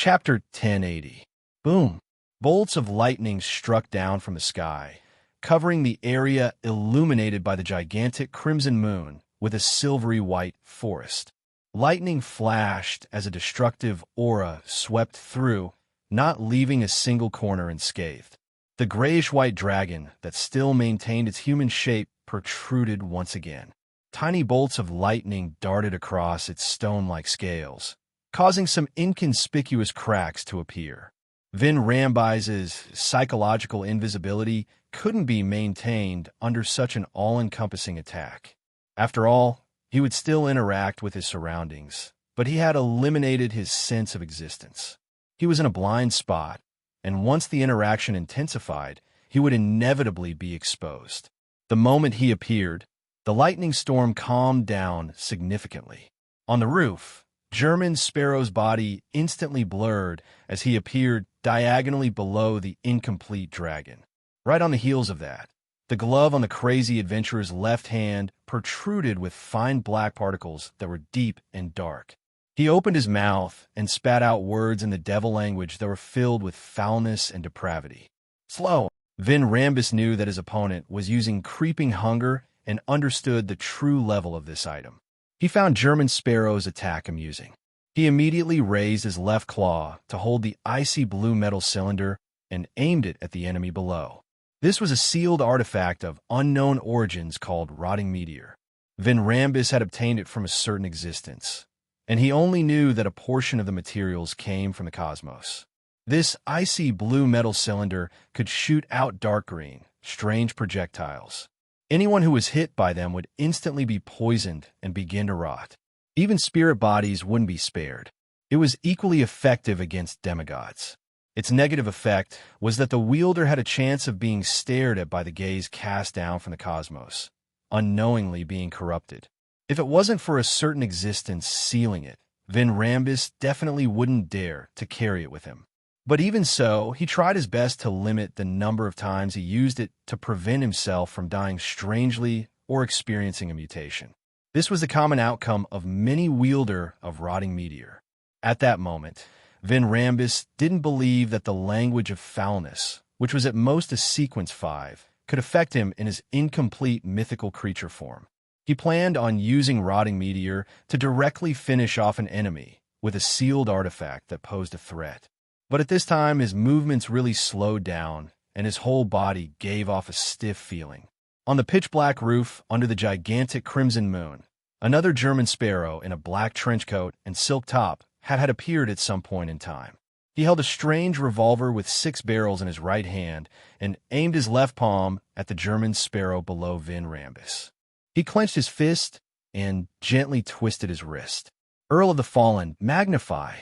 Chapter 1080. Boom! Bolts of lightning struck down from the sky, covering the area illuminated by the gigantic crimson moon with a silvery white forest. Lightning flashed as a destructive aura swept through, not leaving a single corner unscathed. The grayish-white dragon that still maintained its human shape protruded once again. Tiny bolts of lightning darted across its stone-like scales, causing some inconspicuous cracks to appear. Vin Rambise's psychological invisibility couldn't be maintained under such an all-encompassing attack. After all, he would still interact with his surroundings, but he had eliminated his sense of existence. He was in a blind spot, and once the interaction intensified, he would inevitably be exposed. The moment he appeared, the lightning storm calmed down significantly. On the roof, German Sparrow's body instantly blurred as he appeared diagonally below the incomplete dragon. Right on the heels of that, the glove on the crazy adventurer's left hand protruded with fine black particles that were deep and dark. He opened his mouth and spat out words in the devil language that were filled with foulness and depravity. Slow! Vin Rambis knew that his opponent was using creeping hunger and understood the true level of this item. He found German Sparrow's attack amusing. He immediately raised his left claw to hold the icy blue metal cylinder and aimed it at the enemy below. This was a sealed artifact of unknown origins called Rotting Meteor. Vin Rambis had obtained it from a certain existence, and he only knew that a portion of the materials came from the cosmos. This icy blue metal cylinder could shoot out dark green, strange projectiles. Anyone who was hit by them would instantly be poisoned and begin to rot. Even spirit bodies wouldn't be spared. It was equally effective against demigods. Its negative effect was that the wielder had a chance of being stared at by the gaze cast down from the cosmos, unknowingly being corrupted. If it wasn't for a certain existence sealing it, Vin Rambis definitely wouldn't dare to carry it with him. But even so, he tried his best to limit the number of times he used it to prevent himself from dying strangely or experiencing a mutation. This was the common outcome of many wielder of Rotting Meteor. At that moment, Vin Rambis didn't believe that the language of foulness, which was at most a sequence 5, could affect him in his incomplete mythical creature form. He planned on using Rotting Meteor to directly finish off an enemy with a sealed artifact that posed a threat. But at this time, his movements really slowed down, and his whole body gave off a stiff feeling. On the pitch-black roof, under the gigantic crimson moon, another German Sparrow in a black trench coat and silk top had appeared at some point in time. He held a strange revolver with 6 barrels in his right hand and aimed his left palm at the German Sparrow below Vin Rambis. He clenched his fist and gently twisted his wrist. Earl of the Fallen, magnify!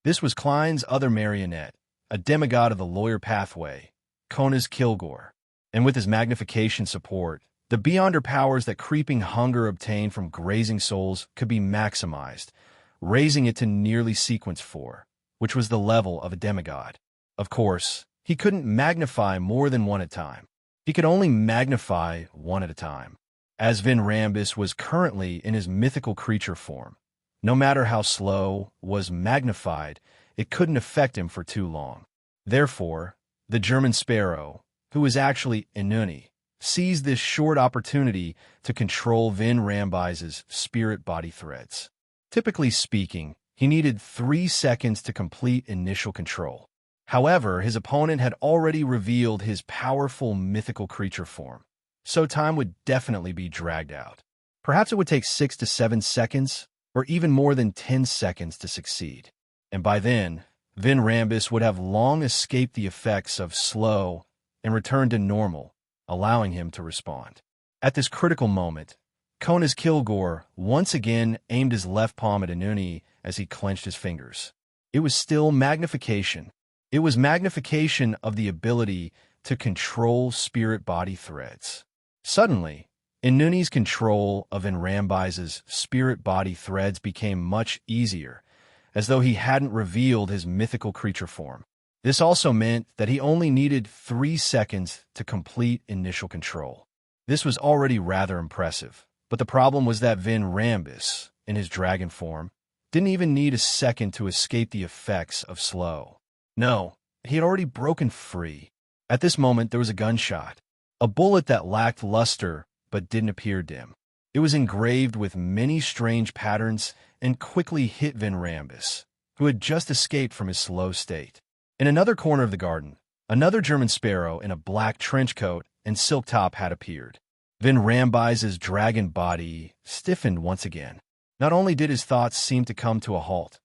This was Klein's other marionette, a demigod of the lawyer pathway, Kona's Kilgore. And with his magnification support, the beyonder powers that creeping hunger obtained from grazing souls could be maximized, raising it to nearly sequence 4, which was the level of a demigod. Of course, he couldn't magnify more than one at a time. He could only magnify one at a time. As Vin Rambis was currently in his mythical creature form, no matter how slow was magnified, it couldn't affect him for too long. Therefore, the German Sparrow, who was actually Inuni, seized this short opportunity to control Vin Rambise's spirit body threads. Typically speaking, he needed 3 seconds to complete initial control. However, his opponent had already revealed his powerful mythical creature form, so time would definitely be dragged out. Perhaps it would take 6 to 7 seconds, or even more than 10 seconds to succeed. And by then, Vin Rambis would have long escaped the effects of slow and returned to normal, allowing him to respond. At this critical moment, Kona's Kilgore once again aimed his left palm at Inuni as he clenched his fingers. It was still magnification. It was magnification of the ability to control spirit-body threads. Suddenly, Inuni's control of Vin Rambise's spirit-body threads became much easier, as though he hadn't revealed his mythical creature form. This also meant that he only needed 3 seconds to complete initial control. This was already rather impressive, but the problem was that Vin Rambis, in his dragon form, didn't even need a second to escape the effects of slow. No, he had already broken free. At this moment, there was a gunshot. A bullet that lacked luster but didn't appear dim. It was engraved with many strange patterns and quickly hit Van Rambus, who had just escaped from his slow state. In another corner of the garden, another German sparrow in a black trench coat and silk top had appeared. Van Rambus's dragon body stiffened once again. Not only did his thoughts seem to come to a halt,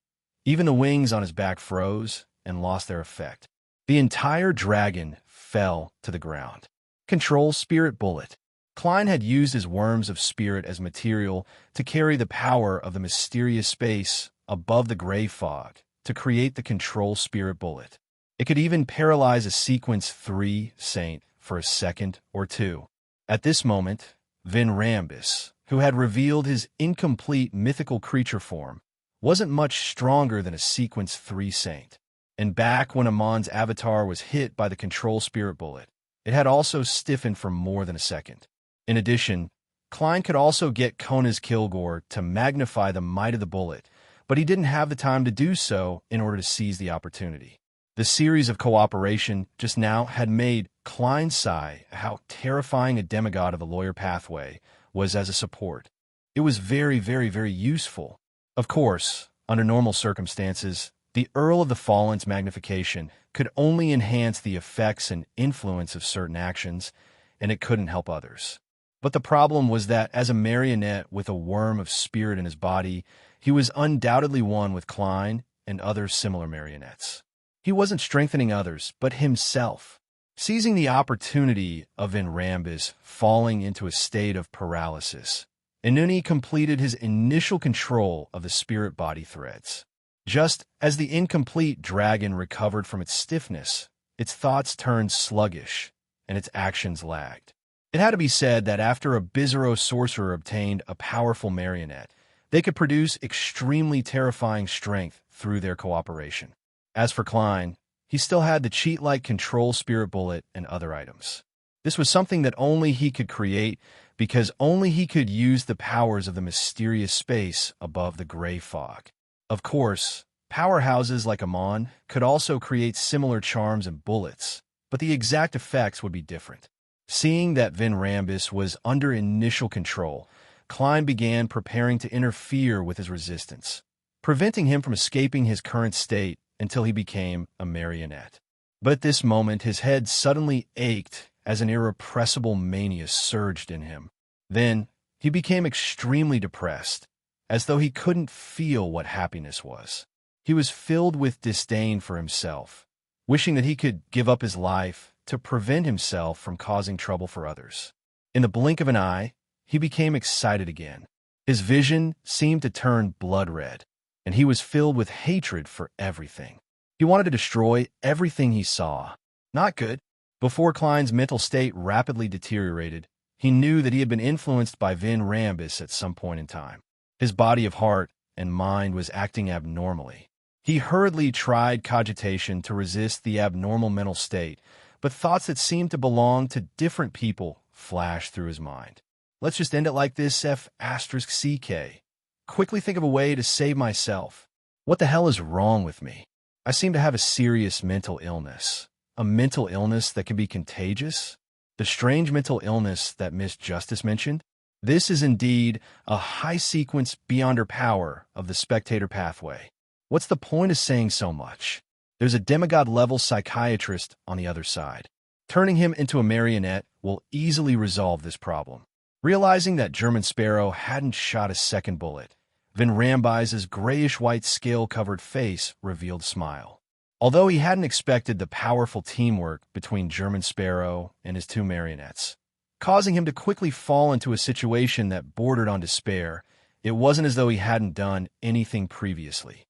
even the wings on his back froze and lost their effect. The entire dragon fell to the ground. Control Spirit Bullet. Klein had used his worms of spirit as material to carry the power of the mysterious space above the gray fog to create the Control Spirit Bullet. It could even paralyze a Sequence 3 Saint for a second or two. At this moment, Van Rambus, who had revealed his incomplete mythical creature form, wasn't much stronger than a Sequence 3 Saint. And back when Amon's avatar was hit by the Control Spirit Bullet, it had also stiffened for more than a second. In addition, Klein could also get Kona's Kilgore to magnify the might of the bullet, but he didn't have the time to do so in order to seize the opportunity. The series of cooperation just now had made Klein sigh how terrifying a demigod of the lawyer pathway was as a support. It was very, very, very useful. Of course, under normal circumstances, the Earl of the Fallen's magnification could only enhance the effects and influence of certain actions, and it couldn't help others. But the problem was that as a marionette with a worm of spirit in his body, he was undoubtedly one with Klein and other similar marionettes. He wasn't strengthening others, but himself. Seizing the opportunity of Van Rambus falling into a state of paralysis, Inuni completed his initial control of the spirit body threads. Just as the incomplete dragon recovered from its stiffness, its thoughts turned sluggish, and its actions lagged. It had to be said that after a Bizarro sorcerer obtained a powerful marionette, they could produce extremely terrifying strength through their cooperation. As for Klein, he still had the cheat-like Control Spirit Bullet and other items. This was something that only he could create because only he could use the powers of the mysterious space above the gray fog. Of course, powerhouses like Amon could also create similar charms and bullets, but the exact effects would be different. Seeing that Van Rambus was under initial control, Klein began preparing to interfere with his resistance, preventing him from escaping his current state until he became a marionette. But at this moment, his head suddenly ached as an irrepressible mania surged in him. Then, he became extremely depressed, as though he couldn't feel what happiness was. He was filled with disdain for himself, wishing that he could give up his life to prevent himself from causing trouble for others. In the blink of an eye, he became excited again. His vision seemed to turn blood red, and he was filled with hatred for everything. He wanted to destroy everything he saw. Not good. Before Klein's mental state rapidly deteriorated, he knew that he had been influenced by Van Rambus at some point in time. His body of heart and mind was acting abnormally. He hurriedly tried cogitation to resist the abnormal mental state, but thoughts that seemed to belong to different people flashed through his mind. Let's just end it like this, F***CK. Quickly think of a way to save myself. What the hell is wrong with me? I seem to have a serious mental illness. A mental illness that can be contagious? The strange mental illness that Miss Justice mentioned? This is indeed a high sequence beyond her power of the spectator pathway. What's the point of saying so much? There's a demigod-level psychiatrist on the other side. Turning him into a marionette will easily resolve this problem. Realizing that German Sparrow hadn't shot a second bullet, Van Rambus's grayish-white scale-covered face revealed a smile. Although he hadn't expected the powerful teamwork between German Sparrow and his two marionettes, causing him to quickly fall into a situation that bordered on despair, it wasn't as though he hadn't done anything previously.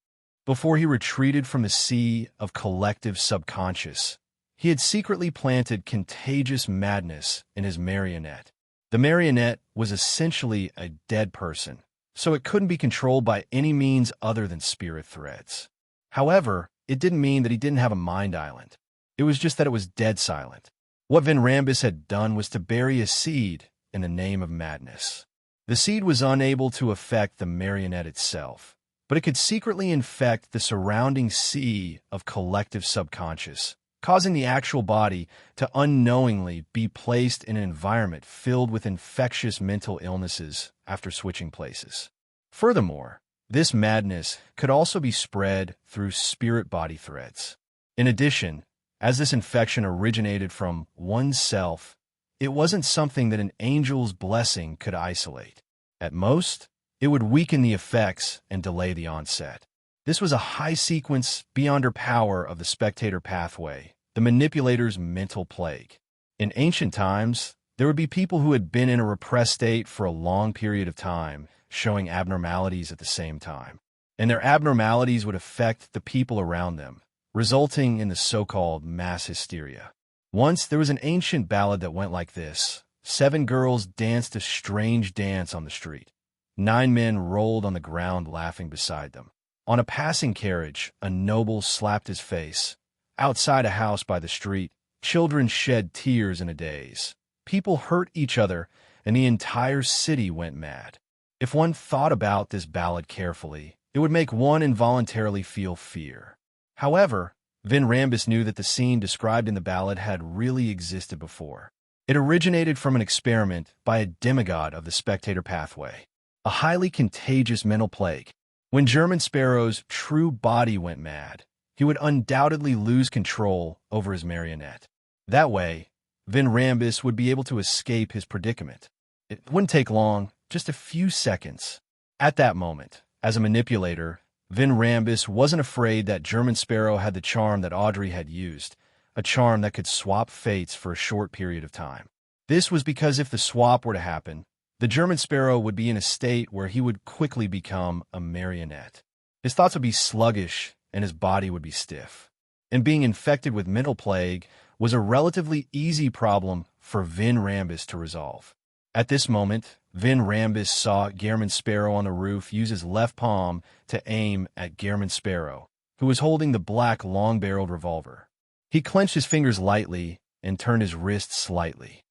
Before he retreated from the sea of collective subconscious, he had secretly planted contagious madness in his marionette. The marionette was essentially a dead person, so it couldn't be controlled by any means other than spirit threads. However, it didn't mean that he didn't have a mind island. It was just that it was dead silent. What Van Rambus had done was to bury a seed in the name of madness. The seed was unable to affect the marionette itself, but it could secretly infect the surrounding sea of collective subconscious, causing the actual body to unknowingly be placed in an environment filled with infectious mental illnesses after switching places. Furthermore, this madness could also be spread through spirit-body threads. In addition, as this infection originated from oneself, it wasn't something that an angel's blessing could isolate. At most, it would weaken the effects and delay the onset. This was a high sequence beyond her power of the spectator pathway, the manipulator's mental plague. In ancient times, there would be people who had been in a repressed state for a long period of time, showing abnormalities at the same time. And their abnormalities would affect the people around them, resulting in the so-called mass hysteria. Once, there was an ancient ballad that went like this. 7 girls danced a strange dance on the street. 9 men rolled on the ground laughing beside them. On a passing carriage, a noble slapped his face. Outside a house by the street, children shed tears in a daze. People hurt each other, and the entire city went mad. If one thought about this ballad carefully, it would make one involuntarily feel fear. However, Vin Rambis knew that the scene described in the ballad had really existed before. It originated from an experiment by a demigod of the spectator pathway, a highly contagious mental plague. When German Sparrow's true body went mad, he would undoubtedly lose control over his marionette. That way, Vin Rambis would be able to escape his predicament. It wouldn't take long, just a few seconds. At that moment, as a manipulator, Vin Rambis wasn't afraid that German Sparrow had the charm that Audrey had used, a charm that could swap fates for a short period of time. This was because if the swap were to happen, the German Sparrow would be in a state where he would quickly become a marionette. His thoughts would be sluggish, and his body would be stiff. And being infected with mental plague was a relatively easy problem for Vin Rambis to resolve. At this moment, Vin Rambis saw German Sparrow on the roof use his left palm to aim at German Sparrow, who was holding the black long-barreled revolver. He clenched his fingers lightly and turned his wrist slightly.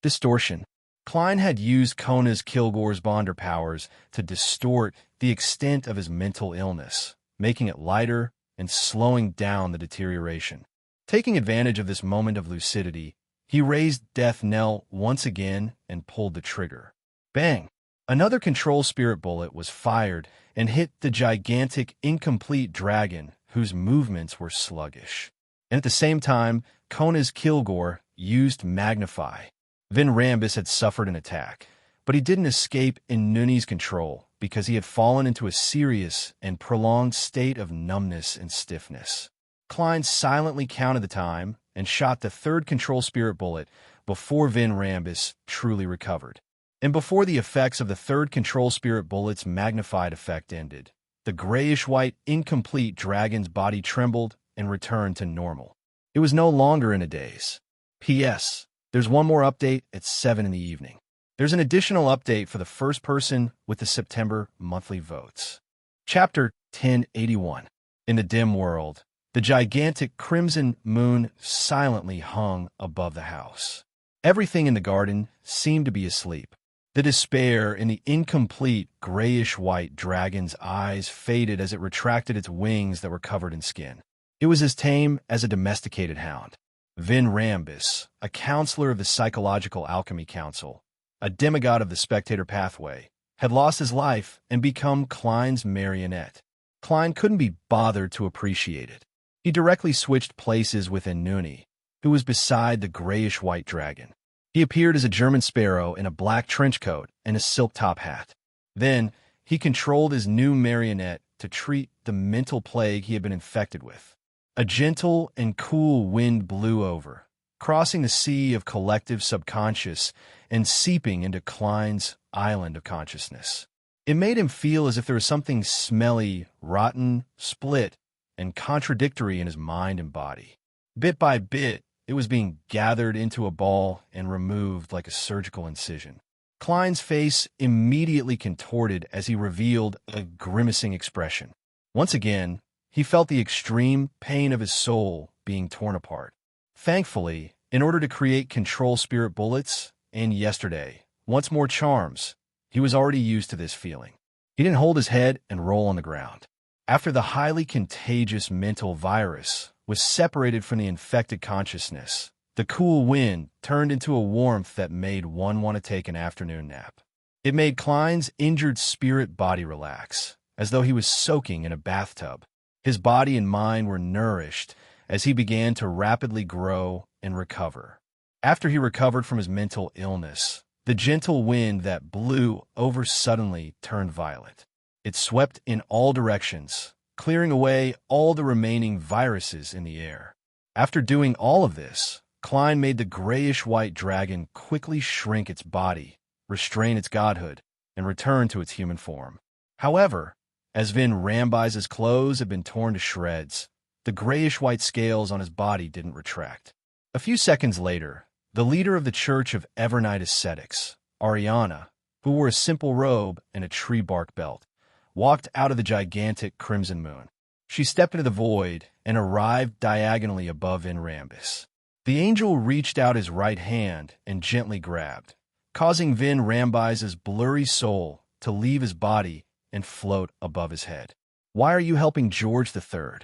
Distortion. Klein had used Kona's Kilgore's bonder powers to distort the extent of his mental illness, making it lighter and slowing down the deterioration. Taking advantage of this moment of lucidity, he raised Death Knell once again and pulled the trigger. Bang! Another control spirit bullet was fired and hit the gigantic, incomplete dragon, whose movements were sluggish. And at the same time, Kona's Kilgore used Magnify. Vin Rambis had suffered an attack, but he didn't escape Inuni's control because he had fallen into a serious and prolonged state of numbness and stiffness. Klein silently counted the time and shot the 3rd control spirit bullet before Vin Rambis truly recovered. And before the effects of the 3rd control spirit bullet's magnified effect ended, the grayish-white, incomplete dragon's body trembled and returned to normal. It was no longer in a daze. P.S. There's one more update at 7 in the evening. There's an additional update for the first person with the September monthly votes. Chapter 1081. In the dim world, the gigantic crimson moon silently hung above the house. Everything in the garden seemed to be asleep. The despair in the incomplete grayish-white dragon's eyes faded as it retracted its wings that were covered in skin. It was as tame as a domesticated hound. Vin Rambis, a counselor of the Psychological Alchemy Council, a demigod of the spectator pathway, had lost his life and become Klein's marionette. Klein couldn't be bothered to appreciate it. He directly switched places with Inuni, who was beside the grayish-white dragon. He appeared as a German Sparrow in a black trench coat and a silk top hat. Then, he controlled his new marionette to treat the mental plague he had been infected with. A gentle and cool wind blew over, crossing the sea of collective subconscious and seeping into Klein's island of consciousness. It made him feel as if there was something smelly, rotten, split, and contradictory in his mind and body. Bit by bit, it was being gathered into a ball and removed like a surgical incision. Klein's face immediately contorted as he revealed a grimacing expression. Once again, he felt the extreme pain of his soul being torn apart. Thankfully, in order to create control spirit bullets, and yesterday, once more charms, he was already used to this feeling. He didn't hold his head and roll on the ground. After the highly contagious mental virus was separated from the infected consciousness, the cool wind turned into a warmth that made one want to take an afternoon nap. It made Klein's injured spirit body relax, as though he was soaking in a bathtub. His body and mind were nourished as he began to rapidly grow and recover. After he recovered from his mental illness, the gentle wind that blew over suddenly turned violent. It swept in all directions, clearing away all the remaining viruses in the air. After doing all of this, Klein made the grayish-white dragon quickly shrink its body, restrain its godhood, and return to its human form. However, as Vin Rambise's clothes had been torn to shreds, the grayish-white scales on his body didn't retract. A few seconds later, the leader of the Church of Evernight Ascetics, Ariana, who wore a simple robe and a tree bark belt, walked out of the gigantic crimson moon. She stepped into the void and arrived diagonally above Vin Rambis. The angel reached out his right hand and gently grabbed, causing Vin Rambise's blurry soul to leave his body and float above his head. "Why are you helping George III?"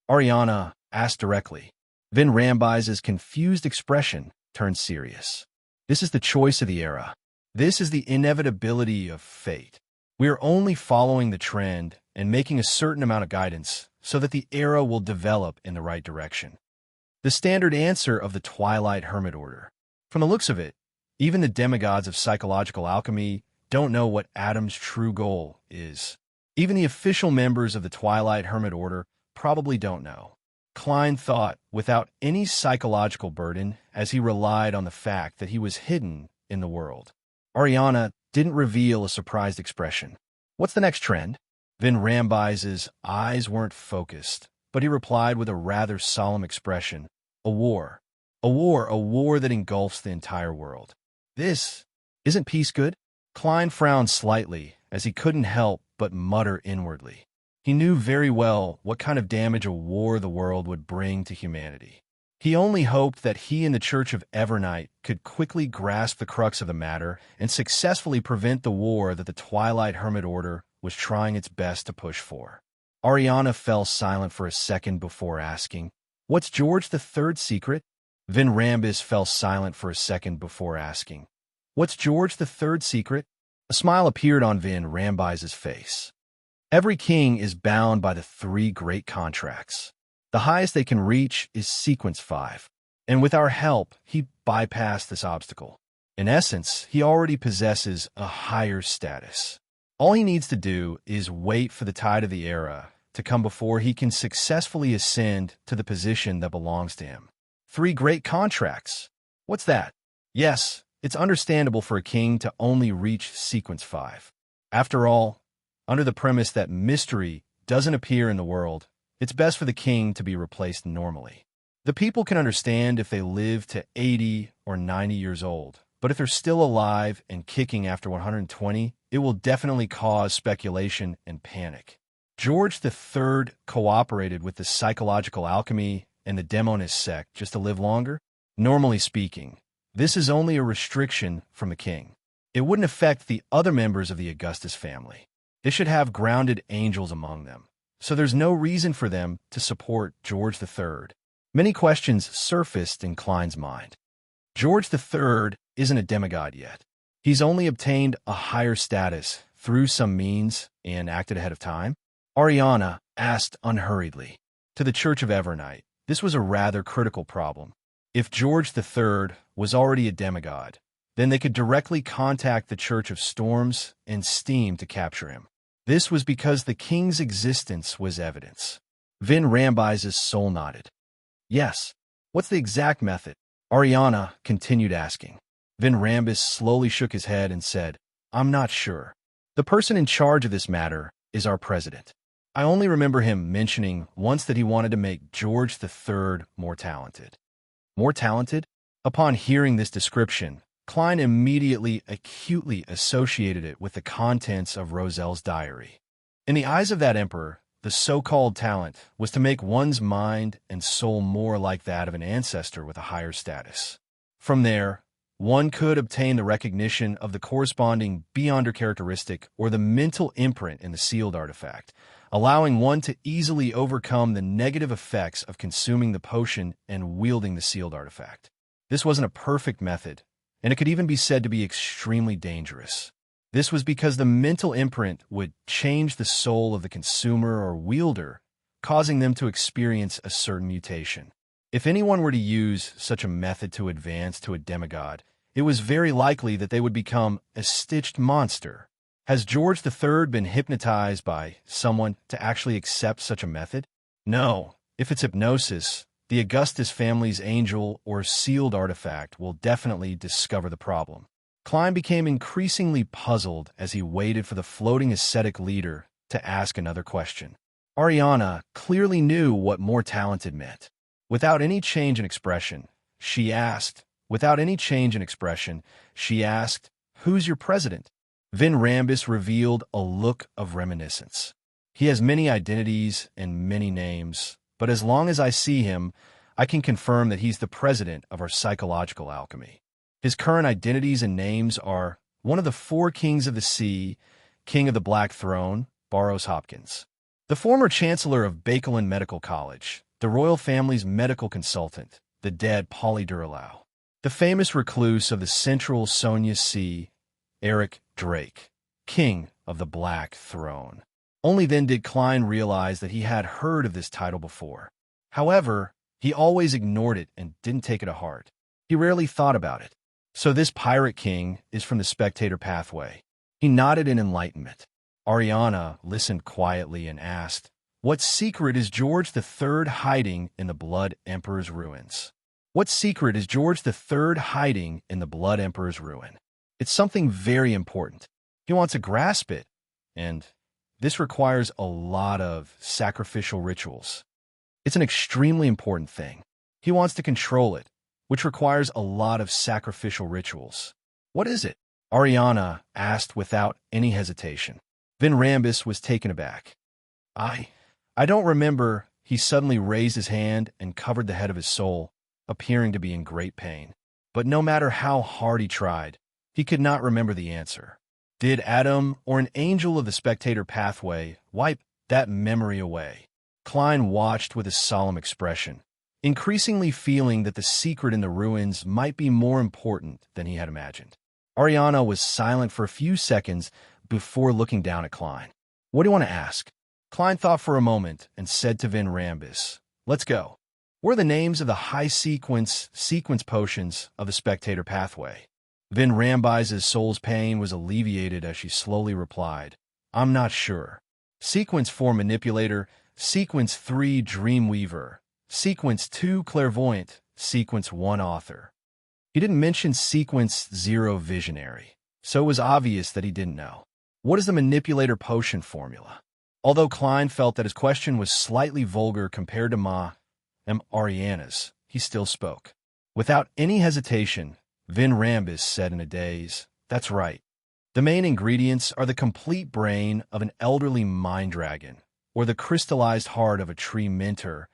Ariana asked directly. Vin Rambise's confused expression turned serious. "This is the choice of the era. This is the inevitability of fate. We are only following the trend and making a certain amount of guidance so that the era will develop in the right direction." The standard answer of the Twilight Hermit Order. From the looks of it, even the demigods of psychological alchemy don't know what Adam's true goal is. Even the official members of the Twilight Hermit Order probably don't know. Klein thought without any psychological burden as he relied on the fact that he was hidden in the world. Ariana didn't reveal a surprised expression. "What's the next trend?" Vin Rambise's eyes weren't focused, but he replied with a rather solemn expression. "A war. A war that engulfs the entire world." "This, isn't peace good?" Klein frowned slightly as he couldn't help but mutter inwardly. He knew very well what kind of damage a war the world would bring to humanity. He only hoped that he and the Church of Evernight could quickly grasp the crux of the matter and successfully prevent the war that the Twilight Hermit Order was trying its best to push for. Ariana fell silent for a second before asking, "What's George III's secret?" Vin Rambis fell silent for a second before asking, "What's George III's secret?" A smile appeared on Vin Rambise's face. "Every king is bound by the 3 great contracts. The highest they can reach is Sequence 5, and with our help, he bypassed this obstacle. In essence, he already possesses a higher status. All he needs to do is wait for the tide of the era to come before he can successfully ascend to the position that belongs to him." 3 great contracts. What's that? Yes, it's understandable for a king to only reach Sequence 5. After all, under the premise that mystery doesn't appear in the world, it's best for the king to be replaced normally. The people can understand if they live to 80 or 90 years old, but if they're still alive and kicking after 120, it will definitely cause speculation and panic. George III cooperated with the psychological alchemy and the demonist sect just to live longer? Normally speaking, this is only a restriction from the king. It wouldn't affect the other members of the Augustus family. They should have grounded angels among them, so there's no reason for them to support George III. Many questions surfaced in Klein's mind. George III isn't a demigod yet. He's only obtained a higher status through some means and acted ahead of time. Ariana asked unhurriedly. To the Church of Evernight, this was a rather critical problem. If George III was already a demigod, then they could directly contact the Church of Storms and Steam to capture him. This was because the king's existence was evidence. Vin Rambise's soul nodded. "Yes. What's the exact method?" Ariana continued asking. Vin Rambis slowly shook his head and said, "I'm not sure. The person in charge of this matter is our president. I only remember him mentioning once that he wanted to make George III more talented." More talented? Upon hearing this description, Klein immediately acutely associated it with the contents of Roselle's diary. In the eyes of that emperor, the so-called talent was to make one's mind and soul more like that of an ancestor with a higher status. From there, one could obtain the recognition of the corresponding beyonder characteristic or the mental imprint in the sealed artifact, allowing one to easily overcome the negative effects of consuming the potion and wielding the sealed artifact. This wasn't a perfect method, and it could even be said to be extremely dangerous. This was because the mental imprint would change the soul of the consumer or wielder, causing them to experience a certain mutation. If anyone were to use such a method to advance to a demigod, it was very likely that they would become a stitched monster. Has George III been hypnotized by someone to actually accept such a method? No. If it's hypnosis, the Augustus family's angel or sealed artifact will definitely discover the problem. Klein became increasingly puzzled as he waited for the floating ascetic leader to ask another question. Ariana clearly knew what more talented meant. Without any change in expression, she asked, "Who's your president?" Vin Rambus revealed a look of reminiscence. "He has many identities and many names, but as long as I see him, I can confirm that he's the president of our psychological alchemy. His current identities and names are one of the 4 kings of the sea, king of the Black Throne, Barrows Hopkins, the former chancellor of Bakelin Medical College, the royal family's medical consultant, the dead Polly Durlau, the famous recluse of the central Sonia Sea, Eric Drake, king of the Black Throne." Only then did Klein realize that he had heard of this title before. However, he always ignored it and didn't take it to heart. He rarely thought about it. So this pirate king is from the spectator pathway. He nodded in enlightenment. Ariana listened quietly and asked, "What secret is George III hiding in the Blood Emperor's ruins?" What secret is George III hiding in the Blood Emperor's ruin? It's something very important. He wants to grasp it, and this requires a lot of sacrificial rituals. It's an extremely important thing. He wants to control it, which requires a lot of sacrificial rituals. What is it? Ariana asked without any hesitation. Vin Rambus was taken aback. I don't remember." He suddenly raised his hand and covered the head of his soul, appearing to be in great pain. But no matter how hard he tried, he could not remember the answer. Did Adam or an angel of the spectator pathway wipe that memory away? Klein watched with a solemn expression, increasingly feeling that the secret in the ruins might be more important than he had imagined. Ariana was silent for a few seconds before looking down at Klein. "What do you want to ask?" Klein thought for a moment and said to Vin Rambus, "Let's go. What are the names of the high sequence potions of the spectator pathway?" Vin Rambus's soul's pain was alleviated as she slowly replied, "I'm not sure. Sequence 4 Manipulator, Sequence 3 Dreamweaver, Sequence 2 Clairvoyant, Sequence 1 Author." He didn't mention Sequence 0 Visionary, so it was obvious that he didn't know. What is the Manipulator potion formula? Although Klein felt that his question was slightly vulgar compared to Ariana's, he still spoke. Without any hesitation, Vin Rambus said in a daze, "That's right. The main ingredients are the complete brain of an elderly mind dragon, or the crystallized heart of a tree mentor,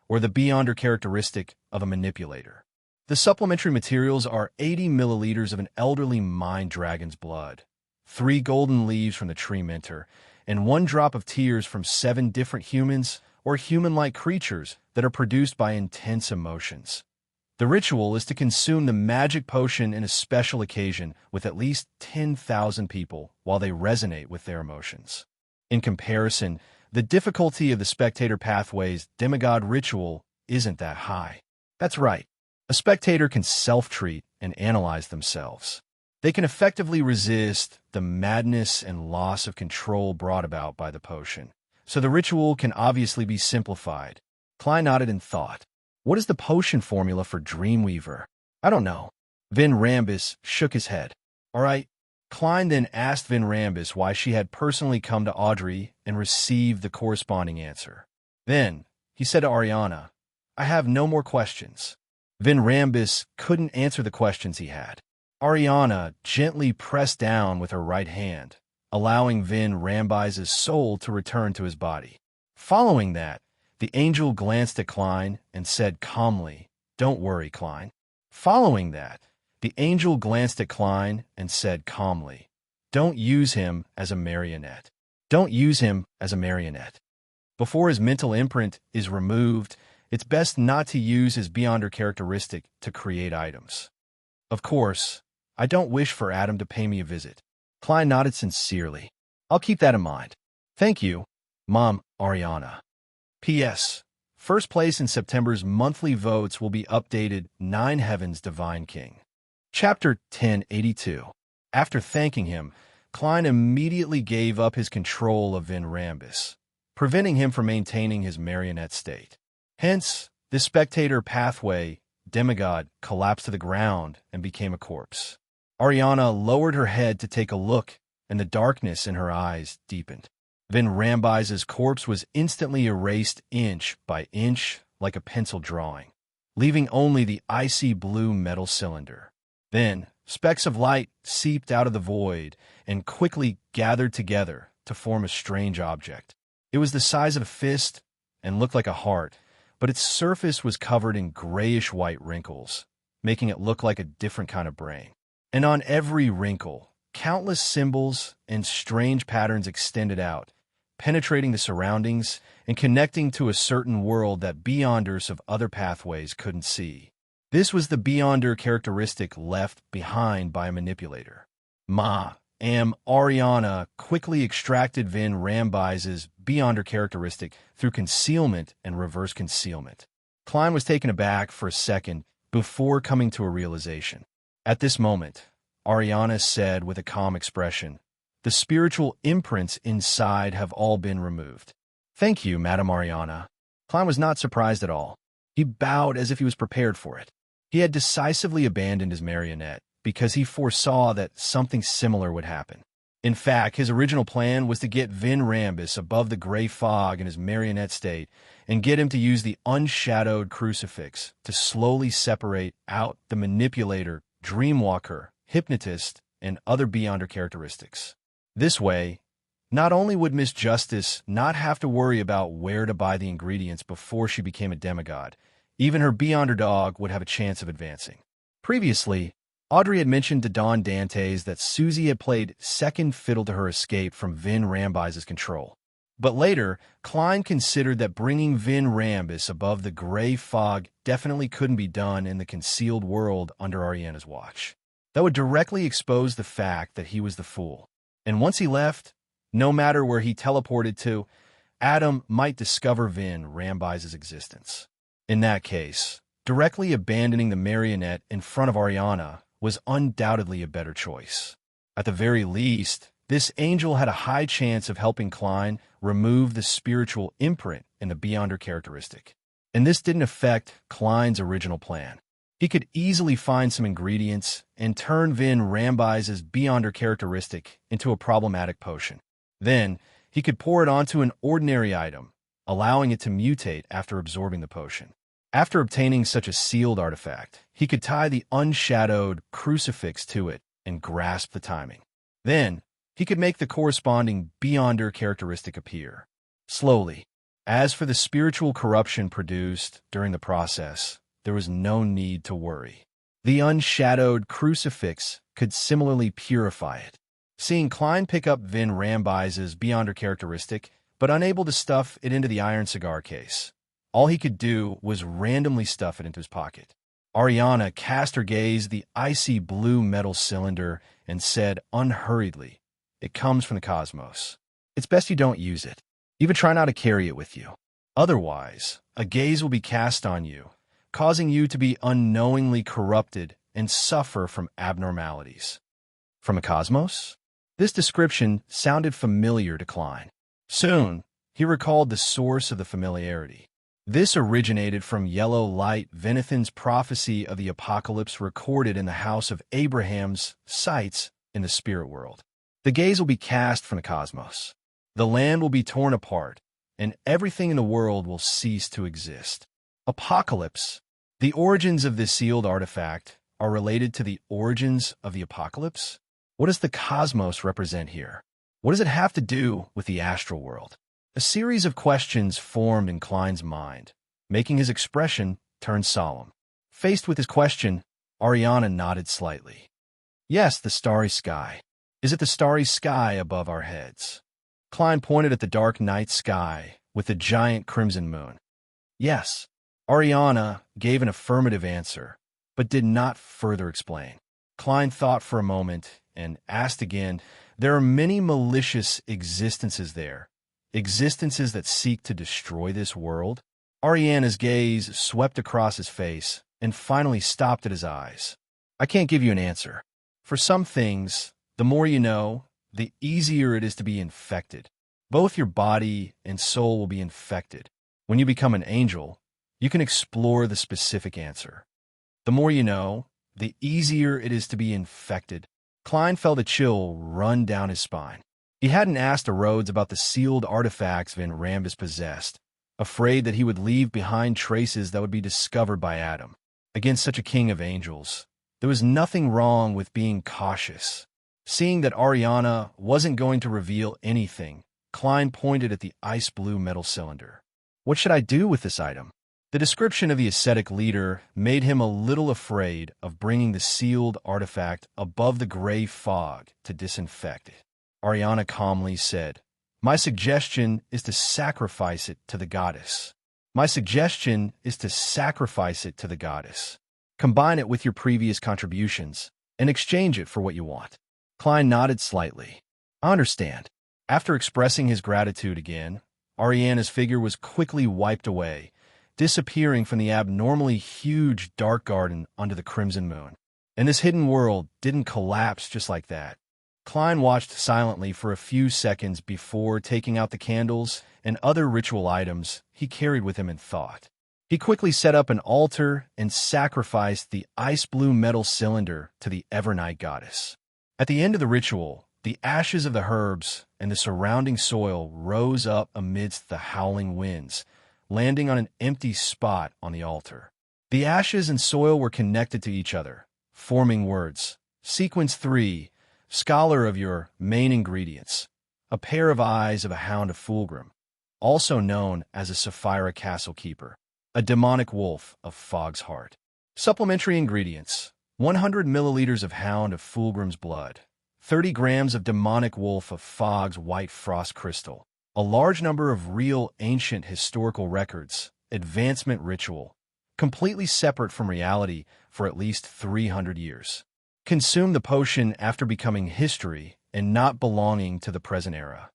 or the beyonder characteristic of a manipulator. The supplementary materials are 80 milliliters of an elderly mind dragon's blood, 3 golden leaves from the tree mentor, and 1 drop of tears from 7 different humans or human-like creatures that are produced by intense emotions. The ritual is to consume the magic potion in a special occasion with at least 10,000 people while they resonate with their emotions. In comparison, the difficulty of the spectator pathway's demigod ritual isn't that high. That's right. A spectator can self-treat and analyze themselves. They can effectively resist the madness and loss of control brought about by the potion. So the ritual can obviously be simplified. Klein nodded in thought. What is the potion formula for Dreamweaver? I don't know. Vin Rambus shook his head. All right. Klein then asked Vin Rambus why she had personally come to Audrey and received the corresponding answer. Then, he said to Ariana, "I have no more questions." Vin Rambus couldn't answer the questions he had. Ariana gently pressed down with her right hand, allowing Vin Rambus's soul to return to his body. Following that, the angel glanced at Klein and said calmly, "Don't worry, Klein." Following that, The angel glanced at Klein and said calmly, "Don't use him as a marionette. Don't use him as a marionette. Before his mental imprint is removed, it's best not to use his Beyonder characteristic to create items. Of course, I don't wish for Adam to pay me a visit." Klein nodded sincerely. "I'll keep that in mind. Thank you, Mom, Ariana. P.S. First place in September's monthly votes will be updated 9 Heavens Divine King." Chapter 1082. After thanking him, Klein immediately gave up his control of Vin Rambus, preventing him from maintaining his marionette state. Hence, the spectator pathway demigod collapsed to the ground and became a corpse. Ariana lowered her head to take a look, and the darkness in her eyes deepened. Vin Rambis's corpse was instantly erased inch by inch like a pencil drawing, leaving only the icy blue metal cylinder. Then, specks of light seeped out of the void and quickly gathered together to form a strange object. It was the size of a fist and looked like a heart, but its surface was covered in grayish-white wrinkles, making it look like a different kind of brain. And on every wrinkle, countless symbols and strange patterns extended out, penetrating the surroundings and connecting to a certain world that Beyonders of other pathways couldn't see. This was the Beyonder characteristic left behind by a manipulator. Ariana quickly extracted Vin Rambis's Beyonder characteristic through concealment and reverse concealment. Klein was taken aback for a second before coming to a realization. At this moment, Ariana said with a calm expression, "The spiritual imprints inside have all been removed." "Thank you, Madam Ariana." Klein was not surprised at all. He bowed as if he was prepared for it. He had decisively abandoned his marionette because he foresaw that something similar would happen. In fact, his original plan was to get Vin Rambus above the gray fog in his marionette state and get him to use the unshadowed crucifix to slowly separate out the manipulator, dreamwalker, hypnotist, and other Beyonder characteristics. This way, not only would Miss Justice not have to worry about where to buy the ingredients before she became a demigod, even her Beyonder dog would have a chance of advancing. Previously, Audrey had mentioned to Don Dantes that Susie had played second fiddle to her escape from Vin Rambis's control. But later, Klein considered that bringing Vin Rambus above the gray fog definitely couldn't be done in the concealed world under Ariana's watch. That would directly expose the fact that he was the fool. And once he left, no matter where he teleported to, Adam might discover Vin Rambis's existence. In that case, directly abandoning the marionette in front of Ariana was undoubtedly a better choice. At the very least, this angel had a high chance of helping Klein remove the spiritual imprint in the Beyonder characteristic. And this didn't affect Klein's original plan. He could easily find some ingredients and turn Vin Rambis's Beyonder characteristic into a problematic potion. Then, he could pour it onto an ordinary item, allowing it to mutate after absorbing the potion. After obtaining such a sealed artifact, he could tie the unshadowed crucifix to it and grasp the timing. Then, he could make the corresponding Beyonder characteristic appear. Slowly. As for the spiritual corruption produced during the process, there was no need to worry. The unshadowed crucifix could similarly purify it. Seeing Klein pick up Vin Rambis's Beyonder characteristic, but unable to stuff it into the iron cigar case, all he could do was randomly stuff it into his pocket. Ariana cast her gaze the icy blue metal cylinder and said unhurriedly, "It comes from the cosmos. It's best you don't use it. Even try not to carry it with you. Otherwise, a gaze will be cast on you, causing you to be unknowingly corrupted and suffer from abnormalities." From a cosmos? This description sounded familiar to Klein. Soon, he recalled the source of the familiarity. This originated from Yellow Light Venethan's prophecy of the apocalypse recorded in the House of Abraham's sites in the spirit world. The gaze will be cast from the cosmos. The land will be torn apart, and everything in the world will cease to exist. Apocalypse. The origins of this sealed artifact are related to the origins of the apocalypse? What does the cosmos represent here? What does it have to do with the astral world? A series of questions formed in Klein's mind, making his expression turn solemn. Faced with his question, Ariana nodded slightly. Yes, the starry sky. Is it the starry sky above our heads? Klein pointed at the dark night sky with the giant crimson moon. Yes. Ariana gave an affirmative answer, but did not further explain. Klein thought for a moment and asked again, there are many malicious existences there, existences that seek to destroy this world? Ariana's gaze swept across his face and finally stopped at his eyes. I can't give you an answer. For some things, the more you know, the easier it is to be infected. Both your body and soul will be infected. When you become an angel, you can explore the specific answer. The more you know, the easier it is to be infected. Klein felt a chill run down his spine. He hadn't asked Rhodes about the sealed artifacts Van Rambus possessed, afraid that he would leave behind traces that would be discovered by Adam. Against such a king of angels, there was nothing wrong with being cautious. Seeing that Ariana wasn't going to reveal anything, Klein pointed at the ice-blue metal cylinder. What should I do with this item? The description of the ascetic leader made him a little afraid of bringing the sealed artifact above the gray fog to disinfect it. Ariana calmly said, My suggestion is to sacrifice it to the goddess. My suggestion is to sacrifice it to the goddess. Combine it with your previous contributions and exchange it for what you want. Klein nodded slightly. I understand. After expressing his gratitude again, Ariana's figure was quickly wiped away, disappearing from the abnormally huge dark garden under the crimson moon. And this hidden world didn't collapse just like that. Klein watched silently for a few seconds before taking out the candles and other ritual items he carried with him in thought. He quickly set up an altar and sacrificed the ice-blue metal cylinder to the Evernight goddess. At the end of the ritual, the ashes of the herbs and the surrounding soil rose up amidst the howling winds, landing on an empty spot on the altar. The ashes and soil were connected to each other, forming words. Sequence 3, Scholar of your main ingredients, a pair of eyes of a hound of Fulgrim, also known as a Sapphira Castle Keeper, a demonic wolf of Fog's Heart. Supplementary ingredients, 100 milliliters of hound of Fulgrim's blood, 30 grams of demonic wolf of Fog's white frost crystal, a large number of real ancient historical records, advancement ritual, completely separate from reality for at least 300 years. Consume the potion after becoming history and not belonging to the present era.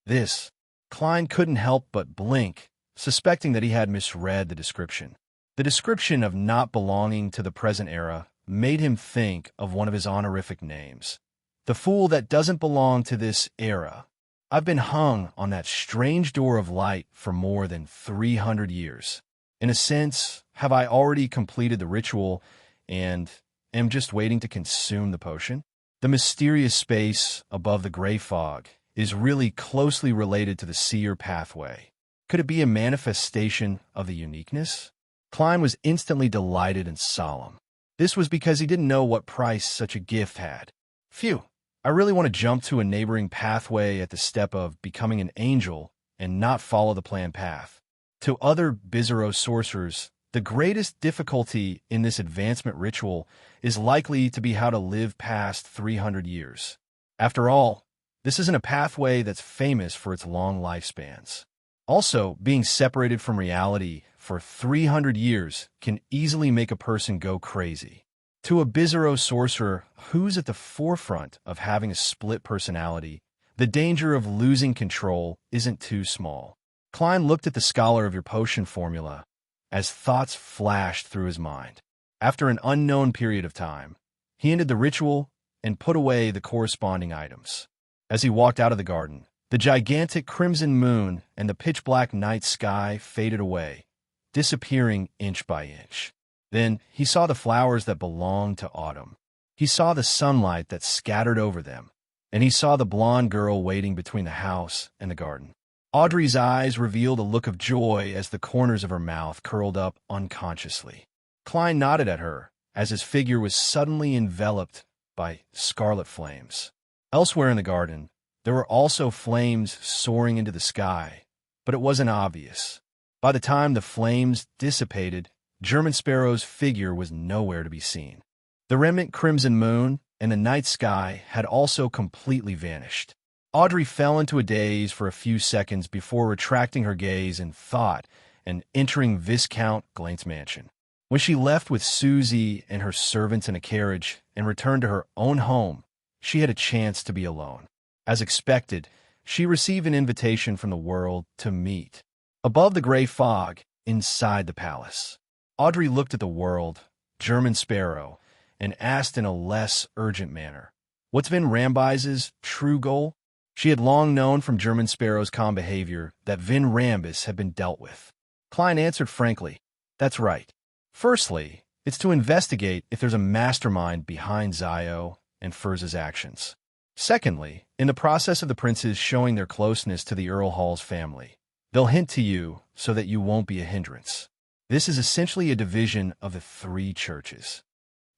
This, Klein couldn't help but blink, suspecting that he had misread the description. The description of not belonging to the present era made him think of one of his honorific names. The fool that doesn't belong to this era. I've been hung on that strange door of light for more than 300 years. In a sense, have I already completed the ritual and am just waiting to consume the potion? The mysterious space above the gray fog is really closely related to the seer pathway. Could it be a manifestation of the uniqueness? Klein was instantly delighted and solemn. This was because he didn't know what price such a gift had. Phew, I really want to jump to a neighboring pathway at the step of becoming an angel and not follow the planned path. To other Bizarro sorcerers, the greatest difficulty in this advancement ritual is likely to be how to live past 300 years. After all, this isn't a pathway that's famous for its long lifespans. Also, being separated from reality for 300 years can easily make a person go crazy. To a Bizarro sorcerer who's at the forefront of having a split personality, the danger of losing control isn't too small. Klein looked at the scholar of your potion formula as thoughts flashed through his mind. After an unknown period of time, he ended the ritual and put away the corresponding items. As he walked out of the garden, the gigantic crimson moon and the pitch-black night sky faded away, disappearing inch by inch. Then he saw the flowers that belonged to autumn. He saw the sunlight that scattered over them, and he saw the blonde girl waiting between the house and the garden. Audrey's eyes revealed a look of joy as the corners of her mouth curled up unconsciously. Klein nodded at her as his figure was suddenly enveloped by scarlet flames. Elsewhere in the garden, there were also flames soaring into the sky, but it wasn't obvious. By the time the flames dissipated, German Sparrow's figure was nowhere to be seen. The remnant crimson moon and the night sky had also completely vanished. Audrey fell into a daze for a few seconds before retracting her gaze in thought and entering Viscount Glant's mansion. When she left with Susie and her servants in a carriage and returned to her own home, she had a chance to be alone. As expected, she received an invitation from the world to meet. Above the gray fog, inside the palace, Audrey looked at the world, German Sparrow, and asked in a less urgent manner, "What's Vin Rambis's true goal?" She had long known from German Sparrow's calm behavior that Vin Rambis had been dealt with. Klein answered frankly, "That's right. Firstly, it's to investigate if there's a mastermind behind Zio and Furz's actions. Secondly, in the process of the princes showing their closeness to the Earl Hall's family, they'll hint to you so that you won't be a hindrance. This is essentially a division of the three churches."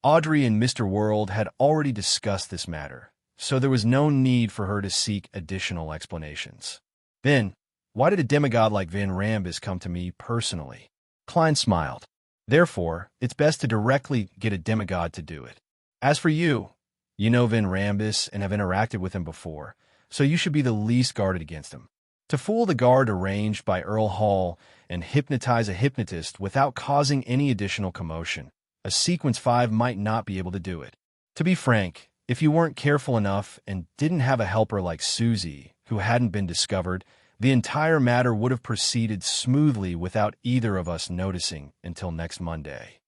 Audrey and Mr. World had already discussed this matter, so there was no need for her to seek additional explanations. Then, why did a demigod like Vin Rambis come to me personally? Klein smiled. Therefore, it's best to directly get a demigod to do it. As for you, you know Vin Rambis and have interacted with him before, so you should be the least guarded against him. To fool the guard arranged by Earl Hall and hypnotize a hypnotist without causing any additional commotion, a Sequence 5 might not be able to do it. To be frank, if you weren't careful enough and didn't have a helper like Susie, who hadn't been discovered, the entire matter would have proceeded smoothly without either of us noticing until next Monday.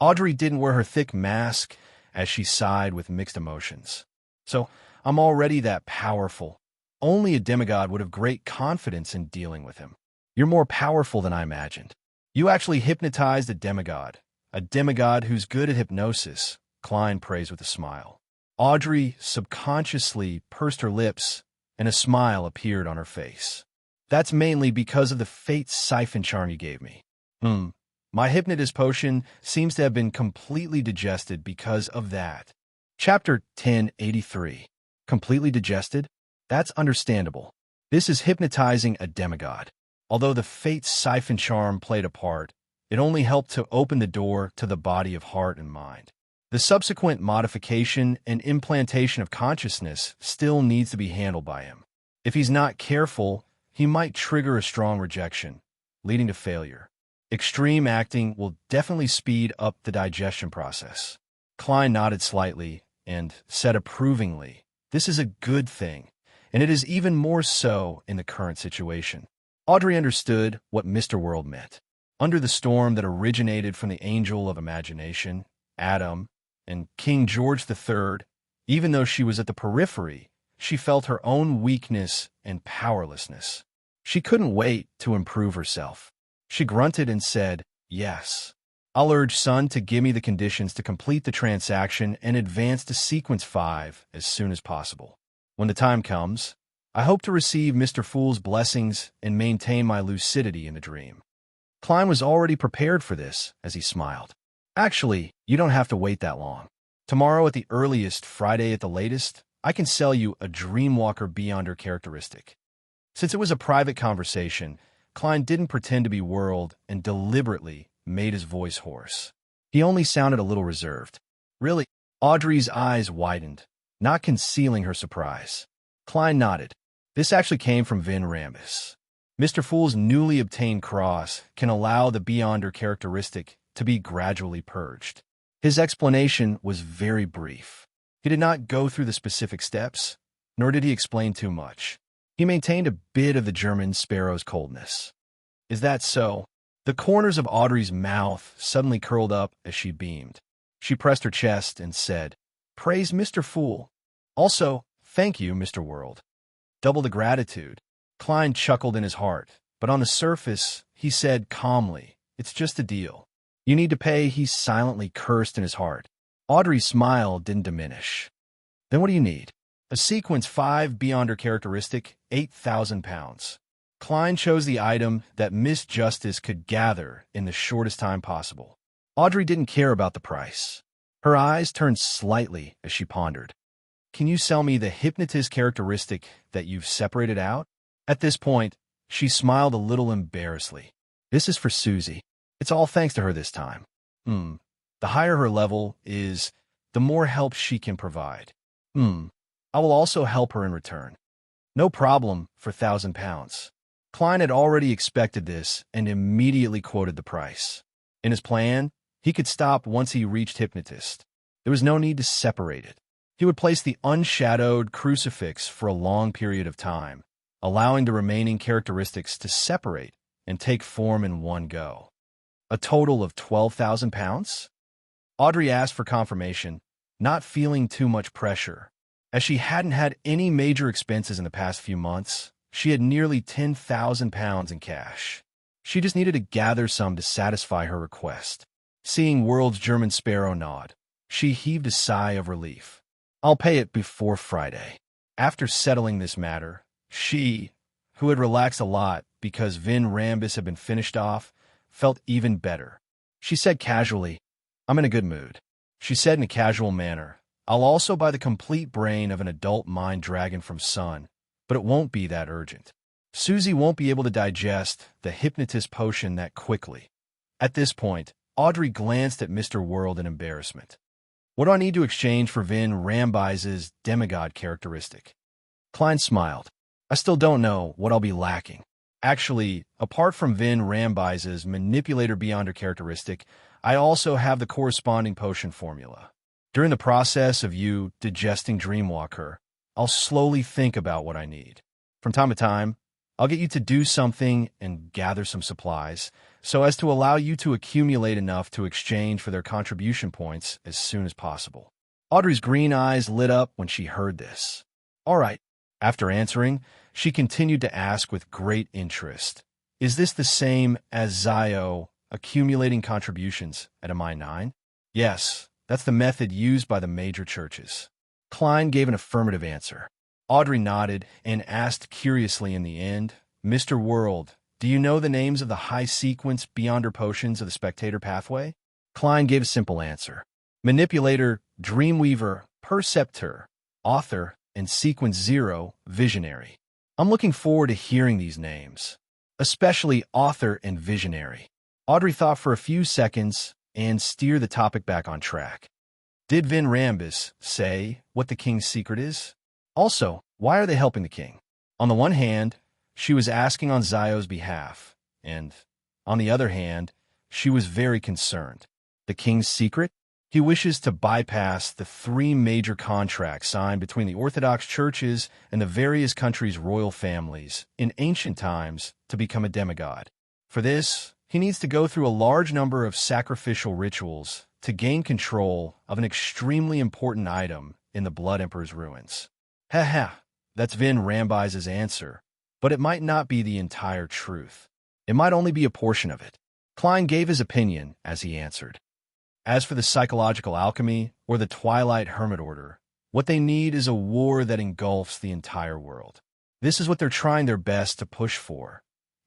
Audrey didn't wear her thick mask as she sighed with mixed emotions. So, I'm already that powerful. Only a demigod would have great confidence in dealing with him. You're more powerful than I imagined. You actually hypnotized a demigod who's good at hypnosis, Klein praised with a smile. Audrey subconsciously pursed her lips, and a smile appeared on her face. That's mainly because of the fate siphon charm you gave me. My hypnotist potion seems to have been completely digested because of that. Chapter 1083. Completely digested? That's understandable. This is hypnotizing a demigod. Although the fate siphon charm played a part, it only helped to open the door to the body of heart and mind. The subsequent modification and implantation of consciousness still needs to be handled by him. If he's not careful, he might trigger a strong rejection, leading to failure. Extreme acting will definitely speed up the digestion process. Klein nodded slightly and said approvingly, "This is a good thing, and it is even more so in the current situation." Audrey understood what Mr. World meant. Under the storm that originated from the angel of imagination, Adam, and King George III, even though she was at the periphery, she felt her own weakness and powerlessness. She couldn't wait to improve herself. She grunted and said, "Yes. I'll urge Sun to give me the conditions to complete the transaction and advance to Sequence 5 as soon as possible. When the time comes, I hope to receive Mr. Fool's blessings and maintain my lucidity in the dream." Klein was already prepared for this as he smiled. "Actually, you don't have to wait that long. Tomorrow at the earliest, Friday at the latest, I can sell you a Dreamwalker Beyonder characteristic." Since it was a private conversation, Klein didn't pretend to be World and deliberately made his voice hoarse. He only sounded a little reserved. "Really?" Audrey's eyes widened, not concealing her surprise. Klein nodded. "This actually came from Vin Rambis. Mr. Fool's newly obtained cross can allow the Beyonder characteristic to be gradually purged." His explanation was very brief. He did not go through the specific steps, nor did he explain too much. He maintained a bit of the German Sparrow's coldness. "Is that so?" The corners of Audrey's mouth suddenly curled up as she beamed. She pressed her chest and said, "Praise Mr. Fool. Also, thank you, Mr. World. Double the gratitude." Klein chuckled in his heart, but on the surface, he said calmly, "It's just a deal. You need to pay." He silently cursed in his heart. Audrey's smile didn't diminish. "Then what do you need?" "A Sequence 5 Beyonder characteristic, 8,000 pounds. Klein chose the item that Miss Justice could gather in the shortest time possible. Audrey didn't care about the price. Her eyes turned slightly as she pondered. "Can you sell me the hypnotist characteristic that you've separated out?" At this point, she smiled a little embarrassedly. "This is for Susie. It's all thanks to her this time. The higher her level is, the more help she can provide. I will also help her in return. No problem for £1,000. Klein had already expected this and immediately quoted the price. In his plan, he could stop once he reached Hypnotist. There was no need to separate it. He would place the unshadowed crucifix for a long period of time, allowing the remaining characteristics to separate and take form in one go. A total of £12,000? Audrey asked for confirmation, not feeling too much pressure. As she hadn't had any major expenses in the past few months, she had nearly £10,000 in cash. She just needed to gather some to satisfy her request. Seeing World's German Sparrow nod, she heaved a sigh of relief. I'll pay it before Friday. After settling this matter, she, who had relaxed a lot because Vin Rambus had been finished off, felt even better. She said casually, I'm in a good mood. She said in a casual manner, I'll also buy the complete brain of an adult mind dragon from Sun, but it won't be that urgent. Susie won't be able to digest the hypnotist potion that quickly. At this point, Audrey glanced at Mr. World in embarrassment. What do I need to exchange for Vin Rambis's demigod characteristic? Klein smiled. I still don't know what I'll be lacking. Actually, apart from Vin Rambis's manipulator beyonder characteristic, I also have the corresponding potion formula. During the process of you digesting Dreamwalker, I'll slowly think about what I need. From time to time, I'll get you to do something and gather some supplies, so as to allow you to accumulate enough to exchange for their contribution points as soon as possible. Audrey's green eyes lit up when she heard this. All right. After answering, she continued to ask with great interest, is this the same as Zio accumulating contributions at MI9? Yes, that's the method used by the major churches. Klein gave an affirmative answer. Audrey nodded and asked curiously in the end, Mr. World, do you know the names of the high-sequence Beyonder potions of the Spectator Pathway? Klein gave a simple answer. Manipulator, Dreamweaver, Perceptor, Author, and Sequence 0, Visionary. I'm looking forward to hearing these names, especially Author and Visionary. Audrey thought for a few seconds and steered the topic back on track. Did Vin Rambus say what the king's secret is? Also, why are they helping the king? On the one hand, she was asking on Zio's behalf, and, on the other hand, she was very concerned. The king's secret? He wishes to bypass the 3 major contracts signed between the Orthodox churches and the various countries' royal families in ancient times to become a demigod. For this, he needs to go through a large number of sacrificial rituals to gain control of an extremely important item in the Blood Emperor's ruins. That's Vin Rambis's answer, but it might not be the entire truth. It might only be a portion of it. Klein gave his opinion as he answered. As for the psychological alchemy or the Twilight Hermit Order, what they need is a war that engulfs the entire world. This is what they're trying their best to push for,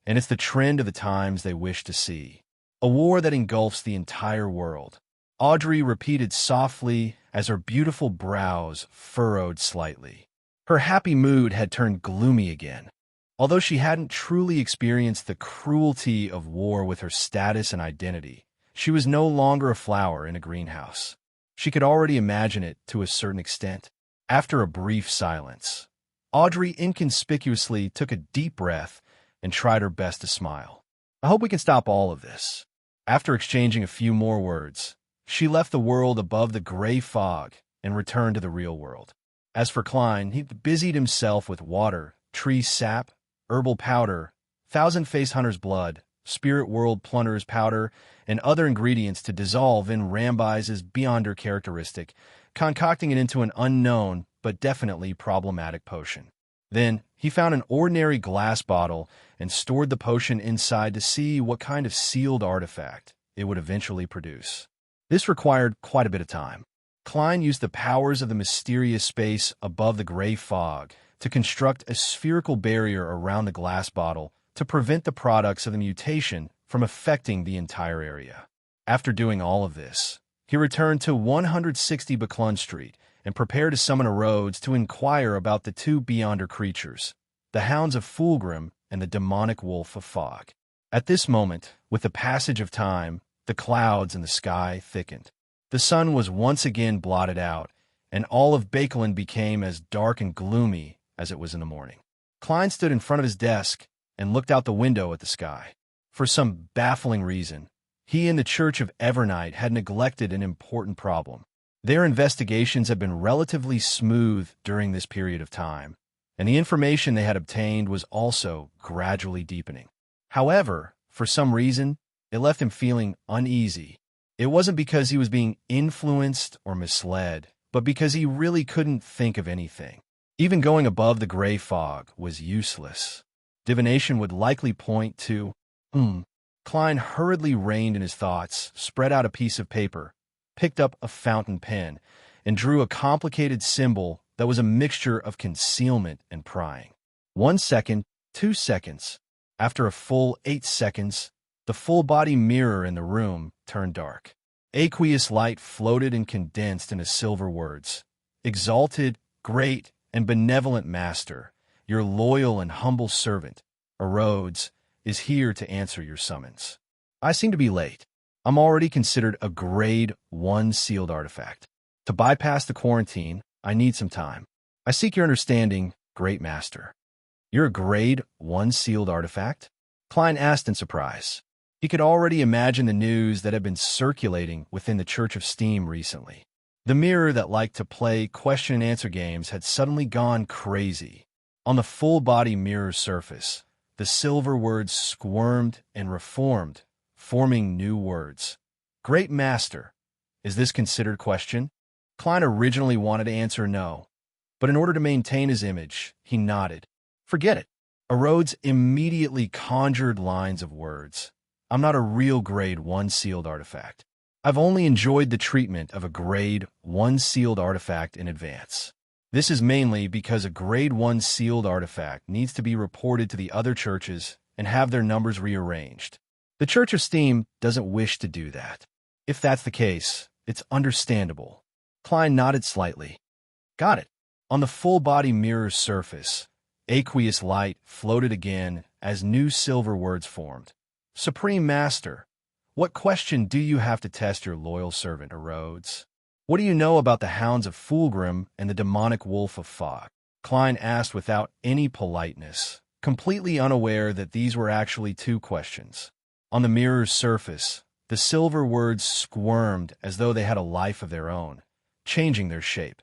and it's the trend of the times they wish to see. A war that engulfs the entire world. Audrey repeated softly as her beautiful brows furrowed slightly. Her happy mood had turned gloomy again. Although she hadn't truly experienced the cruelty of war with her status and identity, she was no longer a flower in a greenhouse. She could already imagine it to a certain extent. After a brief silence, Audrey inconspicuously took a deep breath and tried her best to smile. I hope we can stop all of this. After exchanging a few more words, she left the world above the gray fog and returned to the real world. As for Klein, he busied himself with water, tree sap, herbal powder, thousand-face hunter's blood, spirit world plunderer's powder, and other ingredients to dissolve in Rambis's Beyonder characteristic, concocting it into an unknown but definitely problematic potion. Then, he found an ordinary glass bottle and stored the potion inside to see what kind of sealed artifact it would eventually produce. This required quite a bit of time. Klein used the powers of the mysterious space above the gray fog to construct a spherical barrier around the glass bottle to prevent the products of the mutation from affecting the entire area. After doing all of this, he returned to 160 Baclun Street and prepared to summon a Rhodes to inquire about the 2 Beyonder creatures, the Hounds of Fulgrim and the demonic Wolf of Fog. At this moment, with the passage of time, the clouds in the sky thickened. The sun was once again blotted out, and all of Bakeland became as dark and gloomy as it was in the morning. Klein stood in front of his desk and looked out the window at the sky. For some baffling reason, he and the Church of Evernight had neglected an important problem. Their investigations had been relatively smooth during this period of time, and the information they had obtained was also gradually deepening. However, for some reason, it left him feeling uneasy. It wasn't because he was being influenced or misled, but because he really couldn't think of anything. Even going above the gray fog was useless. Divination would likely point to, Klein hurriedly reined in his thoughts, spread out a piece of paper, picked up a fountain pen, and drew a complicated symbol that was a mixture of concealment and prying. 1 second, 2 seconds. After a full 8 seconds, the full-body mirror in the room turned dark. Aqueous light floated and condensed into silver words. Exalted, great, and benevolent master, your loyal and humble servant, Rhodes, is here to answer your summons. I seem to be late. I'm already considered a Grade 1 sealed artifact. To bypass the quarantine, I need some time. I seek your understanding, Great Master. You're a Grade 1 sealed artifact? Klein asked in surprise. He could already imagine the news that had been circulating within the Church of Steam recently. The mirror that liked to play question-and-answer games had suddenly gone crazy. On the full-body mirror's surface, the silver words squirmed and reformed, forming new words. Great Master, is this considered question? Klein originally wanted to answer no, but in order to maintain his image, he nodded. Forget it. Rhodes immediately conjured lines of words. I'm not a real Grade 1 sealed artifact. I've only enjoyed the treatment of a Grade 1 sealed artifact in advance. This is mainly because a Grade 1 sealed artifact needs to be reported to the other churches and have their numbers rearranged. The Church of Steam doesn't wish to do that. If that's the case, it's understandable. Klein nodded slightly. Got it. On the full-body mirror's surface, aqueous light floated again as new silver words formed. Supreme Master, what question do you have to test your loyal servant, Rhodes? What do you know about the Hounds of Fulgrim and the demonic wolf of Fog? Klein asked without any politeness, completely unaware that these were actually two questions. On the mirror's surface, the silver words squirmed as though they had a life of their own, changing their shape.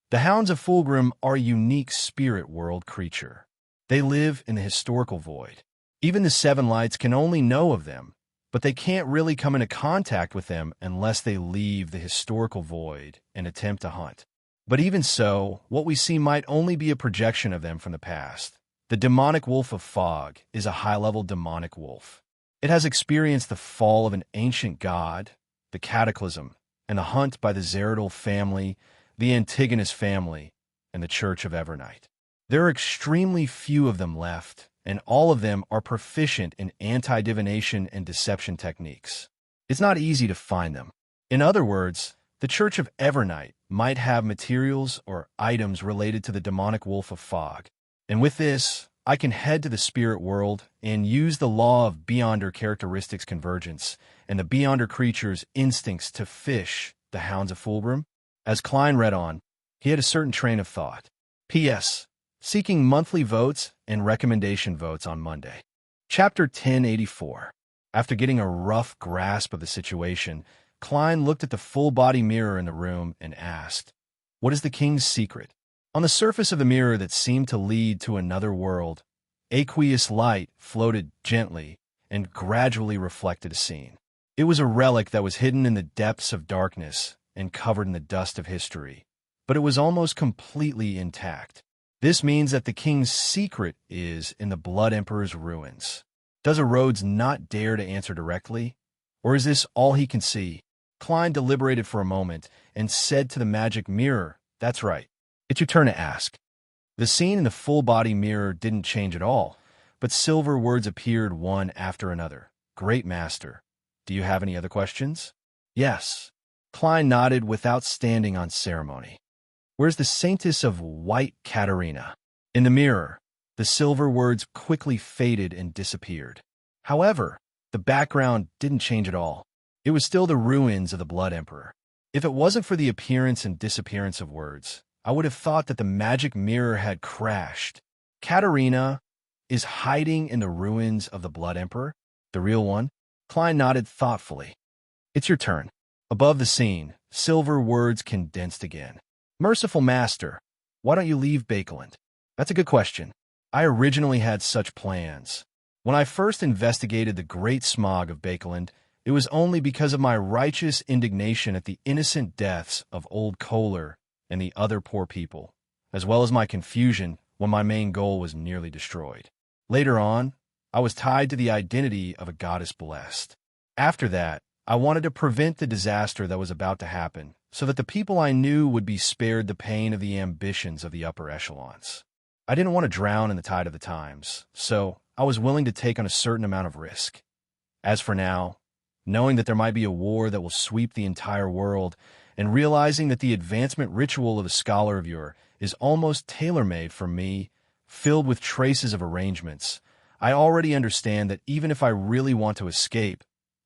The Hounds of Fulgrim are a unique spirit world creature. They live in the historical void. Even the Seven Lights can only know of them, but they can't really come into contact with them unless they leave the historical void and attempt to hunt. But even so, what we see might only be a projection of them from the past. The demonic wolf of Fog is a high-level demonic wolf. It has experienced the fall of an ancient god, the Cataclysm, and the hunt by the Zeradal family, the Antigonus family, and the Church of Evernight. There are extremely few of them left, and all of them are proficient in anti-divination and deception techniques. It's not easy to find them. In other words, the Church of Evernight might have materials or items related to the demonic wolf of Fog. And with this, I can head to the spirit world and use the law of Beyonder characteristics convergence and the Beyonder creature's instincts to fish the Hounds of Fulgrim. As Klein read on, he had a certain train of thought. P.S. Seeking monthly votes and recommendation votes on Monday. Chapter 1084. After getting a rough grasp of the situation, Klein looked at the full-body mirror in the room and asked, "What is the king's secret?" On the surface of the mirror that seemed to lead to another world, aqueous light floated gently and gradually reflected a scene. It was a relic that was hidden in the depths of darkness and covered in the dust of history, but it was almost completely intact. This means that the king's secret is in the Blood Emperor's ruins. Does Rhodes not dare to answer directly? Or is this all he can see? Klein deliberated for a moment and said to the magic mirror, "That's right. It's your turn to ask." The scene in the full-body mirror didn't change at all, but silver words appeared one after another. "Great Master, do you have any other questions?" "Yes." Klein nodded without standing on ceremony. "Where's the Saintess of White Katarina?" In the mirror, the silver words quickly faded and disappeared. However, the background didn't change at all. It was still the ruins of the Blood Emperor. If it wasn't for the appearance and disappearance of words, I would have thought that the magic mirror had crashed. Katerina is hiding in the ruins of the Blood Emperor? The real one? Klein nodded thoughtfully. It's your turn. Above the scene, silver words condensed again. Merciful Master, why don't you leave Bakeland? That's a good question. I originally had such plans. When I first investigated the great smog of Bakeland, it was only because of my righteous indignation at the innocent deaths of old Kohler and the other poor people, as well as my confusion when my main goal was nearly destroyed. Later on, I was tied to the identity of a goddess blessed. After that, I wanted to prevent the disaster that was about to happen, so that the people I knew would be spared the pain of the ambitions of the upper echelons. I didn't want to drown in the tide of the times, so I was willing to take on a certain amount of risk. As for now, knowing that there might be a war that will sweep the entire world, and realizing that the advancement ritual of the Scholar of Ur is almost tailor-made for me, filled with traces of arrangements, I already understand that even if I really want to escape,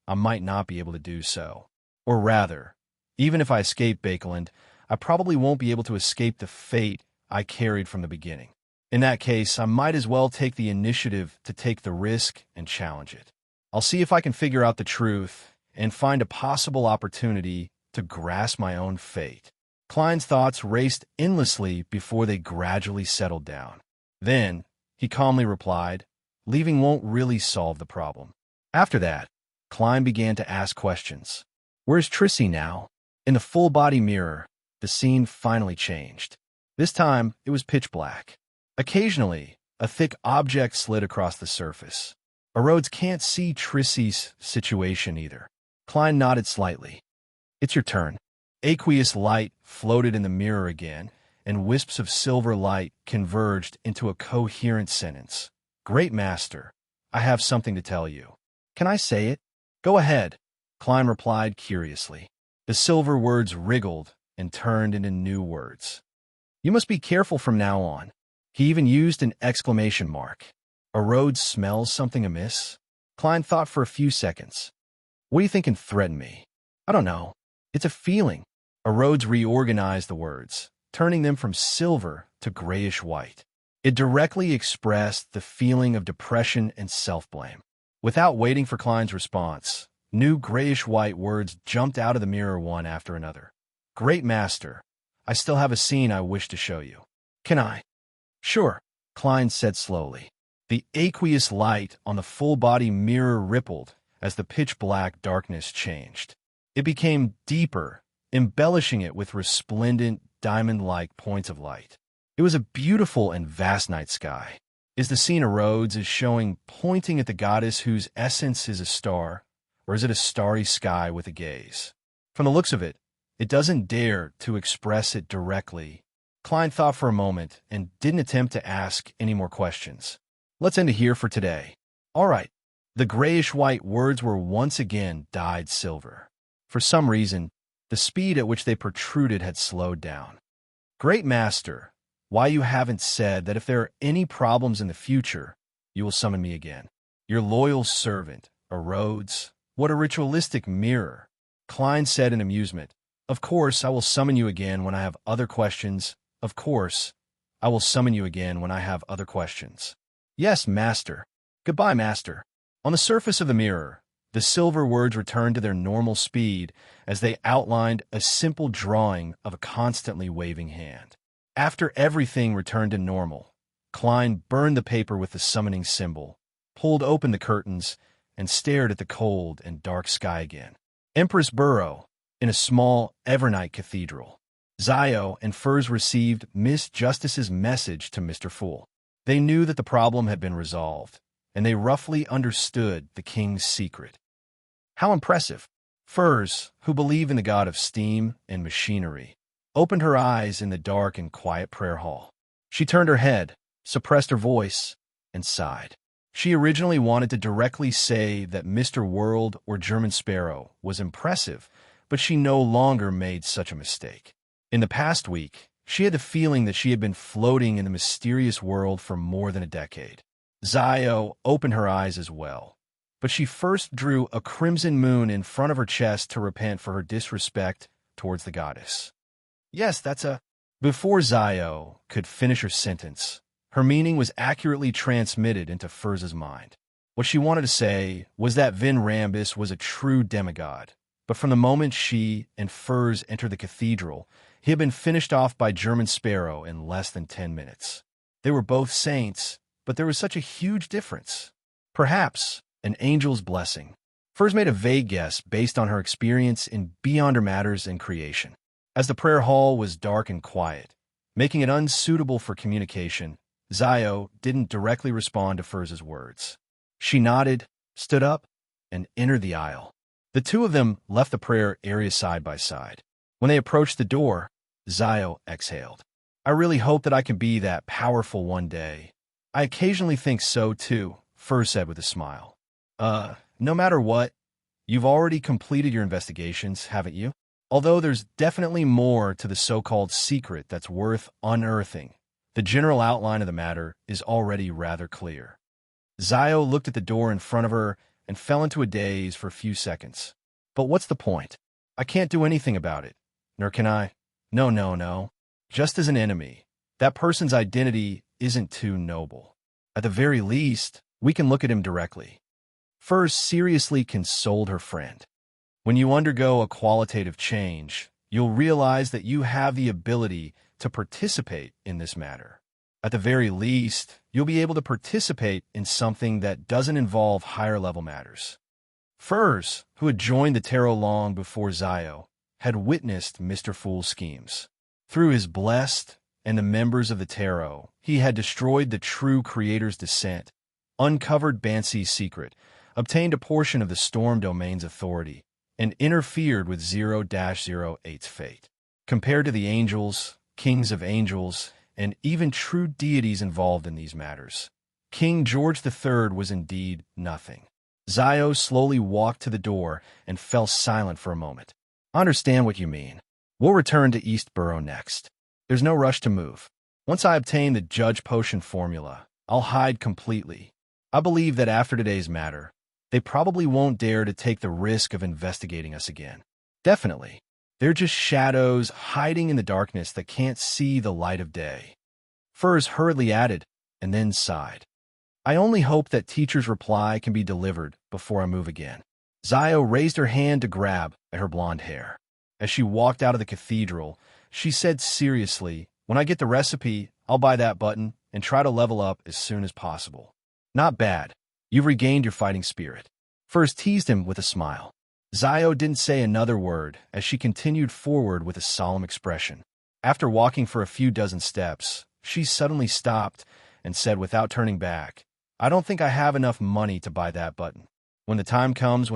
I might not be able to do so. Or rather, even if I escape Bakeland, I probably won't be able to escape the fate I carried from the beginning. In that case, I might as well take the initiative to take the risk and challenge it. I'll see if I can figure out the truth and find a possible opportunity to grasp my own fate. Klein's thoughts raced endlessly before they gradually settled down. Then, he calmly replied, leaving won't really solve the problem. After that, Klein began to ask questions. Where's Trissy now? In the full-body mirror, the scene finally changed. This time, it was pitch black. Occasionally, a thick object slid across the surface. Rhodes can't see Trissy's situation either. Klein nodded slightly. It's your turn. Aqueous light floated in the mirror again, and wisps of silver light converged into a coherent sentence. Great Master, I have something to tell you. Can I say it? Go ahead, Klein replied curiously. The silver words wriggled and turned into new words. You must be careful from now on. He even used an exclamation mark. Rhodes smells something amiss? Klein thought for a few seconds. What do you think can threaten me? I don't know. It's a feeling. Rhodes reorganized the words, turning them from silver to grayish white. It directly expressed the feeling of depression and self-blame. Without waiting for Klein's response, new grayish-white words jumped out of the mirror one after another. Great Master, I still have a scene I wish to show you. Can I? Sure, Klein said slowly. The aqueous light on the full-body mirror rippled as the pitch-black darkness changed. It became deeper, embellishing it with resplendent, diamond-like points of light. It was a beautiful and vast night sky. Is the scene Rhodes is showing pointing at the goddess whose essence is a star, or is it a starry sky with a gaze? From the looks of it, it doesn't dare to express it directly. Klein thought for a moment and didn't attempt to ask any more questions. Let's end it here for today. All right. The grayish-white words were once again dyed silver. For some reason, the speed at which they protruded had slowed down. Great Master, why you haven't said that if there are any problems in the future, you will summon me again. Your loyal servant, Rhodes. What a ritualistic mirror. Klein said in amusement. Of course, I will summon you again when I have other questions. Of course, I will summon you again when I have other questions. Yes, Master. Goodbye, Master. On the surface of the mirror, the silver words returned to their normal speed as they outlined a simple drawing of a constantly waving hand. After everything returned to normal, Klein burned the paper with the summoning symbol, pulled open the curtains, and stared at the cold and dark sky again. Empress Burrow, in a small Evernight cathedral. Zio and Furs received Miss Justice's message to Mr. Fool. They knew that the problem had been resolved, and they roughly understood the king's secret. How impressive! Furs, who believed in the god of steam and machinery, opened her eyes in the dark and quiet prayer hall. She turned her head, suppressed her voice, and sighed. She originally wanted to directly say that Mr. World or German Sparrow was impressive, but she no longer made such a mistake. In the past week, she had the feeling that she had been floating in the mysterious world for more than a decade. Zio opened her eyes as well, but she first drew a crimson moon in front of her chest to repent for her disrespect towards the goddess. Yes, that's a... Before Zio could finish her sentence, her meaning was accurately transmitted into Furz's mind. What she wanted to say was that Vin Rambus was a true demigod, but from the moment she and Furz entered the cathedral, he had been finished off by German Sparrow in less than 10 minutes. They were both saints, but there was such a huge difference. Perhaps an angel's blessing. Furz made a vague guess based on her experience in Beyonder Matters and Creation. As the prayer hall was dark and quiet, making it unsuitable for communication, Zio didn't directly respond to Furz's words. She nodded, stood up, and entered the aisle. The two of them left the prayer area side by side. When they approached the door, Zio exhaled. I really hope that I can be that powerful one day. I occasionally think so too, Furz said with a smile. No matter what, you've already completed your investigations, haven't you? Although there's definitely more to the so-called secret that's worth unearthing, the general outline of the matter is already rather clear. Zio looked at the door in front of her and fell into a daze for a few seconds. But what's the point? I can't do anything about it. Nor can I. No. Just as an enemy, that person's identity isn't too noble. At the very least, we can look at him directly. Furz seriously consoled her friend. When you undergo a qualitative change, you'll realize that you have the ability to participate in this matter. At the very least, you'll be able to participate in something that doesn't involve higher-level matters. Furz, who had joined the tarot long before Zio, had witnessed Mr. Fool's schemes. Through his blessed and the members of the tarot, he had destroyed the true creator's descent, uncovered Banshee's secret, obtained a portion of the Storm Domain's authority, and interfered with 0-08's fate. Compared to the angels, kings of angels, and even true deities involved in these matters, King George III was indeed nothing. Zio slowly walked to the door and fell silent for a moment. I understand what you mean. We'll return to Eastborough next. There's no rush to move. Once I obtain the Judge Potion formula, I'll hide completely. I believe that after today's matter, they probably won't dare to take the risk of investigating us again. Definitely. They're just shadows hiding in the darkness that can't see the light of day. Furz hurriedly added, and then sighed. I only hope that teacher's reply can be delivered before I move again. Zio raised her hand to grab at her blonde hair. As she walked out of the cathedral, she said seriously, when I get the recipe, I'll buy that button and try to level up as soon as possible. Not bad. You've regained your fighting spirit. Furz teased him with a smile. Zio didn't say another word as she continued forward with a solemn expression. After walking for a few dozen steps, she suddenly stopped and said without turning back, I don't think I have enough money to buy that button. When the time comes,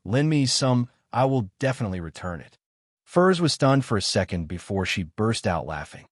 lend me some, I will definitely return it. Furz was stunned for a second before she burst out laughing.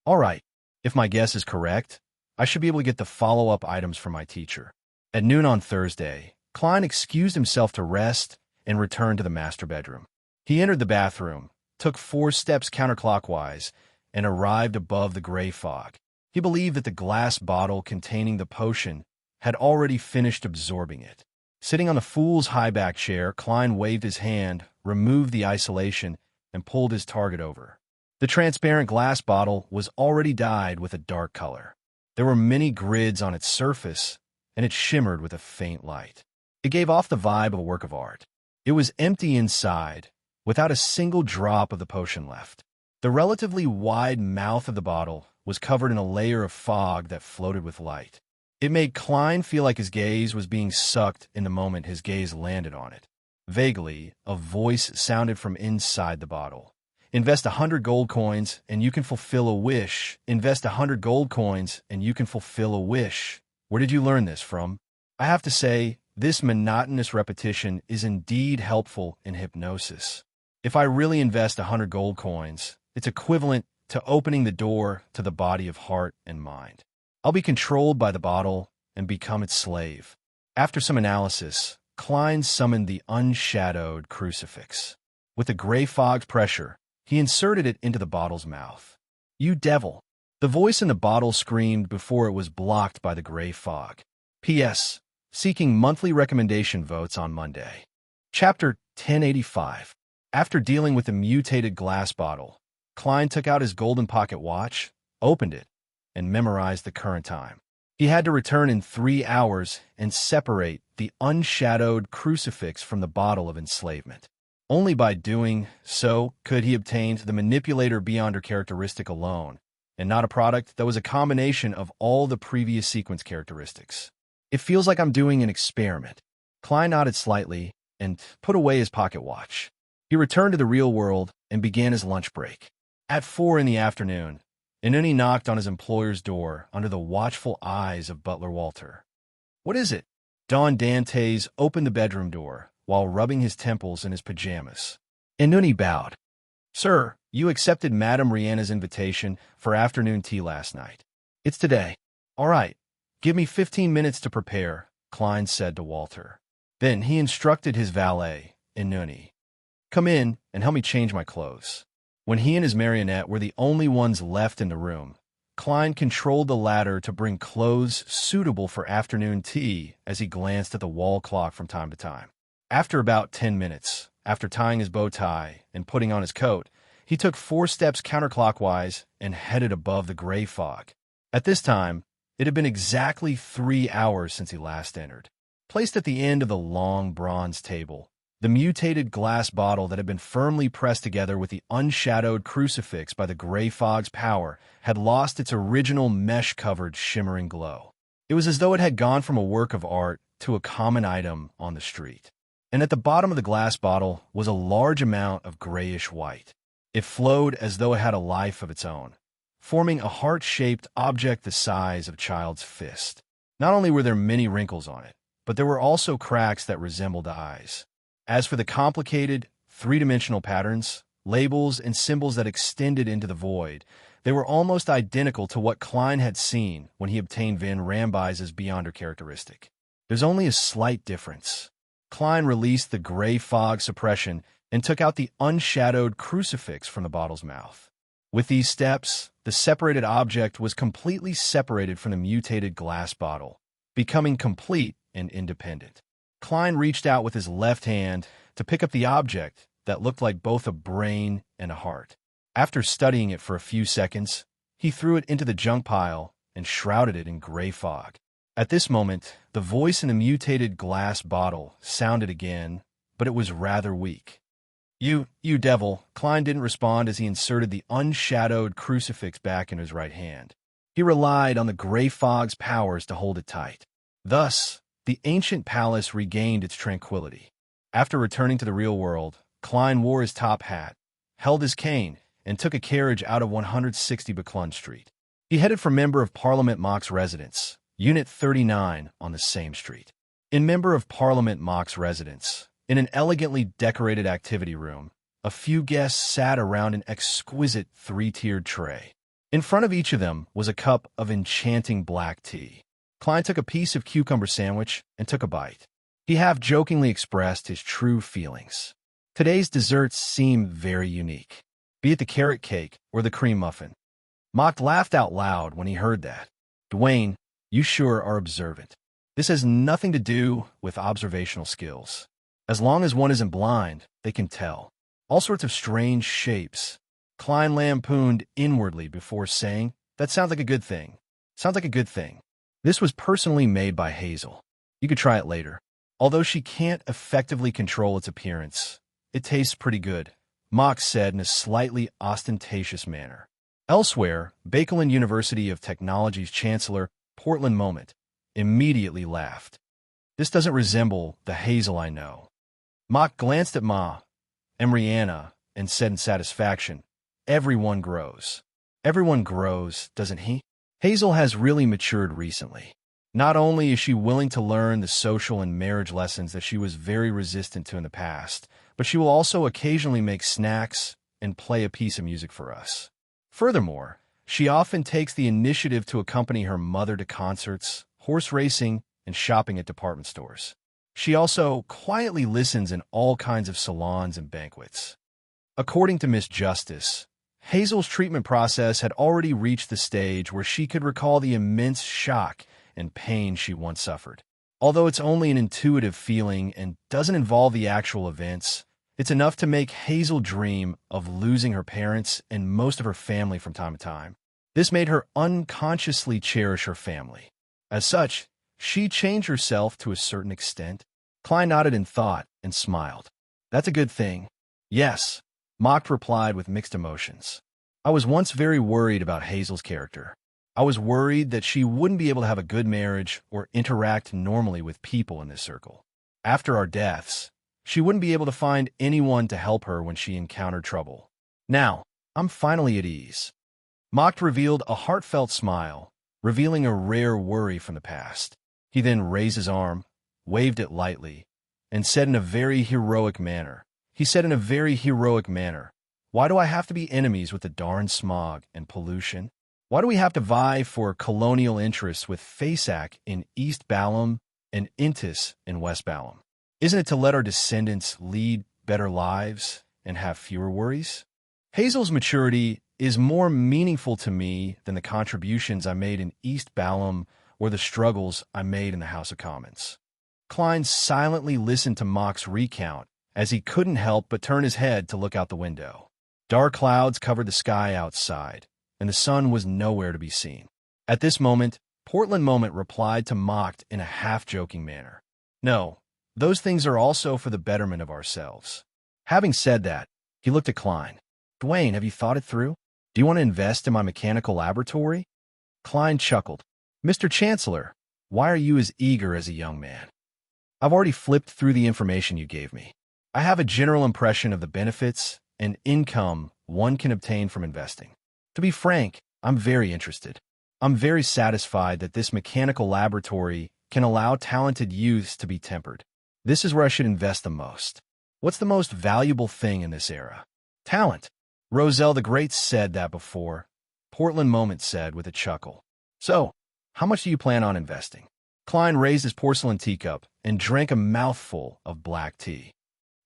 All right, if my guess is correct, I should be able to get the follow-up items from my teacher. At noon on Thursday, Klein excused himself to rest and returned to the master bedroom. He entered the bathroom, took 4 steps counterclockwise, and arrived above the gray fog. He believed that the glass bottle containing the potion had already finished absorbing it. Sitting on the fool's high-back chair, Klein waved his hand, removed the isolation, and pulled his target over. The transparent glass bottle was already dyed with a dark color. There were many grids on its surface, and it shimmered with a faint light. It gave off the vibe of a work of art. It was empty inside, without a single drop of the potion left. The relatively wide mouth of the bottle was covered in a layer of fog that floated with light. It made Klein feel like his gaze was being sucked in the moment his gaze landed on it. Vaguely, a voice sounded from inside the bottle. Invest 100 gold coins and you can fulfill a wish. Invest 100 gold coins and you can fulfill a wish. Where did you learn this from? I have to say, this monotonous repetition is indeed helpful in hypnosis. If I really invest 100 gold coins, it's equivalent to opening the door to the body of heart and mind. I'll be controlled by the bottle and become its slave. After some analysis, Klein summoned the unshadowed crucifix. With a gray-fogged pressure, he inserted it into the bottle's mouth. You devil! The voice in the bottle screamed before it was blocked by the gray fog. P.S. Seeking monthly recommendation votes on Monday. Chapter 1085. After dealing with the mutated glass bottle, Klein took out his golden pocket watch, opened it, and memorized the current time. He had to return in 3 hours and separate the unshadowed crucifix from the bottle of enslavement. Only by doing so could he obtain the manipulator beyonder characteristic alone, and not a product that was a combination of all the previous sequence characteristics. It feels like I'm doing an experiment. Klein nodded slightly and put away his pocket watch. He returned to the real world and began his lunch break. At 4 in the afternoon, Inuni knocked on his employer's door under the watchful eyes of butler Walter. "What is it?" Don Dantes opened the bedroom door while rubbing his temples in his pajamas. Inuni bowed. "Sir, you accepted Madame Rihanna's invitation for afternoon tea last night. It's today." "All right. Give me 15 minutes to prepare," Klein said to Walter. Then he instructed his valet, Inuni, "Come in and help me change my clothes." When he and his marionette were the only ones left in the room, Klein controlled the latter to bring clothes suitable for afternoon tea as he glanced at the wall clock from time to time. After about 10 minutes, after tying his bow tie and putting on his coat, he took 4 steps counterclockwise and headed above the gray fog. At this time, it had been exactly 3 hours since he last entered. Placed at the end of the long bronze table, the mutated glass bottle that had been firmly pressed together with the unshadowed crucifix by the gray fog's power had lost its original mesh-covered shimmering glow. It was as though it had gone from a work of art to a common item on the street. And at the bottom of the glass bottle was a large amount of grayish white. It flowed as though it had a life of its own, forming a heart-shaped object the size of a child's fist. Not only were there many wrinkles on it, but there were also cracks that resembled eyes. As for the complicated, three-dimensional patterns, labels, and symbols that extended into the void, they were almost identical to what Klein had seen when he obtained Van Ramby's Beyonder characteristic. There's only a slight difference. Klein released the gray fog suppression and took out the unshadowed crucifix from the bottle's mouth. With these steps, the separated object was completely separated from the mutated glass bottle, becoming complete and independent. Klein reached out with his left hand to pick up the object that looked like both a brain and a heart. After studying it for a few seconds, he threw it into the junk pile and shrouded it in gray fog. At this moment, the voice in the mutated glass bottle sounded again, but it was rather weak. You devil." Klein didn't respond as he inserted the unshadowed crucifix back in his right hand. He relied on the gray fog's powers to hold it tight. Thus, the ancient palace regained its tranquility. After returning to the real world, Klein wore his top hat, held his cane, and took a carriage out of 160 Buckland Street. He headed for Member of Parliament Mock's residence, Unit 39 on the same street. In Member of Parliament Mock's residence, in an elegantly decorated activity room, a few guests sat around an exquisite 3-tiered tray. In front of each of them was a cup of enchanting black tea. Klein took a piece of cucumber sandwich and took a bite. He half-jokingly expressed his true feelings. Today's desserts seem very unique, be it the carrot cake or the cream muffin. Mock laughed out loud when he heard that. "Dwayne, you sure are observant. This has nothing to do with observational skills. As long as one isn't blind, they can tell. All sorts of strange shapes." Klein lampooned inwardly before saying, "That sounds like a good thing. Sounds like a good thing." This was personally made by Hazel. You could try it later. Although she can't effectively control its appearance, it tastes pretty good, Mock said in a slightly ostentatious manner. Elsewhere, Bakelin University of Technology's Chancellor, Portland Moment, immediately laughed. "This doesn't resemble the Hazel I know." Mock glanced at Ma and Rihanna and said in satisfaction, "Everyone grows. Everyone grows, doesn't he?" Hazel has really matured recently. Not only is she willing to learn the social and marriage lessons that she was very resistant to in the past, but she will also occasionally make snacks and play a piece of music for us. Furthermore, she often takes the initiative to accompany her mother to concerts, horse racing, and shopping at department stores. She also quietly listens in all kinds of salons and banquets. According to Miss Justice, Hazel's treatment process had already reached the stage where she could recall the immense shock and pain she once suffered. Although it's only an intuitive feeling and doesn't involve the actual events, It's enough to make Hazel dream of losing her parents and most of her family from time to time. This made her unconsciously cherish her family. As such, she changed herself to a certain extent. Klein nodded in thought and smiled. That's a good thing. Yes, Mocked replied with mixed emotions. I was once very worried about Hazel's character. I was worried that she wouldn't be able to have a good marriage or interact normally with people in this circle. After our deaths, she wouldn't be able to find anyone to help her when she encountered trouble. Now, I'm finally at ease. Mocked revealed a heartfelt smile, revealing a rare worry from the past. He then raised his arm, waved it lightly, and said in a very heroic manner, why do I have to be enemies with the darn smog and pollution? Why do we have to vie for colonial interests with Fasak in East Balam and Intis in West Balam? Isn't it to let our descendants lead better lives and have fewer worries? Hazel's maturity is more meaningful to me than the contributions I made in East Balam or the struggles I made in the House of Commons. Klein silently listened to Mock's recount as he couldn't help but turn his head to look out the window. Dark clouds covered the sky outside, and the sun was nowhere to be seen. At this moment, Portland Moment replied to Mocked in a half-joking manner. No, those things are also for the betterment of ourselves. Having said that, he looked at Klein. Dwayne, have you thought it through? Do you want to invest in my mechanical laboratory? Klein chuckled. Mr. Chancellor, why are you as eager as a young man? I've already flipped through the information you gave me. I have a general impression of the benefits and income one can obtain from investing. To be frank, I'm very interested. I'm very satisfied that this mechanical laboratory can allow talented youths to be tempered. This is where I should invest the most. What's the most valuable thing in this era? Talent. Roselle the Great said that before. Portland Moment said with a chuckle. So, how much do you plan on investing? Klein raised his porcelain teacup and drank a mouthful of black tea.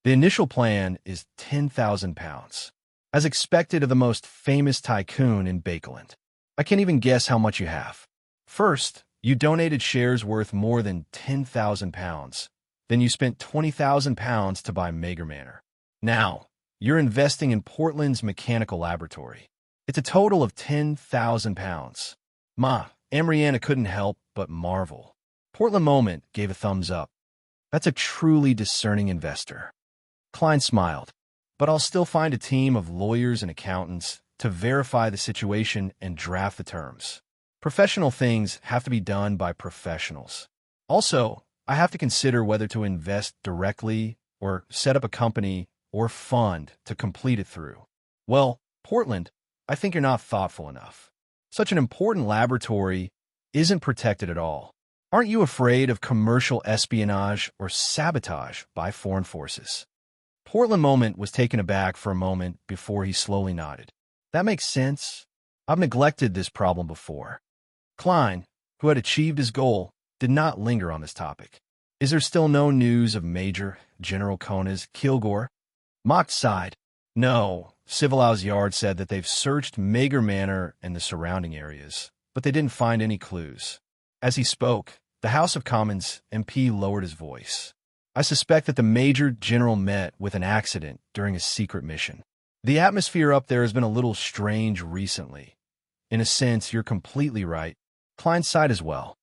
The initial plan is 10,000 pounds. As expected of the most famous tycoon in Bakeland. I can't even guess how much you have. First, you donated shares worth more than 10,000 pounds. Then you spent 20,000 pounds to buy Mager Manor. Now, you're investing in Portland's mechanical laboratory. It's a total of 10,000 pounds. Amriana couldn't help but marvel. Portland Moment gave a thumbs up. That's a truly discerning investor. Klein smiled. But I'll still find a team of lawyers and accountants to verify the situation and draft the terms. Professional things have to be done by professionals. Also, I have to consider whether to invest directly or set up a company or fund to complete it through. Well, Portland, I think you're not thoughtful enough. Such an important laboratory isn't protected at all. Aren't you afraid of commercial espionage or sabotage by foreign forces? Portland Moment was taken aback for a moment before he slowly nodded. That makes sense. I've neglected this problem before. Klein, who had achieved his goal, did not linger on this topic. Is there still no news of Major General Kona's Kilgore? Mock sighed. No, Civilau's Yard said that they've searched Mager Manor and the surrounding areas, but they didn't find any clues. As he spoke, the House of Commons MP lowered his voice. I suspect that the Major General met with an accident during a secret mission. The atmosphere up there has been a little strange recently. In a sense, you're completely right. Klein sighed as well.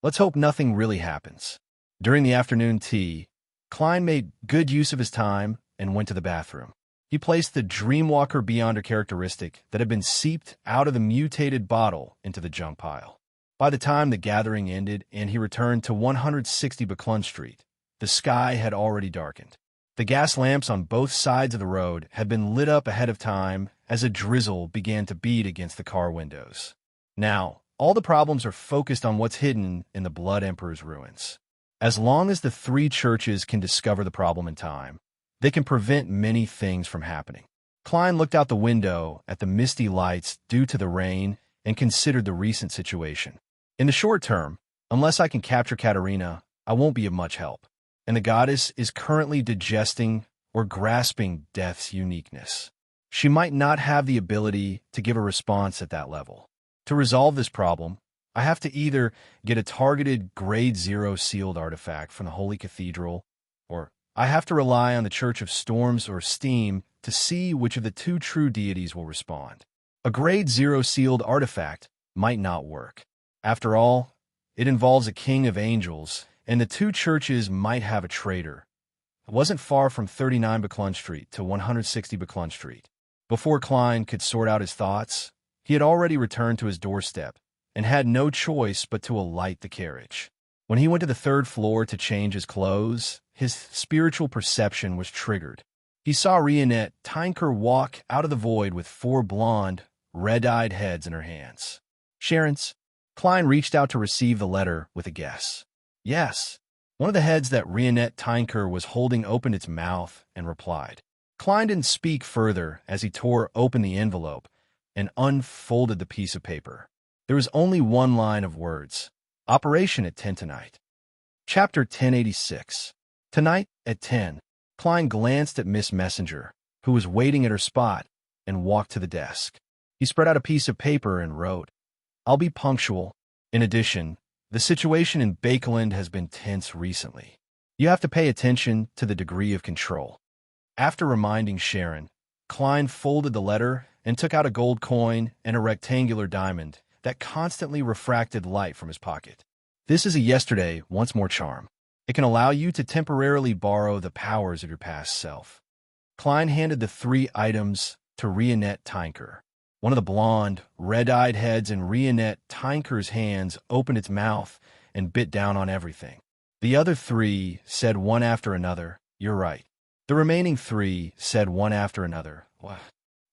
Let's hope nothing really happens. During the afternoon tea, Klein made good use of his time and went to the bathroom. He placed the Dreamwalker Beyonder characteristic that had been seeped out of the mutated bottle into the junk pile. By the time the gathering ended and he returned to 160 Buckland Street, the sky had already darkened. The gas lamps on both sides of the road had been lit up ahead of time as a drizzle began to beat against the car windows. Now, all the problems are focused on what's hidden in the Blood Emperor's ruins. As long as the three churches can discover the problem in time, they can prevent many things from happening. Klein looked out the window at the misty lights due to the rain and considered the recent situation. In the short term, unless I can capture Katerina, I won't be of much help. And the goddess is currently digesting or grasping death's uniqueness. She might not have the ability to give a response at that level. To resolve this problem, I have to either get a targeted Grade 0 sealed artifact from the Holy Cathedral, or I have to rely on the Church of Storms or Steam to see which of the two true deities will respond. A grade 0 sealed artifact might not work. After all, it involves a king of angels, and the two churches might have a traitor. It wasn't far from 39 Buckland Street to 160 Buckland Street. Before Klein could sort out his thoughts, he had already returned to his doorstep and had no choice but to alight the carriage. When he went to the third floor to change his clothes, his spiritual perception was triggered. He saw Rionette Tinker walk out of the void with 4 blonde, red-eyed heads in her hands. Sharon's. Klein reached out to receive the letter with a guess. Yes. One of the heads that Rionette Tinker was holding opened its mouth and replied. Klein didn't speak further as he tore open the envelope and unfolded the piece of paper. There was only one line of words. Operation at 10 tonight. Chapter 1086. Tonight at 10. Klein glanced at Miss Messenger, who was waiting at her spot, and walked to the desk. He spread out a piece of paper and wrote, I'll be punctual. In addition, the situation in Bakeland has been tense recently. You have to pay attention to the degree of control. After reminding Sharon, Klein folded the letter and took out a gold coin and a rectangular diamond that constantly refracted light from his pocket. This is a yesterday, once more charm. It can allow you to temporarily borrow the powers of your past self. Klein handed the 3 items to Rionette Tinker. One of the blonde, red-eyed heads in Rionette Tinker's hands opened its mouth and bit down on everything. The other 3 said one after another, You're right. The remaining 3 said one after another, What?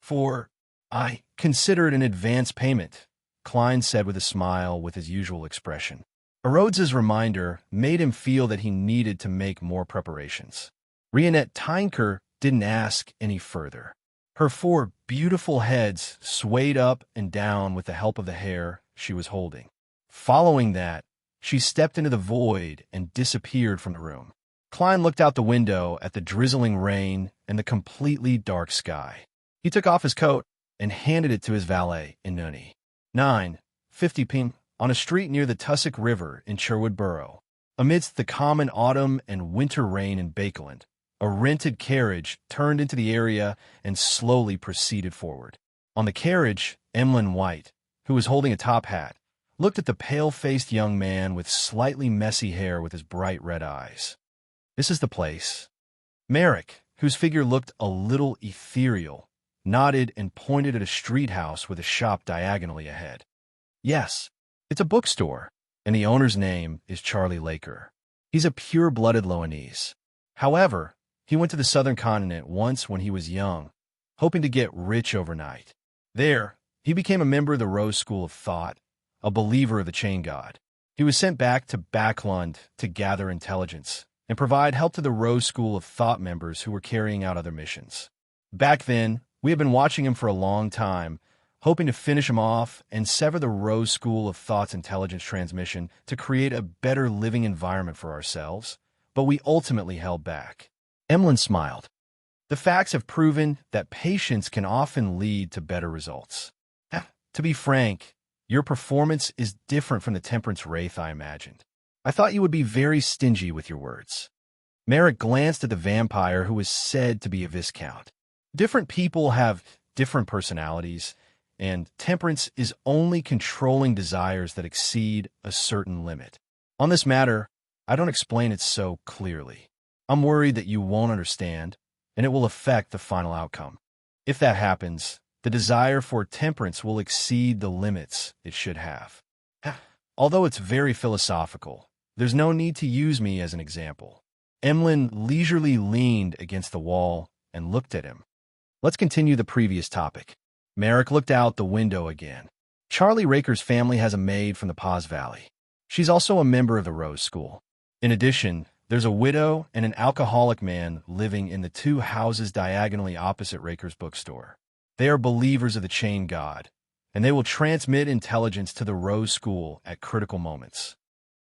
4. I consider it an advance payment, Klein said with a smile with his usual expression. Rhodes's reminder made him feel that he needed to make more preparations. Rionette Tinker didn't ask any further. Her 4 beautiful heads swayed up and down with the help of the hair she was holding. Following that, she stepped into the void and disappeared from the room. Klein looked out the window at the drizzling rain and the completely dark sky. He took off his coat and handed it to his valet, Inuni. 9:50 p.m. on a street near the Tussock River in Sherwood Borough. Amidst the common autumn and winter rain in Bakeland, a rented carriage turned into the area and slowly proceeded forward. On the carriage, Emlyn White, who was holding a top hat, looked at the pale-faced young man with slightly messy hair with his bright red eyes. This is the place. Merrick, whose figure looked a little ethereal, nodded and pointed at a street house with a shop diagonally ahead. Yes, it's a bookstore, and the owner's name is Charlie Laker. He's a pure-blooded Loanese. However, he went to the southern continent once when he was young, hoping to get rich overnight. There, he became a member of the Rose School of Thought, a believer of the Chain God. He was sent back to Backlund to gather intelligence and provide help to the Rose School of Thought members who were carrying out other missions. Back then, we had been watching him for a long time, hoping to finish him off and sever the Rose School of Thought's intelligence transmission to create a better living environment for ourselves, but we ultimately held back. Emlyn smiled. The facts have proven that patience can often lead to better results. To be frank, your performance is different from the Temperance Wraith I imagined. I thought you would be very stingy with your words. Merrick glanced at the vampire who was said to be a viscount. Different people have different personalities, and temperance is only controlling desires that exceed a certain limit. On this matter, I don't explain it so clearly. I'm worried that you won't understand, and it will affect the final outcome. If that happens, the desire for temperance will exceed the limits it should have. Although it's very philosophical, there's no need to use me as an example. Emlyn leisurely leaned against the wall and looked at him. Let's continue the previous topic. Merrick looked out the window again. Charlie Raker's family has a maid from the Paz Valley. She's also a member of the Rose School. In addition, there's a widow and an alcoholic man living in the 2 houses diagonally opposite Raker's bookstore. They are believers of the Chain God, and they will transmit intelligence to the Rose School at critical moments.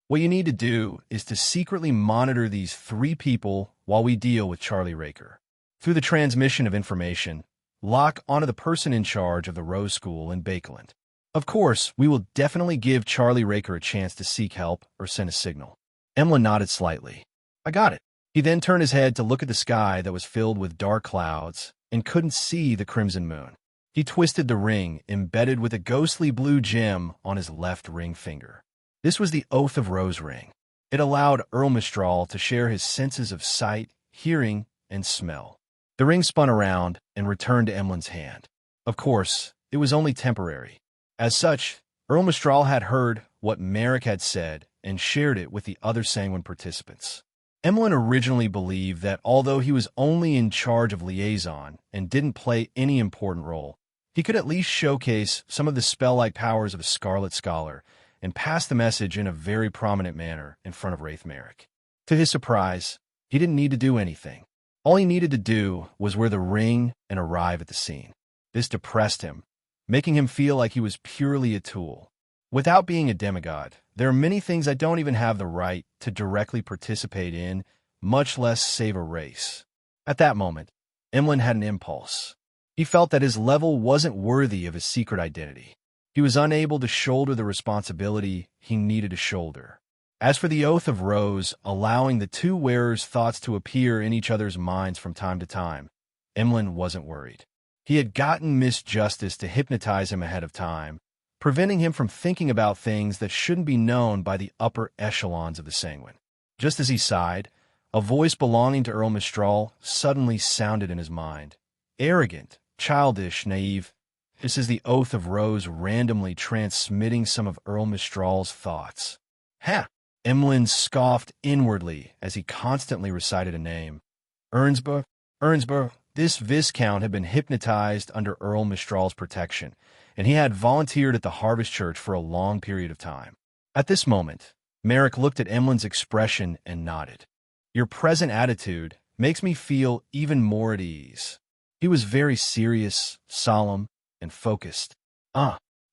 What you need to do is to secretly monitor these 3 people while we deal with Charlie Raker. Through the transmission of information, lock onto the person in charge of the Rose School in Bakeland. Of course, we will definitely give Charlie Raker a chance to seek help or send a signal. Emlyn nodded slightly. I got it. He then turned his head to look at the sky that was filled with dark clouds and couldn't see the crimson moon. He twisted the ring embedded with a ghostly blue gem on his left ring finger. This was the Oath of Rose ring. It allowed Earl Mistral to share his senses of sight, hearing, and smell. The ring spun around and returned to Emlyn's hand. Of course, it was only temporary. As such, Earl Mistral had heard what Merrick had said and shared it with the other Sanguine participants. Emlyn originally believed that although he was only in charge of liaison and didn't play any important role, he could at least showcase some of the spell-like powers of a Scarlet Scholar and pass the message in a very prominent manner in front of Wraith Merrick. To his surprise, he didn't need to do anything. All he needed to do was wear the ring and arrive at the scene. This depressed him, making him feel like he was purely a tool. Without being a demigod, there are many things I don't even have the right to directly participate in, much less save a race. At that moment, Emlyn had an impulse. He felt that his level wasn't worthy of his secret identity. He was unable to shoulder the responsibility he needed to shoulder. As for the Oath of Rose, allowing the two wearers' thoughts to appear in each other's minds from time to time, Emlyn wasn't worried. He had gotten Miss Justice to hypnotize him ahead of time, preventing him from thinking about things that shouldn't be known by the upper echelons of the Sanguine. Just as he sighed, a voice belonging to Earl Mistral suddenly sounded in his mind. Arrogant, childish, naive. This is the Oath of Rose randomly transmitting some of Earl Mistral's thoughts. Ha! Emlyn scoffed inwardly as he constantly recited a name. Ernsburg. This Viscount had been hypnotized under Earl Mistral's protection, and he had volunteered at the Harvest Church for a long period of time. At this moment, Merrick looked at Emlyn's expression and nodded. Your present attitude makes me feel even more at ease. He was very serious, solemn, and focused.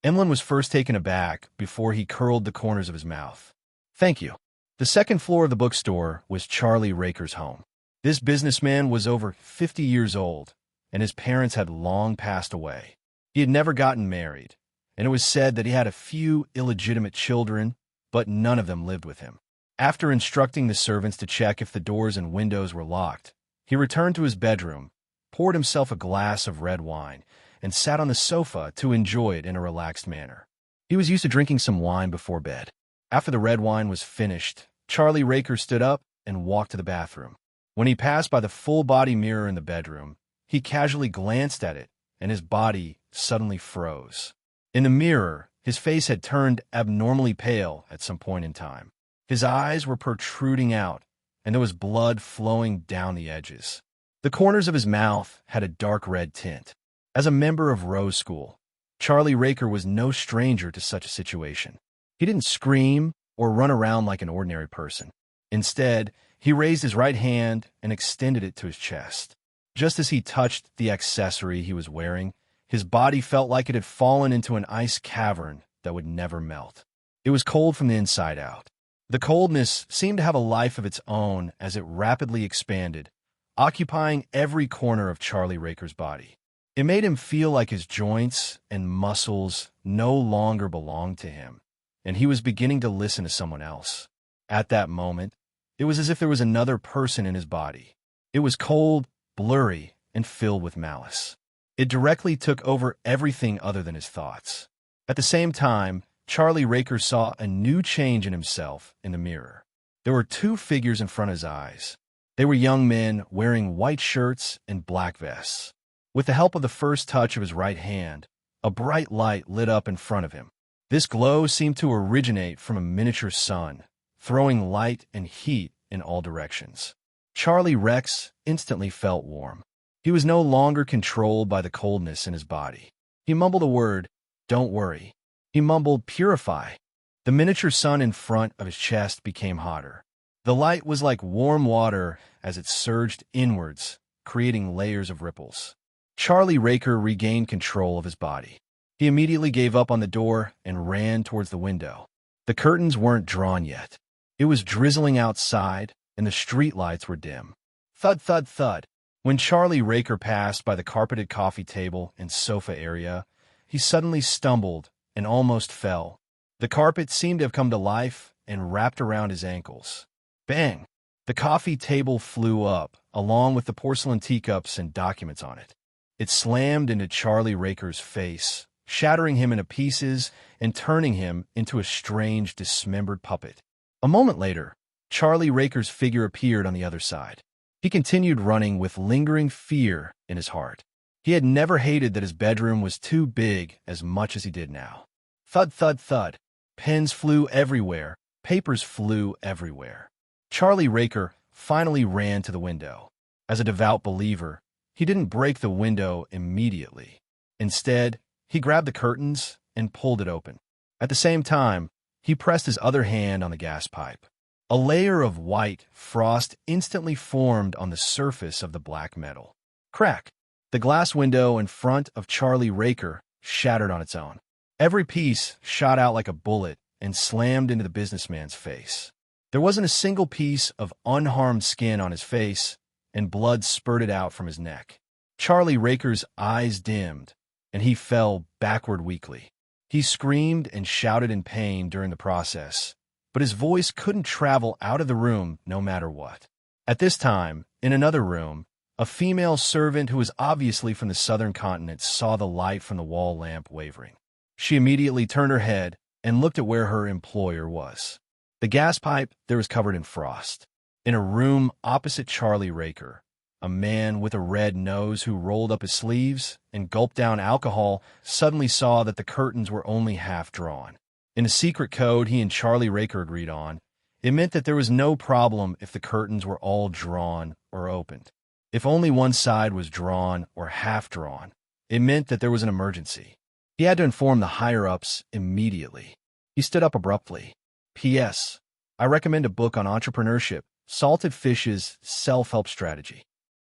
Emlyn was first taken aback before he curled the corners of his mouth. Thank you. The second floor of the bookstore was Charlie Raker's home. This businessman was over 50 years old, and his parents had long passed away. He had never gotten married, and it was said that he had a few illegitimate children, but none of them lived with him. After instructing the servants to check if the doors and windows were locked, he returned to his bedroom, poured himself a glass of red wine, and sat on the sofa to enjoy it in a relaxed manner. He was used to drinking some wine before bed. After the red wine was finished, Charlie Raker stood up and walked to the bathroom. When he passed by the full-body mirror in the bedroom, he casually glanced at it, and his body suddenly froze. In the mirror, his face had turned abnormally pale at some point in time. His eyes were protruding out, and there was blood flowing down the edges. The corners of his mouth had a dark red tint. As a member of Rose School, Charlie Raker was no stranger to such a situation. He didn't scream or run around like an ordinary person. Instead, he raised his right hand and extended it to his chest. Just as he touched the accessory he was wearing, his body felt like it had fallen into an ice cavern that would never melt. It was cold from the inside out. The coldness seemed to have a life of its own as it rapidly expanded, occupying every corner of Charlie Raker's body. It made him feel like his joints and muscles no longer belonged to him, and he was beginning to listen to someone else. At that moment, it was as if there was another person in his body. It was cold, blurry, and filled with malice. It directly took over everything other than his thoughts. At the same time, Charlie Raker saw a new change in himself in the mirror. There were two figures in front of his eyes. They were young men wearing white shirts and black vests. With the help of the first touch of his right hand, a bright light lit up in front of him. This glow seemed to originate from a miniature sun, throwing light and heat in all directions. Charlie Rex instantly felt warm. He was no longer controlled by the coldness in his body. He mumbled a word, "Don't worry." He mumbled, "Purify." The miniature sun in front of his chest became hotter. The light was like warm water as it surged inwards, creating layers of ripples. Charlie Raker regained control of his body. He immediately gave up on the door and ran towards the window. The curtains weren't drawn yet. It was drizzling outside, and the streetlights were dim. Thud, thud, thud. When Charlie Raker passed by the carpeted coffee table and sofa area, he suddenly stumbled and almost fell. The carpet seemed to have come to life and wrapped around his ankles. Bang! The coffee table flew up, along with the porcelain teacups and documents on it. It slammed into Charlie Raker's face, shattering him into pieces and turning him into a strange, dismembered puppet. A moment later, Charlie Raker's figure appeared on the other side. He continued running with lingering fear in his heart. He had never hated that his bedroom was too big as much as he did now. Thud, thud, thud. Pens flew everywhere. Papers flew everywhere. Charlie Raker finally ran to the window. As a devout believer, he didn't break the window immediately. Instead, he grabbed the curtains and pulled it open. At the same time, he pressed his other hand on the gas pipe. A layer of white frost instantly formed on the surface of the black metal. Crack! The glass window in front of Charlie Raker shattered on its own. Every piece shot out like a bullet and slammed into the businessman's face. There wasn't a single piece of unharmed skin on his face, and blood spurted out from his neck. Charlie Raker's eyes dimmed, and he fell backward weakly. He screamed and shouted in pain during the process, but his voice couldn't travel out of the room no matter what. At this time, in another room, a female servant who was obviously from the southern continent saw the light from the wall lamp wavering. She immediately turned her head and looked at where her employer was. The gas pipe there was covered in frost. In a room opposite Charlie Raker, a man with a red nose who rolled up his sleeves and gulped down alcohol suddenly saw that the curtains were only half drawn. In a secret code he and Charlie Raker agreed on, it meant that there was no problem if the curtains were all drawn or opened. If only one side was drawn or half drawn, it meant that there was an emergency. He had to inform the higher-ups immediately. He stood up abruptly. P.S. I recommend a book on entrepreneurship, Salted Fish's Self-Help Strategy.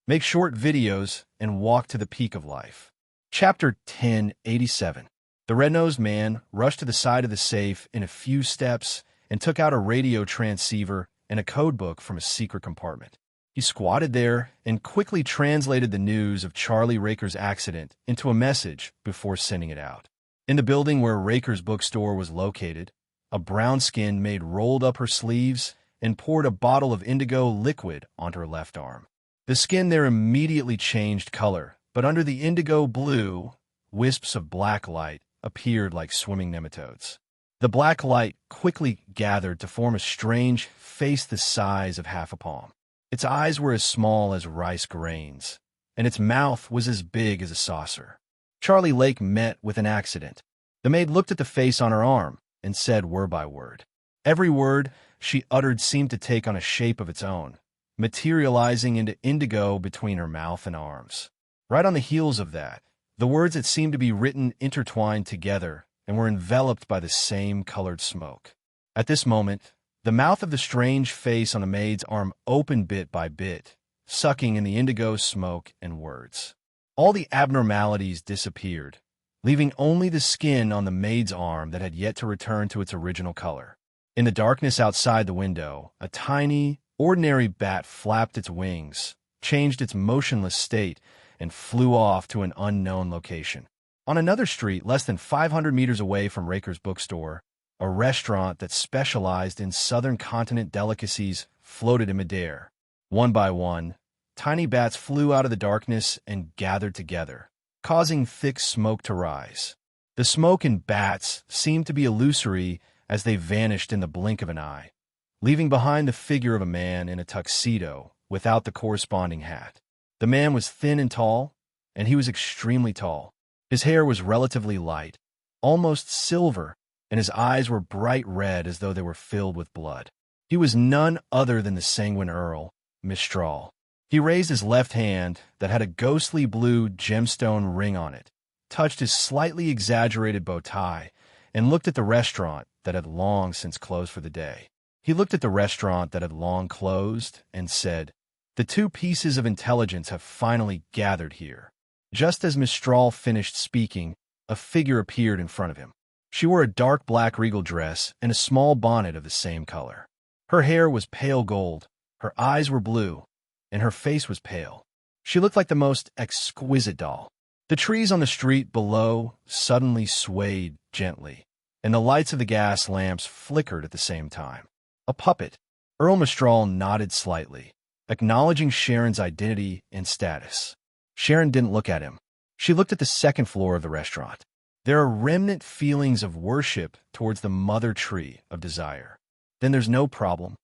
Make short videos and walk to the peak of life. Chapter 1087. The red-nosed man rushed to the side of the safe in a few steps and took out a radio transceiver and a codebook from a secret compartment. He squatted there and quickly translated the news of Charlie Raker's accident into a message before sending it out. In the building where Raker's bookstore was located, a brown-skinned maid rolled up her sleeves and poured a bottle of indigo liquid onto her left arm. The skin there immediately changed color, but under the indigo blue, wisps of black light appeared like swimming nematodes. The black light quickly gathered to form a strange face the size of half a palm. Its eyes were as small as rice grains, and its mouth was as big as a saucer. Charlie Lake met with an accident. The maid looked at the face on her arm and said word by word. Every word she uttered seemed to take on a shape of its own, materializing into indigo between her mouth and arms. Right on the heels of that, the words that seemed to be written intertwined together and were enveloped by the same colored smoke. At this moment, the mouth of the strange face on the maid's arm opened bit by bit, sucking in the indigo smoke and words. All the abnormalities disappeared, leaving only the skin on the maid's arm that had yet to return to its original color. In the darkness outside the window, a tiny, ordinary bat flapped its wings, changed its motionless state, and flew off to an unknown location. On another street, less than 500 meters away from Raker's bookstore, a restaurant that specialized in southern continent delicacies floated in midair. One by one, tiny bats flew out of the darkness and gathered together, causing thick smoke to rise. The smoke and bats seemed to be illusory as they vanished in the blink of an eye, leaving behind the figure of a man in a tuxedo without the corresponding hat. The man was thin and tall, and he was extremely tall. His hair was relatively light, almost silver, and his eyes were bright red as though they were filled with blood. He was none other than the Sanguine Earl, Mistral. He raised his left hand that had a ghostly blue gemstone ring on it, touched his slightly exaggerated bow tie, and looked at the restaurant that had long since closed for the day. He looked at the restaurant that had long closed and said, "The two pieces of intelligence have finally gathered here." Just as Mistral finished speaking, a figure appeared in front of him. She wore a dark black regal dress and a small bonnet of the same color. Her hair was pale gold, her eyes were blue, and her face was pale. She looked like the most exquisite doll. The trees on the street below suddenly swayed gently, and the lights of the gas lamps flickered at the same time. A puppet, Earl Mistral nodded slightly, acknowledging Sharon's identity and status. Sharon didn't look at him. She looked at the second floor of the restaurant. There are remnant feelings of worship towards the mother tree of desire. Then there's no problem.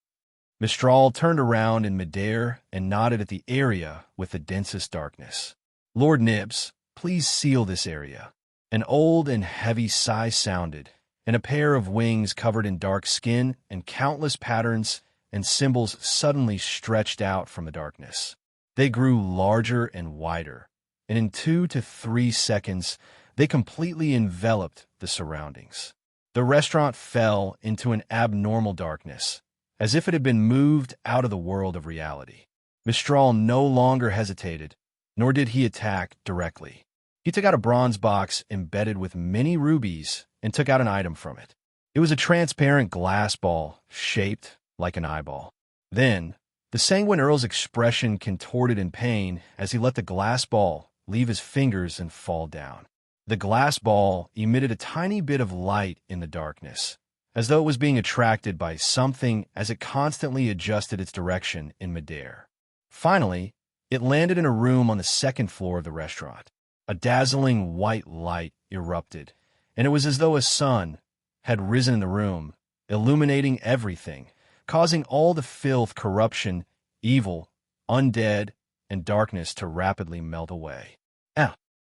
Mistral turned around in midair and nodded at the area with the densest darkness. Lord Nibs, please seal this area. An old and heavy sigh sounded, and a pair of wings covered in dark skin and countless patterns and symbols suddenly stretched out from the darkness. They grew larger and wider, and in 2 to 3 seconds, they completely enveloped the surroundings. The restaurant fell into an abnormal darkness, as if it had been moved out of the world of reality. Mistral no longer hesitated, nor did he attack directly. He took out a bronze box embedded with many rubies and took out an item from it. It was a transparent glass ball shaped like an eyeball. Then, the Sanguine Earl's expression contorted in pain as he let the glass ball leave his fingers and fall down. The glass ball emitted a tiny bit of light in the darkness, as though it was being attracted by something as it constantly adjusted its direction in midair. Finally, it landed in a room on the second floor of the restaurant. A dazzling white light erupted, and it was as though a sun had risen in the room, illuminating everything, causing all the filth, corruption, evil, undead, and darkness to rapidly melt away.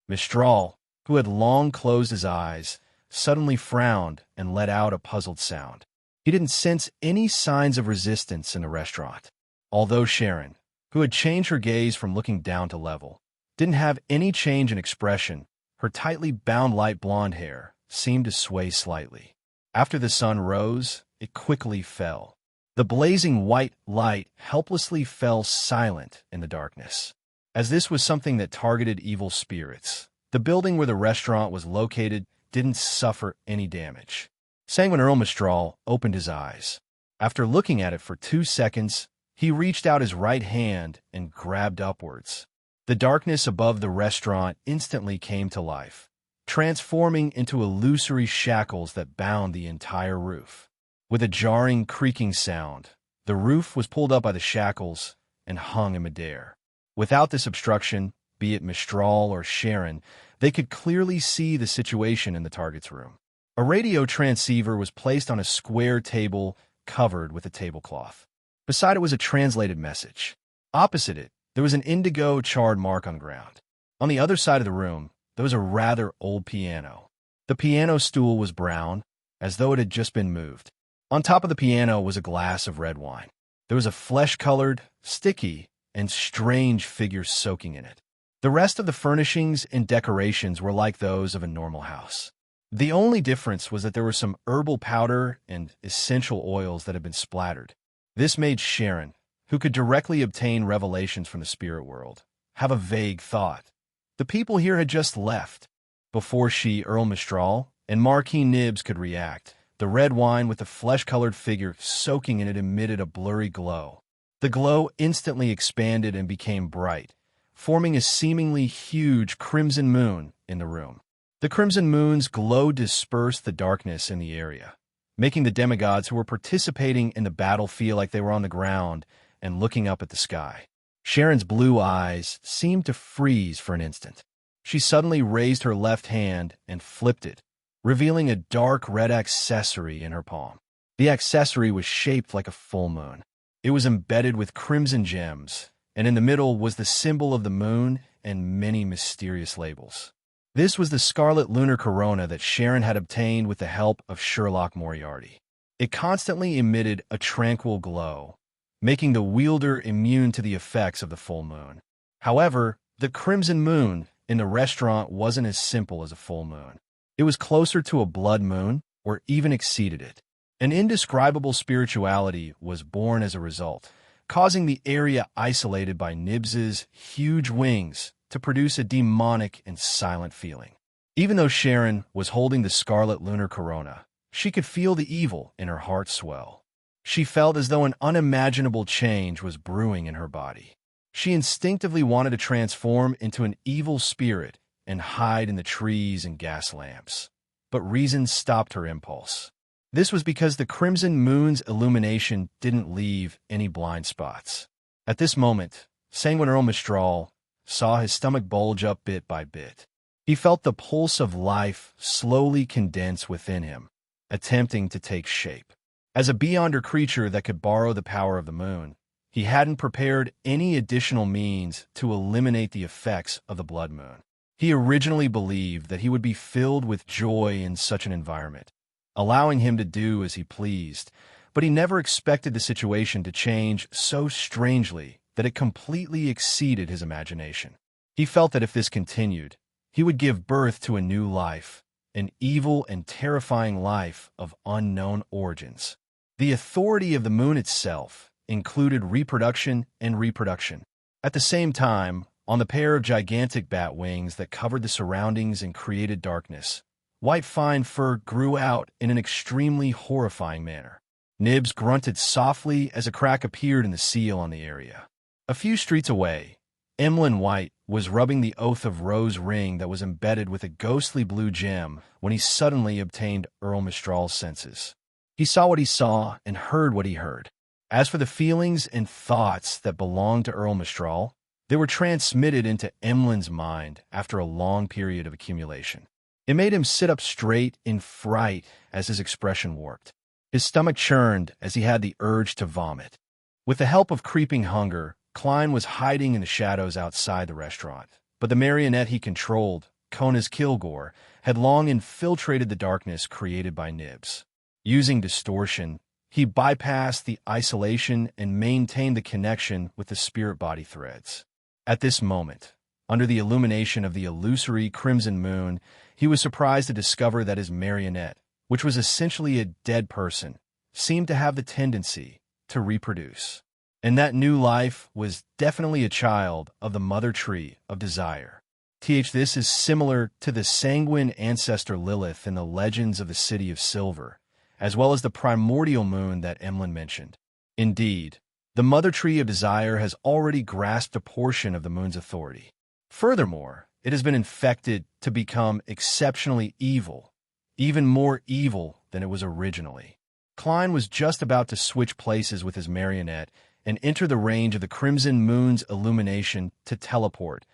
Mistral, who had long closed his eyes, suddenly frowned and let out a puzzled sound. He didn't sense any signs of resistance in the restaurant, although Sharon, who had changed her gaze from looking down to level, didn't have any change in expression. Her tightly bound light blonde hair seemed to sway slightly. After the sun rose, it quickly fell. The blazing white light helplessly fell silent in the darkness. As this was something that targeted evil spirits, the building where the restaurant was located didn't suffer any damage. Sanguine Earl Mistral opened his eyes. After looking at it for 2 seconds, he reached out his right hand and grabbed upwards. The darkness above the restaurant instantly came to life, transforming into illusory shackles that bound the entire roof. With a jarring, creaking sound, the roof was pulled up by the shackles and hung in midair. Without this obstruction, be it Mistral or Sharon, they could clearly see the situation in the target's room. A radio transceiver was placed on a square table covered with a tablecloth. Beside it was a translated message. Opposite it, there was an indigo charred mark on the ground. On the other side of the room, there was a rather old piano. The piano stool was brown, as though it had just been moved. On top of the piano was a glass of red wine. There was a flesh-colored, sticky, and strange figure soaking in it. The rest of the furnishings and decorations were like those of a normal house. The only difference was that there were some herbal powder and essential oils that had been splattered. This made Sharon, who could directly obtain revelations from the spirit world, have a vague thought. The people here had just left. Before she, Earl Mistral, and Marquis Nibs could react, the red wine with the flesh-colored figure soaking in it emitted a blurry glow. The glow instantly expanded and became bright, forming a seemingly huge crimson moon in the room. The crimson moon's glow dispersed the darkness in the area, making the demigods who were participating in the battle feel like they were on the ground and looking up at the sky. Sharon's blue eyes seemed to freeze for an instant. She suddenly raised her left hand and flipped it, revealing a dark red accessory in her palm. The accessory was shaped like a full moon. It was embedded with crimson gems, and in the middle was the symbol of the moon and many mysterious labels. This was the scarlet lunar corona that Sharon had obtained with the help of Sherlock Moriarty. It constantly emitted a tranquil glow, making the wielder immune to the effects of the full moon. However, the crimson moon in the restaurant wasn't as simple as a full moon. It was closer to a blood moon, or even exceeded it. An indescribable spirituality was born as a result, causing the area isolated by Nibs's huge wings to produce a demonic and silent feeling. Even though Sharon was holding the scarlet lunar corona, she could feel the evil in her heart swell. She felt as though an unimaginable change was brewing in her body. She instinctively wanted to transform into an evil spirit and hide in the trees and gas lamps. But reason stopped her impulse. This was because the crimson moon's illumination didn't leave any blind spots. At this moment, Sanguine Earl Mistral saw his stomach bulge up bit by bit. He felt the pulse of life slowly condense within him, attempting to take shape. As a beyonder creature that could borrow the power of the moon, he hadn't prepared any additional means to eliminate the effects of the blood moon. He originally believed that he would be filled with joy in such an environment, allowing him to do as he pleased, but he never expected the situation to change so strangely that it completely exceeded his imagination. He felt that if this continued, he would give birth to a new life, an evil and terrifying life of unknown origins. The authority of the moon itself included reproduction and reproduction. At the same time, on the pair of gigantic bat wings that covered the surroundings and created darkness, white fine fur grew out in an extremely horrifying manner. Nibs grunted softly as a crack appeared in the seal on the area. A few streets away, Emlyn White was rubbing the Oath of Rose ring that was embedded with a ghostly blue gem when he suddenly obtained Earl Mistral's senses. He saw what he saw and heard what he heard. As for the feelings and thoughts that belonged to Earl Mistral, they were transmitted into Emlyn's mind after a long period of accumulation. It made him sit up straight in fright as his expression warped. His stomach churned as he had the urge to vomit. With the help of creeping hunger, Klein was hiding in the shadows outside the restaurant, but the marionette he controlled, Kona's Kilgore, had long infiltrated the darkness created by Nibs. Using distortion, he bypassed the isolation and maintained the connection with the spirit-body threads. At this moment, under the illumination of the illusory crimson moon, he was surprised to discover that his marionette, which was essentially a dead person, seemed to have the tendency to reproduce. And that new life was definitely a child of the mother tree of desire. This is similar to the sanguine ancestor Lilith in the legends of the City of Silver, as well as the primordial moon that Emlyn mentioned. Indeed, the mother tree of desire has already grasped a portion of the moon's authority. Furthermore, it has been infected to become exceptionally evil, even more evil than it was originally. Klein was just about to switch places with his marionette and enter the range of the crimson moon's illumination to teleport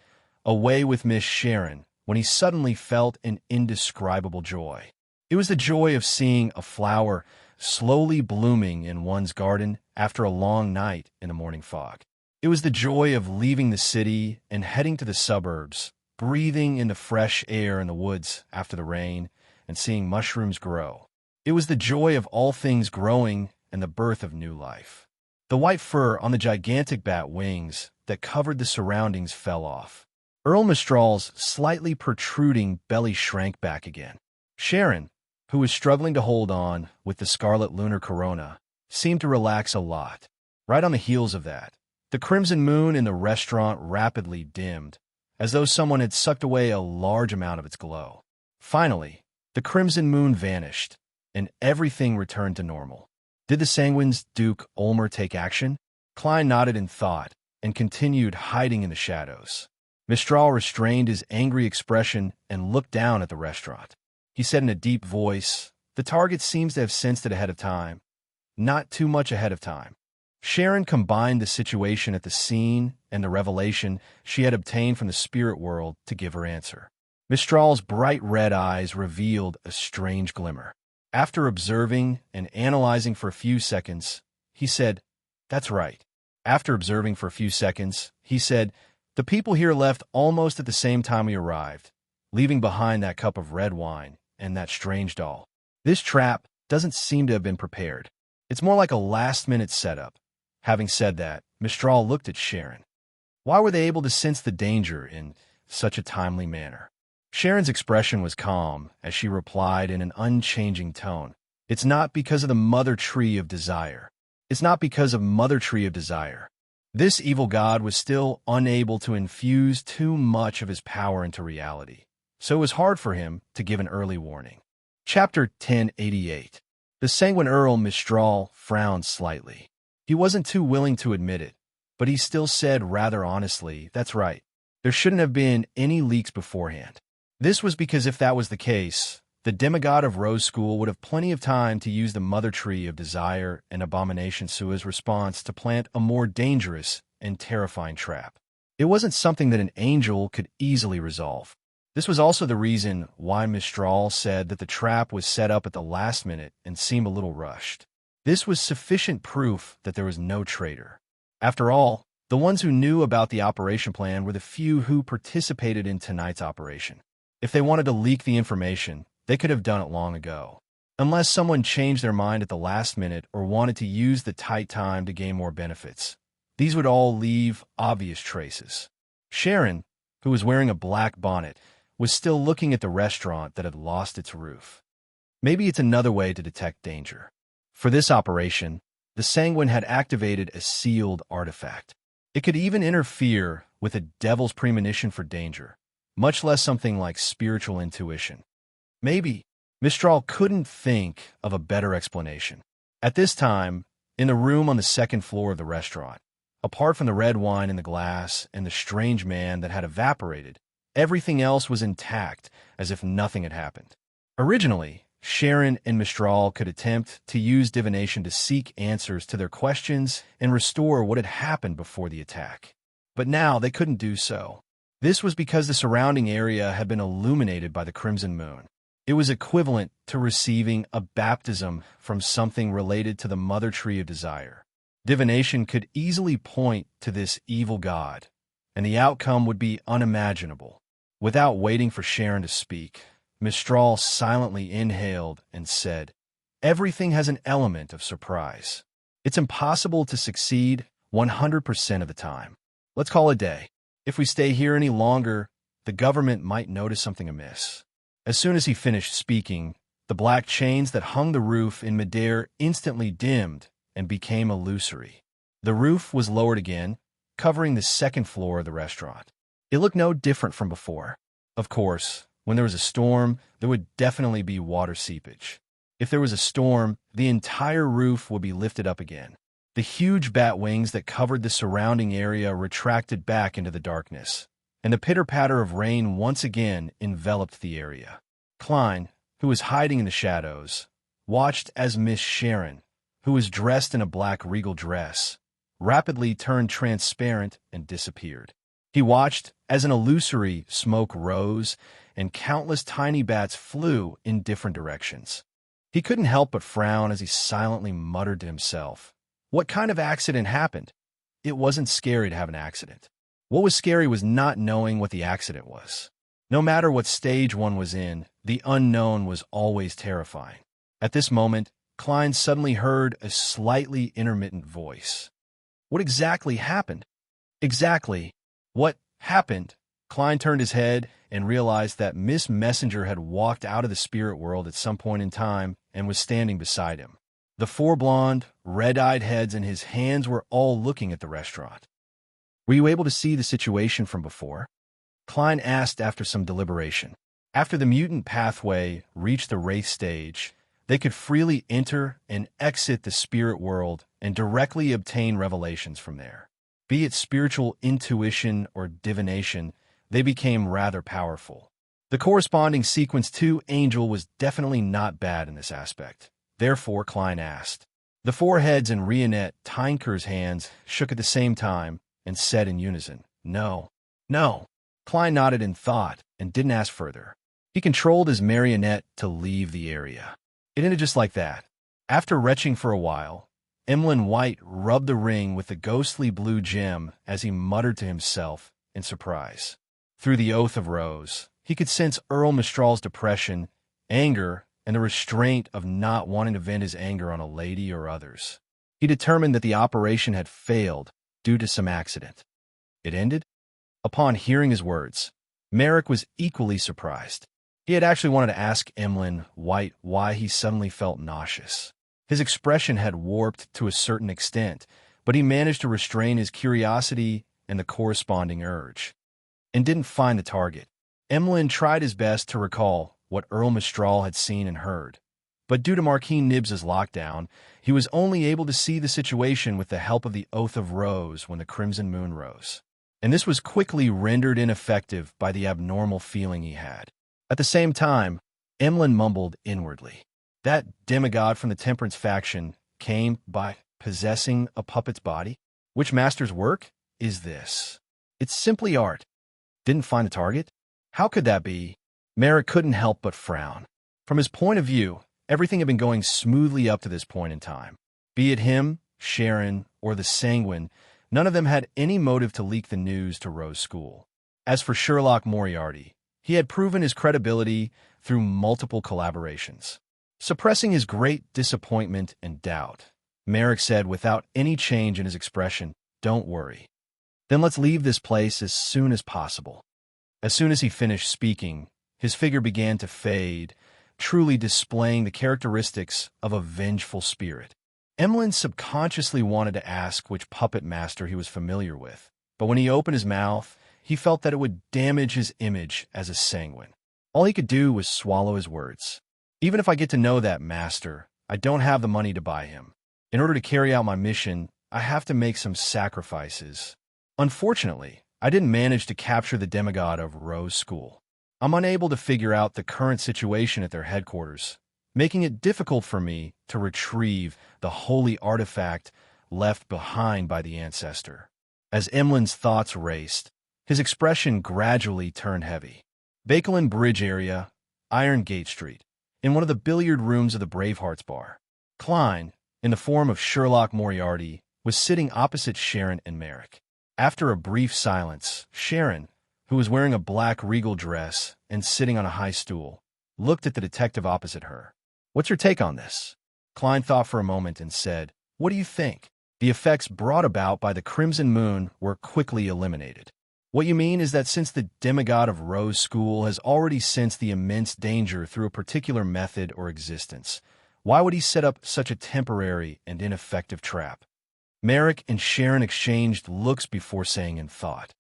away with Miss Sharon when he suddenly felt an indescribable joy. It was the joy of seeing a flower slowly blooming in one's garden after a long night in the morning fog. It was the joy of leaving the city and heading to the suburbs, breathing in the fresh air in the woods after the rain, and seeing mushrooms grow. It was the joy of all things growing and the birth of new life. The white fur on the gigantic bat wings that covered the surroundings fell off. Earl Mistral's slightly protruding belly shrank back again. Sharon, who was struggling to hold on with the scarlet lunar corona, seemed to relax a lot. Right on the heels of that, the crimson moon in the restaurant rapidly dimmed, as though someone had sucked away a large amount of its glow. Finally, the crimson moon vanished, and everything returned to normal. Did the Sanguine's Duke Ulmer take action? Klein nodded in thought and continued hiding in the shadows. Mistral restrained his angry expression and looked down at the restaurant. He said in a deep voice, "The target seems to have sensed it ahead of time. Not too much ahead of time." Sharon combined the situation at the scene and the revelation she had obtained from the spirit world to give her answer. Mistral's bright red eyes revealed a strange glimmer. After observing and analyzing for a few seconds, he said, "That's right." After observing for a few seconds, he said, "The people here left almost at the same time we arrived, leaving behind that cup of red wine and that strange doll. This trap doesn't seem to have been prepared. It's more like a last-minute setup." Having said that, Mistral looked at Sharon. Why were they able to sense the danger in such a timely manner? Sharon's expression was calm as she replied in an unchanging tone. "It's not because of the mother tree of desire. It's not because of mother tree of desire. This evil god was still unable to infuse too much of his power into reality, so it was hard for him to give an early warning." Chapter 1088. The Sanguine Earl Mistral frowned slightly. He wasn't too willing to admit it, but he still said rather honestly, "That's right. There shouldn't have been any leaks beforehand." This was because if that was the case, the demigod of Rose School would have plenty of time to use the mother tree of desire and abomination Sua's response to plant a more dangerous and terrifying trap. It wasn't something that an angel could easily resolve. This was also the reason why Mistral said that the trap was set up at the last minute and seemed a little rushed. This was sufficient proof that there was no traitor. After all, the ones who knew about the operation plan were the few who participated in tonight's operation. If they wanted to leak the information, they could have done it long ago. Unless someone changed their mind at the last minute or wanted to use the tight time to gain more benefits. These would all leave obvious traces. Sharon, who was wearing a black bonnet, was still looking at the restaurant that had lost its roof. Maybe it's another way to detect danger. For this operation, the Sanguine had activated a sealed artifact. It could even interfere with a devil's premonition for danger, much less something like spiritual intuition. Maybe Mistral couldn't think of a better explanation. At this time, in the room on the second floor of the restaurant, apart from the red wine in the glass and the strange man that had evaporated, everything else was intact, as if nothing had happened. Originally, Sharon and Mistral could attempt to use divination to seek answers to their questions and restore what had happened before the attack. But now they couldn't do so. This was because the surrounding area had been illuminated by the crimson moon. It was equivalent to receiving a baptism from something related to the mother tree of desire. Divination could easily point to this evil god, and the outcome would be unimaginable. Without waiting for Sharon to speak, Mistral silently inhaled and said, "Everything has an element of surprise. It's impossible to succeed 100% of the time. Let's call it a day. If we stay here any longer, the government might notice something amiss." As soon as he finished speaking, the black chains that hung the roof in midair instantly dimmed and became illusory. The roof was lowered again, covering the second floor of the restaurant. It looked no different from before. Of course, when there was a storm, there would definitely be water seepage. If there was a storm, the entire roof would be lifted up again. The huge bat wings that covered the surrounding area retracted back into the darkness, and the pitter-patter of rain once again enveloped the area. Klein, who was hiding in the shadows, watched as Miss Sharon, who was dressed in a black regal dress, rapidly turned transparent and disappeared. He watched as an illusory smoke rose and countless tiny bats flew in different directions. He couldn't help but frown as he silently muttered to himself, "What kind of accident happened?" It wasn't scary to have an accident. What was scary was not knowing what the accident was. No matter what stage one was in, the unknown was always terrifying. At this moment, Klein suddenly heard a slightly intermittent voice. What exactly happened? Exactly. What happened? Klein turned his head and realized that Miss Messenger had walked out of the spirit world at some point in time and was standing beside him. The four blonde, red-eyed heads in his hands were all looking at the restaurant. "Were you able to see the situation from before?" Klein asked after some deliberation. After the mutant pathway reached the wraith stage, they could freely enter and exit the spirit world and directly obtain revelations from there. Be it spiritual intuition or divination, they became rather powerful. The corresponding Sequence 2 angel was definitely not bad in this aspect. Therefore, Klein asked. The four heads in Rionette Tynker's hands shook at the same time and said in unison, "No, no." Klein nodded in thought and didn't ask further. He controlled his marionette to leave the area. It ended just like that. After retching for a while, Emlyn White rubbed the ring with the ghostly blue gem as he muttered to himself in surprise. Through the oath of Rose, he could sense Earl Mistral's depression, anger, and the restraint of not wanting to vent his anger on a lady or others. He determined that the operation had failed due to some accident. It ended? Upon hearing his words, Merrick was equally surprised. He had actually wanted to ask Emlyn White why he suddenly felt nauseous. His expression had warped to a certain extent, but he managed to restrain his curiosity and the corresponding urge, and didn't find the target. Emlyn tried his best to recall what Earl Mistral had seen and heard, but due to Marquis Nibbs's lockdown, he was only able to see the situation with the help of the Oath of Rose when the crimson moon rose. And this was quickly rendered ineffective by the abnormal feeling he had. At the same time, Emlyn mumbled inwardly. That demigod from the Temperance faction came by possessing a puppet's body? Which master's work is this? It's simply art. Didn't find the target? How could that be? Merrick couldn't help but frown. From his point of view, everything had been going smoothly up to this point in time. Be it him, Sharon, or the Sanguine, none of them had any motive to leak the news to Rose School. As for Sherlock Moriarty, he had proven his credibility through multiple collaborations. Suppressing his great disappointment and doubt, Merrick said without any change in his expression, "Don't worry. Then let's leave this place as soon as possible." As soon as he finished speaking, his figure began to fade, truly displaying the characteristics of a vengeful spirit. Emlyn subconsciously wanted to ask which puppet master he was familiar with, but when he opened his mouth, he felt that it would damage his image as a Sanguine. All he could do was swallow his words. Even if I get to know that master, I don't have the money to buy him. In order to carry out my mission, I have to make some sacrifices. Unfortunately, I didn't manage to capture the demigod of Rose School. I'm unable to figure out the current situation at their headquarters, making it difficult for me to retrieve the holy artifact left behind by the ancestor. As Emlyn's thoughts raced, his expression gradually turned heavy. Bakelin Bridge area, Iron Gate Street, in one of the billiard rooms of the Bravehearts Bar. Klein, in the form of Sherlock Moriarty, was sitting opposite Sharon and Merrick. After a brief silence, Sharon, who was wearing a black regal dress and sitting on a high stool, looked at the detective opposite her. "What's your take on this?" Klein thought for a moment and said, "What do you think?" The effects brought about by the Crimson Moon were quickly eliminated. "What you mean is that since the demigod of Rose School has already sensed the immense danger through a particular method or existence, why would he set up such a temporary and ineffective trap?" Merrick and Sharon exchanged looks before saying in thought.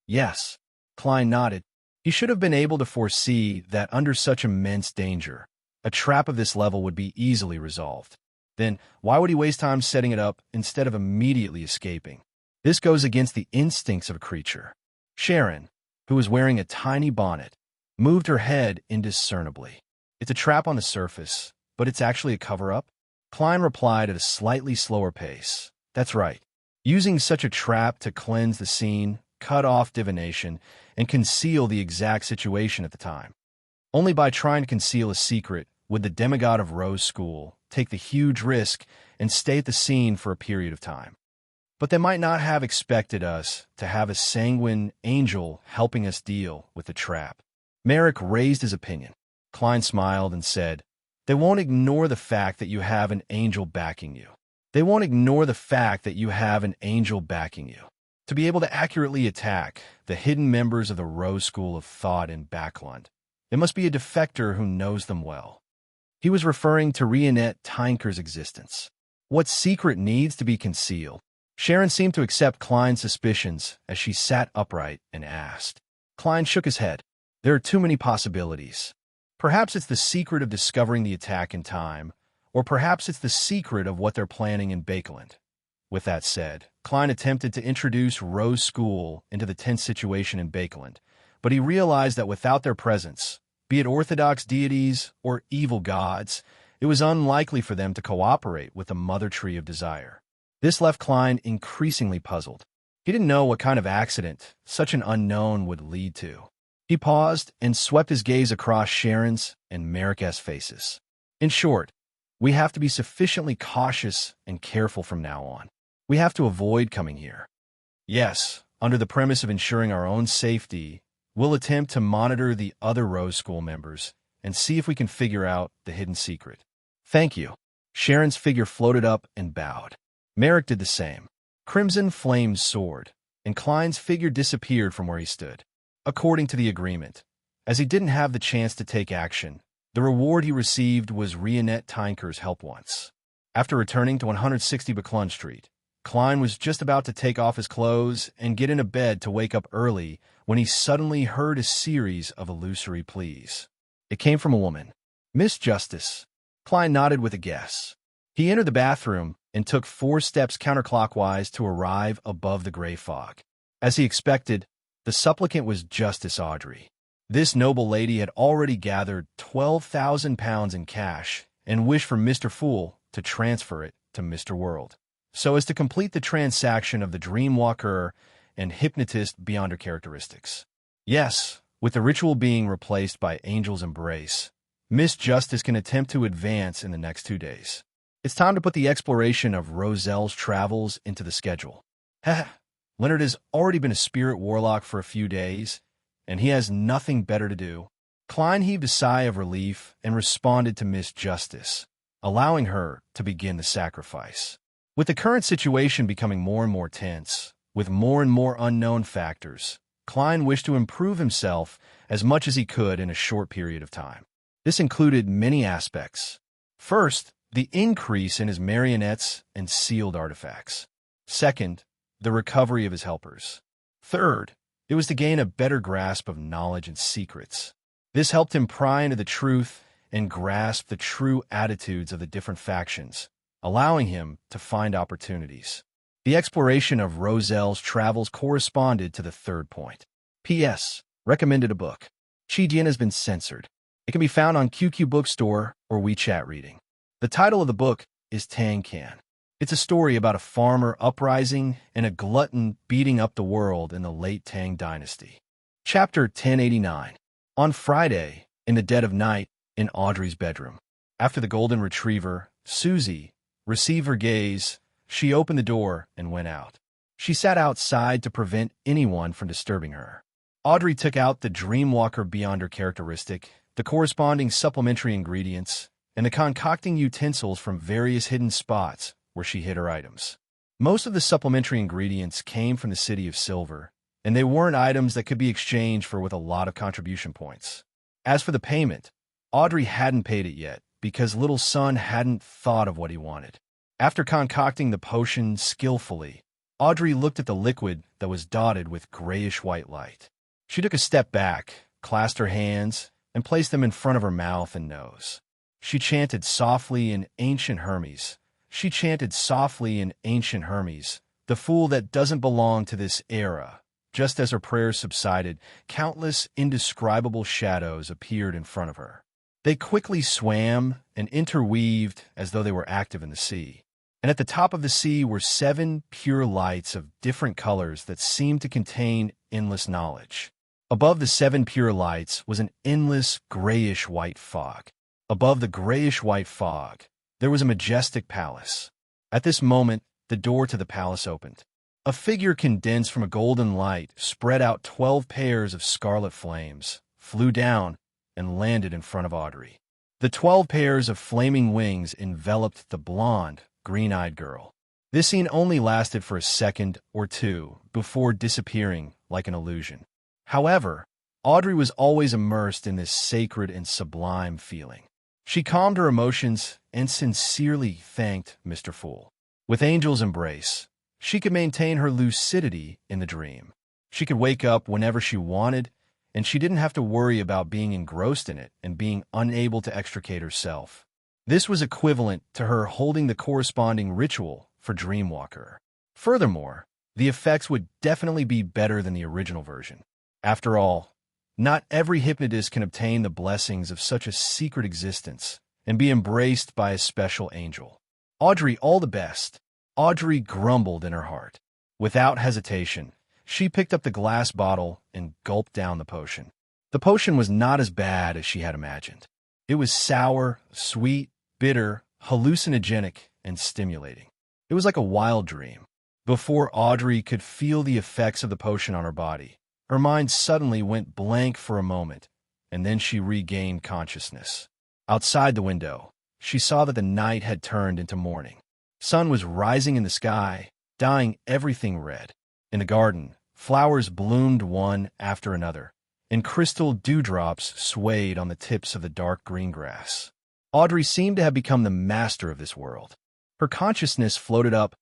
"Yes." Klein nodded. He should have been able to foresee that under such immense danger, a trap of this level would be easily resolved. Then, why would he waste time setting it up instead of immediately escaping? This goes against the instincts of a creature. Sharon, who was wearing a tiny bonnet, moved her head indiscernibly. "It's a trap on the surface, but it's actually a cover-up?" Klein replied at a slightly slower pace. "That's right. Using such a trap to cleanse the scene, cut off divination, and conceal the exact situation at the time. Only by trying to conceal a secret would the demigod of Rose School take the huge risk and stay at the scene for a period of time. But they might not have expected us to have a Sanguine angel helping us deal with the trap." Merrick raised his opinion. Klein smiled and said, "They won't ignore the fact that you have an angel backing you. They won't ignore the fact that you have an angel backing you. To be able to accurately attack the hidden members of the Rose School of Thought in Backlund, it must be a defector who knows them well." He was referring to Rionette Tynker's existence. What secret needs to be concealed? Sharon seemed to accept Klein's suspicions as she sat upright and asked. Klein shook his head. "There are too many possibilities. Perhaps it's the secret of discovering the attack in time, or perhaps it's the secret of what they're planning in Bakeland." With that said, Klein attempted to introduce Rose School into the tense situation in Bakeland, but he realized that without their presence, be it orthodox deities or evil gods, it was unlikely for them to cooperate with the Mother Tree of Desire. This left Klein increasingly puzzled. He didn't know what kind of accident such an unknown would lead to. He paused and swept his gaze across Sharon's and Merrick's faces. "In short, we have to be sufficiently cautious and careful from now on. We have to avoid coming here. Yes, under the premise of ensuring our own safety, we'll attempt to monitor the other Rose School members and see if we can figure out the hidden secret." "Thank you." Sharon's figure floated up and bowed. Merrick did the same. Crimson flames soared, and Klein's figure disappeared from where he stood. According to the agreement, as he didn't have the chance to take action, the reward he received was Rionette Tynker's help once. After returning to 160 Backlund Street, Klein was just about to take off his clothes and get into bed to wake up early when he suddenly heard a series of illusory pleas. It came from a woman. "Miss Justice." Klein nodded with a guess. He entered the bathroom and took 4 steps counterclockwise to arrive above the gray fog. As he expected, the supplicant was Justice Audrey. This noble lady had already gathered 12,000 pounds in cash and wished for Mr. Fool to transfer it to Mr. World, so as to complete the transaction of the dreamwalker and hypnotist beyond her characteristics. Yes, with the ritual being replaced by Angel's Embrace, Miss Justice can attempt to advance in the next 2 days. It's time to put the exploration of Roselle's travels into the schedule. Leonard has already been a spirit warlock for a few days, and he has nothing better to do. Klein heaved a sigh of relief and responded to Miss Justice, allowing her to begin the sacrifice. With the current situation becoming more and more tense, with more and more unknown factors, Klein wished to improve himself as much as he could in a short period of time. This included many aspects. First, the increase in his marionettes and sealed artifacts. Second, the recovery of his helpers. Third, it was to gain a better grasp of knowledge and secrets. This helped him pry into the truth and grasp the true attitudes of the different factions, allowing him to find opportunities. The exploration of Roselle's travels corresponded to the third point. P.S. Recommended a book. Qijin has been censored. It can be found on QQ Bookstore or WeChat Reading. The title of the book is Tang Can. It's a story about a farmer uprising and a glutton beating up the world in the late Tang dynasty. Chapter 1089. On Friday, in the dead of night, in Audrey's bedroom. After the golden retriever, Susie, received her gaze, she opened the door and went out. She sat outside to prevent anyone from disturbing her. Audrey took out the Dreamwalker beyond her characteristic, the corresponding supplementary ingredients, and the concocting utensils from various hidden spots where she hid her items. Most of the supplementary ingredients came from the City of Silver, and they weren't items that could be exchanged for with a lot of contribution points. As for the payment, Audrey hadn't paid it yet because Little Son hadn't thought of what he wanted. After concocting the potion skillfully, Audrey looked at the liquid that was dotted with grayish-white light. She took a step back, clasped her hands, and placed them in front of her mouth and nose. She chanted softly in ancient Hermes. She chanted softly in ancient Hermes, the fool that doesn't belong to this era. Just as her prayers subsided, countless indescribable shadows appeared in front of her. They quickly swam and interweaved as though they were active in the sea. And at the top of the sea were 7 pure lights of different colors that seemed to contain endless knowledge. Above the 7 pure lights was an endless grayish-white fog. Above the grayish-white fog, there was a majestic palace. At this moment, the door to the palace opened. A figure condensed from a golden light spread out 12 pairs of scarlet flames, flew down, and landed in front of Audrey. The 12 pairs of flaming wings enveloped the blonde, green-eyed girl. This scene only lasted for a second or two before disappearing like an illusion. However, Audrey was always immersed in this sacred and sublime feeling. She calmed her emotions and sincerely thanked Mr. Fool. With Angel's Embrace, she could maintain her lucidity in the dream. She could wake up whenever she wanted, and she didn't have to worry about being engrossed in it and being unable to extricate herself. This was equivalent to her holding the corresponding ritual for Dreamwalker. Furthermore, the effects would definitely be better than the original version. After all, not every hypnotist can obtain the blessings of such a secret existence and be embraced by a special angel. Audrey, all the best. Audrey grumbled in her heart. Without hesitation, she picked up the glass bottle and gulped down the potion. The potion was not as bad as she had imagined. It was sour, sweet, bitter, hallucinogenic, and stimulating. It was like a wild dream. Before Audrey could feel the effects of the potion on her body, her mind suddenly went blank for a moment, and then she regained consciousness. Outside the window, she saw that the night had turned into morning. Sun was rising in the sky, dyeing everything red. In the garden, flowers bloomed one after another, and crystal dewdrops swayed on the tips of the dark green grass. Audrey seemed to have become the master of this world. Her consciousness floated up,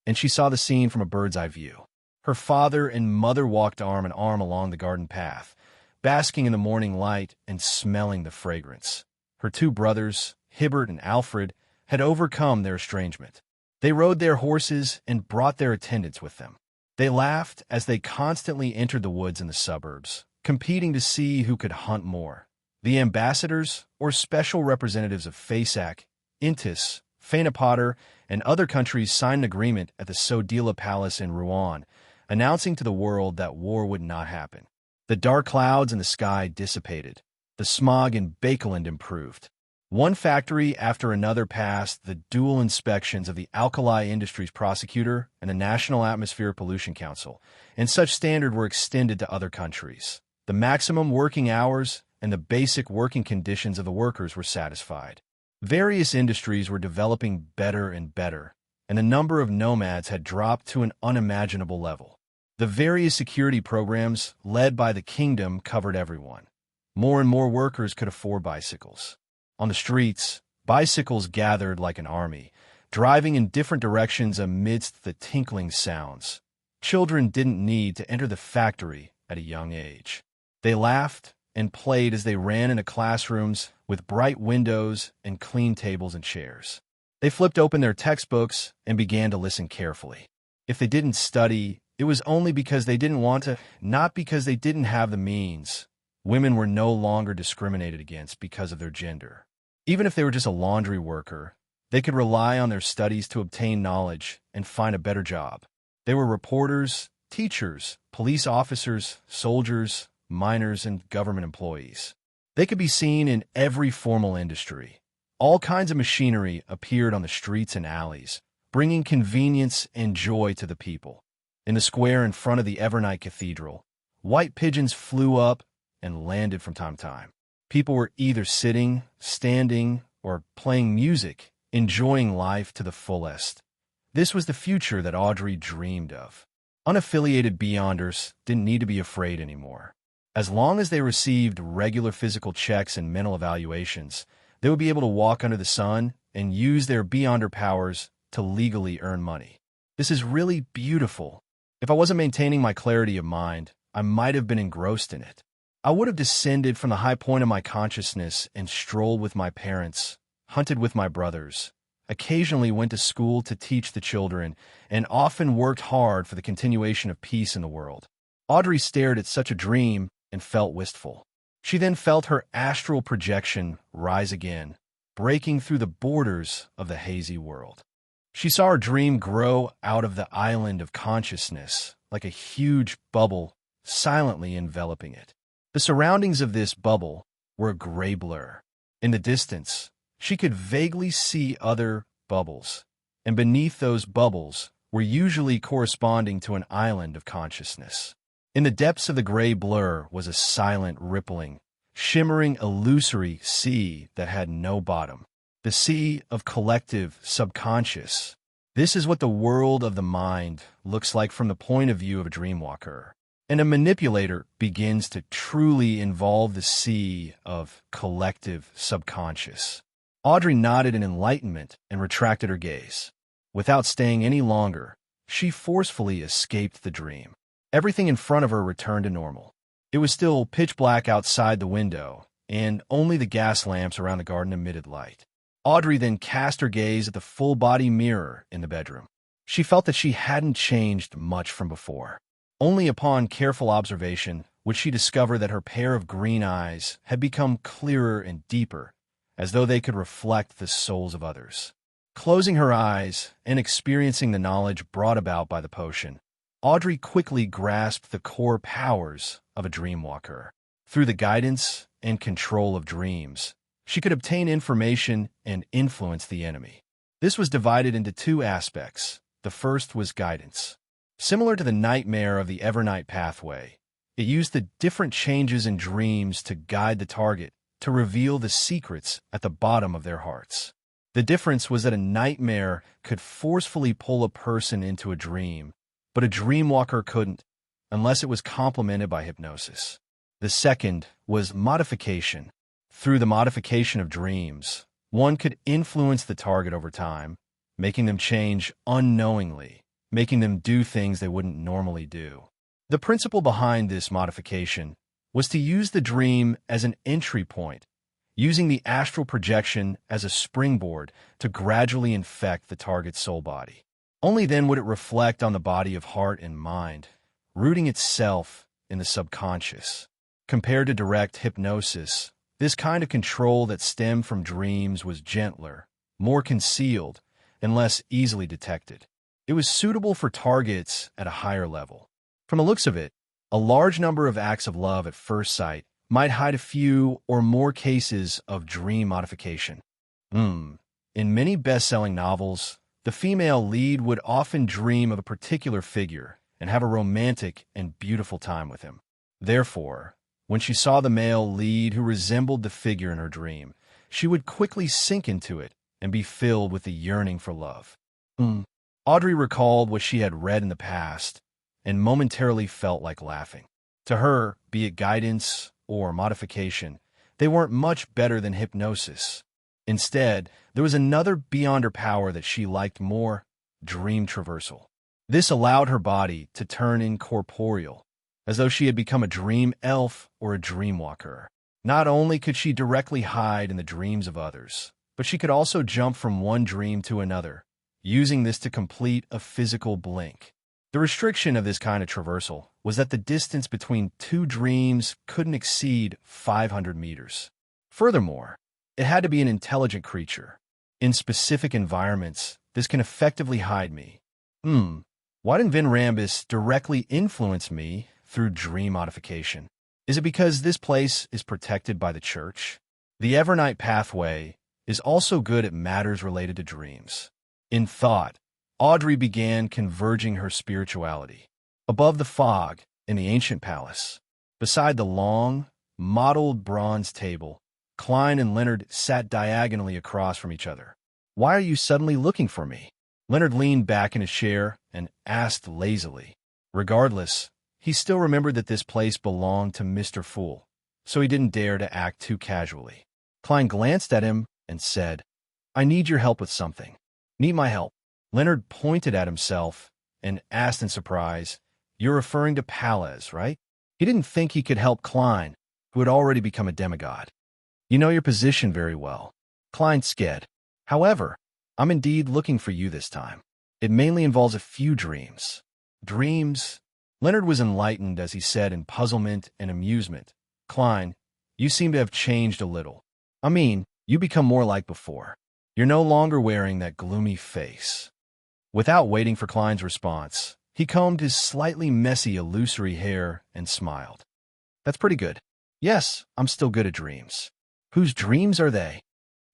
and she saw the scene from a bird's-eye view. Her father and mother walked arm in arm along the garden path, basking in the morning light and smelling the fragrance. Her 2 brothers, Hibbert and Alfred, had overcome their estrangement. They rode their horses and brought their attendants with them. They laughed as they constantly entered the woods in the suburbs, competing to see who could hunt more. The ambassadors, or special representatives of Fasak, Intis, Phaenopotter, and other countries signed an agreement at the Sodila Palace in Rouen, announcing to the world that war would not happen. The dark clouds in the sky dissipated. The smog in Bakeland improved. One factory after another passed the dual inspections of the Alkali Industries Prosecutor and the National Atmospheric Pollution Council, and such standards were extended to other countries. The maximum working hours and the basic working conditions of the workers were satisfied. Various industries were developing better and better, and the number of nomads had dropped to an unimaginable level. The various security programs led by the kingdom covered everyone. More and more workers could afford bicycles. On the streets, bicycles gathered like an army, driving in different directions amidst the tinkling sounds. Children didn't need to enter the factory at a young age. They laughed and played as they ran into classrooms with bright windows and clean tables and chairs. They flipped open their textbooks and began to listen carefully. If they didn't study, it was only because they didn't want to, not because they didn't have the means. Women were no longer discriminated against because of their gender. Even if they were just a laundry worker, they could rely on their studies to obtain knowledge and find a better job. They were reporters, teachers, police officers, soldiers, miners, and government employees. They could be seen in every formal industry. All kinds of machinery appeared on the streets and alleys, bringing convenience and joy to the people. In the square in front of the Evernight Cathedral, white pigeons flew up and landed from time to time. People were either sitting, standing, or playing music, enjoying life to the fullest. This was the future that Audrey dreamed of. Unaffiliated Beyonders didn't need to be afraid anymore. As long as they received regular physical checks and mental evaluations, they would be able to walk under the sun and use their Beyonder powers to legally earn money. This is really beautiful. If I wasn't maintaining my clarity of mind, I might have been engrossed in it. I would have descended from the high point of my consciousness and strolled with my parents, hunted with my brothers, occasionally went to school to teach the children, and often worked hard for the continuation of peace in the world. Audrey stared at such a dream and felt wistful. She then felt her astral projection rise again, breaking through the borders of the hazy world. She saw her dream grow out of the island of consciousness, like a huge bubble silently enveloping it. The surroundings of this bubble were a gray blur. In the distance, she could vaguely see other bubbles, and beneath those bubbles were usually corresponding to an island of consciousness. In the depths of the gray blur was a silent, rippling, shimmering, illusory sea that had no bottom. The sea of collective subconscious. This is what the world of the mind looks like from the point of view of a dreamwalker. And a manipulator begins to truly involve the sea of collective subconscious. Audrey nodded in enlightenment and retracted her gaze. Without staying any longer, she forcefully escaped the dream. Everything in front of her returned to normal. It was still pitch black outside the window, and only the gas lamps around the garden emitted light. Audrey then cast her gaze at the full-body mirror in the bedroom. She felt that she hadn't changed much from before. Only upon careful observation would she discover that her pair of green eyes had become clearer and deeper, as though they could reflect the souls of others. Closing her eyes and experiencing the knowledge brought about by the potion, Audrey quickly grasped the core powers of a dreamwalker. Through the guidance and control of dreams, she could obtain information and influence the enemy. This was divided into two aspects. The first was guidance. Similar to the nightmare of the Evernight pathway, it used the different changes in dreams to guide the target to reveal the secrets at the bottom of their hearts. The difference was that a nightmare could forcefully pull a person into a dream, but a dreamwalker couldn't, unless it was complemented by hypnosis. The second was modification. Through the modification of dreams, one could influence the target over time, making them change unknowingly, making them do things they wouldn't normally do. The principle behind this modification was to use the dream as an entry point, using the astral projection as a springboard to gradually infect the target's soul body. Only then would it reflect on the body of heart and mind, rooting itself in the subconscious. Compared to direct hypnosis, this kind of control that stemmed from dreams was gentler, more concealed, and less easily detected. It was suitable for targets at a higher level. From the looks of it, a large number of acts of love at first sight might hide a few or more cases of dream modification. In many best-selling novels, the female lead would often dream of a particular figure and have a romantic and beautiful time with him. Therefore, when she saw the male lead who resembled the figure in her dream, she would quickly sink into it and be filled with the yearning for love. Audrey recalled what she had read in the past and momentarily felt like laughing. To her, be it guidance or modification, they weren't much better than hypnosis. Instead, there was another beyond her power that she liked more: dream traversal. This allowed her body to turn incorporeal, as though she had become a dream elf or a dream walker. Not only could she directly hide in the dreams of others, but she could also jump from one dream to another, using this to complete a physical blink. The restriction of this kind of traversal was that the distance between two dreams couldn't exceed 500 meters. Furthermore, it had to be an intelligent creature. In specific environments, this can effectively hide me. Why didn't Vin Rambus directly influence me through dream modification? Is it because this place is protected by the church? The Evernight pathway is also good at matters related to dreams. In thought, Audrey began converging her spirituality. Above the fog, in the ancient palace, beside the long, mottled bronze table, Klein and Leonard sat diagonally across from each other. "Why are you suddenly looking for me?" Leonard leaned back in his chair and asked lazily. Regardless, he still remembered that this place belonged to Mr. Fool, so he didn't dare to act too casually. Klein glanced at him and said, "I need your help with something." "Need my help?" Leonard pointed at himself and asked in surprise, "You're referring to Palez, right?" He didn't think he could help Klein, who had already become a demigod. "You know your position very well." Klein sked. "However, I'm indeed looking for you this time. It mainly involves a few dreams." "Dreams?" Leonard was enlightened as he said in puzzlement and amusement, "Klein, you seem to have changed a little. I mean, you become more like before. You're no longer wearing that gloomy face." Without waiting for Klein's response, he combed his slightly messy, illusory hair and smiled. "That's pretty good. Yes, I'm still good at dreams." "Whose dreams are they?"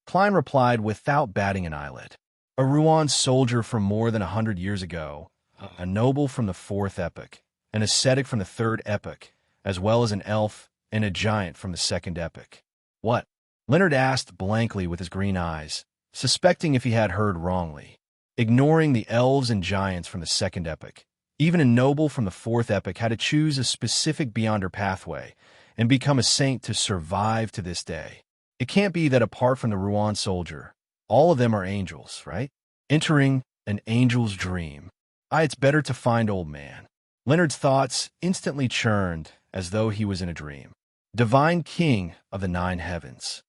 Klein replied without batting an eyelid. "A Rouen soldier from more than 100 years ago, a noble from the 4th epoch, an ascetic from the 3rd epoch, as well as an elf and a giant from the 2nd epoch." "What?" Leonard asked blankly with his green eyes, suspecting if he had heard wrongly. Ignoring the elves and giants from the 2nd epoch, even a noble from the 4th epoch had to choose a specific beyonder pathway and become a saint to survive to this day. It can't be that apart from the Rouen soldier, all of them are angels, right? Entering an angel's dream. It's better to find old man. Leonard's thoughts instantly churned as though he was in a dream. Divine King of the 9 heavens.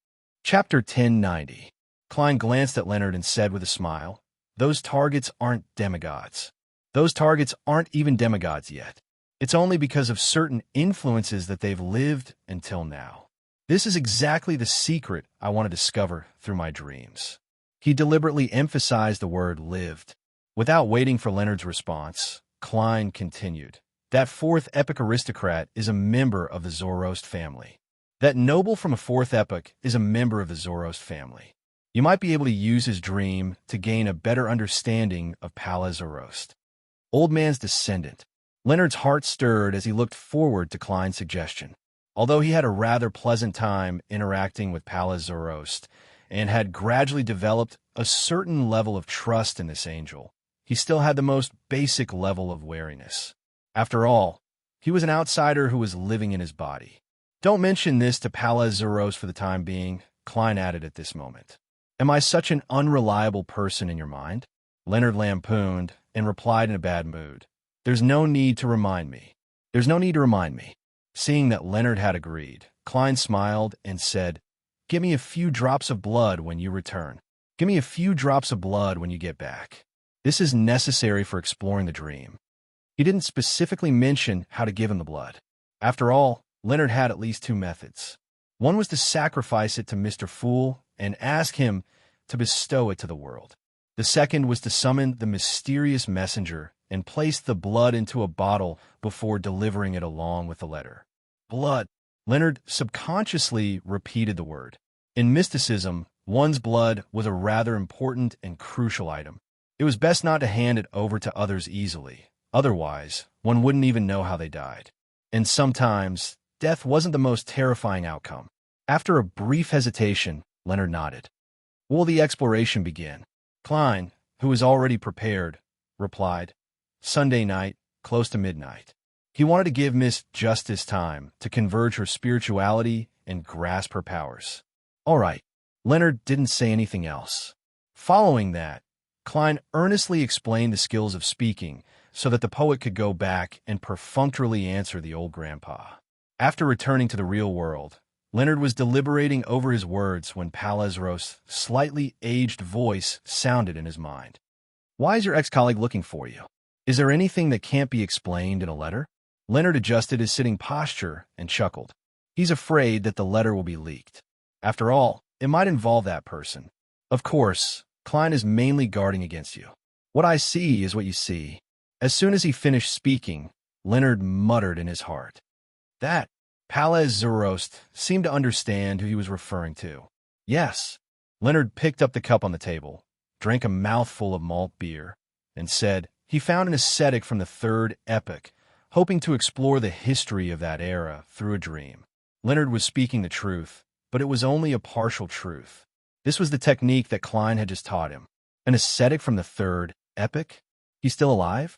Chapter 1090. Klein glanced at Leonard and said with a smile, "Those targets aren't demigods. Those targets aren't even demigods yet. It's only because of certain influences that they've lived until now. This is exactly the secret I want to discover through my dreams." He deliberately emphasized the word lived. Without waiting for Leonard's response, Klein continued, "That 4th epoch aristocrat is a member of the Zoroast family. That noble from a 4th epoch is a member of the Zoroast family. You might be able to use his dream to gain a better understanding of Palez Zoroast. Old man's descendant." Leonard's heart stirred as he looked forward to Klein's suggestion. Although he had a rather pleasant time interacting with Palez Zoroast and had gradually developed a certain level of trust in this angel, he still had the most basic level of wariness. After all, he was an outsider who was living in his body. "Don't mention this to Palez Zoroast for the time being," Klein added at this moment. "Am I such an unreliable person in your mind?" Leonard lampooned and replied in a bad mood, "There's no need to remind me. There's no need to remind me." Seeing that Leonard had agreed, Klein smiled and said, "Give me a few drops of blood when you return. Give me a few drops of blood when you get back. This is necessary for exploring the dream." He didn't specifically mention how to give him the blood. After all, Leonard had at least two methods. One was to sacrifice it to Mr. Fool and ask him to bestow it to the world. The second was to summon the mysterious messenger and place the blood into a bottle before delivering it along with the letter. Blood. Leonard subconsciously repeated the word. In mysticism, one's blood was a rather important and crucial item. It was best not to hand it over to others easily. Otherwise, one wouldn't even know how they died. And sometimes, death wasn't the most terrifying outcome. After a brief hesitation, Leonard nodded. Will the exploration begin? Klein, who was already prepared, replied. Sunday night, close to midnight. He wanted to give Miss Justice time to converge her spirituality and grasp her powers. All right. Leonard didn't say anything else. Following that, Klein earnestly explained the skills of speaking so that the poet could go back and perfunctorily answer the old grandpa. After returning to the real world, Leonard was deliberating over his words when Palazro's slightly aged voice sounded in his mind. Why is your ex-colleague looking for you? Is there anything that can't be explained in a letter? Leonard adjusted his sitting posture and chuckled. He's afraid that the letter will be leaked. After all, it might involve that person. Of course, Klein is mainly guarding against you. What I see is what you see. As soon as he finished speaking, Leonard muttered in his heart. That Palaz seemed to understand who he was referring to. Yes. Leonard picked up the cup on the table, drank a mouthful of malt beer, and said he found an ascetic from the third epoch, hoping to explore the history of that era through a dream. Leonard was speaking the truth, but it was only a partial truth. This was the technique that Klein had just taught him. An ascetic from the third epoch? He's still alive?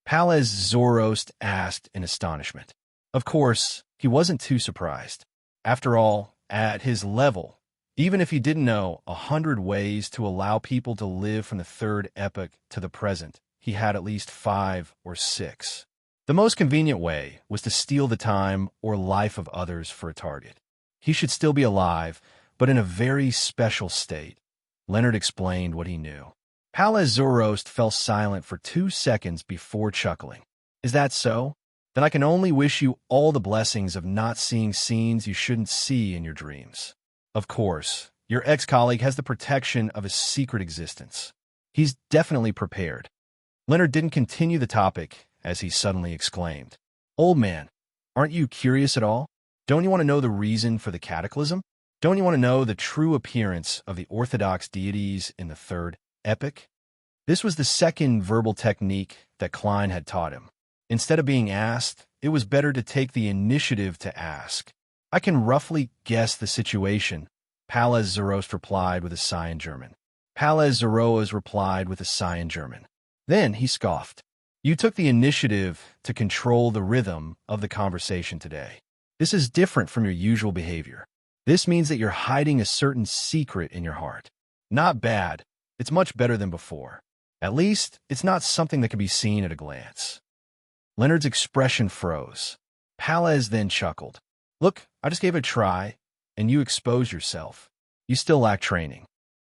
Palaz asked in astonishment. Of course, he wasn't too surprised. After all, at his level, even if he didn't know 100 ways to allow people to live from the third epoch to the present, he had at least 5 or 6. The most convenient way was to steal the time or life of others for a target. He should still be alive, but in a very special state. Leonard explained what he knew. Palaz fell silent for 2 seconds before chuckling. Is that so? Then I can only wish you all the blessings of not seeing scenes you shouldn't see in your dreams. Of course, your ex-colleague has the protection of a secret existence. He's definitely prepared. Leonard didn't continue the topic as he suddenly exclaimed, Old man, aren't you curious at all? Don't you want to know the reason for the cataclysm? Don't you want to know the true appearance of the orthodox deities in the third epoch? This was the second verbal technique that Klein had taught him. Instead of being asked, it was better to take the initiative to ask. I can roughly guess the situation, Palaz replied with a sigh in German. Palaz replied with a sigh in German. Then he scoffed. You took the initiative to control the rhythm of the conversation today. This is different from your usual behavior. This means that you're hiding a certain secret in your heart. Not bad. It's much better than before. At least, it's not something that can be seen at a glance. Leonard's expression froze. Palaz then chuckled. Look, I just gave it a try, and you exposed yourself. You still lack training.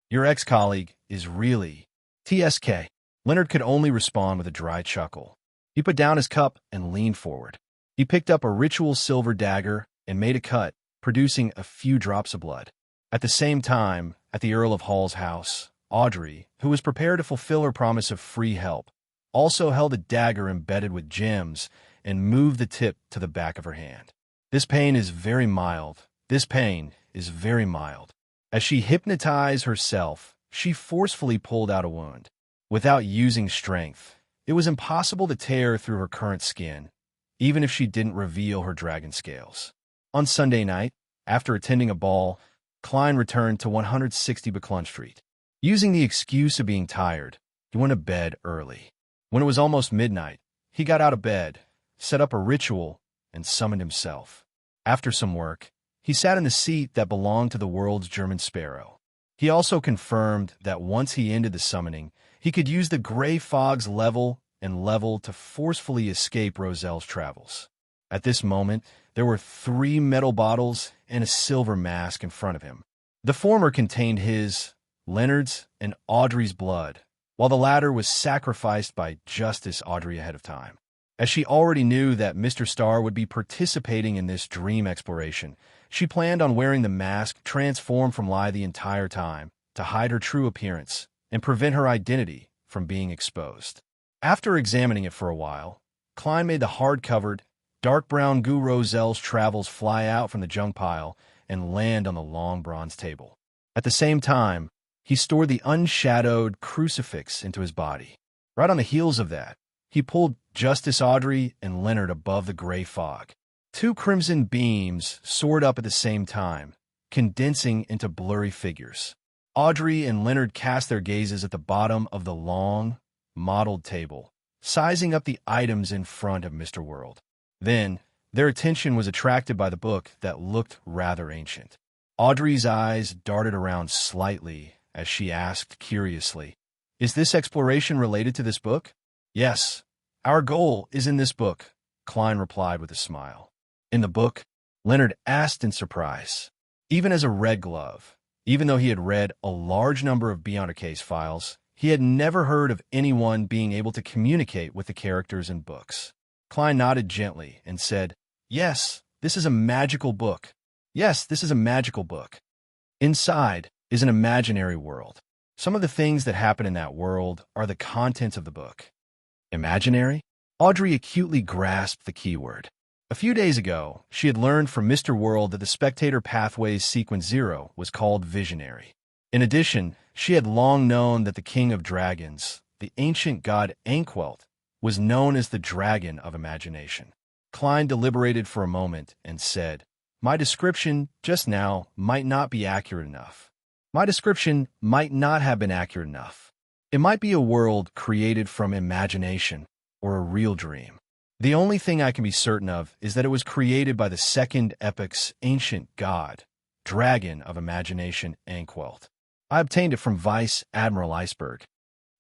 Your ex-colleague is really TSK. Leonard could only respond with a dry chuckle. He put down his cup and leaned forward. He picked up a ritual silver dagger and made a cut, producing a few drops of blood. At the same time, at the Earl of Hall's house, Audrey, who was prepared to fulfill her promise of free help, also held a dagger embedded with gems and moved the tip to the back of her hand. This pain is very mild. This pain is very mild. As she hypnotized herself, she forcefully pulled out a wound. Without using strength, it was impossible to tear through her current skin, even if she didn't reveal her dragon scales. On Sunday night, after attending a ball, Klein returned to 160 Buckland Street. Using the excuse of being tired, he went to bed early. When it was almost midnight, he got out of bed, set up a ritual, and summoned himself. After some work, he sat in the seat that belonged to the world's German sparrow. He also confirmed that once he ended the summoning, he could use the gray fog's level to forcefully escape Roselle's travels. At this moment, there were 3 metal bottles and a silver mask in front of him. The former contained his, Leonard's, and Audrey's blood, while the latter was sacrificed by Justice Audrey ahead of time. As she already knew that Mr. Star would be participating in this dream exploration, she planned on wearing the mask transformed from lie the entire time to hide her true appearance and prevent her identity from being exposed. After examining it for a while, Klein made the hard-covered, dark brown Goo Roselle's travels fly out from the junk pile and land on the long bronze table. At the same time, he stored the unshadowed crucifix into his body. Right on the heels of that, he pulled Justice Audrey and Leonard above the gray fog. Two crimson beams soared up at the same time, condensing into blurry figures. Audrey and Leonard cast their gazes at the bottom of the long, mottled table, sizing up the items in front of Mr. World. Then, their attention was attracted by the book that looked rather ancient. Audrey's eyes darted around slightly as she asked curiously, "Is this exploration related to this book?" "Yes, our goal is in this book," Klein replied with a smile. "In the book?" Leonard asked in surprise. Even as a red glove, even though he had read a large number of Beyond a Case files, he had never heard of anyone being able to communicate with the characters in books. Klein nodded gently and said, "Yes, this is a magical book. Yes, this is a magical book. Inside is an imaginary world. Some of the things that happen in that world are the contents of the book." Imaginary? Audrey acutely grasped the keyword. A few days ago, she had learned from Mr. World that the Spectator Pathways Sequence 0 was called Visionary. In addition, she had long known that the King of Dragons, the ancient god Anquelt, was known as the Dragon of Imagination. Klein deliberated for a moment and said, "My description just now might not be accurate enough. My description might not have been accurate enough. It might be a world created from imagination or a real dream. The only thing I can be certain of is that it was created by the second epoc's ancient god, Dragon of Imagination Anquelt. I obtained it from Vice Admiral Iceberg,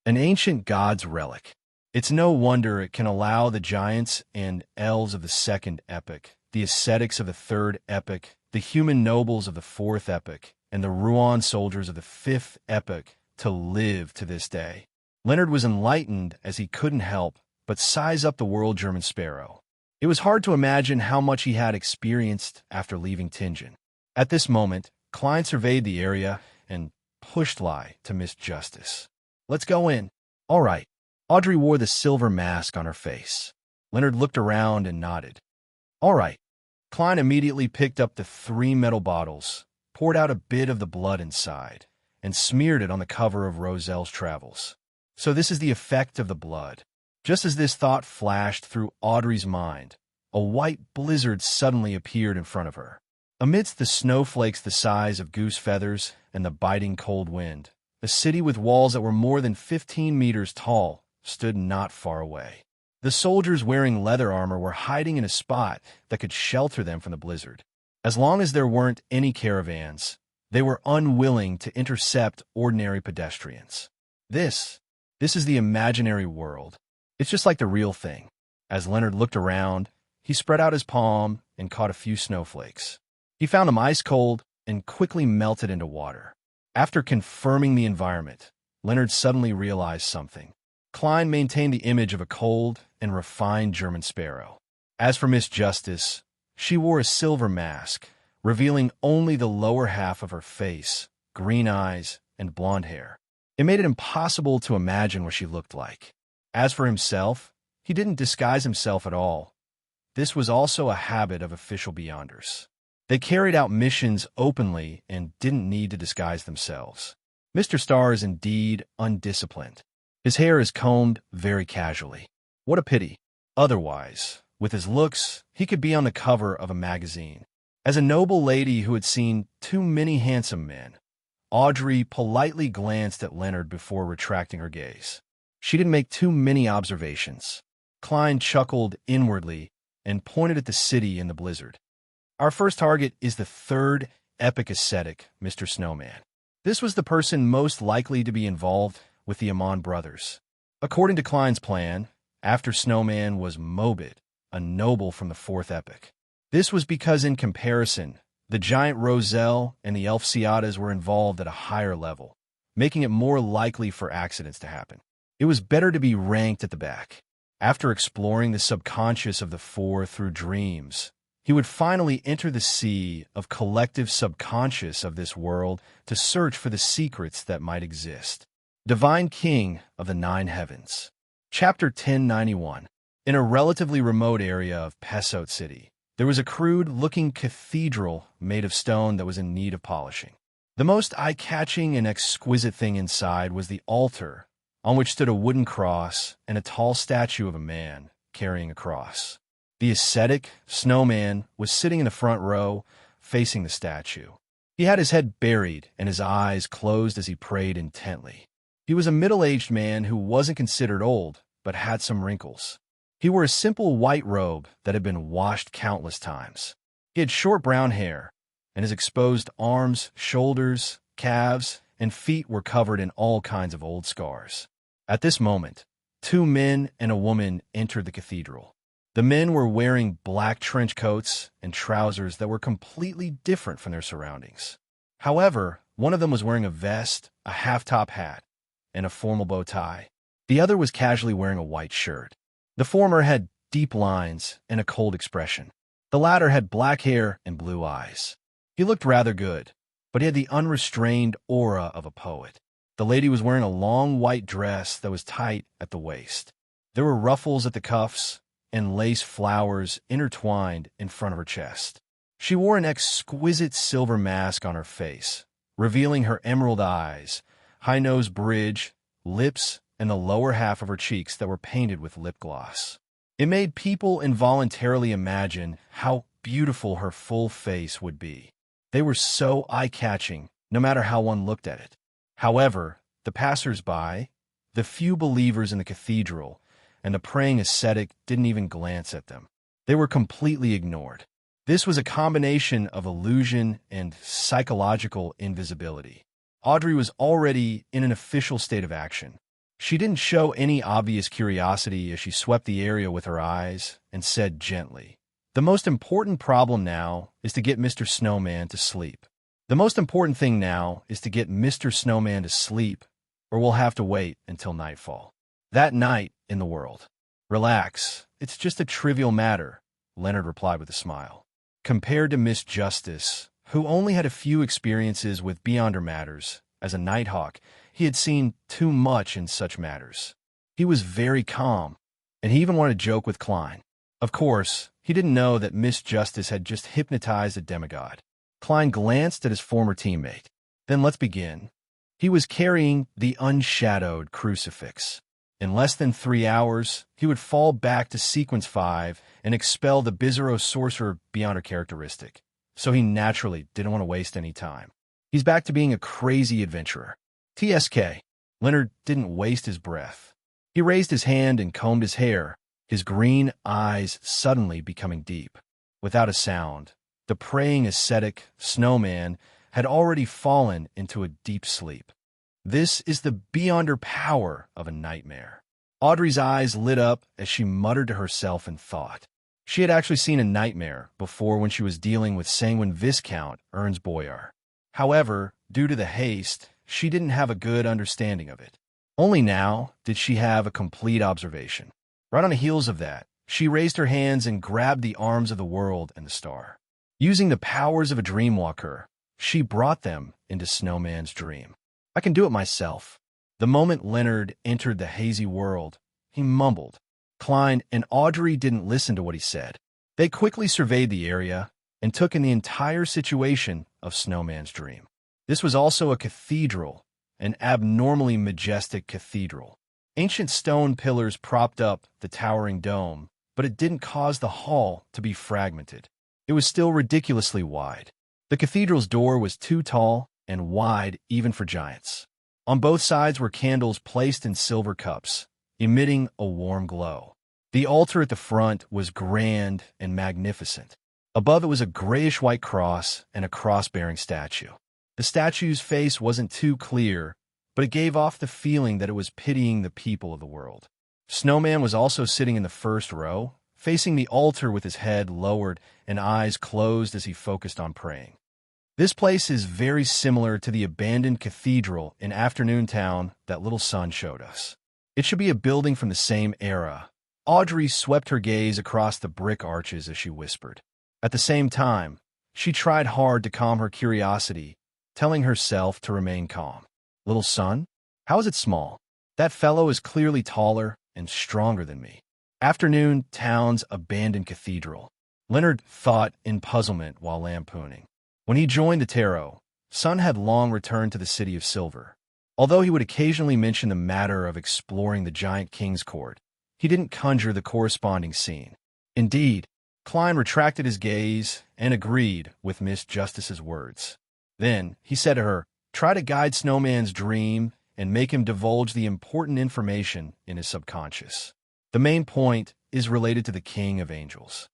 an ancient god's relic. It's no wonder it can allow the giants and elves of the second epoch, the ascetics of the third epoch, the human nobles of the fourth epoch, and the Ruan soldiers of the fifth epoch to live to this day." Leonard was enlightened as he couldn't help but size up the world German Sparrow. It was hard to imagine how much he had experienced after leaving Tingen. At this moment, Klein surveyed the area and pushed Lie to Miss Justice. "Let's go in." "All right." Audrey wore the silver mask on her face. Leonard looked around and nodded. "All right." Klein immediately picked up the 3 metal bottles, poured out a bit of the blood inside, and smeared it on the cover of Roselle's Travels. So this is the effect of the blood. Just as this thought flashed through Audrey's mind, a white blizzard suddenly appeared in front of her. Amidst the snowflakes the size of goose feathers and the biting cold wind, a city with walls that were more than 15 meters tall stood not far away. The soldiers wearing leather armor were hiding in a spot that could shelter them from the blizzard. As long as there weren't any caravans, they were unwilling to intercept ordinary pedestrians. This is the imaginary world. It's just like the real thing. As Leonard looked around, he spread out his palm and caught a few snowflakes. He found them ice cold and quickly melted into water. After confirming the environment, Leonard suddenly realized something. Klein maintained the image of a cold and refined German sparrow. As for Miss Justice, she wore a silver mask, revealing only the lower half of her face, green eyes, and blonde hair. It made it impossible to imagine what she looked like. As for himself, he didn't disguise himself at all. This was also a habit of official Beyonders. They carried out missions openly and didn't need to disguise themselves. Mr. Star is indeed undisciplined. His hair is combed very casually. What a pity. Otherwise, with his looks, he could be on the cover of a magazine. As a noble lady who had seen too many handsome men, Audrey politely glanced at Leonard before retracting her gaze. She didn't make too many observations. Klein chuckled inwardly and pointed at the city in the blizzard. "Our first target is the third epic ascetic, Mr. Snowman. This was the person most likely to be involved with the Amon brothers. According to Klein's plan, after Snowman was Mobit, a noble from the fourth epoch. This was because in comparison, the giant Roselle and the elf Ciatas were involved at a higher level, making it more likely for accidents to happen. It was better to be ranked at the back. After exploring the subconscious of the four through dreams, he would finally enter the sea of collective subconscious of this world to search for the secrets that might exist. Divine King of the Nine Heavens. Chapter 1091. In a relatively remote area of Pesot City, there was a crude-looking cathedral made of stone that was in need of polishing. The most eye-catching and exquisite thing inside was the altar, on which stood a wooden cross and a tall statue of a man carrying a cross. The ascetic snowman was sitting in the front row, facing the statue. He had his head buried and his eyes closed as he prayed intently. He was a middle-aged man who wasn't considered old, but had some wrinkles. He wore a simple white robe that had been washed countless times. He had short brown hair, and his exposed arms, shoulders, calves, and feet were covered in all kinds of old scars. At this moment, two men and a woman entered the cathedral. The men were wearing black trench coats and trousers that were completely different from their surroundings. However, one of them was wearing a vest, a half-top hat, and a formal bow tie. The other was casually wearing a white shirt. The former had deep lines and a cold expression. The latter had black hair and blue eyes. He looked rather good, but he had the unrestrained aura of a poet. The lady was wearing a long white dress that was tight at the waist. There were ruffles at the cuffs and lace flowers intertwined in front of her chest. She wore an exquisite silver mask on her face, revealing her emerald eyes, high-nose bridge, lips, and the lower half of her cheeks that were painted with lip gloss. It made people involuntarily imagine how beautiful her full face would be. They were so eye-catching, no matter how one looked at it. However, the passers-by, the few believers in the cathedral, and the praying ascetic didn't even glance at them. They were completely ignored. This was a combination of illusion and psychological invisibility. Audrey was already in an official state of action. She didn't show any obvious curiosity as she swept the area with her eyes and said gently, "The most important problem now is to get Mr. Snowman to sleep. The most important thing now is to get Mr. Snowman to sleep, or we'll have to wait until nightfall." That night in the world. "Relax, it's just a trivial matter," Leonard replied with a smile. Compared to Miss Justice, who only had a few experiences with Beyonder matters, as a Nighthawk, he had seen too much in such matters. He was very calm, and he even wanted to joke with Klein. Of course, he didn't know that Miss Justice had just hypnotized a demigod. Klein glanced at his former teammate. "Then let's begin." He was carrying the unshadowed crucifix. In less than 3 hours, he would fall back to Sequence 5 and expel the Bizarro Sorcerer Beyonder characteristic, so he naturally didn't want to waste any time. He's back to being a crazy adventurer. TSK. Leonard didn't waste his breath. He raised his hand and combed his hair, his green eyes suddenly becoming deep. Without a sound, the praying ascetic snowman had already fallen into a deep sleep. This is the Beyonder power of a nightmare. Audrey's eyes lit up as she muttered to herself in thought. She had actually seen a nightmare before when she was dealing with Sanguine Viscount Ernst Boyar. However, due to the haste, she didn't have a good understanding of it. Only now did she have a complete observation. Right on the heels of that, she raised her hands and grabbed the arms of the world and the star. Using the powers of a dreamwalker, she brought them into Snowman's dream. "I can do it myself." The moment Leonard entered the hazy world, he mumbled. Klein and Audrey didn't listen to what he said. They quickly surveyed the area and took in the entire situation of Snowman's dream. This was also a cathedral, an abnormally majestic cathedral. Ancient stone pillars propped up the towering dome, but it didn't cause the hall to be fragmented. It was still ridiculously wide. The cathedral's door was too tall and wide even for giants. On both sides were candles placed in silver cups, emitting a warm glow. The altar at the front was grand and magnificent. Above it was a grayish-white cross and a cross-bearing statue. The statue's face wasn't too clear, but it gave off the feeling that it was pitying the people of the world. Snowman was also sitting in the first row, facing the altar with his head lowered and eyes closed as he focused on praying. This place is very similar to the abandoned cathedral in Afternoon Town that Little Sun showed us. It should be a building from the same era, Audrey swept her gaze across the brick arches as she whispered. At the same time, she tried hard to calm her curiosity, telling herself to remain calm. Little son? How is it small? That fellow is clearly taller and stronger than me. Afternoon, town's abandoned cathedral. Leonard thought in puzzlement while lampooning. When he joined the tarot, Sun had long returned to the City of Silver. Although he would occasionally mention the matter of exploring the giant king's court, he didn't conjure the corresponding scene. Indeed, Klein retracted his gaze and agreed with Miss Justice's words. Then he said to her, "Try to guide Snowman's dream and make him divulge the important information in his subconscious. The main point is related to the King of Angels.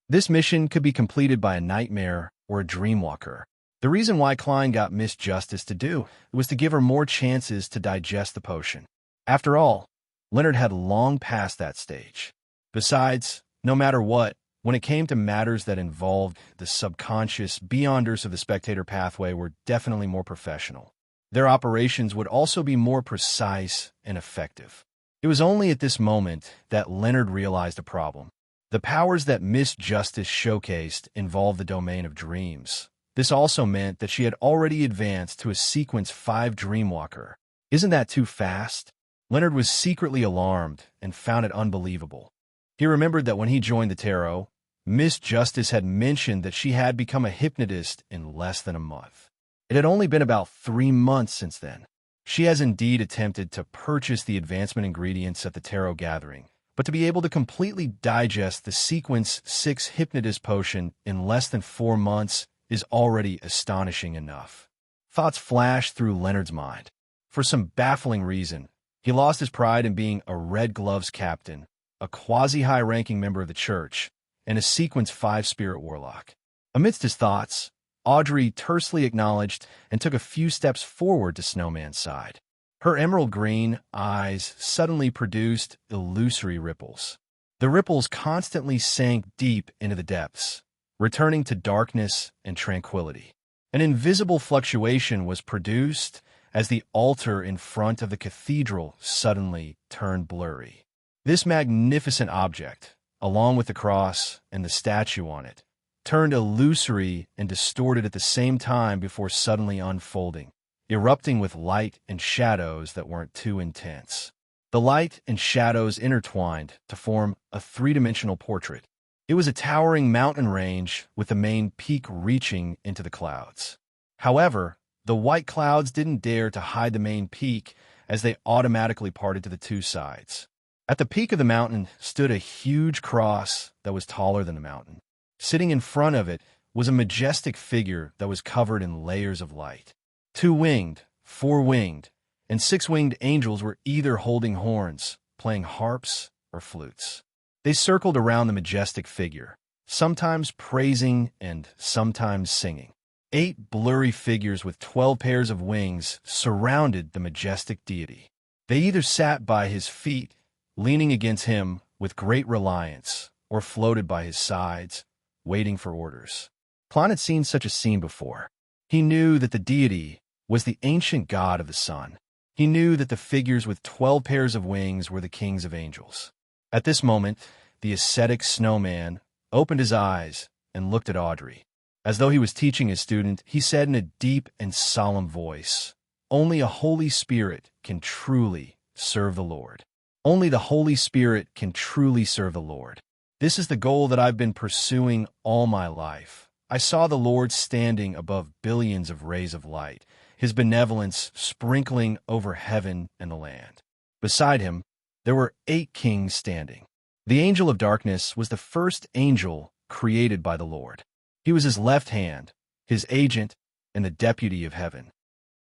This mission could be completed by a nightmare or a dreamwalker." The reason why Klein got Miss Justice to do it was to give her more chances to digest the potion. After all, Leonard had long passed that stage. Besides, no matter what, when it came to matters that involved the subconscious, beyonders of the spectator pathway were definitely more professional. Their operations would also be more precise and effective. It was only at this moment that Leonard realized a problem. The powers that Miss Justice showcased involved the domain of dreams. This also meant that she had already advanced to a Sequence 5 Dreamwalker. Isn't that too fast? Leonard was secretly alarmed and found it unbelievable. He remembered that when he joined the tarot, Miss Justice had mentioned that she had become a hypnotist in less than a month. It had only been about 3 months since then. She has indeed attempted to purchase the advancement ingredients at the tarot gathering, but to be able to completely digest the Sequence 6 Hypnotist potion in less than 4 months is already astonishing enough. Thoughts flashed through Leonard's mind. For some baffling reason, he lost his pride in being a Red Gloves captain, a quasi-high-ranking member of the church, and a Sequence 5 spirit warlock. Amidst his thoughts, Audrey tersely acknowledged and took a few steps forward to Snowman's side. Her emerald green eyes suddenly produced illusory ripples. The ripples constantly sank deep into the depths, returning to darkness and tranquility. An invisible fluctuation was produced as the altar in front of the cathedral suddenly turned blurry. This magnificent object, along with the cross and the statue on it, turned illusory and distorted at the same time before suddenly unfolding, erupting with light and shadows that weren't too intense. The light and shadows intertwined to form a three-dimensional portrait. It was a towering mountain range with the main peak reaching into the clouds. However, the white clouds didn't dare to hide the main peak as they automatically parted to the two sides. At the peak of the mountain stood a huge cross that was taller than the mountain. Sitting in front of it was a majestic figure that was covered in layers of light. 2-winged, 4-winged, and 6-winged angels were either holding horns, playing harps, or flutes. They circled around the majestic figure, sometimes praising and sometimes singing. 8 blurry figures with 12 pairs of wings surrounded the majestic deity. They either sat by his feet, leaning against him with great reliance, or floated by his sides, waiting for orders. Klein had seen such a scene before. He knew that the deity was the ancient god of the sun. He knew that the figures with 12 pairs of wings were the kings of angels. At this moment, the ascetic snowman opened his eyes and looked at Audrey. As though he was teaching his student, he said in a deep and solemn voice, "Only a Holy Spirit can truly serve the Lord. Only the Holy Spirit can truly serve the Lord. This is the goal that I've been pursuing all my life. I saw the Lord standing above billions of rays of light, his benevolence sprinkling over heaven and the land. Beside him, there were 8 kings standing. The angel of darkness was the first angel created by the Lord. He was his left hand, his agent, and the deputy of heaven.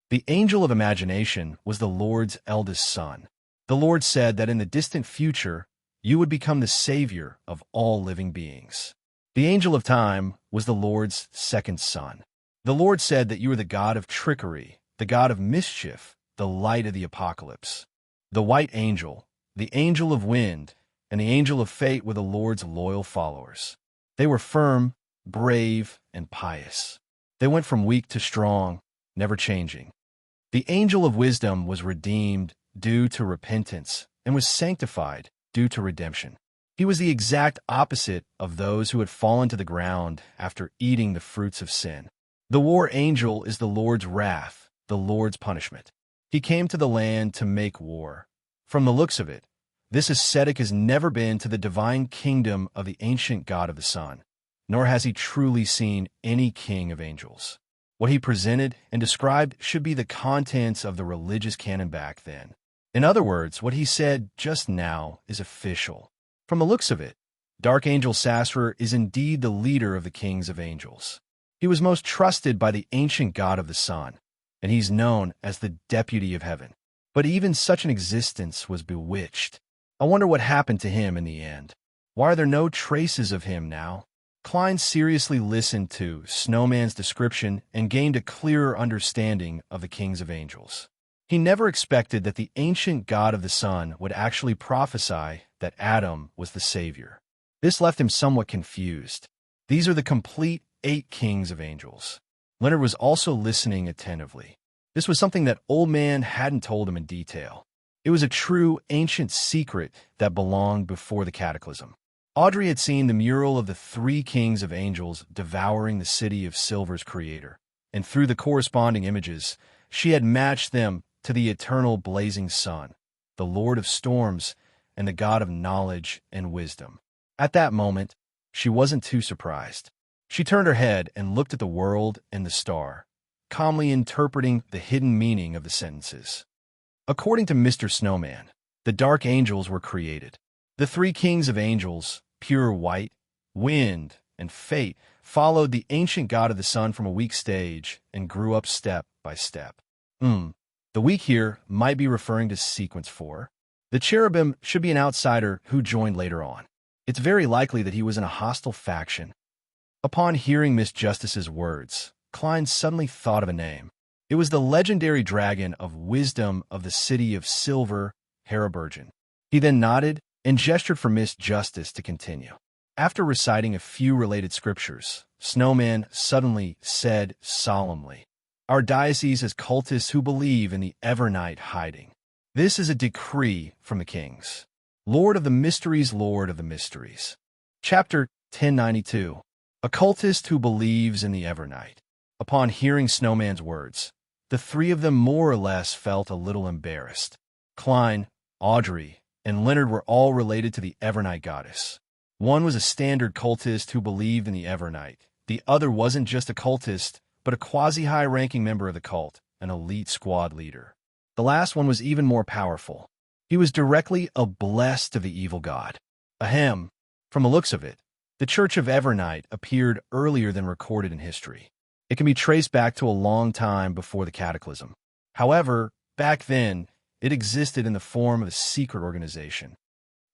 The angel of imagination was the Lord's eldest son. The Lord said that in the distant future, you would become the savior of all living beings. The angel of time was the Lord's second son. The Lord said that you are the god of trickery, the god of mischief, the light of the apocalypse. The white angel, the angel of wind, and the angel of fate were the Lord's loyal followers. They were firm, brave, and pious. They went from weak to strong, never changing. The angel of wisdom was redeemed due to repentance and was sanctified due to redemption. He was the exact opposite of those who had fallen to the ground after eating the fruits of sin. The war angel is the Lord's wrath, the Lord's punishment. He came to the land to make war. From the looks of it, this ascetic has never been to the divine kingdom of the ancient God of the sun, nor has he truly seen any king of angels. What he presented and described should be the contents of the religious canon back then. In other words, what he said just now is official. From the looks of it, Dark Angel Sasser is indeed the leader of the kings of angels. He was most trusted by the ancient God of the sun, and he's known as the deputy of heaven. But even such an existence was bewitched. I wonder what happened to him in the end. Why are there no traces of him now? Klein seriously listened to Snowman's description and gained a clearer understanding of the kings of angels. He never expected that the ancient God of the sun would actually prophesy that Adam was the Savior. This left him somewhat confused. These are the complete 8 kings of angels. Leonard was also listening attentively. This was something that Old Man hadn't told him in detail. It was a true ancient secret that belonged before the cataclysm. Audrey had seen the mural of the 3 kings of angels devouring the city of Silver's creator, and through the corresponding images, she had matched them to the eternal blazing sun, the Lord of storms, and the God of knowledge and wisdom. At that moment, she wasn't too surprised. She turned her head and looked at the world and the star, calmly interpreting the hidden meaning of the sentences. According to Mr. Snowman, the dark angels were created. The 3 kings of angels, pure white, wind, and fate, followed the ancient God of the sun from a weak stage and grew up step by step. The weak here might be referring to sequence 4. The cherubim should be an outsider who joined later on. It's very likely that he was in a hostile faction. Upon hearing Miss Justice's words, Klein suddenly thought of a name. It was the legendary dragon of wisdom of the city of Silver, Haraburgen. He then nodded and gestured for Miss Justice to continue. After reciting a few related scriptures, Snowman suddenly said solemnly, "Our diocese has cultists who believe in the Evernight hiding. This is a decree from the kings. Lord of the mysteries, Lord of the mysteries." Chapter 1092. A cultist who believes in the Evernight. Upon hearing Snowman's words, the 3 of them more or less felt a little embarrassed. Klein, Audrey, and Leonard were all related to the Evernight goddess. One was a standard cultist who believed in the Evernight. The other wasn't just a cultist, but a quasi-high-ranking member of the cult, an elite squad leader. The last one was even more powerful. He was directly a blessed of the evil god. Ahem. From the looks of it, the Church of Evernight appeared earlier than recorded in history. It can be traced back to a long time before the cataclysm. However, back then, it existed in the form of a secret organization.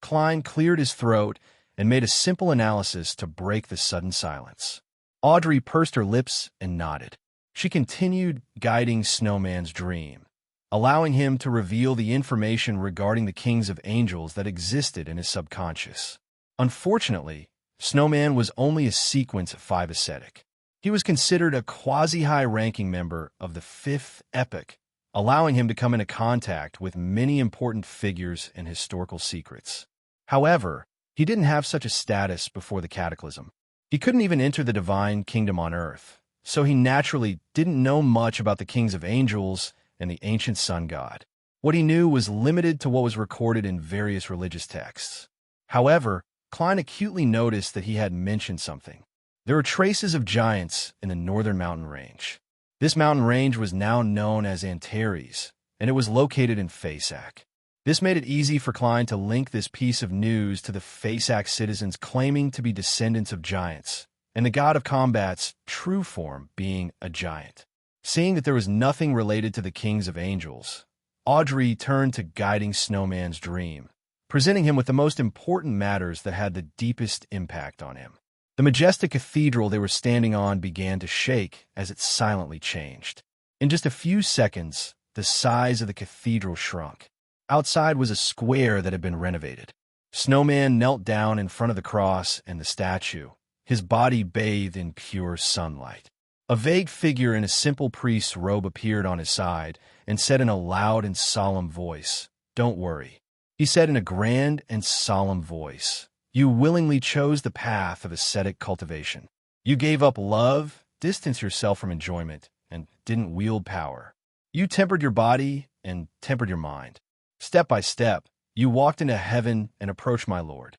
Klein cleared his throat and made a simple analysis to break the sudden silence. Audrey pursed her lips and nodded. She continued guiding Snowman's dream, allowing him to reveal the information regarding the kings of angels that existed in his subconscious. Unfortunately, Snowman was only a sequence 5 ascetic. He was considered a quasi-high-ranking member of the 5th epoch, allowing him to come into contact with many important figures and historical secrets. However, he didn't have such a status before the cataclysm. He couldn't even enter the divine kingdom on earth, so he naturally didn't know much about the kings of angels and the ancient sun god. What he knew was limited to what was recorded in various religious texts. However, Klein acutely noticed that he had mentioned something. There were traces of giants in the northern mountain range. This mountain range was now known as Antares, and it was located in Fasak. This made it easy for Klein to link this piece of news to the Fasak citizens claiming to be descendants of giants, and the god of combat's true form being a giant. Seeing that there was nothing related to the kings of angels, Audrey turned to guiding Snowman's dream, presenting him with the most important matters that had the deepest impact on him. The majestic cathedral they were standing on began to shake as it silently changed. In just a few seconds, the size of the cathedral shrunk. Outside was a square that had been renovated. Snowman knelt down in front of the cross and the statue, his body bathed in pure sunlight. A vague figure in a simple priest's robe appeared on his side and said in a loud and solemn voice, "Don't worry." He said in a grand and solemn voice, You willingly chose the path of ascetic cultivation. You gave up love, distanced yourself from enjoyment, and didn't wield power. You tempered your body and tempered your mind. Step by step, you walked into heaven and approached my Lord.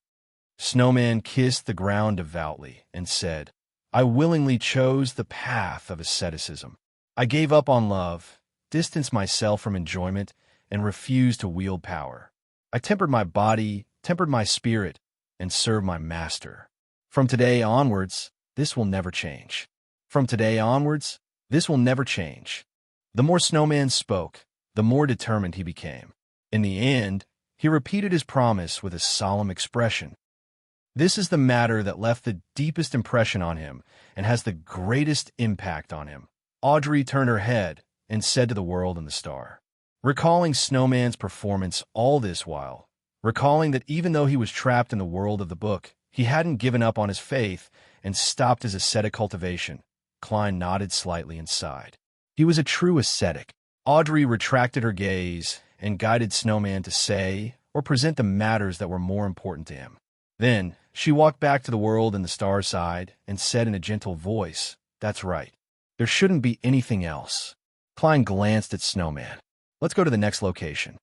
Snowman kissed the ground devoutly and said, I willingly chose the path of asceticism. I gave up on love, distanced myself from enjoyment, and refused to wield power. I tempered my body, tempered my spirit, and served my master. From today onwards, this will never change. From today onwards, this will never change. The more Snowman spoke, the more determined he became. In the end, he repeated his promise with a solemn expression. This is the matter that left the deepest impression on him and has the greatest impact on him. Audrey turned her head and said to the world and the star, recalling Snowman's performance all this while, recalling that even though he was trapped in the world of the book, he hadn't given up on his faith and stopped his ascetic cultivation. Klein nodded slightly and sighed. He was a true ascetic. Audrey retracted her gaze and guided Snowman to say or present the matters that were more important to him. Then she walked back to the world and the star side and said in a gentle voice, That's right. There shouldn't be anything else. Klein glanced at Snowman. Let's go to the next location.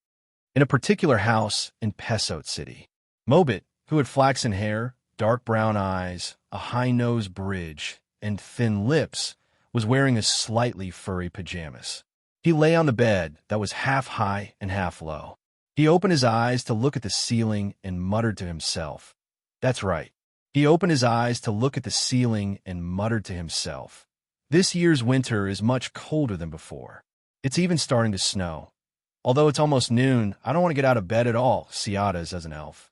In a particular house in Pessoat City, Mobit, who had flaxen hair, dark brown eyes, a high-nosed bridge, and thin lips, was wearing a slightly furry pajamas. He lay on the bed that was half high and half low. He opened his eyes to look at the ceiling and muttered to himself. That's right. He opened his eyes to look at the ceiling and muttered to himself. This year's winter is much colder than before. It's even starting to snow. Although it's almost noon, I don't want to get out of bed at all, Ciatas as an elf.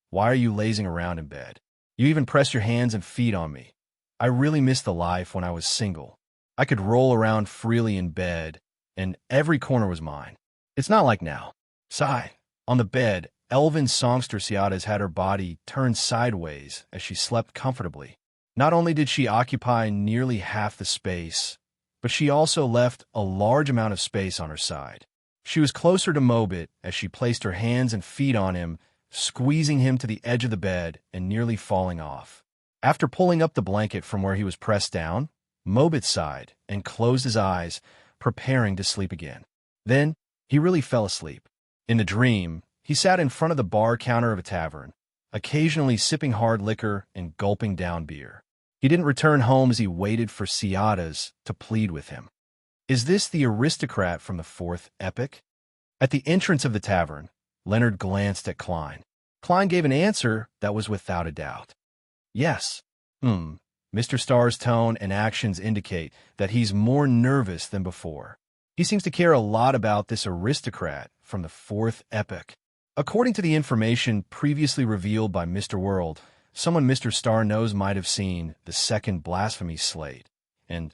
Why are you lazing around in bed? You even press your hands and feet on me. I really miss the life when I was single. I could roll around freely in bed, and every corner was mine. It's not like now. Sigh. On the bed, elven songster Ciatas had her body turned sideways as she slept comfortably. Not only did she occupy nearly half the space, but she also left a large amount of space on her side. She was closer to Mobit as she placed her hands and feet on him, squeezing him to the edge of the bed and nearly falling off. After pulling up the blanket from where he was pressed down, Mobit sighed and closed his eyes, preparing to sleep again. Then he really fell asleep. In the dream, he sat in front of the bar counter of a tavern, occasionally sipping hard liquor and gulping down beer. He didn't return home as he waited for Ciatas to plead with him. Is this the aristocrat from the fourth epic? At the entrance of the tavern, Leonard glanced at Klein. Klein gave an answer that was without a doubt. Yes. Mr. Starr's tone and actions indicate that he's more nervous than before. He seems to care a lot about this aristocrat from the fourth epic. According to the information previously revealed by Mr. World, someone Mr. Starr knows might have seen the second blasphemy slate, and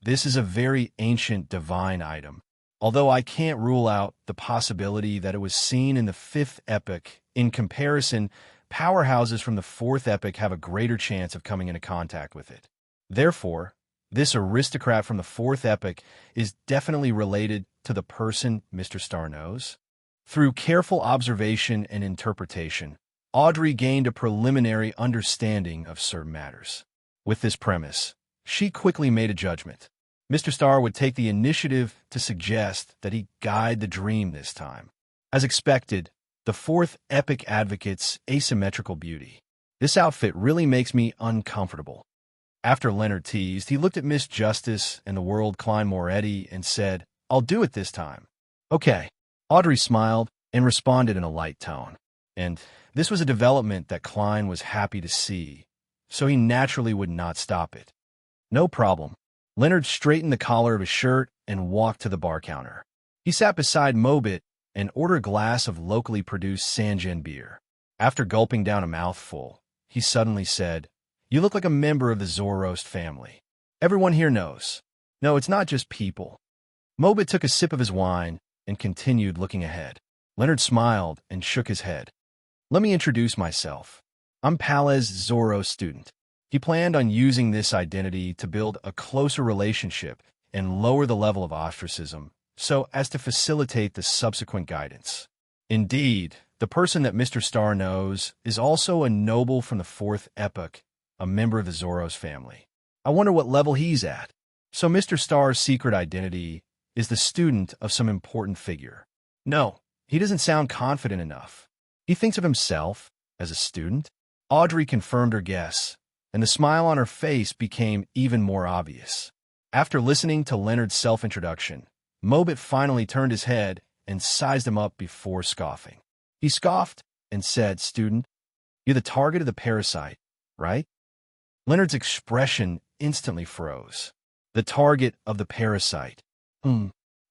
this is a very ancient divine item. Although I can't rule out the possibility that it was seen in the fifth epic, in comparison, powerhouses from the fourth epic have a greater chance of coming into contact with it. Therefore, this aristocrat from the fourth epic is definitely related to the person Mr. Starr knows. Through careful observation and interpretation, Audrey gained a preliminary understanding of certain matters. With this premise, she quickly made a judgment. Mr. Starr would take the initiative to suggest that he guide the dream this time. As expected, the fourth epic advocates asymmetrical beauty. This outfit really makes me uncomfortable. After Leonard teased, he looked at Miss Justice and the world Klein Moretti and said, I'll do it this time. Okay. Audrey smiled and responded in a light tone. And this was a development that Klein was happy to see, so he naturally would not stop it. No problem. Leonard straightened the collar of his shirt and walked to the bar counter. He sat beside Mobit and ordered a glass of locally produced Sanjen beer. After gulping down a mouthful, he suddenly said, You look like a member of the Zoroast family. Everyone here knows. No, it's not just people. Mobit took a sip of his wine and continued looking ahead. Leonard smiled and shook his head. Let me introduce myself. I'm Palez's Zoroast student. He planned on using this identity to build a closer relationship and lower the level of ostracism, so as to facilitate the subsequent guidance. Indeed, the person that Mr. Star knows is also a noble from the fourth epoch, a member of the Zoros family. I wonder what level he's at. So Mr. Star's secret identity is the student of some important figure. No, he doesn't sound confident enough. He thinks of himself as a student. Audrey confirmed her guess, and the smile on her face became even more obvious. After listening to Leonard's self-introduction, Mobit finally turned his head and sized him up before scoffing. He scoffed and said, "Student, you're the target of the parasite, right?" Leonard's expression instantly froze. The target of the parasite.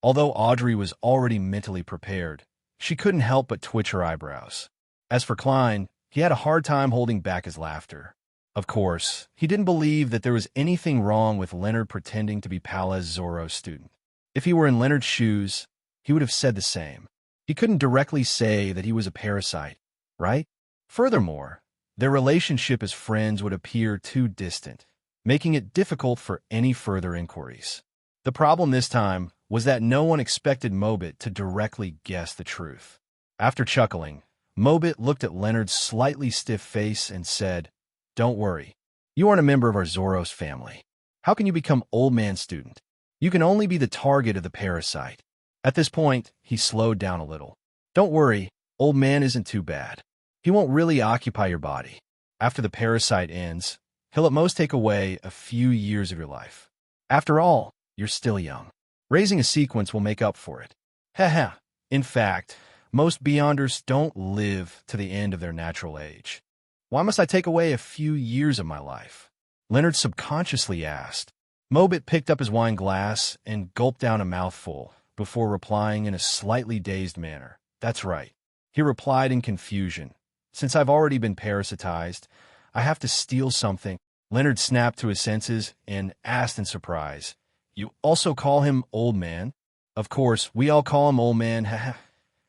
Although Audrey was already mentally prepared, she couldn't help but twitch her eyebrows. As for Klein, he had a hard time holding back his laughter. Of course, he didn't believe that there was anything wrong with Leonard pretending to be Palez Zoro's student. If he were in Leonard's shoes, he would have said the same. He couldn't directly say that he was a parasite, right? Furthermore, their relationship as friends would appear too distant, making it difficult for any further inquiries. The problem this time was that no one expected Mobit to directly guess the truth. After chuckling, Mobit looked at Leonard's slightly stiff face and said, "Don't worry. You aren't a member of our Zoros family. How can you become old man student? You can only be the target of the parasite." At this point, he slowed down a little. "Don't worry, old man isn't too bad. He won't really occupy your body. After the parasite ends, he'll at most take away a few years of your life. After all, you're still young. Raising a sequence will make up for it." Haha. In fact, most Beyonders don't live to the end of their natural age. "Why must I take away a few years of my life?" Leonard subconsciously asked. Mobit picked up his wine glass and gulped down a mouthful before replying in a slightly dazed manner. "That's right." He replied in confusion. "Since I've already been parasitized, I have to steal something." Leonard snapped to his senses and asked in surprise, "You also call him Old Man?" "Of course, we all call him Old Man, haha."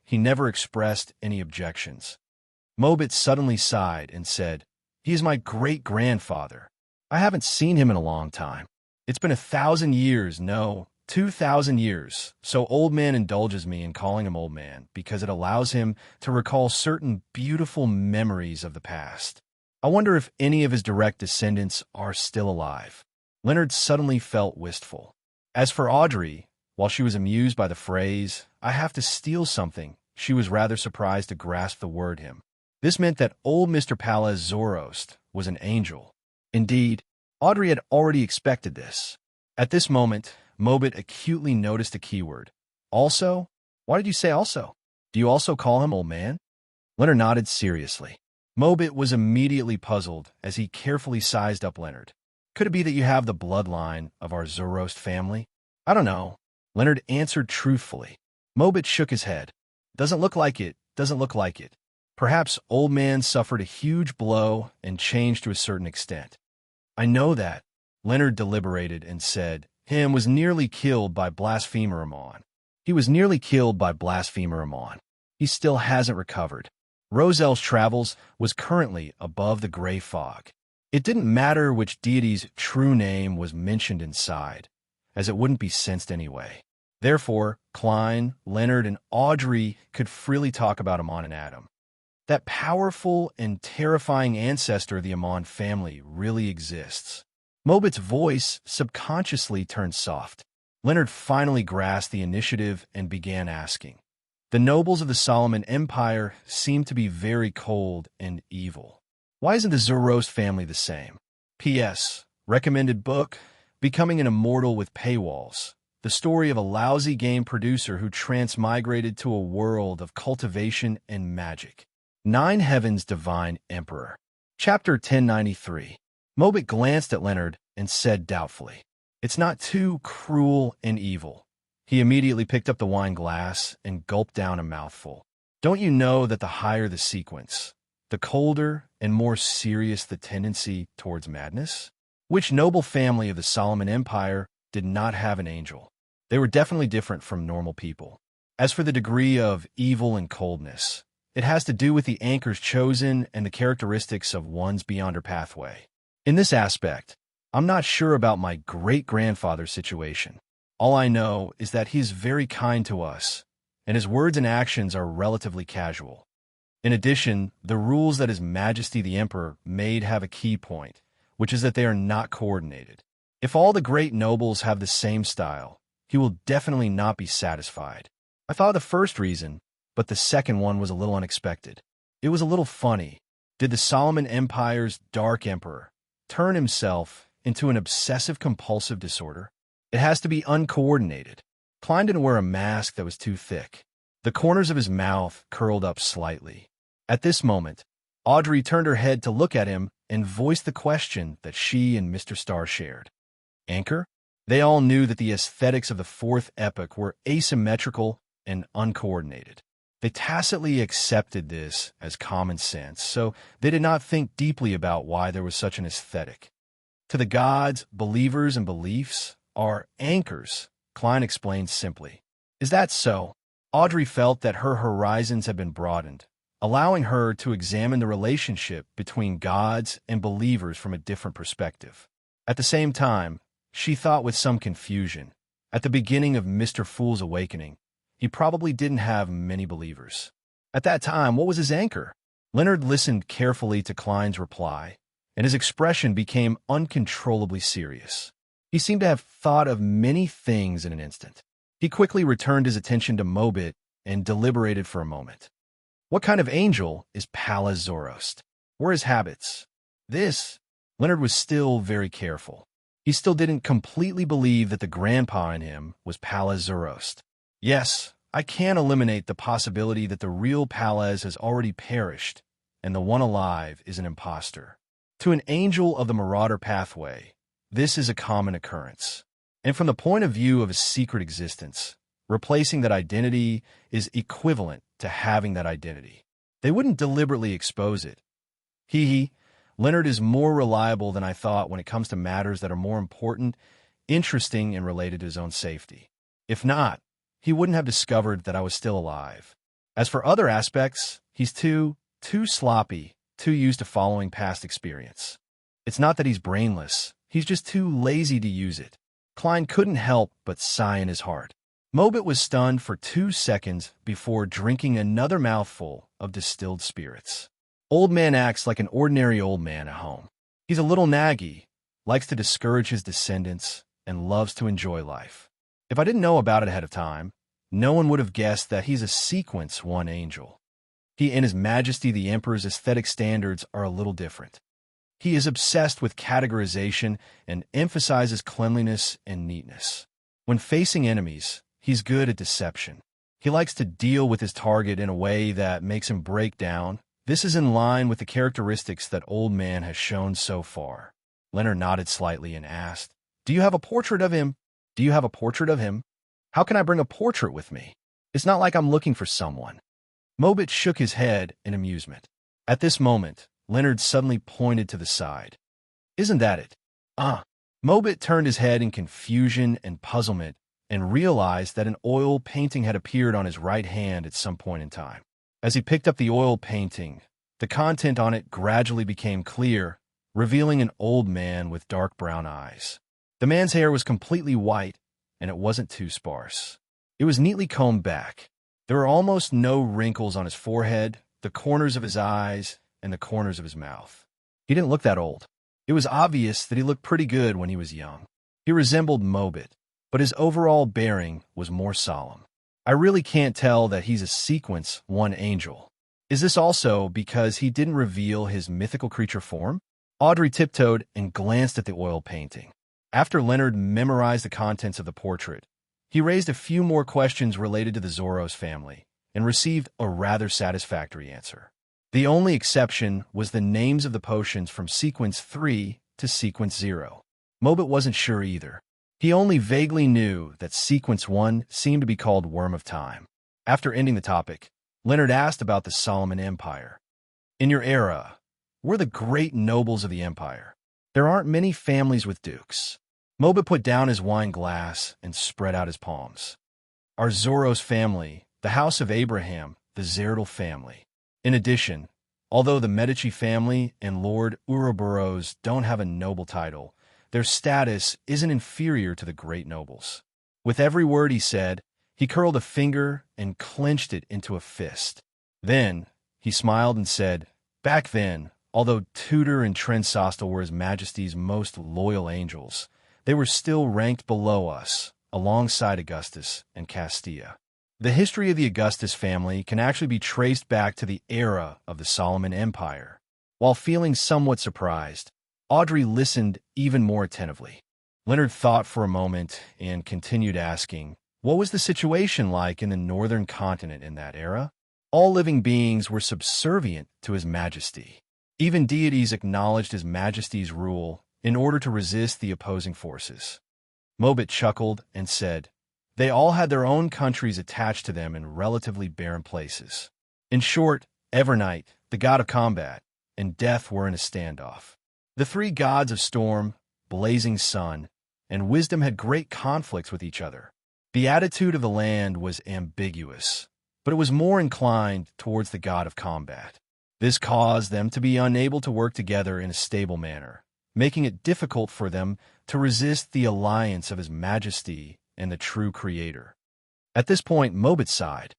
He never expressed any objections. Mobit suddenly sighed and said, "He is my great-grandfather. I haven't seen him in a long time. It's been 1,000 years, no, 2,000 years, so Old Man indulges me in calling him Old Man because it allows him to recall certain beautiful memories of the past. I wonder if any of his direct descendants are still alive." Leonard suddenly felt wistful. As for Audrey, while she was amused by the phrase, "I have to steal something," she was rather surprised to grasp the word him. This meant that old Mr. Palez Zorost was an angel. Indeed, Audrey had already expected this. At this moment, Mobit acutely noticed a keyword. "Also? Why did you say also? Do you also call him Old Man?" Leonard nodded seriously. Mobit was immediately puzzled as he carefully sized up Leonard. "Could it be that you have the bloodline of our Zorost family?" "I don't know," Leonard answered truthfully. Mobit shook his head. "Doesn't look like it, doesn't look like it. Perhaps Old Man suffered a huge blow and changed to a certain extent." "I know that," Leonard deliberated and said, "Him was nearly killed by Blasphemer Amon. He was nearly killed by Blasphemer Amon. He still hasn't recovered. Rosel's travels was currently above the gray fog. It didn't matter which deity's true name was mentioned inside, as it wouldn't be sensed anyway. Therefore, Klein, Leonard, and Audrey could freely talk about Amon and Adam. That powerful and terrifying ancestor of the Amon family really exists." Mobit's voice subconsciously turned soft. Leonard finally grasped the initiative and began asking. "The nobles of the Solomon Empire seem to be very cold and evil. Why isn't the Zoroast family the same? P.S. Recommended book, Becoming an Immortal with Paywalls. The story of a lousy game producer who transmigrated to a world of cultivation and magic. 9 Heavens Divine Emperor." Chapter 1093. Mobit glanced at Leonard and said doubtfully, "It's not too cruel and evil." He immediately picked up the wine glass and gulped down a mouthful. "Don't you know that the higher the sequence, the colder and more serious the tendency towards madness? Which noble family of the Solomon Empire did not have an angel? They were definitely different from normal people. As for the degree of evil and coldness, it has to do with the anchors chosen and the characteristics of one's Beyonder pathway. In this aspect, I'm not sure about my great-grandfather's situation. All I know is that he is very kind to us, and his words and actions are relatively casual. In addition, the rules that His Majesty the Emperor made have a key point, which is that they are not coordinated. If all the great nobles have the same style, he will definitely not be satisfied. I thought of the first reason, but the second one was a little unexpected. It was a little funny. Did the Solomon Empire's Dark Emperor turn himself into an obsessive-compulsive disorder? It has to be uncoordinated. Klein didn't wear a mask that was too thick. The corners of his mouth curled up slightly. At this moment, Audrey turned her head to look at him and voiced the question that she and Mr. Starr shared. Anchor? They all knew that the aesthetics of the fourth epoch were asymmetrical and uncoordinated. They tacitly accepted this as common sense, so they did not think deeply about why there was such an aesthetic. To the gods, believers, and beliefs are anchors, Klein explained simply. Is that so? Audrey felt that her horizons had been broadened, allowing her to examine the relationship between gods and believers from a different perspective. At the same time, she thought with some confusion, at the beginning of Mr. Fool's awakening, he probably didn't have many believers. At that time, what was his anchor? Leonard listened carefully to Klein's reply, and his expression became uncontrollably serious. He seemed to have thought of many things in an instant. He quickly returned his attention to Mobit and deliberated for a moment. What kind of angel is Pallas Zoroast? What are his habits? Leonard was still very careful. He still didn't completely believe that the grandpa in him was Pallas Zoroast. Yes, I can eliminate the possibility that the real Pallas has already perished, and the one alive is an impostor. To an angel of the Marauder pathway, this is a common occurrence. And from the point of view of a secret existence, replacing that identity is equivalent to having that identity. They wouldn't deliberately expose it. Leonard is more reliable than I thought when it comes to matters that are more important, interesting, and related to his own safety. If not, he wouldn't have discovered that I was still alive. As for other aspects, he's too sloppy, too used to following past experience. It's not that he's brainless, he's just too lazy to use it. Klein couldn't help but sigh in his heart. Mobit was stunned for 2 seconds before drinking another mouthful of distilled spirits. Old man acts like an ordinary old man at home. He's a little naggy, likes to discourage his descendants, and loves to enjoy life. If I didn't know about it ahead of time, no one would have guessed that he's a Sequence 1 angel. He and His Majesty the Emperor's aesthetic standards are a little different. He is obsessed with categorization and emphasizes cleanliness and neatness. When facing enemies, he's good at deception. He likes to deal with his target in a way that makes him break down. This is in line with the characteristics that Old Man has shown so far. Leonard nodded slightly and asked, Do you have a portrait of him? How can I bring a portrait with me? It's not like I'm looking for someone. Mobit shook his head in amusement. At this moment, Leonard suddenly pointed to the side. Isn't that it? Mobit turned his head in confusion and puzzlement and realized that an oil painting had appeared on his right hand at some point in time. As he picked up the oil painting, the content on it gradually became clear, revealing an old man with dark brown eyes. The man's hair was completely white, and it wasn't too sparse. It was neatly combed back. There were almost no wrinkles on his forehead, the corners of his eyes, and the corners of his mouth. He didn't look that old. It was obvious that he looked pretty good when he was young. He resembled Mobit, but his overall bearing was more solemn. I really can't tell that he's a Sequence 1 angel. Is this also because he didn't reveal his mythical creature form? Audrey tiptoed and glanced at the oil painting. After Leonard memorized the contents of the portrait, he raised a few more questions related to the Zoros family and received a rather satisfactory answer. The only exception was the names of the potions from Sequence 3 to Sequence 0. Mobit wasn't sure either. He only vaguely knew that Sequence 1 seemed to be called Worm of Time. After ending the topic, Leonard asked about the Solomon Empire. In your era, we're the great nobles of the empire. There aren't many families with dukes. Mobit put down his wine glass and spread out his palms. Our Zoros family, the House of Abraham, the Zerdal family. In addition, although the Medici family and Lord Ouroboros don't have a noble title, their status isn't inferior to the great nobles. With every word he said, He curled a finger and clenched it into a fist. Then, he smiled and said, "Back then, although Tutor and Trensostel were His Majesty's most loyal angels, they were still ranked below us, alongside Augustus and Castilla." The history of the Augustus family can actually be traced back to the era of the Solomon Empire. While feeling somewhat surprised, Audrey listened even more attentively. Leonard thought for a moment and continued asking, what was the situation like in the northern continent in that era? All living beings were subservient to His Majesty. Even deities acknowledged His Majesty's rule in order to resist the opposing forces. Mobit chuckled and said, "They all had their own countries attached to them in relatively barren places. In short, Evernight, the god of combat, and death were in a standoff. The three gods of storm, blazing sun, and wisdom had great conflicts with each other. The attitude of the land was ambiguous, but it was more inclined towards the god of combat. This caused them to be unable to work together in a stable manner, making it difficult for them to resist the alliance of His Majesty and the true Creator." At this point, Mobit sighed.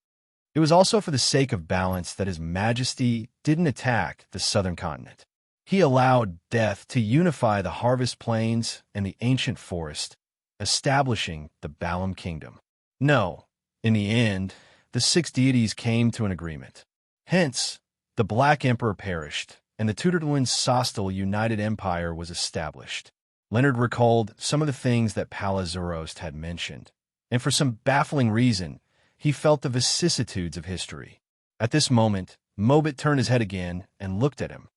It was also for the sake of balance that His Majesty didn't attack the southern continent. He allowed death to unify the harvest plains and the ancient forest, establishing the Balam kingdom. No, in the end, the six deities came to an agreement. Hence, the Black Emperor perished, and the Tudorlin-Sostal United Empire was established. Leonard recalled some of the things that Palazurost had mentioned, and for some baffling reason, he felt the vicissitudes of history. At this moment, Mobit turned his head again and looked at him.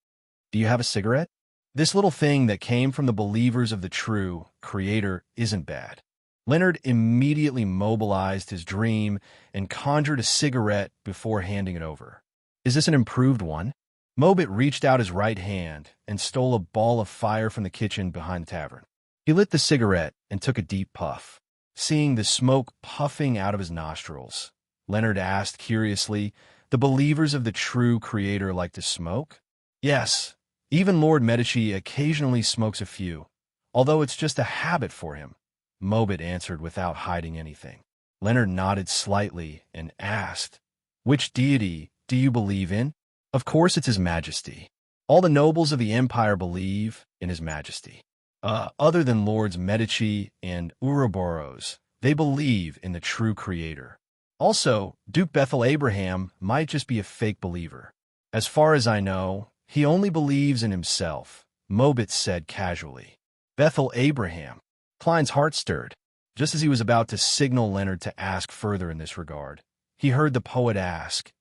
"Do you have a cigarette? This little thing that came from the believers of the true Creator isn't bad." Leonard immediately mobilized his dream and conjured a cigarette before handing it over. "Is this an improved one?" Mobit reached out his right hand and stole a ball of fire from the kitchen behind the tavern. He lit the cigarette and took a deep puff. Seeing the smoke puffing out of his nostrils, Leonard asked curiously, "The believers of the true Creator like to smoke?" "Yes. Even Lord Medici occasionally smokes a few, although it's just a habit for him," Mobit answered without hiding anything. Leonard nodded slightly and asked, "Which deity do you believe in?" "Of course it's His Majesty. All the nobles of the Empire believe in His Majesty. Other than Lords Medici and Ouroboros, they believe in the true Creator. Also, Duke Bethel Abraham might just be a fake believer. As far as I know, he only believes in himself," Mobit said casually. "Bethel Abraham." Klein's heart stirred. Just as he was about to signal Leonard to ask further in this regard, he heard the poet ask,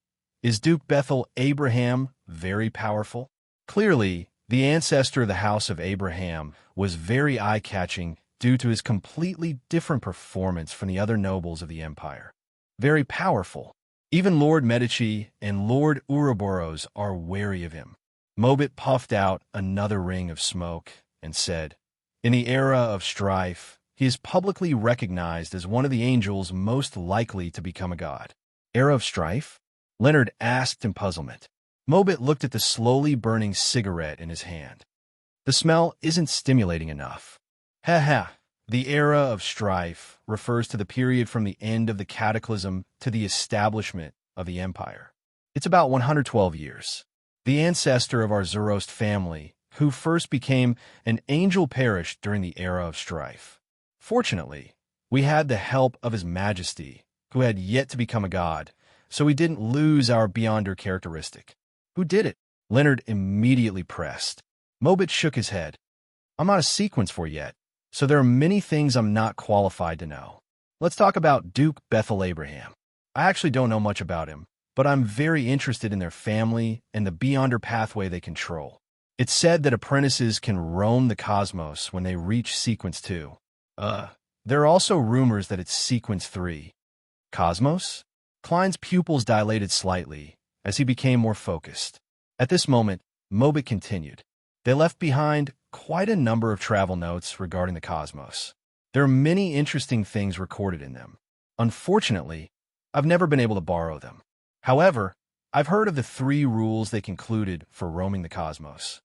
"Is Duke Bethel Abraham very powerful?" Clearly, the ancestor of the House of Abraham was very eye-catching due to his completely different performance from the other nobles of the empire. Very powerful. Even Lord Medici and Lord Ouroboros are wary of him. Mobit puffed out another ring of smoke and said, "In the era of strife, he is publicly recognized as one of the angels most likely to become a god." "Era of strife?" Leonard asked in puzzlement. Mobit looked at the slowly burning cigarette in his hand. "The smell isn't stimulating enough." "Ha ha. The era of strife refers to the period from the end of the cataclysm to the establishment of the empire. It's about 112 years. The ancestor of our Zoroast family, who first became an angel, perished during the era of strife. Fortunately, we had the help of His Majesty, who had yet to become a god, so we didn't lose our beyonder characteristic." "Who did it?" Leonard immediately pressed. Mobit shook his head. "I'm not a sequence for yet, so there are many things I'm not qualified to know. Let's talk about Duke Bethel Abraham. I actually don't know much about him, but I'm very interested in their family and the beyonder pathway they control. It's said that apprentices can roam the cosmos when they reach Sequence 2. There are also rumors that it's Sequence 3. Cosmos? Klein's pupils dilated slightly as he became more focused. At this moment, Mobit continued. They left behind quite a number of travel notes regarding the cosmos. There are many interesting things recorded in them. Unfortunately, I've never been able to borrow them. However, I've heard of the 3 rules they concluded for roaming the cosmos.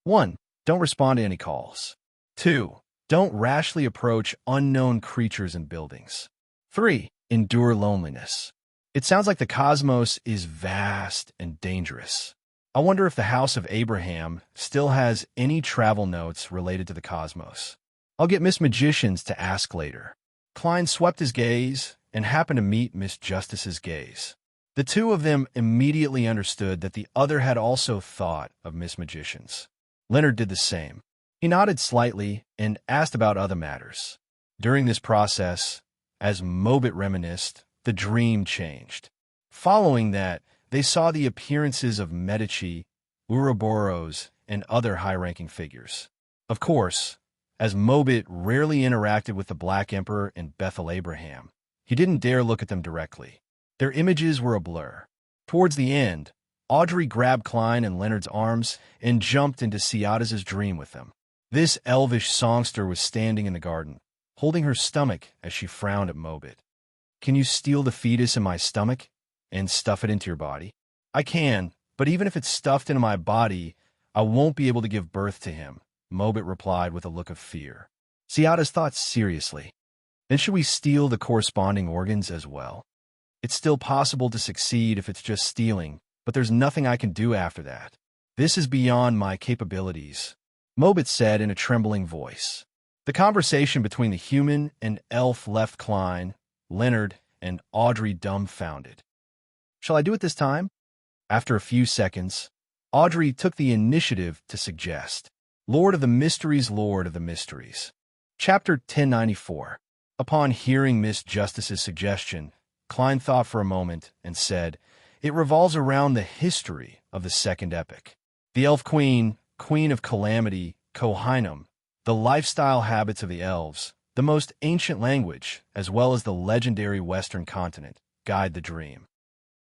1. Don't respond to any calls. 2. Don't rashly approach unknown creatures and buildings. 3. endure loneliness. It sounds like the cosmos is vast and dangerous. I wonder if the House of Abraham still has any travel notes related to the cosmos. I'll get Miss Magicians to ask later. Klein swept his gaze and happened to meet Miss Justice's gaze. The two of them immediately understood that the other had also thought of Miss Magicians. Leonard did the same. He nodded slightly and asked about other matters. During this process, as Mobit reminisced, the dream changed. Following that, they saw the appearances of Medici, Ouroboros, and other high-ranking figures. Of course, as Mobit rarely interacted with the Black Emperor and Bethel Abraham, he didn't dare look at them directly. Their images were a blur. Towards the end, Audrey grabbed Klein and Leonard's arms and jumped into Ciada's dream with them. This elvish songster was standing in the garden, holding her stomach as she frowned at Mobit. "Can you steal the fetus in my stomach and stuff it into your body?" "I can, but even if it's stuffed into my body, I won't be able to give birth to him," Mobit replied with a look of fear. Ciada's thought seriously. "Then should we steal the corresponding organs as well? It's still possible to succeed if it's just stealing, but there's nothing I can do after that. This is beyond my capabilities," Mobit said in a trembling voice. The conversation between the human and elf left Klein, Leonard, and Audrey dumbfounded. "Shall I do it this time?" After a few seconds, Audrey took the initiative to suggest, "Lord of the Mysteries, Lord of the Mysteries." Chapter 1094. Upon hearing Miss Justice's suggestion, Klein thought for a moment and said, "It revolves around the history of the Second Epic. The Elf Queen, Queen of Calamity, Kohinum, the lifestyle habits of the elves, the most ancient language, as well as the legendary Western continent, guide the dream."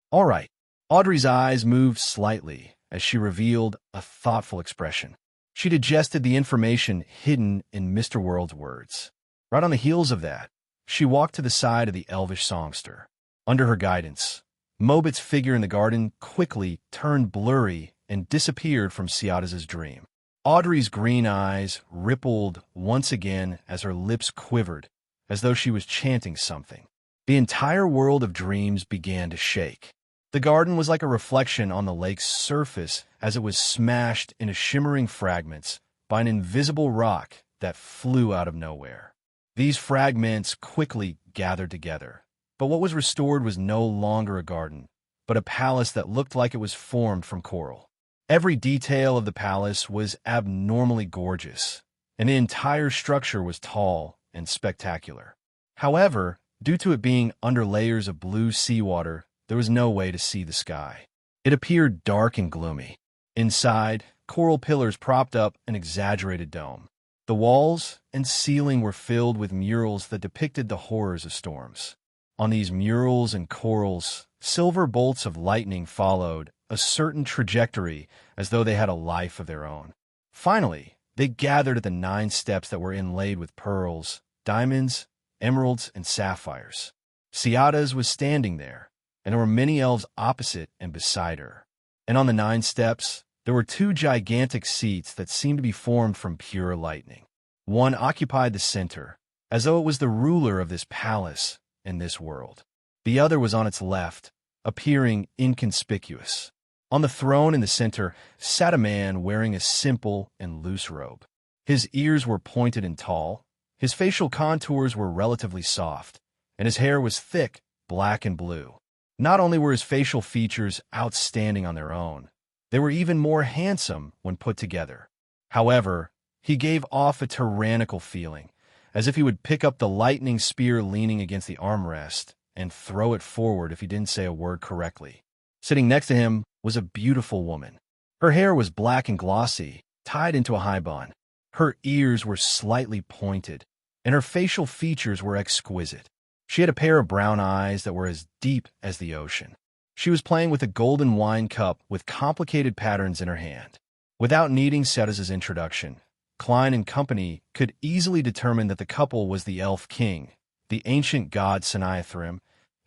"All right." Audrey's eyes moved slightly as she revealed a thoughtful expression. She digested the information hidden in Mr. World's words. Right on the heels of that, she walked to the side of the elvish songster. Under her guidance, Mobit's figure in the garden quickly turned blurry and disappeared from Ciada's dream. Audrey's green eyes rippled once again as her lips quivered, as though she was chanting something. The entire world of dreams began to shake. The garden was like a reflection on the lake's surface as it was smashed into shimmering fragments by an invisible rock that flew out of nowhere. These fragments quickly gathered together, but what was restored was no longer a garden, but a palace that looked like it was formed from coral. Every detail of the palace was abnormally gorgeous, and the entire structure was tall and spectacular. However, due to it being under layers of blue seawater, there was no way to see the sky. It appeared dark and gloomy. Inside, coral pillars propped up an exaggerated dome. The walls and ceiling were filled with murals that depicted the horrors of storms. On these murals and corals, silver bolts of lightning followed a certain trajectory as though they had a life of their own. Finally, they gathered at the 9 steps that were inlaid with pearls, diamonds, emeralds, and sapphires. Ciada's was standing there, and there were many elves opposite and beside her. And on the 9 steps, there were 2 gigantic seats that seemed to be formed from pure lightning. One occupied the center, as though it was the ruler of this palace and this world. The other was on its left, appearing inconspicuous. On the throne in the center sat a man wearing a simple and loose robe. His ears were pointed and tall, his facial contours were relatively soft, and his hair was thick, black and blue. Not only were his facial features outstanding on their own, they were even more handsome when put together. However, he gave off a tyrannical feeling, as if he would pick up the lightning spear leaning against the armrest and throw it forward if he didn't say a word correctly. Sitting next to him was a beautiful woman. Her hair was black and glossy, tied into a high bun. Her ears were slightly pointed, and her facial features were exquisite. She had a pair of brown eyes that were as deep as the ocean. She was playing with a golden wine cup with complicated patterns in her hand. Without needing Cetas's introduction, Klein and company could easily determine that the couple was the Elf King, the ancient god Sinaithrim,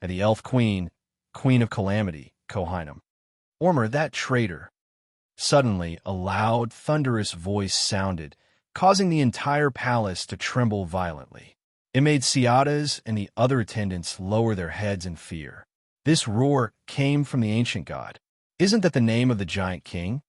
and the Elf Queen, Queen of Calamity, Kohinum. "Ormer, that traitor!" Suddenly, a loud, thunderous voice sounded, causing the entire palace to tremble violently. It made Ciadas and the other attendants lower their heads in fear. This roar came from the ancient god. Isn't that the name of the giant king,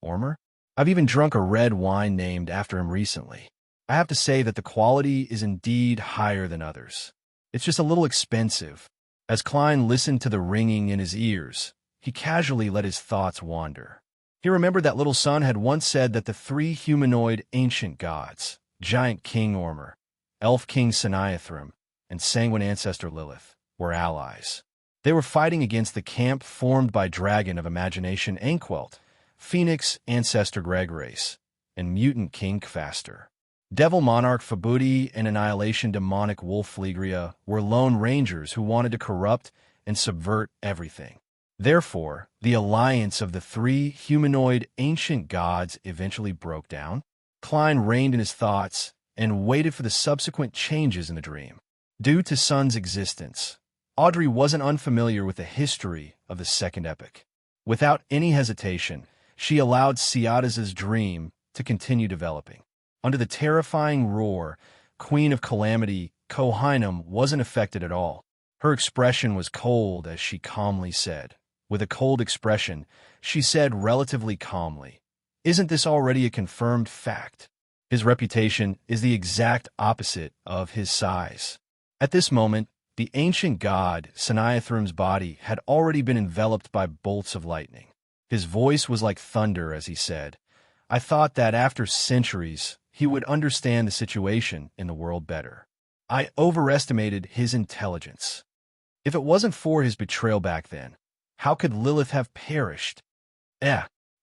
Ormur? I've even drunk a red wine named after him recently. I have to say that the quality is indeed higher than others. It's just a little expensive. As Klein listened to the ringing in his ears, he casually let his thoughts wander. He remembered that Little Son had once said that the three humanoid ancient gods, Giant King Ormur, Elf King Saniathrim, and Sanguine Ancestor Lilith, were allies. They were fighting against the camp formed by Dragon of Imagination Anquelt, Phoenix Ancestor Gregrace, and Mutant King Kvaster. Devil Monarch Fabuti and Annihilation Demonic Wolf Flegria were lone rangers who wanted to corrupt and subvert everything. Therefore, the alliance of the three humanoid ancient gods eventually broke down. Klein reined in his thoughts and waited for the subsequent changes in the dream. Due to Sun's existence, Audrey wasn't unfamiliar with the history of the Second Epoch. Without any hesitation, she allowed Ciadas's dream to continue developing. Under the terrifying roar, Queen of Calamity, Kohinum, wasn't affected at all. Her expression was cold as she calmly said. With a cold expression, she said relatively calmly, "Isn't this already a confirmed fact? His reputation is the exact opposite of his size." At this moment, the ancient god, Saniathrim's body, had already been enveloped by bolts of lightning. His voice was like thunder as he said, "I thought that after centuries, he would understand the situation in the world better. I overestimated his intelligence. If it wasn't for his betrayal back then, how could Lilith have perished?"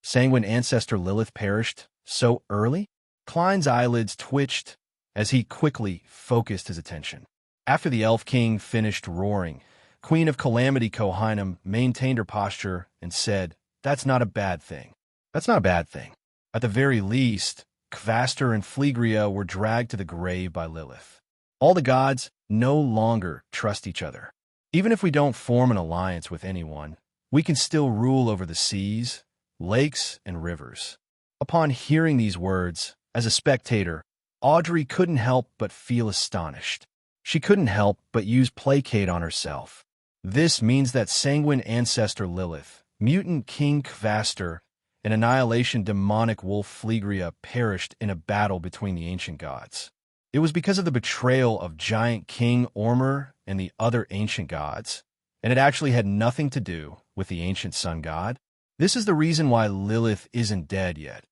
Sanguine Ancestor Lilith perished so early? Klein's eyelids twitched as he quickly focused his attention. After the Elf King finished roaring, Queen of Calamity Kohinum maintained her posture and said, "That's not a bad thing. That's not a bad thing. At the very least, Kvaster and Flegria were dragged to the grave by Lilith. All the gods no longer trust each other. Even if we don't form an alliance with anyone, we can still rule over the seas, lakes, and rivers." Upon hearing these words, as a spectator, Audrey couldn't help but feel astonished. She couldn't help but use placate on herself. This means that Sanguine Ancestor Lilith, Mutant King Kvaster, and Annihilation Demonic Wolf Flegria perished in a battle between the ancient gods. It was because of the betrayal of Giant King Ormur and the other ancient gods, and it actually had nothing to do with the ancient sun god. This is the reason why Lilith isn't dead yet,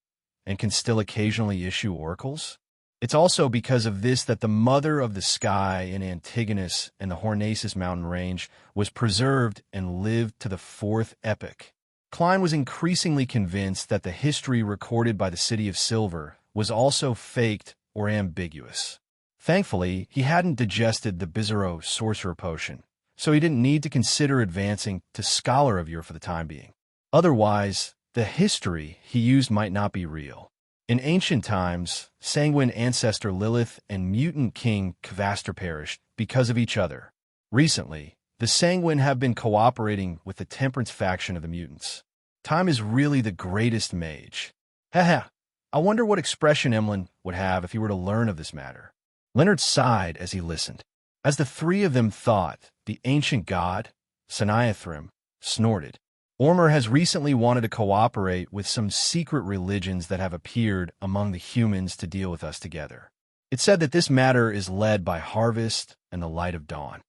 and can still occasionally issue oracles. It's also because of this that the Mother of the Sky in Antigonus and the Hornacis mountain range was preserved and lived to the Fourth Epoch. Klein was increasingly convinced that the history recorded by the City of Silver was also faked or ambiguous. Thankfully, he hadn't digested the Bizarro sorcerer potion, so he didn't need to consider advancing to Scholar of Year for the time being. Otherwise, the history he used might not be real. In ancient times, Sanguine Ancestor Lilith and Mutant King Kvaster perished because of each other. Recently, the Sanguine have been cooperating with the Temperance faction of the mutants. Time is really the greatest mage. Haha, I wonder what expression Emlyn would have if he were to learn of this matter. Leonard sighed as he listened. As the three of them thought, the ancient god, Saniathrim, snorted. Ormur has recently wanted to cooperate with some secret religions that have appeared among the humans to deal with us together. It's said that this matter is led by Harvest and the Light of Dawn.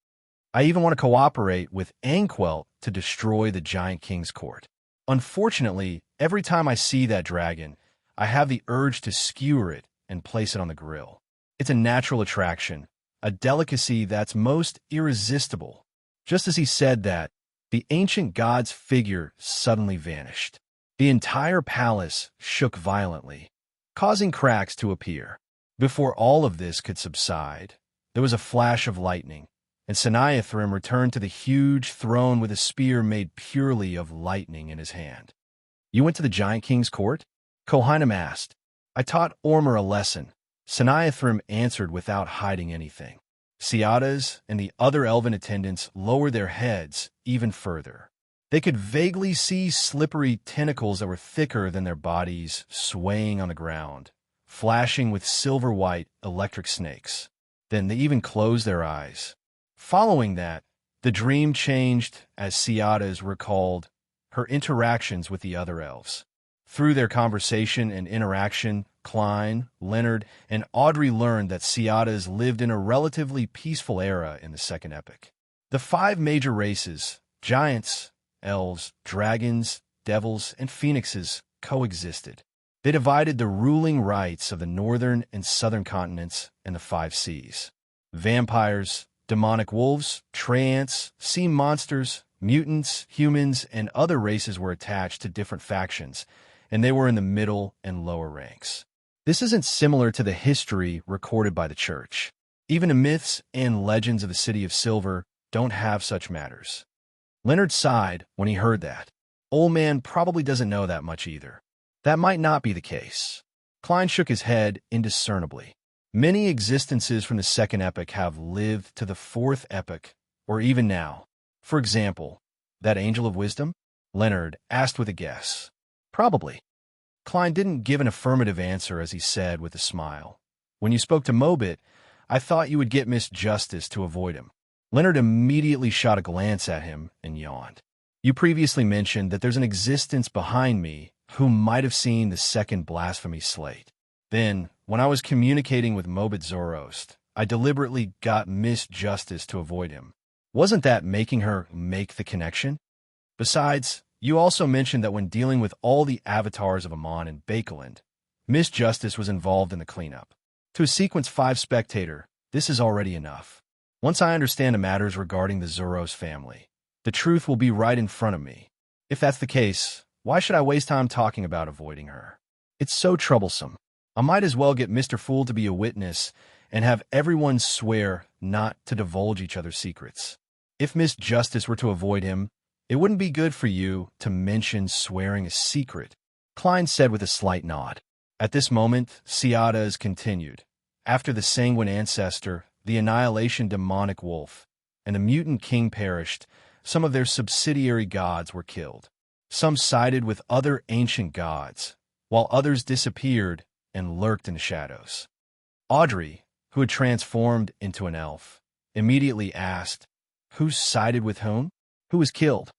I even want to cooperate with Anquelt to destroy the Giant King's court. Unfortunately, every time I see that dragon, I have the urge to skewer it and place it on the grill. It's a natural attraction, a delicacy that's most irresistible. Just as he said that, the ancient god's figure suddenly vanished. The entire palace shook violently, causing cracks to appear. Before all of this could subside, there was a flash of lightning, and Saniathrim returned to the huge throne with a spear made purely of lightning in his hand. "You went to the Giant King's court?" Kohinum asked. "I taught Ormur a lesson," Saniathrim answered without hiding anything. Ciadas and the other elven attendants lowered their heads even further. They could vaguely see slippery tentacles that were thicker than their bodies swaying on the ground, flashing with silver-white electric snakes. Then they even closed their eyes. Following that, the dream changed as Ciadas recalled her interactions with the other elves. Through their conversation and interaction, Klein, Leonard, and Audrey learned that Ciadas lived in a relatively peaceful era in the Second Epic. The five major races, giants, elves, dragons, devils, and phoenixes, coexisted. They divided the ruling rights of the northern and southern continents and the five seas. Vampires, demonic wolves, treants, sea monsters, mutants, humans, and other races were attached to different factions, and they were in the middle and lower ranks. This isn't similar to the history recorded by the Church. Even the myths and legends of the City of Silver don't have such matters. Leonard sighed when he heard that. Old man probably doesn't know that much either. That might not be the case. Klein shook his head indiscernibly. Many existences from the Second Epic have lived to the Fourth Epic, or even now. For example, that Angel of Wisdom? Leonard asked with a guess. Probably. Klein didn't give an affirmative answer as he said with a smile. When you spoke to Mobit, I thought you would get Miss Justice to avoid him. Leonard immediately shot a glance at him and yawned. You previously mentioned that there's an existence behind me who might have seen the second blasphemy slate. Then, when I was communicating with Mobit Zoroast, I deliberately got Miss Justice to avoid him. Wasn't that making her make the connection? Besides, you also mentioned that when dealing with all the avatars of Amon and Bakeland, Miss Justice was involved in the cleanup. To a Sequence 5 spectator, this is already enough. Once I understand the matters regarding the Zoroast family, the truth will be right in front of me. If that's the case, why should I waste time talking about avoiding her? It's so troublesome. I might as well get Mr. Fool to be a witness and have everyone swear not to divulge each other's secrets. If Miss Justice were to avoid him, it wouldn't be good for you to mention swearing a secret, Klein said with a slight nod. At this moment, Ciadas continued. After the sanguine ancestor, the annihilation demonic wolf, and the mutant king perished, some of their subsidiary gods were killed. Some sided with other ancient gods, while others disappeared and lurked in the shadows. Audrey, who had transformed into an elf, immediately asked, Who sided with whom? Who was killed?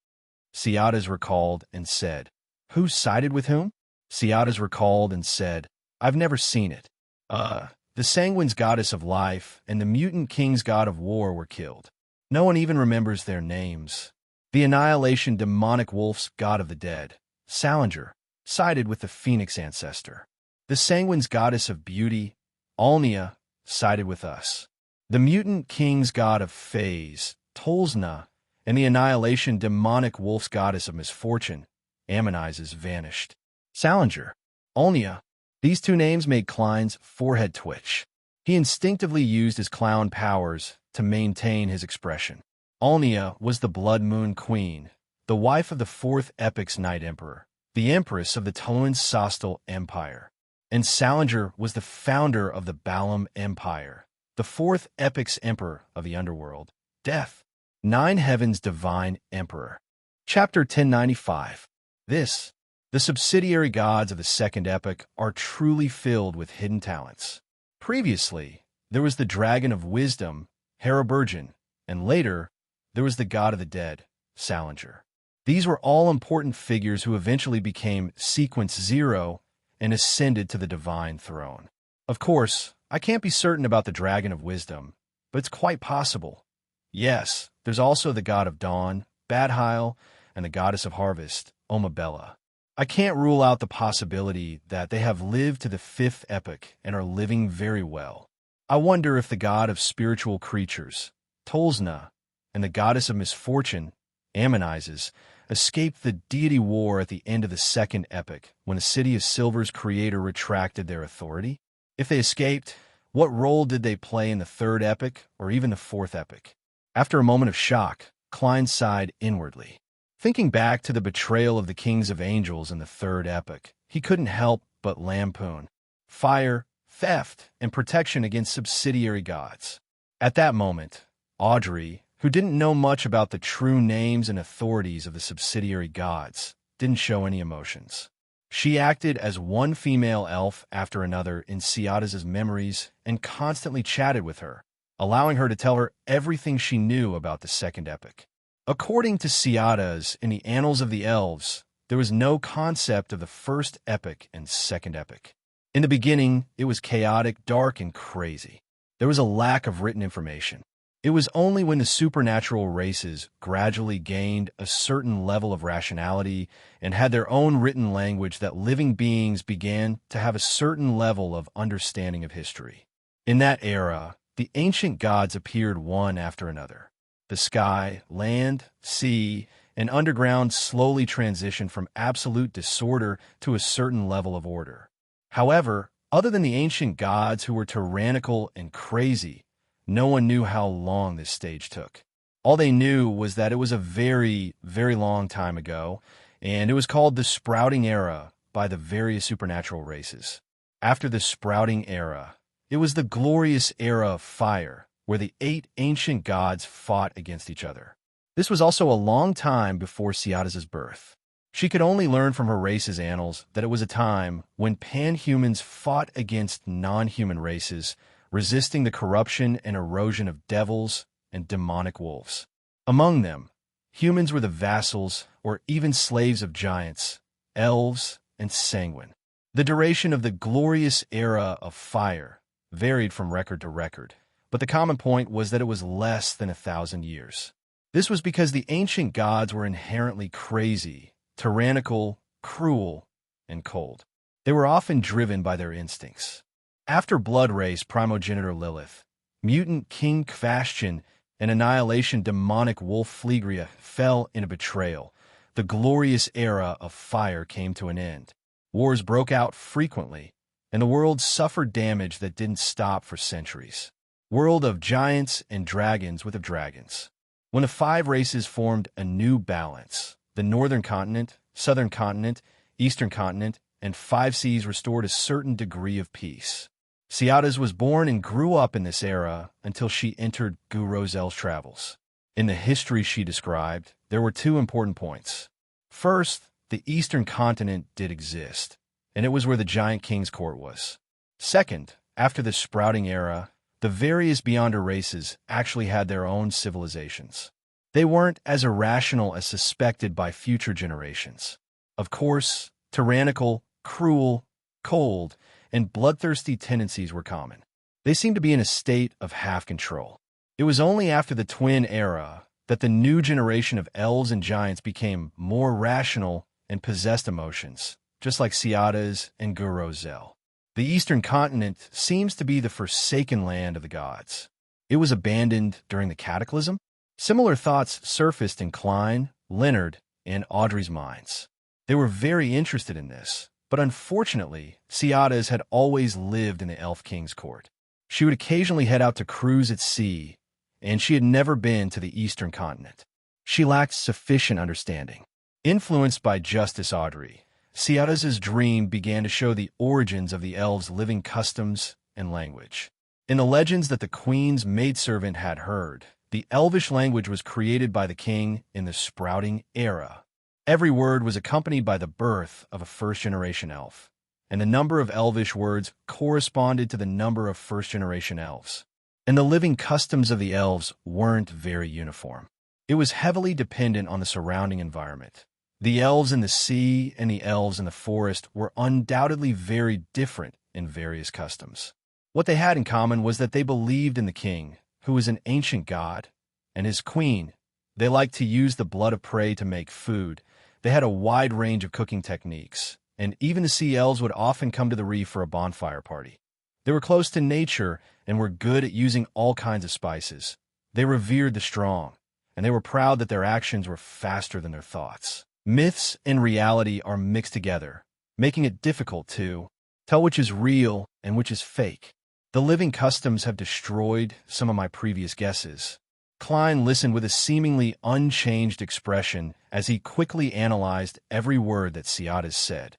Ciadas recalled and said, Who sided with whom? Ciadas recalled and said, I've never seen it. The Sanguine's goddess of life and the mutant king's god of war were killed. No one even remembers their names. The annihilation demonic wolf's god of the dead, Salinger, sided with the phoenix ancestor. The Sanguine's goddess of beauty, Alnia, sided with us. The mutant king's god of phase, Tolsna, and the annihilation demonic wolf's goddess of misfortune, Ammonizes, vanished. Salinger, Alnia, these two names made Klein's forehead twitch. He instinctively used his clown powers to maintain his expression. Alnia was the Blood Moon Queen, the wife of the Fourth Epic's Night Emperor, the Empress of the Toluan Sostal Empire. And Salinger was the founder of the Balam Empire, the Fourth Epic's Emperor of the Underworld, Death, Nine Heavens' Divine Emperor. Chapter 1095. The subsidiary gods of the Second Epic are truly filled with hidden talents. Previously, there was the Dragon of Wisdom, Haraburgen, and later, there was the God of the Dead, Salinger. These were all important figures who eventually became Sequence 0 and ascended to the divine throne. Of course, I can't be certain about the Dragon of Wisdom, but it's quite possible. Yes, there's also the God of Dawn, Badheil, and the Goddess of Harvest, Omabella. I can't rule out the possibility that they have lived to the Fifth Epic and are living very well. I wonder if the god of spiritual creatures, Tolsna, and the goddess of misfortune, Ammonizes, escaped the deity war at the end of the Second Epic when the City of Silver's creator retracted their authority. If they escaped, what role did they play in the Third Epic or even the Fourth Epic? After a moment of shock, Klein sighed inwardly. Thinking back to the betrayal of the kings of angels in the Third Epic, he couldn't help but lampoon fire, theft, and protection against subsidiary gods. At that moment, Audrey, who didn't know much about the true names and authorities of the subsidiary gods, didn't show any emotions. She acted as one female elf after another in Ciadas' memories and constantly chatted with her, allowing her to tell her everything she knew about the second epic. According to Ciadas in the Annals of the Elves, there was no concept of the first epic and second epic. In the beginning, it was chaotic, dark, and crazy. There was a lack of written information. It was only when the supernatural races gradually gained a certain level of rationality and had their own written language that living beings began to have a certain level of understanding of history. In that era, the ancient gods appeared one after another. The sky, land, sea, and underground slowly transitioned from absolute disorder to a certain level of order. However, other than the ancient gods who were tyrannical and crazy, no one knew how long this stage took. All they knew was that it was a very, very long time ago, and it was called the Sprouting Era by the various supernatural races. After the Sprouting Era, it was the glorious era of fire, where the 8 ancient gods fought against each other. This was also a long time before Ciadas' birth. She could only learn from her race's annals that it was a time when panhumans fought against non-human races, resisting the corruption and erosion of devils and demonic wolves. Among them, humans were the vassals or even slaves of giants, elves, and sanguine. The duration of the glorious era of fire varied from record to record, but the common point was that it was less than 1,000 years. This was because the ancient gods were inherently crazy, tyrannical, cruel, and cold. They were often driven by their instincts. After Blood Race primogenitor Lilith, mutant King Kvastion, and annihilation demonic wolf Phlegria fell in a betrayal, the glorious era of fire came to an end. Wars broke out frequently, and the world suffered damage that didn't stop for centuries. World of giants and dragons with of dragons. When the 5 races formed a new balance, the northern continent, southern continent, eastern continent, and 5 seas restored a certain degree of peace. Ciadas was born and grew up in this era until she entered Gurozel's travels. In the history she described, there were 2 important points. First, the eastern continent did exist, and it was where the giant king's court was. Second, after the Sprouting Era, the various Beyonder races actually had their own civilizations. They weren't as irrational as suspected by future generations. Of course, tyrannical, cruel, cold, and bloodthirsty tendencies were common. They seemed to be in a state of half-control. It was only after the Twin Era that the new generation of elves and giants became more rational and possessed emotions, just like Ciadas and Gurozel. The eastern continent seems to be the forsaken land of the gods. It was abandoned during the Cataclysm. Similar thoughts surfaced in Klein, Leonard, and Audrey's minds. They were very interested in this, but unfortunately, Ciadas had always lived in the Elf King's court. She would occasionally head out to cruise at sea, and she had never been to the eastern continent. She lacked sufficient understanding. Influenced by Justice Audrey, Ciadas' dream began to show the origins of the elves' living customs and language. In the legends that the queen's maidservant had heard, the elvish language was created by the king in the Sprouting Era. Every word was accompanied by the birth of a first-generation elf, and the number of elvish words corresponded to the number of first-generation elves. And the living customs of the elves weren't very uniform. It was heavily dependent on the surrounding environment. The elves in the sea and the elves in the forest were undoubtedly very different in various customs. What they had in common was that they believed in the king, who was an ancient god, and his queen. They liked to use the blood of prey to make food. They had a wide range of cooking techniques, and even the sea elves would often come to the reef for a bonfire party. They were close to nature and were good at using all kinds of spices. They revered the strong, and they were proud that their actions were faster than their thoughts. Myths and reality are mixed together, making it difficult to tell which is real and which is fake. The living customs have destroyed some of my previous guesses. Klein listened with a seemingly unchanged expression as he quickly analyzed every word that Ciadas said.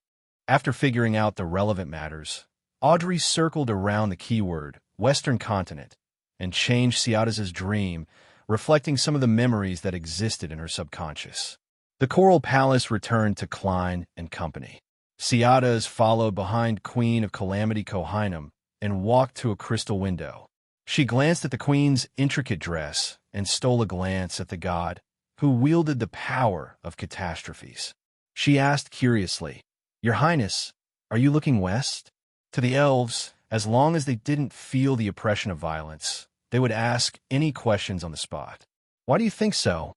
After figuring out the relevant matters, Audrey circled around the keyword, Western Continent, and changed Ciadas' dream, reflecting some of the memories that existed in her subconscious. The Coral Palace returned to Klein and company. Ciadas followed behind Queen of Calamity Kohinum and walked to a crystal window. She glanced at the queen's intricate dress and stole a glance at the god who wielded the power of catastrophes. She asked curiously, "Your Highness, are you looking west?" To the elves, as long as they didn't feel the oppression of violence, they would ask any questions on the spot. "Why do you think so?"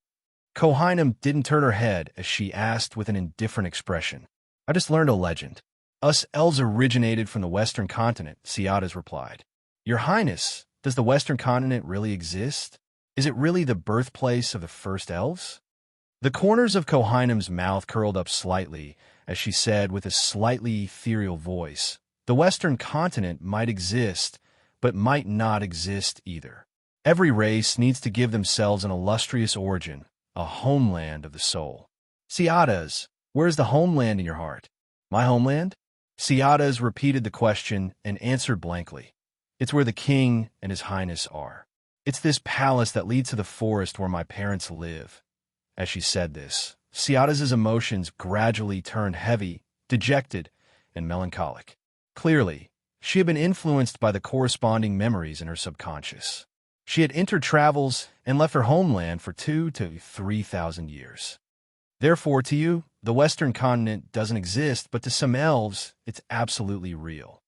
Kohinum didn't turn her head as she asked with an indifferent expression. "I just learned a legend. Us elves originated from the western continent," Ciadas replied. "Your Highness, does the western continent really exist? Is it really the birthplace of the first elves?" The corners of Kohinum's mouth curled up slightly as she said with a slightly ethereal voice, "The western continent might exist, but might not exist either. Every race needs to give themselves an illustrious origin, a homeland of the soul." "Ciadas, where is the homeland in your heart?" "My homeland?" Ciadas repeated the question and answered blankly. "It's where the king and his highness are. It's this palace that leads to the forest where my parents live." As she said this, Ciadas's emotions gradually turned heavy, dejected, and melancholic. Clearly, she had been influenced by the corresponding memories in her subconscious. She had entered travels and left her homeland for 2,000 to 3,000 years. Therefore, to you, the western continent doesn't exist, but to some elves, it's absolutely real.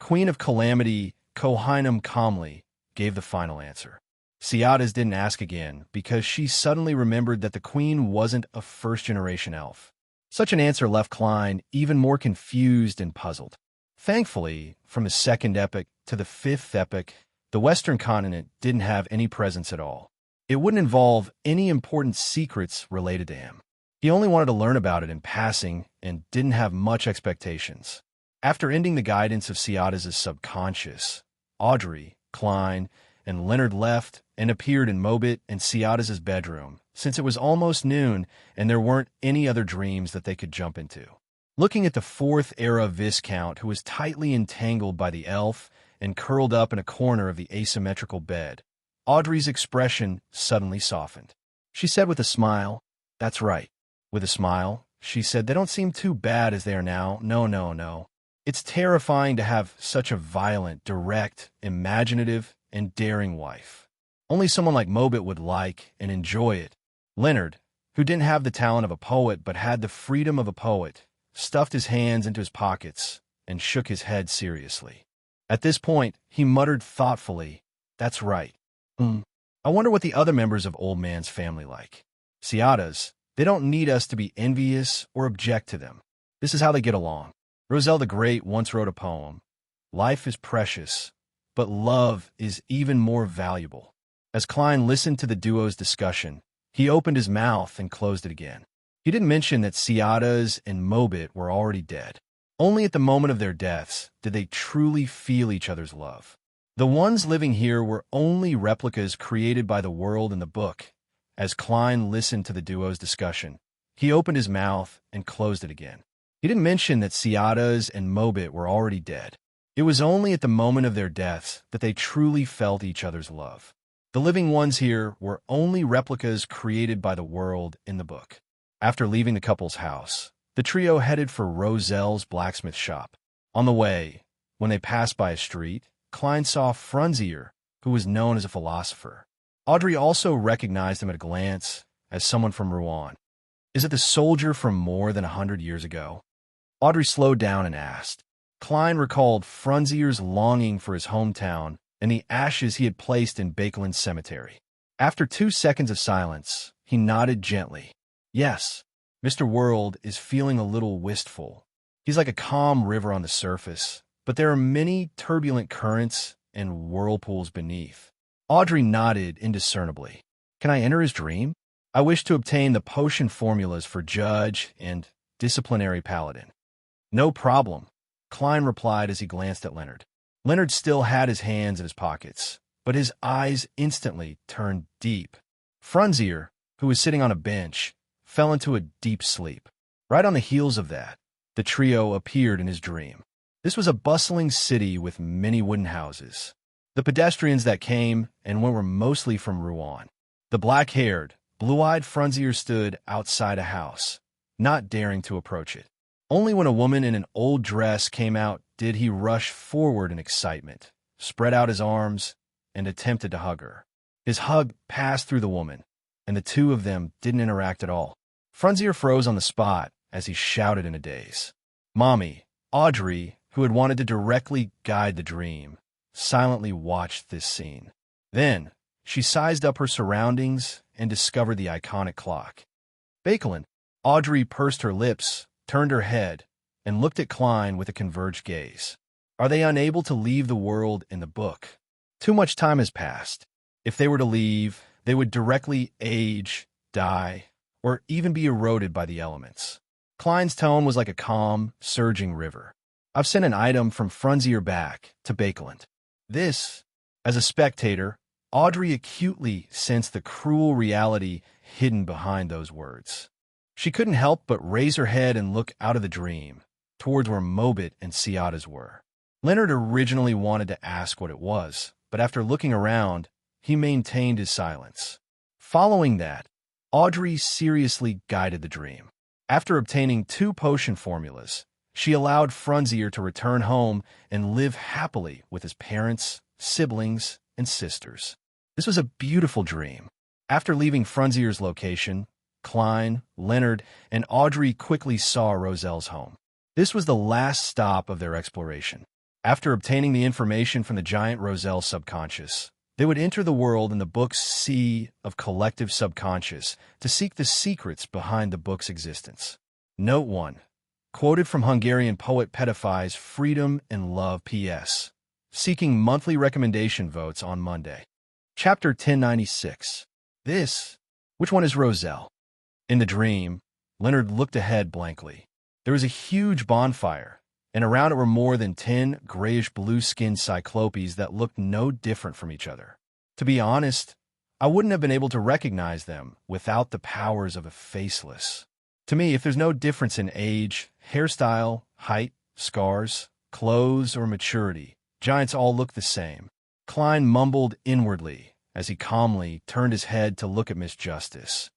Queen of Calamity, Kohinum calmly gave the final answer. Ciadas didn't ask again because she suddenly remembered that the queen wasn't a first-generation elf. Such an answer left Klein even more confused and puzzled. Thankfully, from the second epoch to the fifth epoch, the western continent didn't have any presence at all. It wouldn't involve any important secrets related to him. He only wanted to learn about it in passing and didn't have much expectations. After ending the guidance of Ciadas' subconscious, Audrey, Klein, and Leonard left and appeared in Mobit and Ciadas' bedroom, since it was almost noon and there weren't any other dreams that they could jump into. Looking at the fourth-era Viscount, who was tightly entangled by the elf and curled up in a corner of the asymmetrical bed, Audrey's expression suddenly softened. She said with a smile, "That's right." With a smile, she said, "They don't seem too bad as they are now. No, no, no. It's terrifying to have such a violent, direct, imaginative, and daring wife. Only someone like Mobit would like and enjoy it." Leonard, who didn't have the talent of a poet but had the freedom of a poet, stuffed his hands into his pockets and shook his head seriously. At this point, he muttered thoughtfully, "That's right. I wonder what the other members of Old Man's family like. Ciadas, they don't need us to be envious or object to them. This is how they get along." Roselle the Great once wrote a poem, "Life is precious, but love is even more valuable." As Klein listened to the duo's discussion, he opened his mouth and closed it again. He didn't mention that Ciadas and Mobit were already dead. Only at the moment of their deaths did they truly feel each other's love. The ones living here were only replicas created by the world in the book. As Klein listened to the duo's discussion, he opened his mouth and closed it again. He didn't mention that Ciadas and Mobit were already dead. It was only at the moment of their deaths that they truly felt each other's love. The living ones here were only replicas created by the world in the book. After leaving the couple's house, the trio headed for Roselle's blacksmith shop. On the way, when they passed by a street, Klein saw Frunzier, who was known as a philosopher. Audrey also recognized him at a glance as someone from Rouen. "Is it the soldier from more than 100 years ago?" Audrey slowed down and asked. Klein recalled Frunzier's longing for his hometown and the ashes he had placed in Bakeland Cemetery. After 2 seconds of silence, he nodded gently. "Yes, Mr. World is feeling a little wistful. He's like a calm river on the surface, but there are many turbulent currents and whirlpools beneath." Audrey nodded indiscernibly. "Can I enter his dream? I wish to obtain the potion formulas for Judge and Disciplinary Paladin." "No problem," Klein replied as he glanced at Leonard. Leonard still had his hands in his pockets, but his eyes instantly turned deep. Frunzier, who was sitting on a bench, fell into a deep sleep. Right on the heels of that, the trio appeared in his dream. This was a bustling city with many wooden houses. The pedestrians that came and went were mostly from Rouen. The black-haired, blue-eyed Frunzier stood outside a house, not daring to approach it. Only when a woman in an old dress came out did he rush forward in excitement, spread out his arms, and attempted to hug her. His hug passed through the woman, and the two of them didn't interact at all. Frunzier froze on the spot as he shouted in a daze. Mommy, Audrey, who had wanted to directly guide the dream, silently watched this scene. Then, she sized up her surroundings and discovered the iconic clock. Bakelin. Audrey pursed her lips, turned her head, and looked at Klein with a converged gaze. Are they unable to leave the world in the book? Too much time has passed. If they were to leave, they would directly age, die, or even be eroded by the elements. Klein's tone was like a calm, surging river. I've sent an item from Frunzier back to Bakelin. This, as a spectator, Audrey acutely sensed the cruel reality hidden behind those words. She couldn't help but raise her head and look out of the dream, towards where Mobit and Ciadas were. Leonard originally wanted to ask what it was, but after looking around, he maintained his silence. Following that, Audrey seriously guided the dream. After obtaining 2 potion formulas, she allowed Frunzier to return home and live happily with his parents, siblings, and sisters. This was a beautiful dream. After leaving Frunzier's location, Klein, Leonard, and Audrey quickly saw Roselle's home. This was the last stop of their exploration. After obtaining the information from the giant Roselle's subconscious, they would enter the world in the book's sea of collective subconscious to seek the secrets behind the book's existence. Note 1. Quoted from Hungarian poet Petafai's Freedom and Love P.S. Seeking monthly recommendation votes on Monday. Chapter 1096. Which one is Roselle? In the dream, Leonard looked ahead blankly. There was a huge bonfire, and around it were more than 10 grayish-blue-skinned cyclopes that looked no different from each other. To be honest, I wouldn't have been able to recognize them without the powers of a faceless. To me, if there's no difference in age, hairstyle, height, scars, clothes, or maturity, giants all look the same. Klein mumbled inwardly as he calmly turned his head to look at Miss Justice,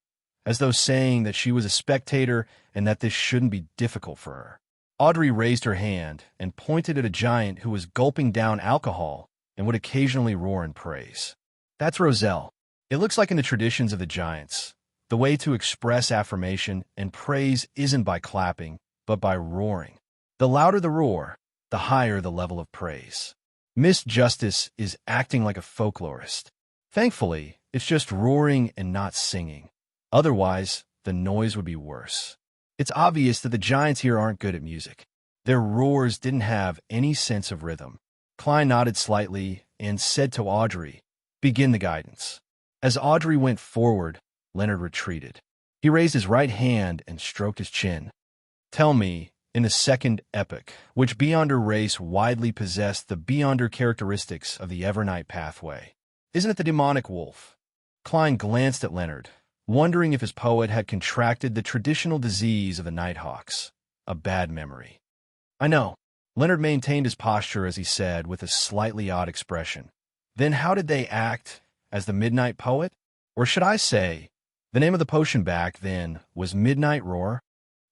as though saying that she was a spectator and that this shouldn't be difficult for her. Audrey raised her hand and pointed at a giant who was gulping down alcohol and would occasionally roar in praise. That's Roselle. It looks like in the traditions of the giants, the way to express affirmation and praise isn't by clapping, but by roaring. The louder the roar, the higher the level of praise. Miss Justice is acting like a folklorist. Thankfully, it's just roaring and not singing. Otherwise, the noise would be worse. It's obvious that the giants here aren't good at music. Their roars didn't have any sense of rhythm. Klein nodded slightly and said to Audrey, "Begin the guidance." As Audrey went forward, Leonard retreated. He raised his right hand and stroked his chin. Tell me, in the second epoch, which Beyonder race widely possessed the Beyonder characteristics of the Evernight pathway? Isn't it the demonic wolf? Klein glanced at Leonard, wondering if his poet had contracted the traditional disease of the Nighthawks, a bad memory. I know. Leonard maintained his posture as he said, with a slightly odd expression. Then how did they act as the Midnight Poet? Or should I say, the name of the potion back then was Midnight Roar?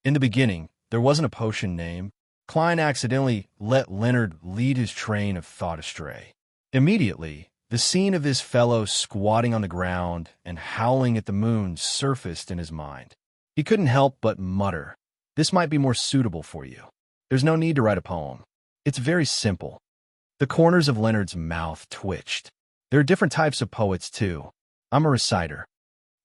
In the beginning, there wasn't a potion name. Klein accidentally let Leonard lead his train of thought astray. Immediately, the scene of this fellow squatting on the ground and howling at the moon surfaced in his mind. He couldn't help but mutter, "This might be more suitable for you. There's no need to write a poem. It's very simple." The corners of Leonard's mouth twitched. There are different types of poets, too. I'm a reciter.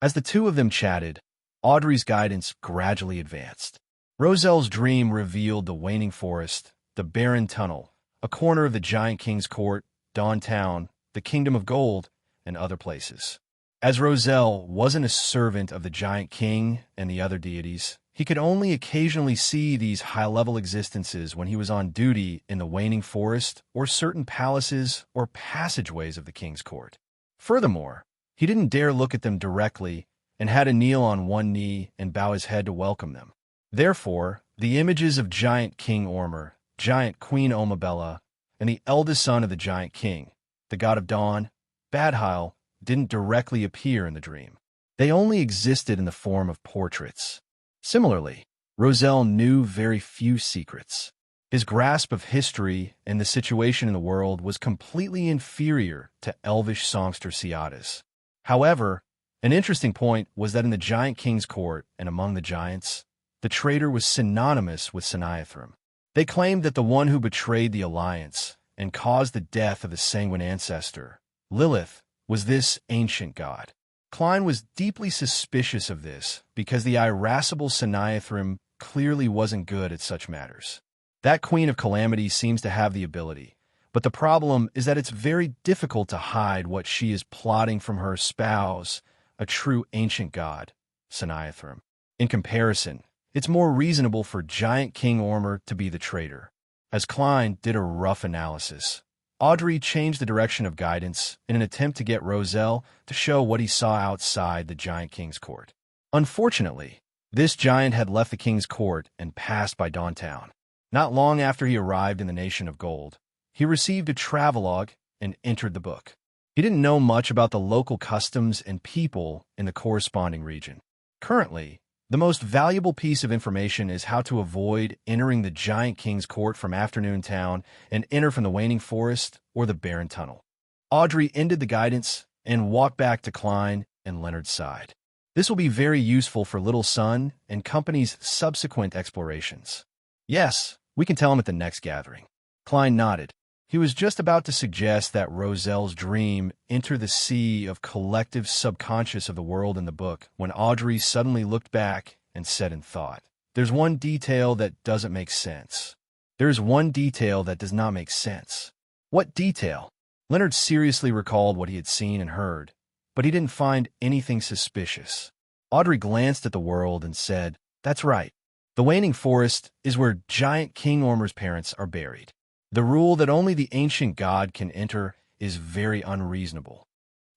As the two of them chatted, Audrey's guidance gradually advanced. Roselle's dream revealed the waning forest, the barren tunnel, a corner of the Giant King's court, Dawn Town, the Kingdom of Gold, and other places. As Roselle wasn't a servant of the Giant King and the other deities, he could only occasionally see these high-level existences when he was on duty in the waning forest or certain palaces or passageways of the king's court. Furthermore, he didn't dare look at them directly and had to kneel on one knee and bow his head to welcome them. Therefore, the images of Giant King Ormer, Giant Queen Omabella, and the eldest son of the Giant King, the god of dawn, Badheil, didn't directly appear in the dream. They only existed in the form of portraits. Similarly, Roselle knew very few secrets. His grasp of history and the situation in the world was completely inferior to elvish songster Ciadas. However, an interesting point was that in the Giant King's court and among the giants, the traitor was synonymous with Sinaithrim. They claimed that the one who betrayed the alliance and caused the death of the sanguine ancestor, Lilith, was this ancient god. Klein was deeply suspicious of this because the irascible Sinaithrim clearly wasn't good at such matters. That Queen of Calamity seems to have the ability, but the problem is that it's very difficult to hide what she is plotting from her spouse, a true ancient god, Sinaithrim. In comparison, it's more reasonable for Giant King Ormer to be the traitor. As Klein did a rough analysis, Audrey changed the direction of guidance in an attempt to get Roselle to show what he saw outside the Giant King's court. Unfortunately, this giant had left the King's court and passed by Dawntown. Not long after he arrived in the Nation of Gold, he received a travelogue and entered the book. He didn't know much about the local customs and people in the corresponding region. Currently, the most valuable piece of information is how to avoid entering the Giant King's court from Afternoon Town and enter from the Waning Forest or the Barren Tunnel. Audrey ended the guidance and walked back to Klein and Leonard's side. This will be very useful for Little Sun and Company's subsequent explorations. Yes, we can tell him at the next gathering. Klein nodded. He was just about to suggest that Roselle's dream enter the sea of collective subconscious of the world in the book when Audrey suddenly looked back and said in thought, "There's one detail that doesn't make sense. There's one detail that does not make sense." What detail? Leonard seriously recalled what he had seen and heard, but he didn't find anything suspicious. Audrey glanced at the world and said, "That's right. The Waning Forest is where Giant King Ormer's parents are buried. The rule that only the ancient god can enter is very unreasonable."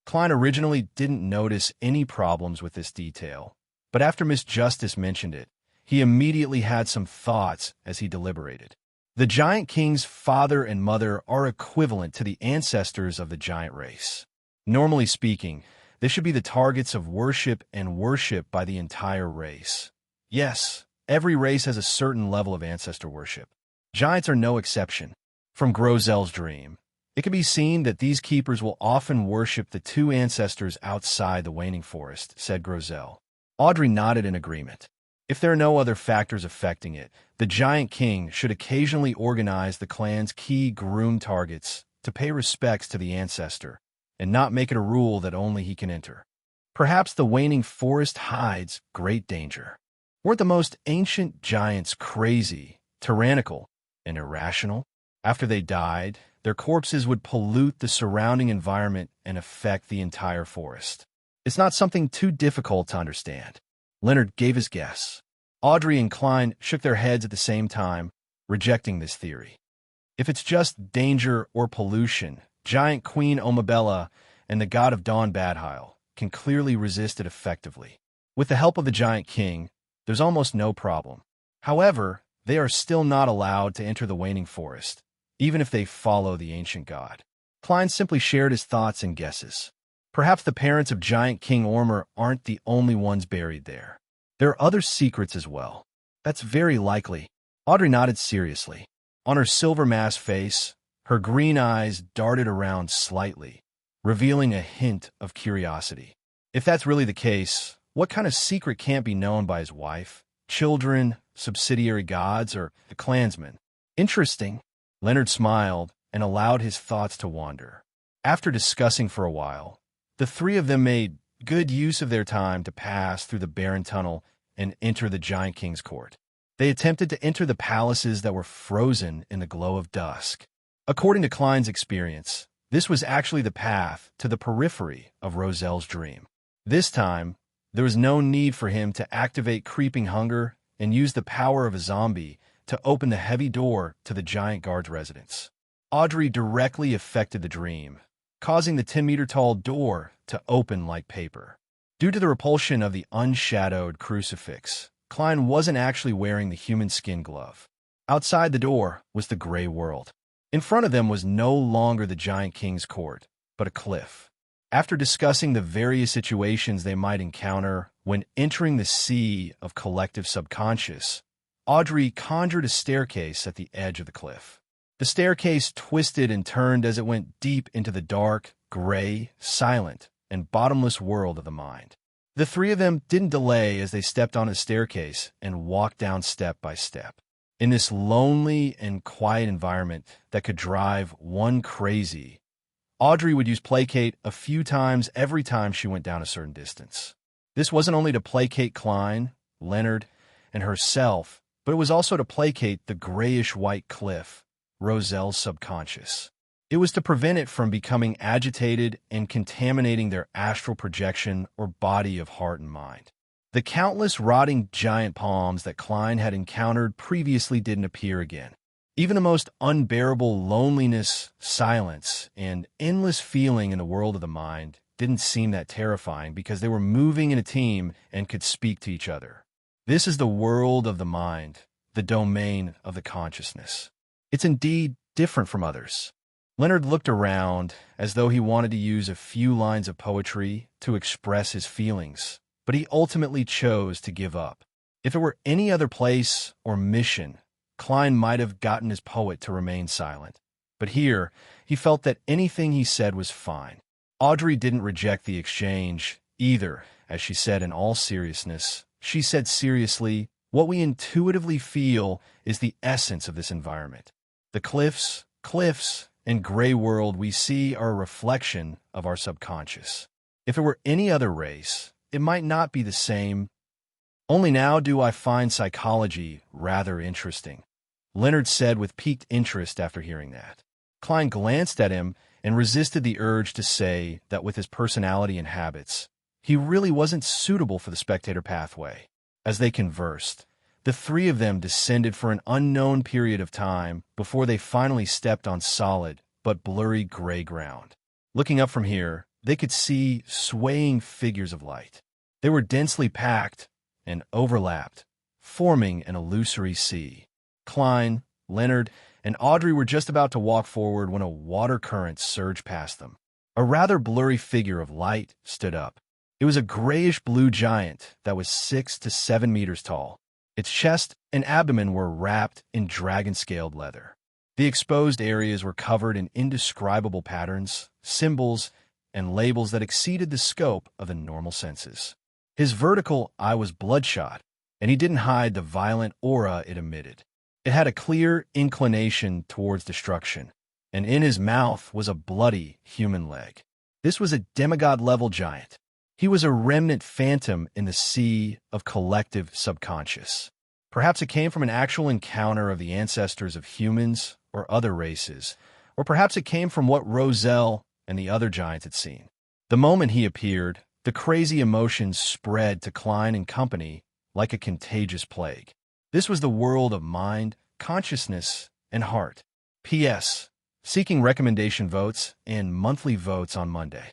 Klein originally didn't notice any problems with this detail, but after Miss Justice mentioned it, he immediately had some thoughts as he deliberated. The Giant King's father and mother are equivalent to the ancestors of the giant race. Normally speaking, they should be the targets of worship and worship by the entire race. Yes, every race has a certain level of ancestor worship. Giants are no exception. From Grozelle's dream, it can be seen that these keepers will often worship the two ancestors outside the Waning Forest, said Grozelle. Audrey nodded in agreement. If there are no other factors affecting it, the Giant King should occasionally organize the clan's key groom targets to pay respects to the ancestor, and not make it a rule that only he can enter. Perhaps the Waning Forest hides great danger. Weren't the most ancient giants crazy, tyrannical, and irrational? After they died, their corpses would pollute the surrounding environment and affect the entire forest. It's not something too difficult to understand. Leonard gave his guess. Audrey and Klein shook their heads at the same time, rejecting this theory. If it's just danger or pollution, Giant Queen Omabella and the god of Dawn Badheil can clearly resist it effectively. With the help of the Giant King, there's almost no problem. However, they are still not allowed to enter the Waning Forest, even if they follow the ancient god. Klein simply shared his thoughts and guesses. Perhaps the parents of Giant King Ormer aren't the only ones buried there. There are other secrets as well. That's very likely. Audrey nodded seriously. On her silver mask face, her green eyes darted around slightly, revealing a hint of curiosity. If that's really the case, what kind of secret can't be known by his wife, children, subsidiary gods, or the clansmen? Interesting. Leonard smiled and allowed his thoughts to wander. After discussing for a while, the three of them made good use of their time to pass through the Barren Tunnel and enter the Giant King's court. They attempted to enter the palaces that were frozen in the glow of dusk. According to Klein's experience, this was actually the path to the periphery of Roselle's dream. This time, there was no need for him to activate creeping hunger and use the power of a zombie to open the heavy door to the giant guard's residence. Audrey directly affected the dream, causing the 10-meter-tall door to open like paper. Due to the repulsion of the unshadowed crucifix, Klein wasn't actually wearing the human skin glove. Outside the door was the gray world. In front of them was no longer the Giant King's court, but a cliff. After discussing the various situations they might encounter when entering the sea of collective subconscious, Audrey conjured a staircase at the edge of the cliff. The staircase twisted and turned as it went deep into the dark, gray, silent, and bottomless world of the mind. The three of them didn't delay as they stepped on the staircase and walked down step by step. In this lonely and quiet environment that could drive one crazy, Audrey would use placate a few times every time she went down a certain distance. This wasn't only to placate Klein, Leonard, and herself, but it was also to placate the grayish-white cliff, Roselle's subconscious. It was to prevent it from becoming agitated and contaminating their astral projection or body of heart and mind. The countless rotting giant palms that Klein had encountered previously didn't appear again. Even the most unbearable loneliness, silence, and endless feeling in the world of the mind didn't seem that terrifying because they were moving in a team and could speak to each other. This is the world of the mind, the domain of the consciousness. It's indeed different from others. Leonard looked around as though he wanted to use a few lines of poetry to express his feelings, but he ultimately chose to give up. If it were any other place or mission, Klein might have gotten his poet to remain silent. But here, he felt that anything he said was fine. Audrey didn't reject the exchange either, as she said in all seriousness. She said seriously, what we intuitively feel is the essence of this environment. The cliffs, and gray world we see are a reflection of our subconscious. If it were any other race, it might not be the same. Only now do I find psychology rather interesting, Leonard said with piqued interest after hearing that. Klein glanced at him and resisted the urge to say that with his personality and habits, he really wasn't suitable for the spectator pathway. As they conversed, the three of them descended for an unknown period of time before they finally stepped on solid but blurry gray ground. Looking up from here, they could see swaying figures of light. They were densely packed and overlapped, forming an illusory sea. Klein, Leonard, and Audrey were just about to walk forward when a water current surged past them. A rather blurry figure of light stood up. It was a grayish-blue giant that was 6 to 7 meters tall. Its chest and abdomen were wrapped in dragon-scaled leather. The exposed areas were covered in indescribable patterns, symbols, and labels that exceeded the scope of the normal senses. His vertical eye was bloodshot, and he didn't hide the violent aura it emitted. It had a clear inclination towards destruction, and in his mouth was a bloody human leg. This was a demigod-level giant. He was a remnant phantom in the sea of collective subconscious. Perhaps it came from an actual encounter of the ancestors of humans or other races, or perhaps it came from what Roselle and the other giants had seen. The moment he appeared, the crazy emotions spread to Klein and company like a contagious plague. This was the world of mind, consciousness, and heart. P.S. Seeking recommendation votes and monthly votes on Monday.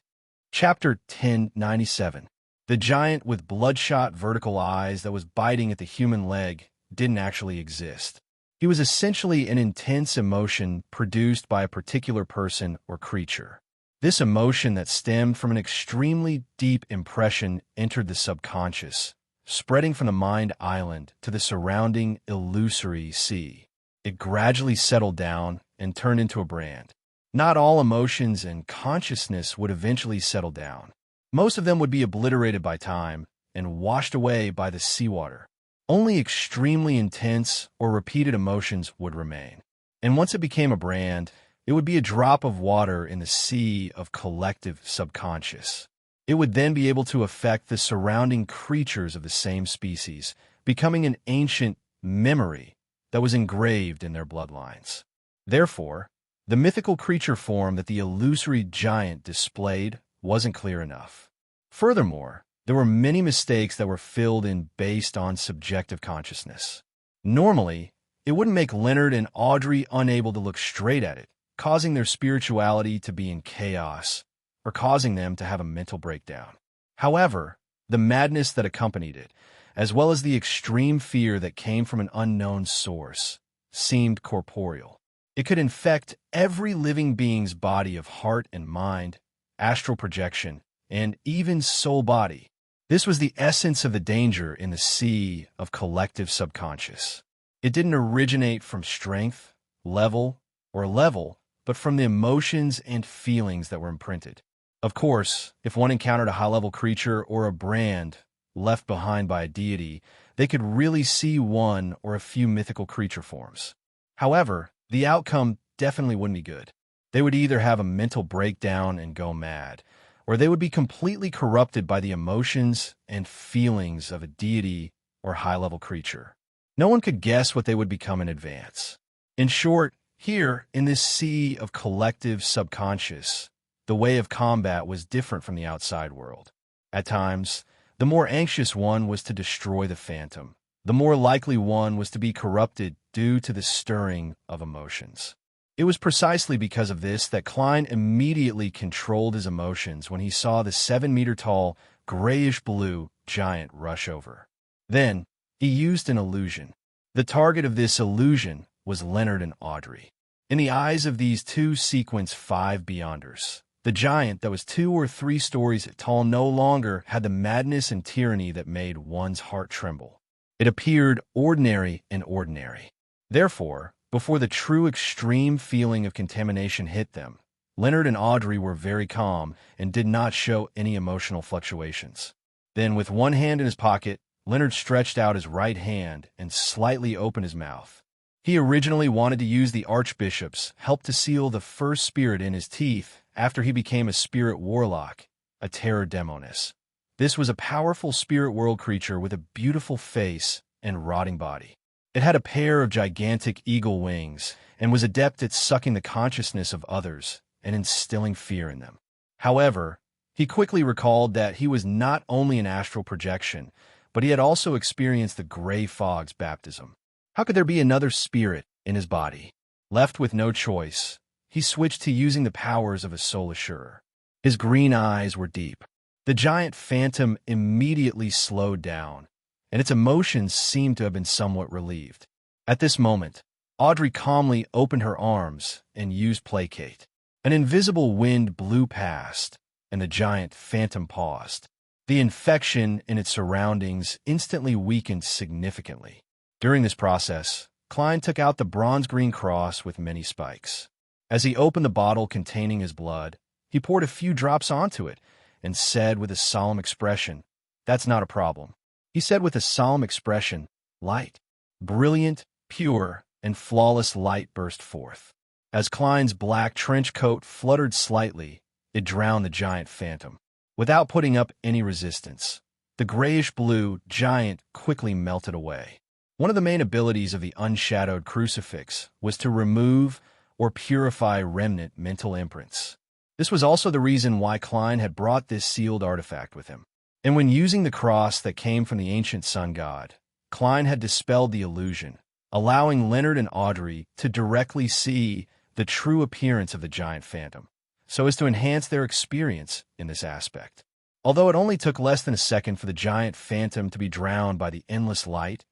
Chapter 1097. The giant with bloodshot vertical eyes that was biting at the human leg didn't actually exist. He was essentially an intense emotion produced by a particular person or creature. This emotion that stemmed from an extremely deep impression entered the subconscious, spreading from the mind island to the surrounding illusory sea. It gradually settled down and turned into a brand. Not all emotions and consciousness would eventually settle down. Most of them would be obliterated by time and washed away by the seawater. Only extremely intense or repeated emotions would remain. And once it became a brand, it would be a drop of water in the sea of collective subconscious. It would then be able to affect the surrounding creatures of the same species, becoming an ancient memory that was engraved in their bloodlines. Therefore, the mythical creature form that the illusory giant displayed wasn't clear enough. Furthermore, there were many mistakes that were filled in based on subjective consciousness. Normally, it wouldn't make Leonard and Audrey unable to look straight at it, causing their spirituality to be in chaos, or causing them to have a mental breakdown. However, the madness that accompanied it, as well as the extreme fear that came from an unknown source, seemed corporeal. It could infect every living being's body of heart and mind, astral projection, and even soul body. This was the essence of the danger in the sea of collective subconscious. It didn't originate from strength, level, but from the emotions and feelings that were imprinted. Of course, if one encountered a high-level creature or a brand left behind by a deity, they could really see one or a few mythical creature forms. However, the outcome definitely wouldn't be good. They would either have a mental breakdown and go mad, or they would be completely corrupted by the emotions and feelings of a deity or high-level creature. No one could guess what they would become in advance. In short, here, in this sea of collective subconscious, the way of combat was different from the outside world. At times, the more anxious one was to destroy the phantom. The more likely one was to be corrupted due to the stirring of emotions. It was precisely because of this that Klein immediately controlled his emotions when he saw the 7-meter-tall, grayish-blue giant rush over. Then, he used an illusion. The target of this illusion was Leonard and Audrey. In the eyes of these two sequence 5 beyonders, the giant that was 2 or 3 stories tall no longer had the madness and tyranny that made one's heart tremble. It appeared ordinary and ordinary. Therefore, before the true extreme feeling of contamination hit them, Leonard and Audrey were very calm and did not show any emotional fluctuations. Then, with one hand in his pocket, Leonard stretched out his right hand and slightly opened his mouth. He originally wanted to use the Archbishop's help to seal the first spirit in his teeth after he became a spirit warlock, a terror demoness. This was a powerful spirit world creature with a beautiful face and rotting body. It had a pair of gigantic eagle wings and was adept at sucking the consciousness of others and instilling fear in them. However, he quickly recalled that he was not only an astral projection, but he had also experienced the gray fog's baptism. How could there be another spirit in his body? Left with no choice, he switched to using the powers of a soul assurer. His green eyes were deep. The giant phantom immediately slowed down, and its emotions seemed to have been somewhat relieved. At this moment, Audrey calmly opened her arms and used placate. An invisible wind blew past, and the giant phantom paused. The infection in its surroundings instantly weakened significantly. During this process, Klein took out the bronze-green cross with many spikes. As he opened the bottle containing his blood, he poured a few drops onto it and said with a solemn expression, "That's not a problem." He said with a solemn expression, "Light." Brilliant, pure, and flawless light burst forth. As Klein's black trench coat fluttered slightly, it drowned the giant phantom. Without putting up any resistance, the grayish-blue giant quickly melted away. One of the main abilities of the unshadowed crucifix was to remove or purify remnant mental imprints. This was also the reason why Klein had brought this sealed artifact with him. And when using the cross that came from the ancient sun god, Klein had dispelled the illusion, allowing Leonard and Audrey to directly see the true appearance of the giant phantom, so as to enhance their experience in this aspect. Although it only took less than a second for the giant phantom to be drowned by the endless light,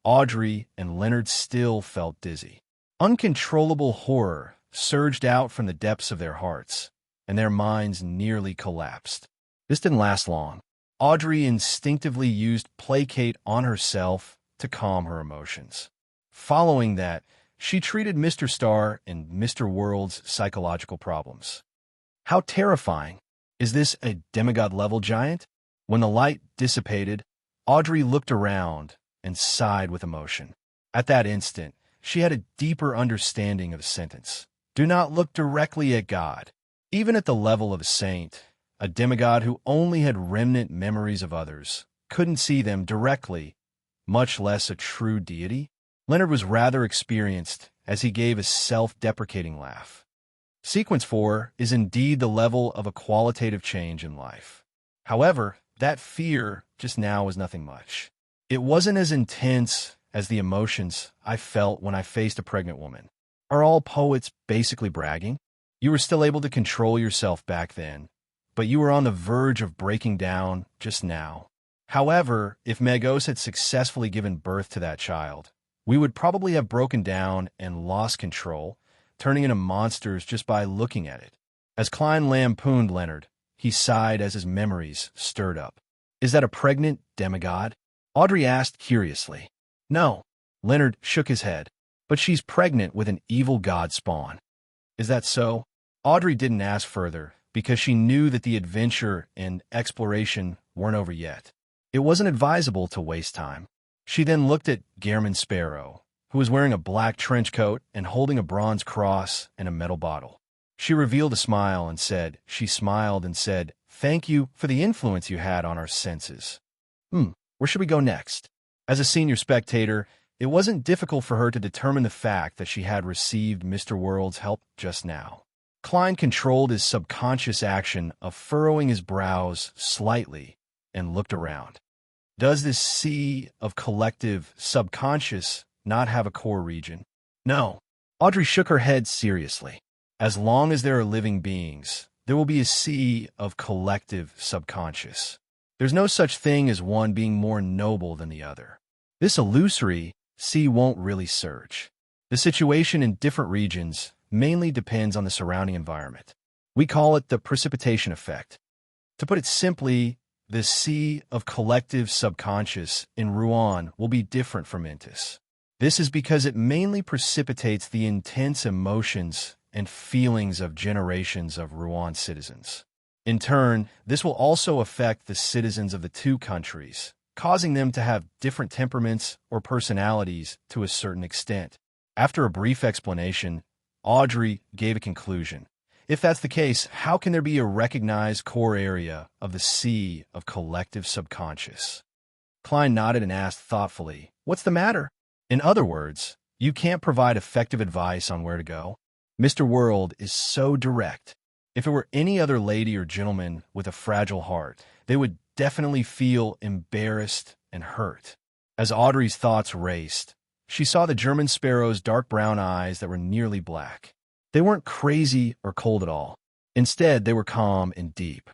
Audrey and Leonard still felt dizzy. Uncontrollable horror surged out from the depths of their hearts, and their minds nearly collapsed. This didn't last long. Audrey instinctively used placate on herself to calm her emotions. Following that, she treated Mr. Star and Mr. World's psychological problems. How terrifying! Is this a demigod-level giant? When the light dissipated, Audrey looked around and sighed with emotion. At that instant, she had a deeper understanding of the sentence. Do not look directly at God. Even at the level of a saint, a demigod who only had remnant memories of others couldn't see them directly, much less a true deity. Leonard was rather experienced as he gave a self-deprecating laugh. Sequence 4 is indeed the level of a qualitative change in life. However, that fear just now was nothing much. It wasn't as intense as the emotions I felt when I faced a pregnant woman. Are all poets basically bragging? You were still able to control yourself back then, but you were on the verge of breaking down just now. However, if Magos had successfully given birth to that child, we would probably have broken down and lost control, turning into monsters just by looking at it. As Klein lampooned Leonard, he sighed as his memories stirred up. Is that a pregnant demigod? Audrey asked curiously. No, Leonard shook his head. But she's pregnant with an evil god spawn. Is that so? Audrey didn't ask further because she knew that the adventure and exploration weren't over yet. It wasn't advisable to waste time. She then looked at Gehrman Sparrow, who was wearing a black trench coat and holding a bronze cross and a metal bottle. She revealed a smile and said, "Thank you for the influence you had on our senses." Where should we go next? As a senior spectator, it wasn't difficult for her to determine the fact that she had received Mr. World's help just now. Klein controlled his subconscious action of furrowing his brows slightly and looked around. Does this sea of collective subconscious not have a core region? No. Audrey shook her head seriously. As long as there are living beings, there will be a sea of collective subconscious. There's no such thing as one being more noble than the other. This illusory sea won't really surge. The situation in different regions mainly depends on the surrounding environment. We call it the precipitation effect. To put it simply, the sea of collective subconscious in Rouen will be different from Intis. This is because it mainly precipitates the intense emotions and feelings of generations of Rouen citizens. In turn, this will also affect the citizens of the two countries, causing them to have different temperaments or personalities to a certain extent. After a brief explanation, Audrey gave a conclusion. If that's the case, how can there be a recognized core area of the sea of collective subconscious? Klein nodded and asked thoughtfully, "What's the matter?" In other words, you can't provide effective advice on where to go. Mr. World is so direct. If it were any other lady or gentleman with a fragile heart, they would definitely feel embarrassed and hurt. As Audrey's thoughts raced, she saw the German sparrow's dark brown eyes that were nearly black. They weren't crazy or cold at all. Instead, they were calm and deep.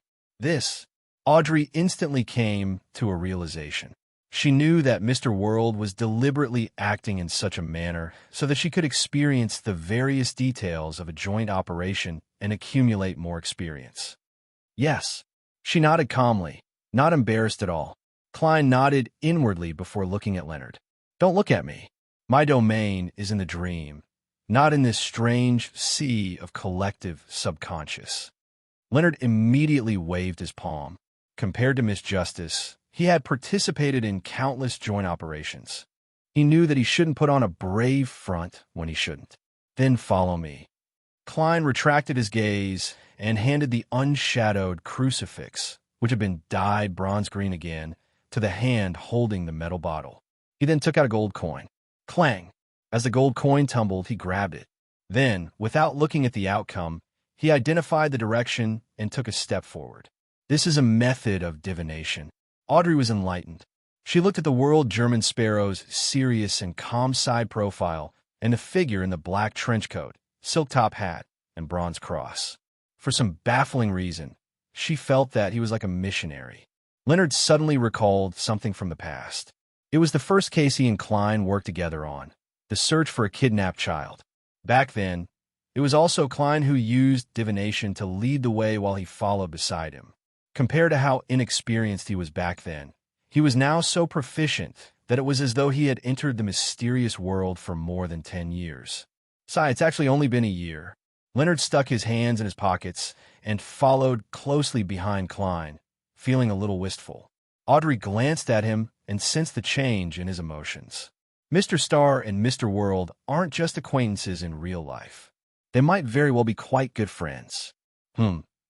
Audrey instantly came to a realization. She knew that Mr. World was deliberately acting in such a manner so that she could experience the various details of a joint operation and accumulate more experience. Yes, she nodded calmly, not embarrassed at all. Klein nodded inwardly before looking at Leonard. "Don't look at me. My domain is in the dream, not in this strange sea of collective subconscious." Leonard immediately waved his palm. Compared to Miss Justice, he had participated in countless joint operations. He knew that he shouldn't put on a brave front when he shouldn't. "Then follow me." Klein retracted his gaze and handed the unshadowed crucifix, which had been dyed bronze green again, to the hand holding the metal bottle. He then took out a gold coin. Clang! As the gold coin tumbled, he grabbed it. Then, without looking at the outcome, he identified the direction and took a step forward. This is a method of divination. Audrey was enlightened. She looked at the World German Sparrow's serious and calm side profile and the figure in the black trench coat, silk top hat, and bronze cross. For some baffling reason, she felt that he was like a missionary. Leonard suddenly recalled something from the past. It was the first case he and Klein worked together on, the search for a kidnapped child. Back then, it was also Klein who used divination to lead the way while he followed beside him. Compared to how inexperienced he was back then, he was now so proficient that it was as though he had entered the mysterious world for more than 10 years. Besides, it's actually only been a year. Leonard stuck his hands in his pockets and followed closely behind Klein, feeling a little wistful. Audrey glanced at him and sensed the change in his emotions. Mr. Star and Mr. World aren't just acquaintances in real life. They might very well be quite good friends.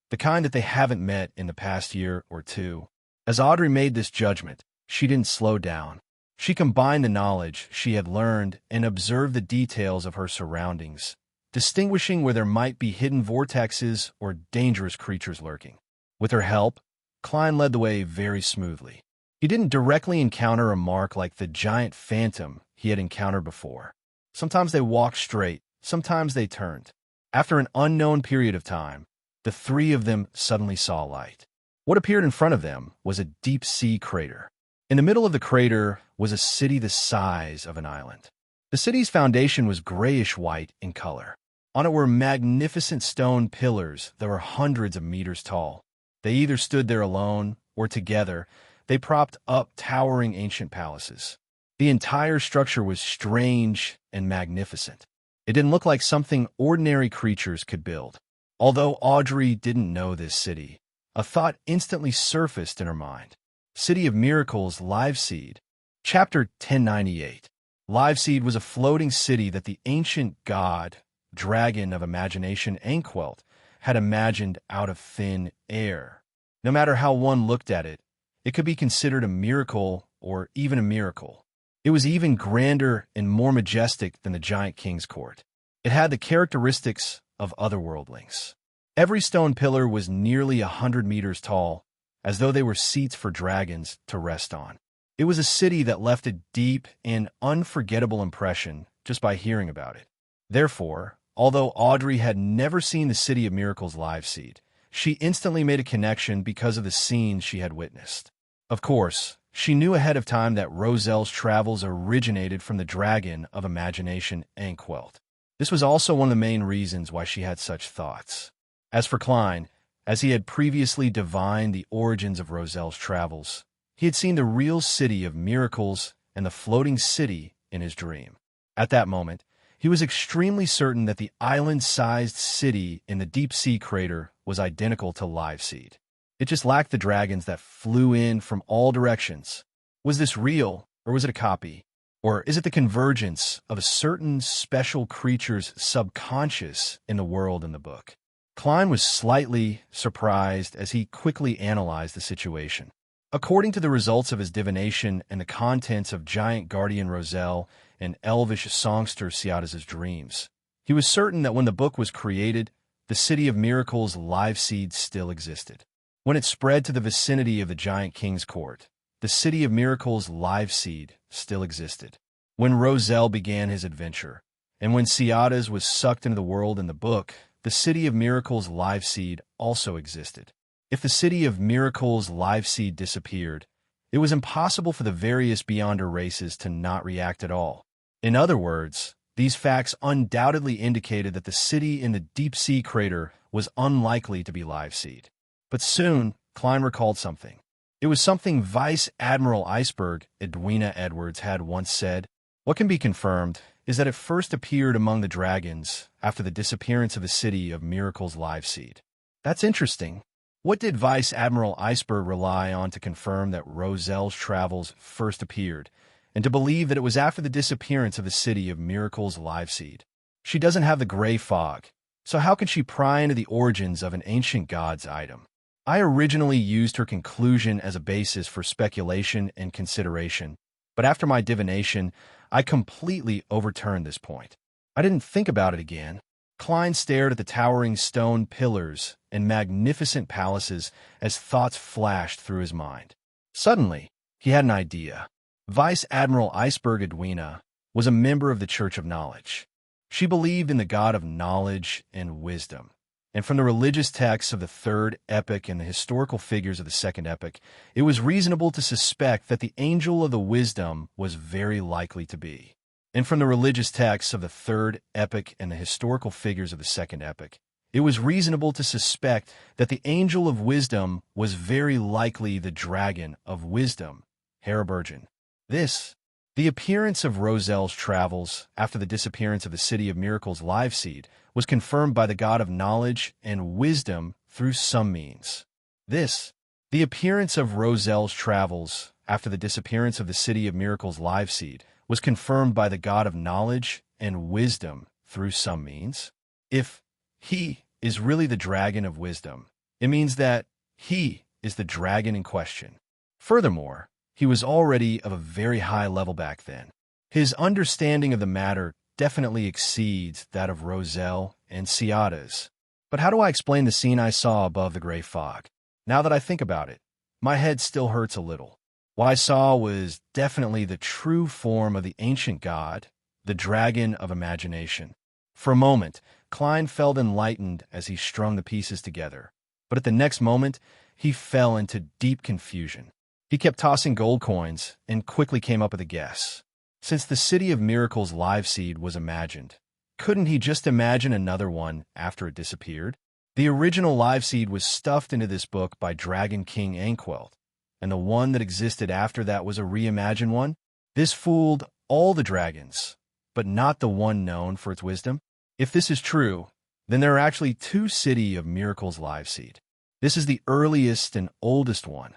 The kind that they haven't met in the past year or two. As Audrey made this judgment, she didn't slow down. She combined the knowledge she had learned and observed the details of her surroundings, distinguishing where there might be hidden vortexes or dangerous creatures lurking. With her help, Klein led the way very smoothly. He didn't directly encounter a mark like the giant phantom he had encountered before. Sometimes they walked straight, sometimes they turned. After an unknown period of time, the three of them suddenly saw light. What appeared in front of them was a deep-sea crater. In the middle of the crater was a city the size of an island. The city's foundation was grayish-white in color. On it were magnificent stone pillars that were hundreds of meters tall. They either stood there alone or together. They propped up towering ancient palaces. The entire structure was strange and magnificent. It didn't look like something ordinary creatures could build. Although Audrey didn't know this city, a thought instantly surfaced in her mind. City of Miracles, Live Seed. Chapter 1098. Live Seed was a floating city that the ancient god, dragon of imagination Anquelt, had imagined out of thin air. No matter how one looked at it, it could be considered a miracle or even a miracle. It was even grander and more majestic than the giant king's court. It had the characteristics of otherworldlings. Every stone pillar was nearly 100 meters tall, as though they were seats for dragons to rest on. It was a city that left a deep and unforgettable impression just by hearing about it. Therefore, although Audrey had never seen the City of Miracles Live Seed, she instantly made a connection because of the scenes she had witnessed. Of course, she knew ahead of time that Roselle's travels originated from the dragon of imagination Anquelt. This was also one of the main reasons why she had such thoughts. As for Klein, as he had previously divined the origins of Roselle's travels, he had seen the real City of Miracles and the floating city in his dream. At that moment, he was extremely certain that the island-sized city in the deep-sea crater was identical to Live Seed. It just lacked the dragons that flew in from all directions. Was this real, or was it a copy? Or is it the convergence of a certain special creature's subconscious in the world in the book? Klein was slightly surprised as he quickly analyzed the situation. According to the results of his divination and the contents of giant guardian Roselle and elvish songster Ciada's dreams, he was certain that when the book was created, the City of Miracles Live Seed still existed. When it spread to the vicinity of the giant king's court, the City of Miracles Live Seed still existed. When Roselle began his adventure, and when Ciada's was sucked into the world in the book, the City of Miracles Live Seed also existed. If the City of Miracles Live Seed disappeared, it was impossible for the various Beyonder races to not react at all. In other words, these facts undoubtedly indicated that the city in the deep-sea crater was unlikely to be Live Seed. But soon, Klein recalled something. It was something Vice Admiral Iceberg Edwina Edwards had once said. What can be confirmed is that it first appeared among the dragons after the disappearance of the City of Miracles Live Seed. That's interesting. What did Vice Admiral Iceberg rely on to confirm that Roselle's travels first appeared, and to believe that it was after the disappearance of the City of Miracles Live Seed? She doesn't have the gray fog, so how can she pry into the origins of an ancient god's item? I originally used her conclusion as a basis for speculation and consideration, but after my divination, I completely overturned this point. I didn't think about it again. Klein stared at the towering stone pillars and magnificent palaces as thoughts flashed through his mind. Suddenly, he had an idea. Vice Admiral Iceberg Edwina was a member of the Church of Knowledge. She believed in the god of knowledge and wisdom. And from the religious texts of the third epic and the historical figures of the second epic, it was reasonable to suspect that the angel of the wisdom was very likely to be. And from the religious texts of the third epic and the historical figures of the second epic, it was reasonable to suspect that the angel of wisdom was very likely the dragon of wisdom, Harabergen. The appearance of Roselle's travels after the disappearance of the City of Miracles Live Seed was confirmed by the god of knowledge and wisdom through some means. The appearance of Roselle's travels after the disappearance of the City of Miracles Live Seed was confirmed by the god of knowledge and wisdom through some means. If he is really the dragon of wisdom, it means that he is the dragon in question. Furthermore, he was already of a very high level back then. His understanding of the matter definitely exceeds that of Roselle and Ciada's. But how do I explain the scene I saw above the gray fog? Now that I think about it, my head still hurts a little. What I saw was definitely the true form of the ancient god, the dragon of imagination. For a moment, Klein felt enlightened as he strung the pieces together. But at the next moment, he fell into deep confusion. He kept tossing gold coins and quickly came up with a guess. Since the City of Miracles Live Seed was imagined, couldn't he just imagine another one after it disappeared? The original Live Seed was stuffed into this book by Dragon King Anquelt, and the one that existed after that was a reimagined one? This fooled all the dragons, but not the one known for its wisdom. If this is true, then there are actually two City of Miracles live seed. This is the earliest and oldest one.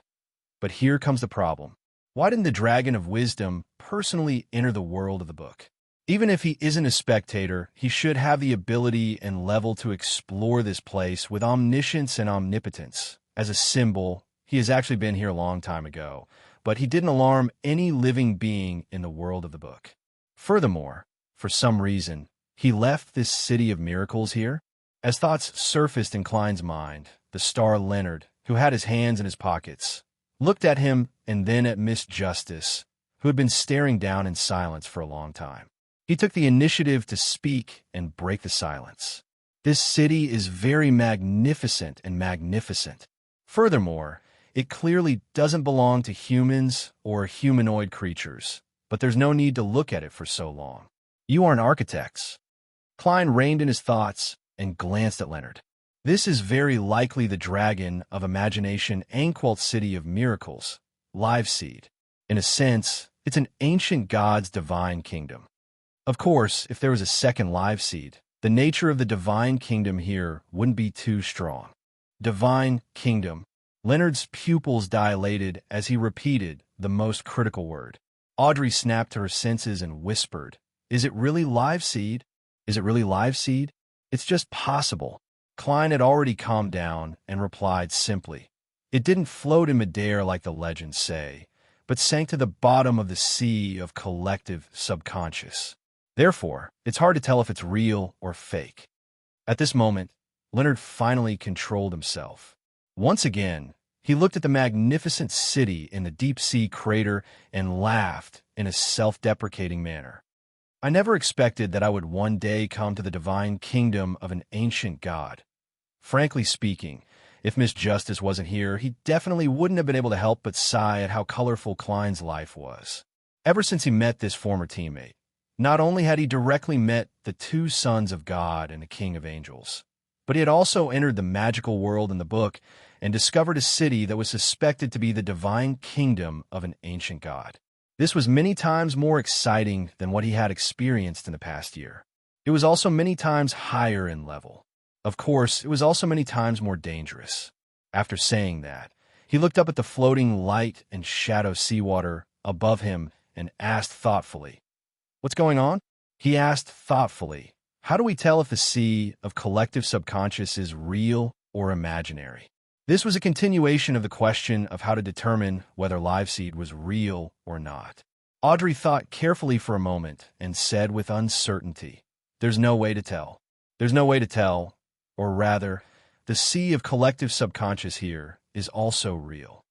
But here comes the problem. Why didn't the Dragon of Wisdom personally enter the world of the book? Even if he isn't a spectator, he should have the ability and level to explore this place with omniscience and omnipotence. As a symbol, he has actually been here a long time ago, but he didn't alarm any living being in the world of the book. Furthermore, for some reason, he left this City of Miracles here. As thoughts surfaced in Klein's mind, the star Leonard, who had his hands in his pockets, looked at him and then at Miss Justice, who had been staring down in silence for a long time. He took the initiative to speak and break the silence. This city is very magnificent and magnificent. Furthermore, it clearly doesn't belong to humans or humanoid creatures, but there's no need to look at it for so long. You aren't architects. Klein reined in his thoughts and glanced at Leonard. This is very likely the Dragon of Imagination Anquil City of Miracles, live seed. In a sense, it's an ancient god's divine kingdom. Of course, if there was a second live seed, the nature of the divine kingdom here wouldn't be too strong. Divine kingdom. Leonard's pupils dilated as he repeated the most critical word. Audrey snapped to her senses and whispered, "Is it really live seed? Is it really live seed? It's just possible." Klein had already calmed down and replied simply, "It didn't float in midair like the legends say, but sank to the bottom of the sea of collective subconscious. Therefore, it's hard to tell if it's real or fake." At this moment, Leonard finally controlled himself. Once again, he looked at the magnificent city in the deep-sea crater and laughed in a self-deprecating manner. "I never expected that I would one day come to the divine kingdom of an ancient god. Frankly speaking, if Miss Justice wasn't here, he definitely wouldn't have been able to help but sigh at how colorful Klein's life was. Ever since he met this former teammate, not only had he directly met the two sons of God and the King of Angels, but he had also entered the magical world in the book and discovered a city that was suspected to be the divine kingdom of an ancient god. This was many times more exciting than what he had experienced in the past year. It was also many times higher in level. Of course, it was also many times more dangerous. After saying that, he looked up at the floating light and shadow seawater above him and asked thoughtfully, "What's going on?" He asked thoughtfully, "How do we tell if the sea of collective subconscious is real or imaginary?" This was a continuation of the question of how to determine whether live seed was real or not. Audrey thought carefully for a moment and said with uncertainty, "There's no way to tell. There's no way to tell, or rather, the sea of collective subconscious here is also real.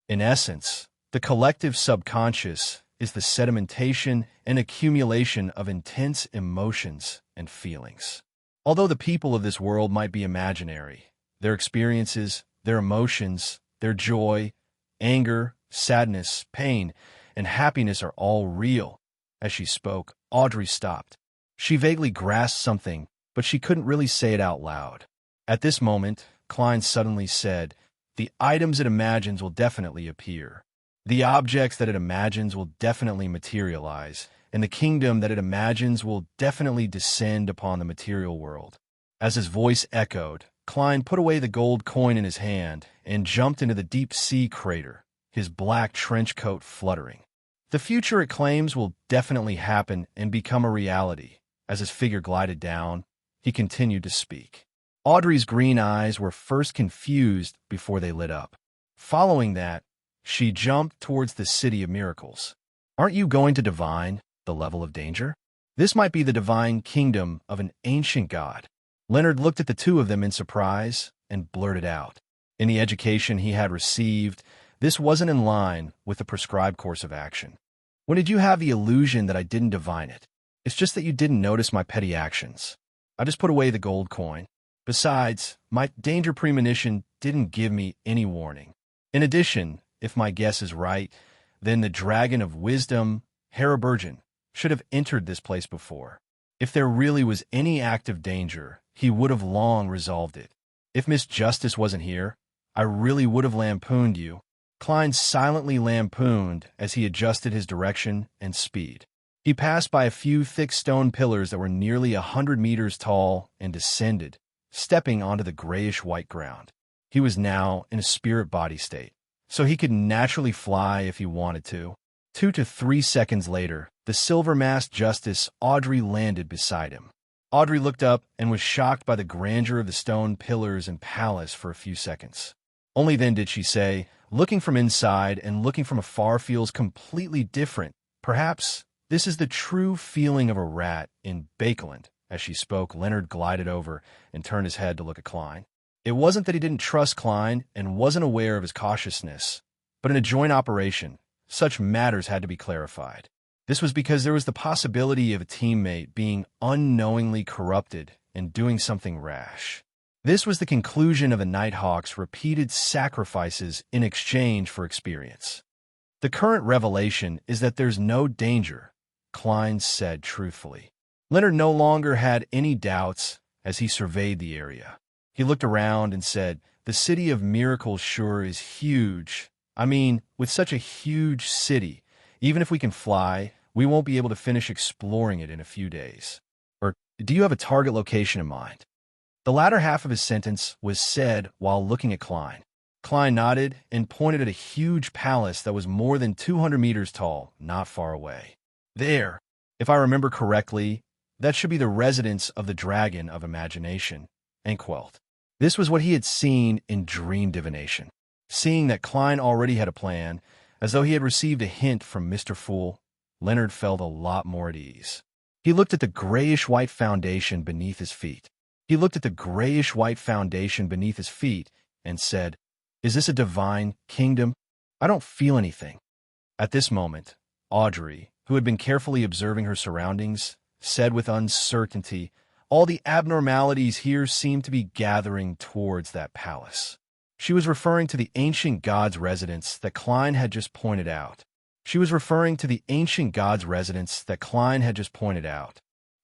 In essence, the collective subconscious is the sedimentation and accumulation of intense emotions and feelings. Although the people of this world might be imaginary, their experiences, their emotions, their joy, anger, sadness, pain, and happiness are all real." As she spoke, Audrey stopped. She vaguely grasped something, but she couldn't really say it out loud. At this moment, Klein suddenly said, "The items it imagines will definitely appear. The objects that it imagines will definitely materialize, and the kingdom that it imagines will definitely descend upon the material world." As his voice echoed, Klein put away the gold coin in his hand and jumped into the deep sea crater, his black trench coat fluttering. The future, it claims, will definitely happen and become a reality. As his figure glided down, he continued to speak. Audrey's green eyes were first confused before they lit up. Following that, she jumped towards the City of Miracles. "Aren't you going to divine the level of danger? This might be the divine kingdom of an ancient god." Leonard looked at the two of them in surprise and blurted out. In the education he had received, this wasn't in line with the prescribed course of action. "When did you have the illusion that I didn't divine it? It's just that you didn't notice my petty actions. I just put away the gold coin. Besides, my danger premonition didn't give me any warning. In addition, if my guess is right, then the Dragon of Wisdom, Haraburgen, should have entered this place before. If there really was any active danger, he would have long resolved it. If Miss Justice wasn't here, I really would have lampooned you. Klein silently lampooned as he adjusted his direction and speed. He passed by a few thick stone pillars that were nearly 100 meters tall and descended, stepping onto the grayish-white ground. He was now in a spirit body state, so he could naturally fly if he wanted to. 2 to 3 seconds later, the silver-masked Justice Audrey landed beside him. Audrey looked up and was shocked by the grandeur of the stone pillars and palace for a few seconds. Only then did she say, "Looking from inside and looking from afar feels completely different. Perhaps this is the true feeling of a rat in Bakeland." As she spoke, Leonard glided over and turned his head to look at Klein. It wasn't that he didn't trust Klein and wasn't aware of his cautiousness, but in a joint operation, such matters had to be clarified. This was because there was the possibility of a teammate being unknowingly corrupted and doing something rash. This was the conclusion of the Nighthawk's repeated sacrifices in exchange for experience. "The current revelation is that there's no danger," Klein said truthfully. Leonard no longer had any doubts as he surveyed the area. He looked around and said, "The City of Miracles sure is huge. I mean, with such a huge city, even if we can fly, we won't be able to finish exploring it in a few days. Or, do you have a target location in mind?" The latter half of his sentence was said while looking at Klein. Klein nodded and pointed at a huge palace that was more than 200 meters tall, not far away. "There, if I remember correctly, that should be the residence of the Dragon of Imagination," Enchantment. This was what he had seen in dream divination. Seeing that Klein already had a plan, as though he had received a hint from Mr. Fool, Leonard felt a lot more at ease. He looked at the grayish-white foundation beneath his feet. And said, "Is this a divine kingdom? I don't feel anything." At this moment, Audrey, who had been carefully observing her surroundings, said with uncertainty, "All the abnormalities here seem to be gathering towards that palace." She was referring to the ancient god's residence that Klein had just pointed out.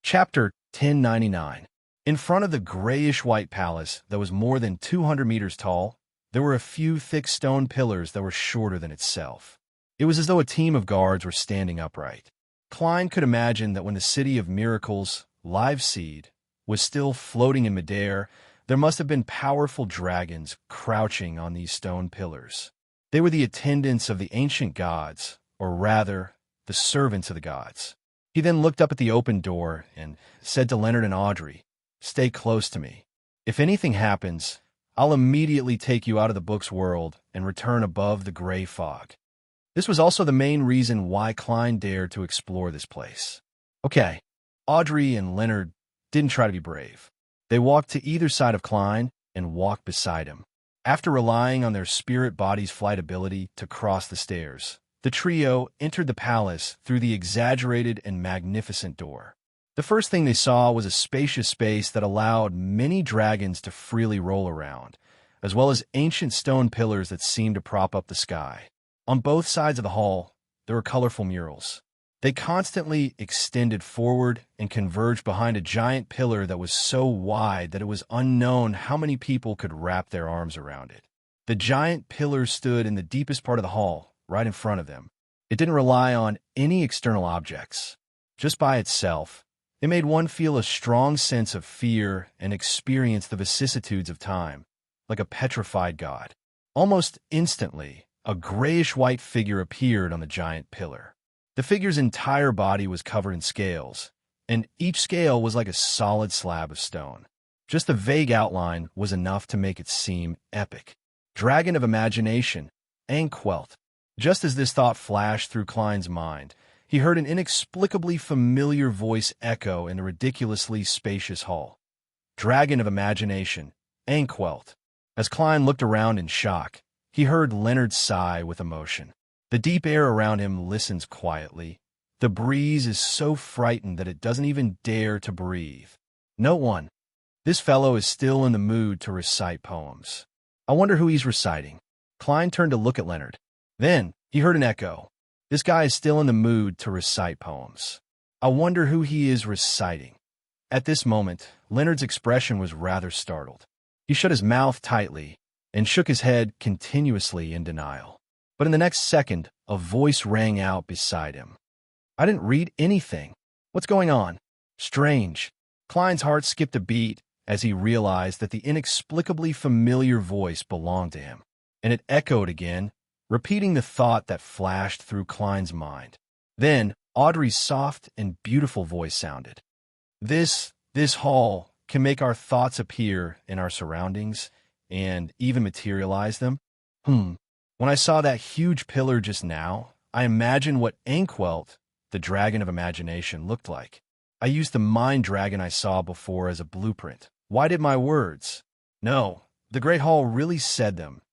Chapter 1099. In front of the grayish-white palace that was more than 200 meters tall, there were a few thick stone pillars that were shorter than itself. It was as though a team of guards were standing upright. Klein could imagine that when the City of Miracles, Live Seed, was still floating in midair, there must have been powerful dragons crouching on these stone pillars. They were the attendants of the ancient gods, or rather, the servants of the gods. He then looked up at the open door and said to Leonard and Audrey, "Stay close to me. If anything happens, I'll immediately take you out of the book's world and return above the gray fog." This was also the main reason why Klein dared to explore this place. Okay, Audrey and Leonard didn't try to be brave. They walked to either side of Klein and walked beside him. After relying on their spirit body's flight ability to cross the stairs, the trio entered the palace through the exaggerated and magnificent door. The first thing they saw was a spacious space that allowed many dragons to freely roll around, as well as ancient stone pillars that seemed to prop up the sky. On both sides of the hall, there were colorful murals. They constantly extended forward and converged behind a giant pillar that was so wide that it was unknown how many people could wrap their arms around it. The giant pillar stood in the deepest part of the hall, right in front of them. It didn't rely on any external objects. Just by itself, it made one feel a strong sense of fear and experience the vicissitudes of time, like a petrified god. Almost instantly, a grayish-white figure appeared on the giant pillar. The figure's entire body was covered in scales, and each scale was like a solid slab of stone. Just the vague outline was enough to make it seem epic. Dragon of Imagination, Enchantment. Just as this thought flashed through Klein's mind, he heard an inexplicably familiar voice echo in the ridiculously spacious hall. Dragon of Imagination, Enchantment. As Klein looked around in shock, he heard Leonard sigh with emotion. The deep air around him listens quietly. The breeze is so frightened that it doesn't even dare to breathe. Note 1. This fellow is still in the mood to recite poems. I wonder who he's reciting. Klein turned to look at Leonard. Then, he heard an echo. This guy is still in the mood to recite poems. I wonder who he is reciting. At this moment, Leonard's expression was rather startled. He shut his mouth tightly and shook his head continuously in denial. But in the next second, a voice rang out beside him. I didn't read anything. What's going on? Strange. Klein's heart skipped a beat as he realized that the inexplicably familiar voice belonged to him. And it echoed again, repeating the thought that flashed through Klein's mind. Then, Audrey's soft and beautiful voice sounded. This hall can make our thoughts appear in our surroundings and even materialize them. When I saw that huge pillar just now, I imagined what Ankwelt, the dragon of imagination, looked like. I used the mind dragon I saw before as a blueprint. Why did my words? No, the Great Hall really said them.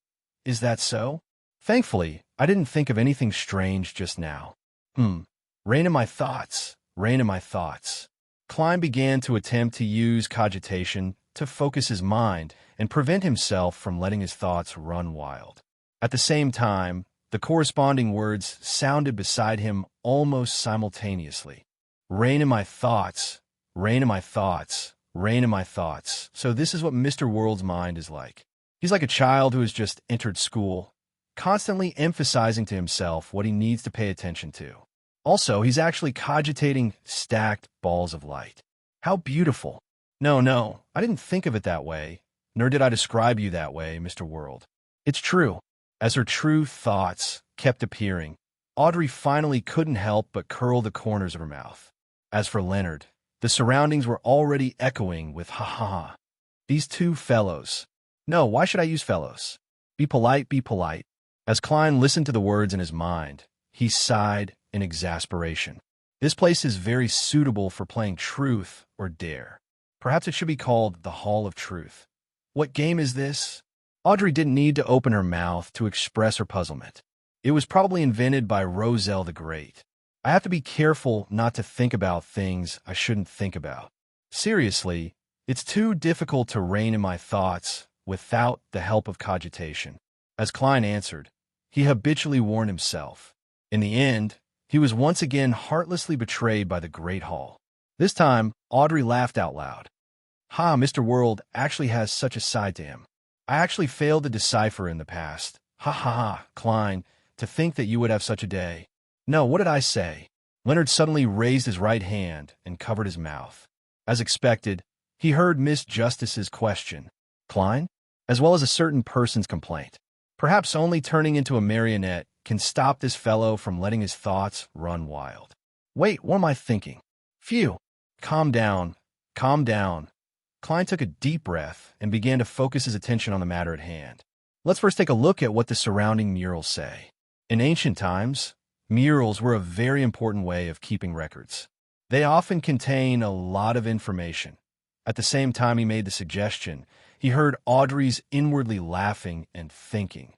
Is that so? Thankfully, I didn't think of anything strange just now. Reign in my thoughts, reign in my thoughts. Klein began to attempt to use cogitation to focus his mind and prevent himself from letting his thoughts run wild. At the same time, the corresponding words sounded beside him almost simultaneously. Reign in my thoughts, reign in my thoughts, reign in my thoughts. So this is what Mr. World's mind is like. He's like a child who has just entered school, constantly emphasizing to himself what he needs to pay attention to. Also, he's actually cogitating stacked balls of light. How beautiful. No, I didn't think of it that way, nor did I describe you that way, Mr. World. It's true. As her true thoughts kept appearing, Audrey finally couldn't help but curl the corners of her mouth. As for Leonard, the surroundings were already echoing with ha-ha. These two fellows. No, why should I use fellows? Be polite, be polite. As Klein listened to the words in his mind, he sighed in exasperation. This place is very suitable for playing truth or dare. Perhaps it should be called the Hall of Truth. What game is this? Audrey didn't need to open her mouth to express her puzzlement. It was probably invented by Roselle the Great. I have to be careful not to think about things I shouldn't think about. Seriously, it's too difficult to reign in my thoughts without the help of cogitation. As Klein answered, he habitually warned himself. In the end, he was once again heartlessly betrayed by the Great Hall. This time, Audrey laughed out loud. Mr. World actually has such a side to him. I actually failed to decipher in the past. Klein, to think that you would have such a day. No, what did I say? Leonard suddenly raised his right hand and covered his mouth. As expected, he heard Miss Justice's question. Klein? As well as a certain person's complaint. Perhaps only turning into a marionette can stop this fellow from letting his thoughts run wild. Wait, what am I thinking? Phew. Calm down. Calm down. Klein took a deep breath and began to focus his attention on the matter at hand. Let's first take a look at what the surrounding murals say. In ancient times, murals were a very important way of keeping records. They often contain a lot of information. At the same time he made the suggestion, he heard Audrey's inwardly laughing and thinking.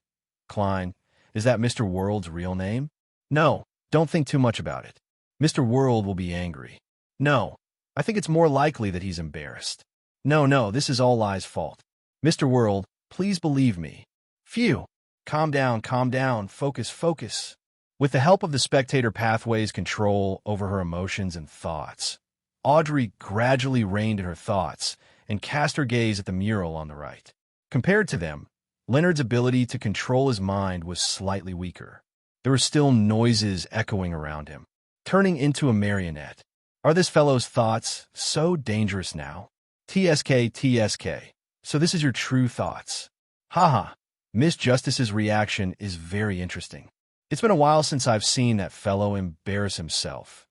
Klein, is that Mr. World's real name? No, don't think too much about it. Mr. World will be angry. No, I think it's more likely that he's embarrassed. No, this is all Lie's fault. Mr. World, please believe me. Phew. Calm down, focus. With the help of the spectator pathway's control over her emotions and thoughts, Audrey gradually reined in her thoughts and cast her gaze at the mural on the right. Compared to them, Leonard's ability to control his mind was slightly weaker. There were still noises echoing around him, turning into a marionette. Are this fellow's thoughts so dangerous now? TSK. So this is your true thoughts. Miss Justice's reaction is very interesting. It's been a while since I've seen that fellow embarrass himself.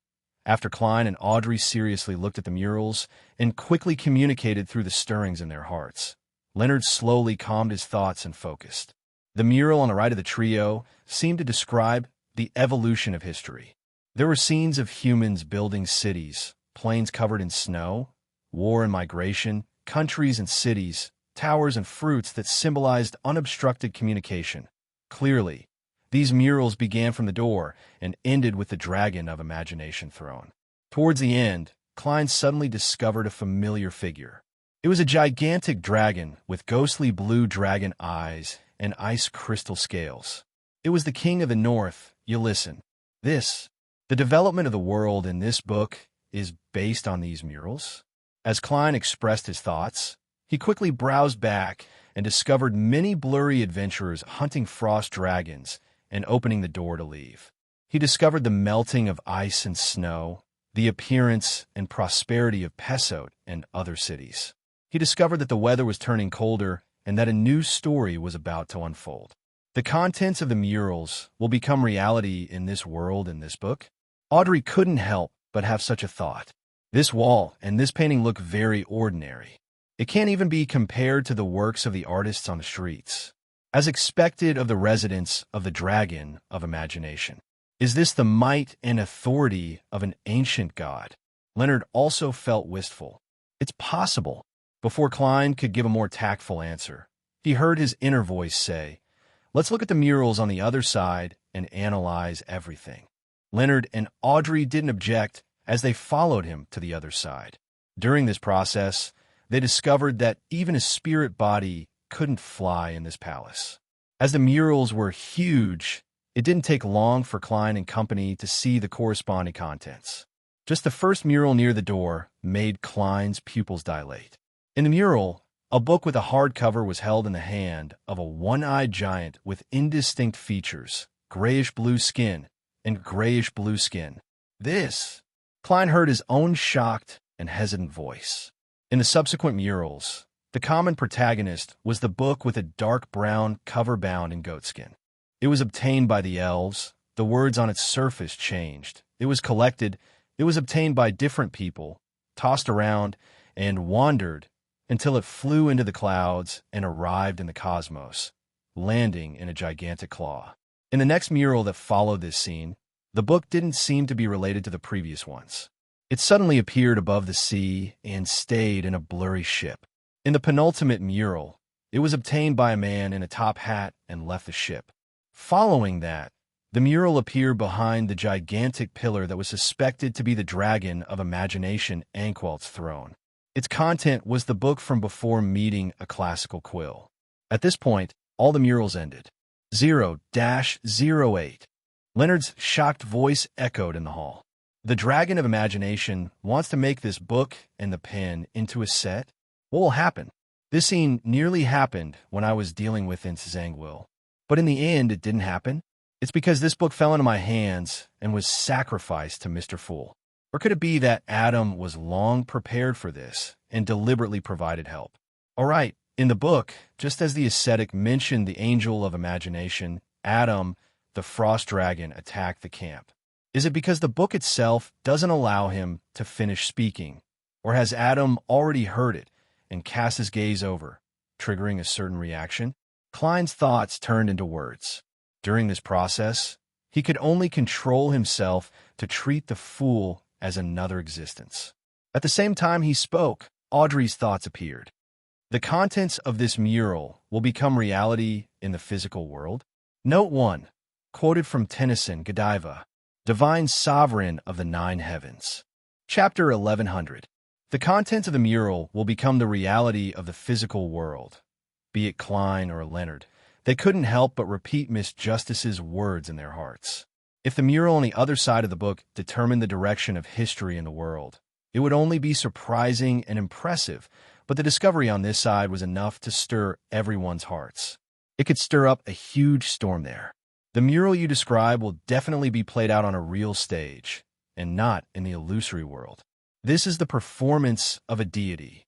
After Klein and Audrey seriously looked at the murals and quickly communicated through the stirrings in their hearts, Leonard slowly calmed his thoughts and focused. The mural on the right of the trio seemed to describe the evolution of history. There were scenes of humans building cities, plains covered in snow, war and migration, countries and cities, towers and fruits that symbolized unobstructed communication. Clearly, these murals began from the door and ended with the dragon of imagination throne. Towards the end, Klein suddenly discovered a familiar figure. It was a gigantic dragon with ghostly blue dragon eyes and ice crystal scales. It was the king of the north, Ulysses. The development of the world in this book is based on these murals. As Klein expressed his thoughts, he quickly browsed back and discovered many blurry adventurers hunting frost dragons and opening the door to leave. He discovered the melting of ice and snow, the appearance and prosperity of Pesot and other cities. He discovered that the weather was turning colder and that a new story was about to unfold. The contents of the murals will become reality in this world in this book. Audrey couldn't help but have such a thought. This wall and this painting look very ordinary. It can't even be compared to the works of the artists on the streets. As expected of the residents of the dragon of imagination. Is this the might and authority of an ancient god? Leonard also felt wistful. It's possible. Before Klein could give a more tactful answer, he heard his inner voice say, "Let's look at the murals on the other side and analyze everything." Leonard and Audrey didn't object as they followed him to the other side. During this process, they discovered that even a spirit body couldn't fly in this palace. As the murals were huge, it didn't take long for Klein and company to see the corresponding contents. Just the first mural near the door made Klein's pupils dilate. In the mural, a book with a hardcover was held in the hand of a one-eyed giant with indistinct features, grayish-blue skin, and grayish-blue skin. This, Klein heard his own shocked and hesitant voice. In the subsequent murals, the common protagonist was the book with a dark brown cover bound in goatskin. It was obtained by the elves. The words on its surface changed. It was collected. It was obtained by different people, tossed around, and wandered until it flew into the clouds and arrived in the cosmos, landing in a gigantic claw. In the next mural that followed this scene, the book didn't seem to be related to the previous ones. It suddenly appeared above the sea and stayed in a blurry ship. In the penultimate mural, it was obtained by a man in a top hat and left the ship. Following that, the mural appeared behind the gigantic pillar that was suspected to be the dragon of imagination Anquelt's throne. Its content was the book from before meeting a classical quill. At this point, all the murals ended. 0-08. Leonard's shocked voice echoed in the hall. The dragon of imagination wants to make this book and the pen into a set? What will happen? This scene nearly happened when I was dealing with Zangwill. But in the end, it didn't happen. It's because this book fell into my hands and was sacrificed to Mr. Fool. Or could it be that Adam was long prepared for this and deliberately provided help? All right, in the book, just as the ascetic mentioned the angel of imagination, Adam, the frost dragon, attacked the camp. Is it because the book itself doesn't allow him to finish speaking? Or has Adam already heard it and cast his gaze over, triggering a certain reaction? Klein's thoughts turned into words. During this process, he could only control himself to treat the fool as another existence. At the same time he spoke, Audrey's thoughts appeared. The contents of this mural will become reality in the physical world. Note 1, quoted from Tennyson, Godiva, Divine Sovereign of the Nine Heavens. Chapter 1100. The contents of the mural will become the reality of the physical world. Be it Klein or Leonard, they couldn't help but repeat Miss Justice's words in their hearts. If the mural on the other side of the book determined the direction of history in the world, it would only be surprising and impressive, but the discovery on this side was enough to stir everyone's hearts. It could stir up a huge storm there. The mural you describe will definitely be played out on a real stage, and not in the illusory world. This is the performance of a deity.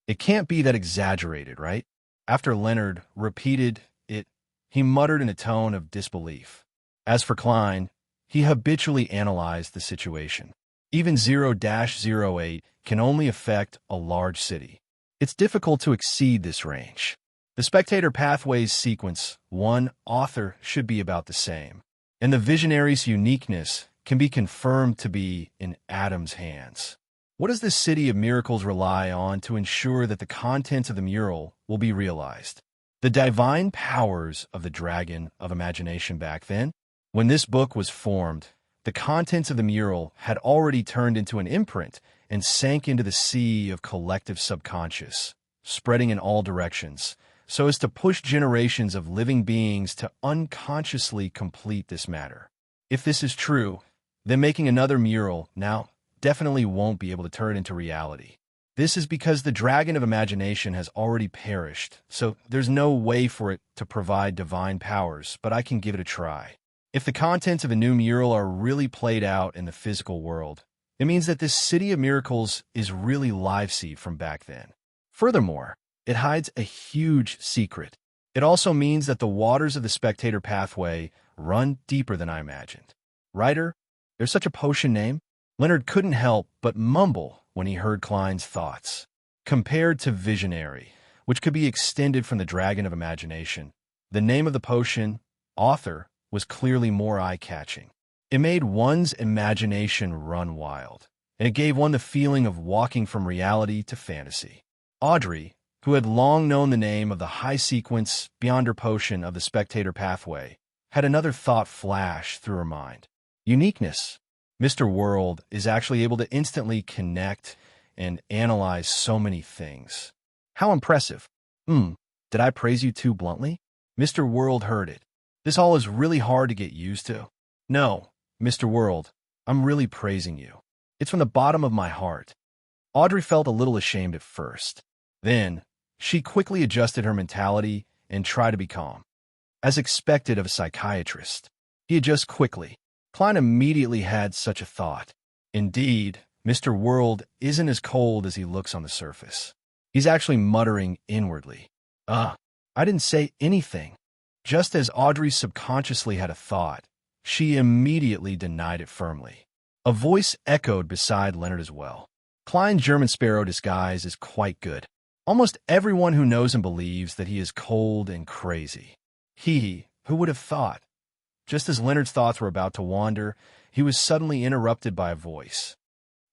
It can't be that exaggerated, right? After Leonard repeated it, he muttered in a tone of disbelief. As for Klein, he habitually analyzed the situation. Even 0-08 can only affect a large city. It's difficult to exceed this range. The spectator pathways sequence, one author should be about the same, and the visionary's uniqueness can be confirmed to be in Adam's hands. What does this city of miracles rely on to ensure that the contents of the mural will be realized? The divine powers of the dragon of imagination back then? When this book was formed, the contents of the mural had already turned into an imprint and sank into the sea of collective subconscious, spreading in all directions, so as to push generations of living beings to unconsciously complete this matter. If this is true, then making another mural now definitely won't be able to turn it into reality. This is because the dragon of imagination has already perished, so there's no way for it to provide divine powers, but I can give it a try. If the contents of a new mural are really played out in the physical world, it means that this City of Miracles is really Livesea from back then. Furthermore, it hides a huge secret. It also means that the waters of the spectator pathway run deeper than I imagined. Writer, there's such a potion name? Leonard couldn't help but mumble when he heard Klein's thoughts. Compared to Visionary, which could be extended from the Dragon of Imagination, the name of the potion, Author, was clearly more eye-catching. It made one's imagination run wild, and it gave one the feeling of walking from reality to fantasy. Audrey, who had long known the name of the high-sequence, beyonder potion of the spectator pathway, had another thought flash through her mind. Uniqueness. Mr. World is actually able to instantly connect and analyze so many things. How impressive. Did I praise you too bluntly? Mr. World heard it. This all is really hard to get used to. No, Mr. World, I'm really praising you. It's from the bottom of my heart. Audrey felt a little ashamed at first. Then, she quickly adjusted her mentality and tried to be calm. As expected of a psychiatrist, he adjusts quickly. Klein immediately had such a thought. Indeed, Mr. World isn't as cold as he looks on the surface. He's actually muttering inwardly. I didn't say anything. Just as Audrey subconsciously had a thought, she immediately denied it firmly. A voice echoed beside Leonard as well. Klein's German Sparrow disguise is quite good. Almost everyone who knows him believes that he is cold and crazy. Who would have thought? Just as Leonard's thoughts were about to wander, he was suddenly interrupted by a voice.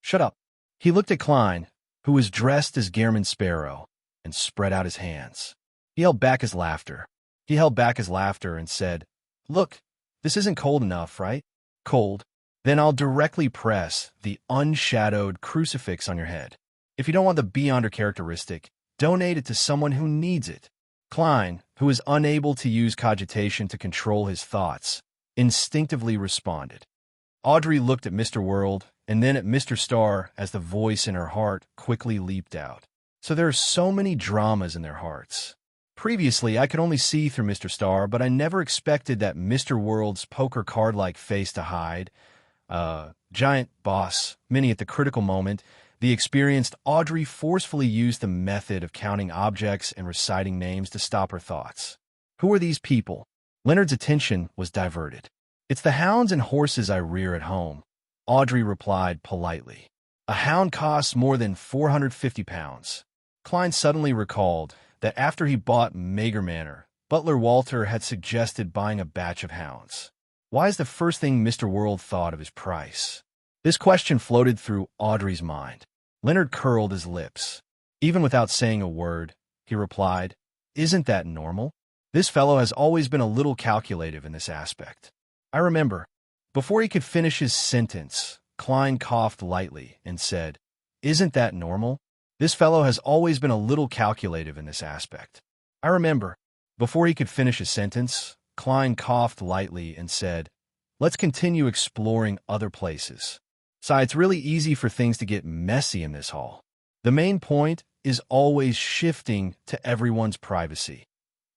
Shut up. He looked at Klein, who was dressed as German Sparrow, and spread out his hands. He held back his laughter. And said, Look, this isn't cold enough, right? Cold? Then I'll directly press the unshadowed crucifix on your head. If you don't want the Beyonder characteristic, donate it to someone who needs it. Klein, who was unable to use cogitation to control his thoughts, instinctively responded. Audrey looked at Mr. World and then at Mr. Star as the voice in her heart quickly leaped out. So there are so many dramas in their hearts. Previously, I could only see through Mr. Star, but I never expected that Mr. World's poker card-like face to hide. Giant boss, Minnie at the critical moment, the experienced Audrey forcefully used the method of counting objects and reciting names to stop her thoughts. Who are these people? Leonard's attention was diverted. It's the hounds and horses I rear at home, Audrey replied politely. A hound costs more than 450 pounds. Klein suddenly recalled that after he bought Mager Manor, Butler Walter had suggested buying a batch of hounds. Why is the first thing Mr. World thought of his price? This question floated through Audrey's mind. Leonard curled his lips. Even without saying a word, he replied, Isn't that normal? This fellow has always been a little calculative in this aspect. I remember. Before he could finish his sentence, Klein coughed lightly and said, Isn't that normal? This fellow has always been a little calculative in this aspect. I remember. Before he could finish his sentence, Klein coughed lightly and said, Let's continue exploring other places. It's really easy for things to get messy in this hall. The main point is always shifting to everyone's privacy.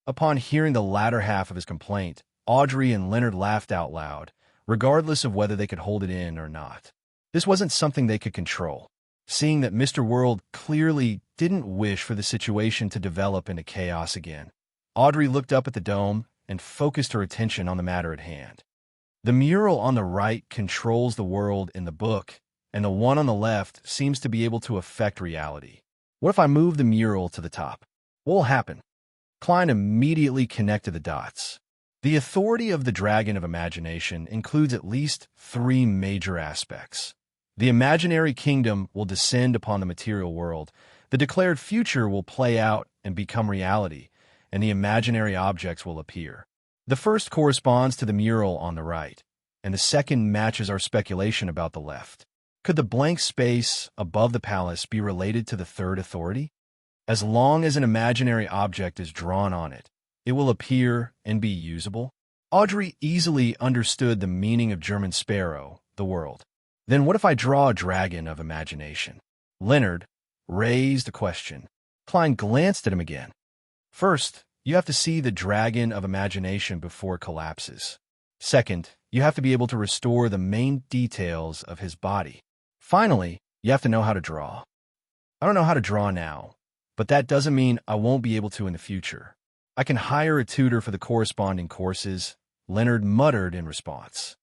Upon hearing the latter half of his complaint, Audrey and Leonard laughed out loud, regardless of whether they could hold it in or not. This wasn't something they could control. Seeing that Mr. World clearly didn't wish for the situation to develop into chaos again, Audrey looked up at the dome and focused her attention on the matter at hand. The mural on the right controls the world in the book, and the one on the left seems to be able to affect reality. What if I move the mural to the top? What will happen? Klein immediately connected the dots. The authority of the Dragon of Imagination includes at least 3 major aspects. The imaginary kingdom will descend upon the material world, the declared future will play out and become reality, and the imaginary objects will appear. The first corresponds to the mural on the right, and the second matches our speculation about the left. Could the blank space above the palace be related to the third authority? As long as an imaginary object is drawn on it, it will appear and be usable. Audrey easily understood the meaning of German Sparrow, the world. Then what if I draw a dragon of imagination? Leonard raised a question. Klein glanced at him again. First, you have to see the dragon of imagination before it collapses. Second, you have to be able to restore the main details of his body. Finally, you have to know how to draw. I don't know how to draw now, but that doesn't mean I won't be able to in the future. I can hire a tutor for the corresponding courses, Leonard muttered in response.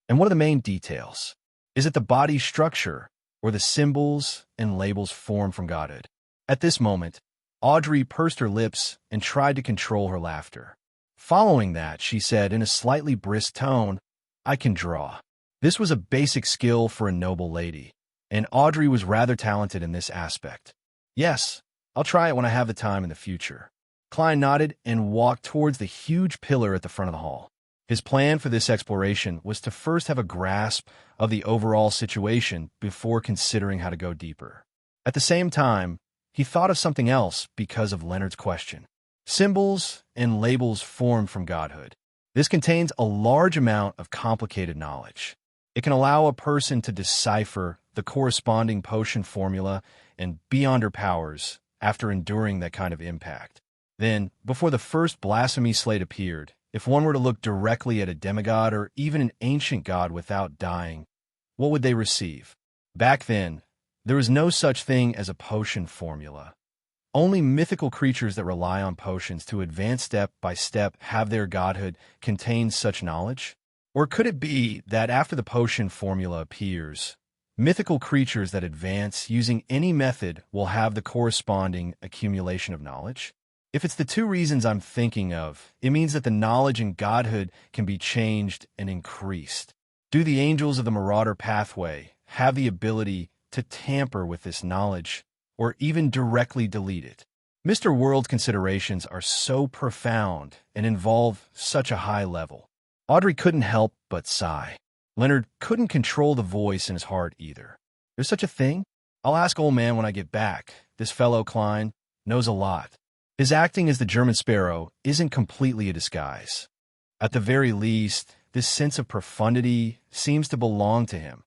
And what are the main details? Is it the body structure or the symbols and labels formed from Godhood? At this moment, Audrey pursed her lips and tried to control her laughter. Following that, she said in a slightly brisk tone, I can draw. This was a basic skill for a noble lady, and Audrey was rather talented in this aspect. Yes, I'll try it when I have the time in the future. Klein nodded and walked towards the huge pillar at the front of the hall. His plan for this exploration was to first have a grasp of the overall situation before considering how to go deeper. At the same time, he thought of something else because of Leonard's question. Symbols and labels formed from Godhood. This contains a large amount of complicated knowledge. It can allow a person to decipher the corresponding potion formula and beyond her powers after enduring that kind of impact. Then, before the first blasphemy slate appeared, if one were to look directly at a demigod or even an ancient god without dying, what would they receive? Back then, there was no such thing as a potion formula. Only mythical creatures that rely on potions to advance step by step have their godhood contain such knowledge? Or could it be that after the potion formula appears, mythical creatures that advance using any method will have the corresponding accumulation of knowledge? If it's the two reasons I'm thinking of, it means that the knowledge and godhood can be changed and increased. Do the angels of the Marauder pathway have the ability to tamper with this knowledge, or even directly delete it? Mr. World's considerations are so profound and involve such a high level. Audrey couldn't help but sigh. Leonard couldn't control the voice in his heart either. There's such a thing? I'll ask old man when I get back. This fellow Klein knows a lot. His acting as the German Sparrow isn't completely a disguise. At the very least, this sense of profundity seems to belong to him.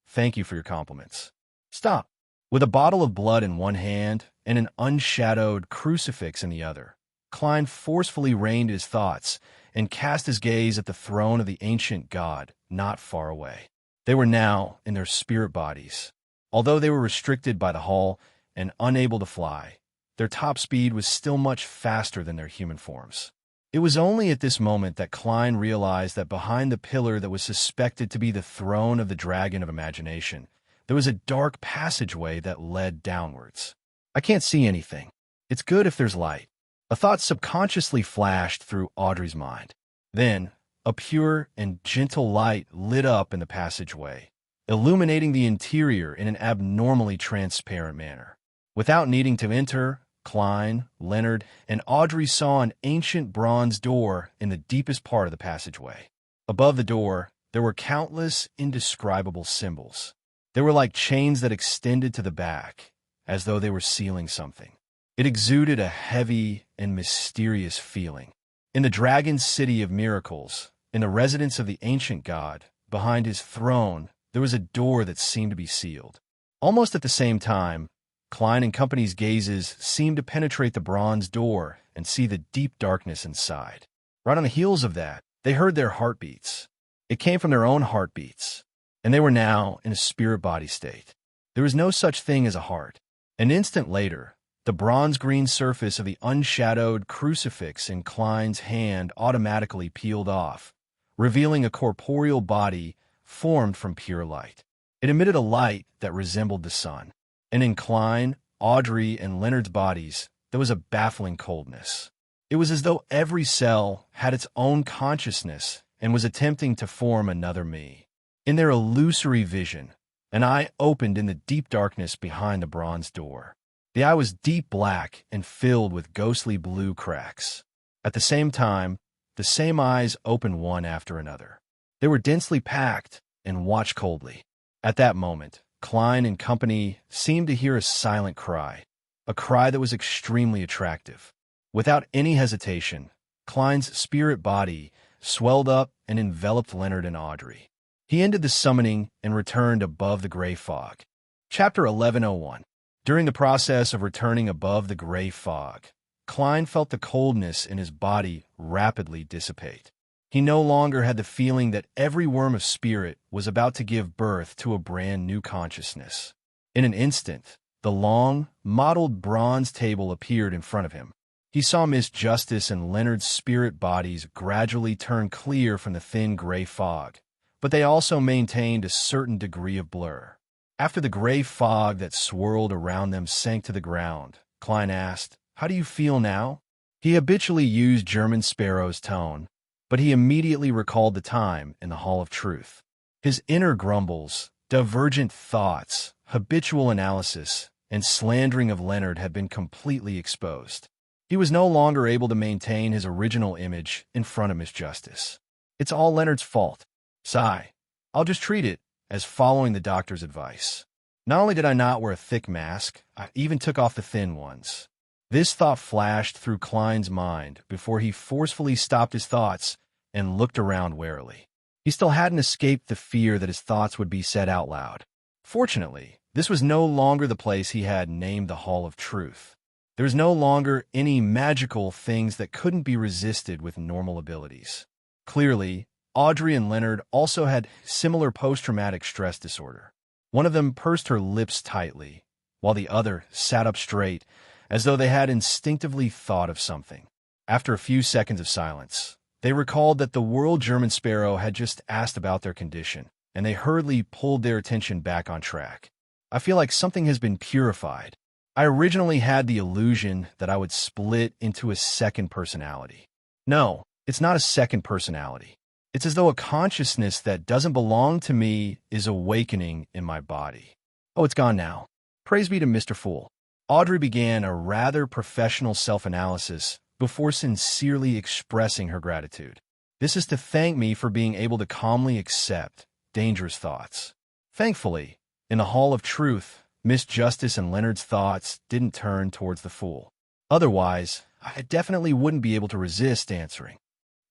Thank you for your compliments. Stop. With a bottle of blood in one hand and an unshadowed crucifix in the other, Klein forcefully reined his thoughts and cast his gaze at the throne of the ancient god not far away. They were now in their spirit bodies. Although they were restricted by the hall and unable to fly, their top speed was still much faster than their human forms. It was only at this moment that Klein realized that behind the pillar that was suspected to be the throne of the dragon of imagination, there was a dark passageway that led downwards. I can't see anything. It's good if there's light. A thought subconsciously flashed through Audrey's mind. Then, a pure and gentle light lit up in the passageway, illuminating the interior in an abnormally transparent manner. Without needing to enter, Klein, Leonard, and Audrey saw an ancient bronze door in the deepest part of the passageway. Above the door, there were countless indescribable symbols. They were like chains that extended to the back, as though they were sealing something. It exuded a heavy and mysterious feeling. In the dragon's city of miracles, in the residence of the ancient god, behind his throne, there was a door that seemed to be sealed. Almost at the same time, Klein and company's gazes seemed to penetrate the bronze door and see the deep darkness inside. Right on the heels of that, they heard their heartbeats. It came from their own heartbeats, and they were now in a spirit-body state. There was no such thing as a heart. An instant later, the bronze-green surface of the unshadowed crucifix in Klein's hand automatically peeled off, revealing a corporeal body formed from pure light. It emitted a light that resembled the sun. And in Klein, Audrey, and Leonard's bodies, there was a baffling coldness. It was as though every cell had its own consciousness and was attempting to form another me. In their illusory vision, an eye opened in the deep darkness behind the bronze door. The eye was deep black and filled with ghostly blue cracks. At the same time, the same eyes opened one after another. They were densely packed and watched coldly. At that moment, Klein and company seemed to hear a silent cry, a cry that was extremely attractive. Without any hesitation, Klein's spirit body swelled up and enveloped Leonard and Audrey. He ended the summoning and returned above the gray fog. Chapter 1101. During the process of returning above the gray fog, Klein felt the coldness in his body rapidly dissipate. He no longer had the feeling that every worm of spirit was about to give birth to a brand new consciousness. In an instant, the long, mottled bronze table appeared in front of him. He saw Miss Justice and Leonard's spirit bodies gradually turn clear from the thin gray fog, but they also maintained a certain degree of blur. After the gray fog that swirled around them sank to the ground, Klein asked, "How do you feel now?" He habitually used German Sparrow's tone, but he immediately recalled the time in the Hall of Truth. His inner grumbles, divergent thoughts, habitual analysis, and slandering of Leonard had been completely exposed. He was no longer able to maintain his original image in front of Miss Justice. "It's all Leonard's fault. Sigh. I'll just treat it as following the doctor's advice. Not only did I not wear a thick mask, I even took off the thin ones." This thought flashed through Klein's mind before he forcefully stopped his thoughts and looked around warily. He still hadn't escaped the fear that his thoughts would be said out loud. Fortunately, this was no longer the place he had named the Hall of Truth. There was no longer any magical things that couldn't be resisted with normal abilities. Clearly, Audrey and Leonard also had similar post-traumatic stress disorder. One of them pursed her lips tightly, while the other sat up straight, as though they had instinctively thought of something. After a few seconds of silence, they recalled that the World German Sparrow had just asked about their condition, and they hurriedly pulled their attention back on track. "I feel like something has been purified. I originally had the illusion that I would split into a second personality." "No, it's not a second personality. It's as though a consciousness that doesn't belong to me is awakening in my body." "Oh, it's gone now. Praise be to Mr. Fool." Audrey began a rather professional self-analysis before sincerely expressing her gratitude. "This is to thank me for being able to calmly accept dangerous thoughts." Thankfully, in the Hall of Truth, Miss Justice and Leonard's thoughts didn't turn towards the Fool. Otherwise, I definitely wouldn't be able to resist answering.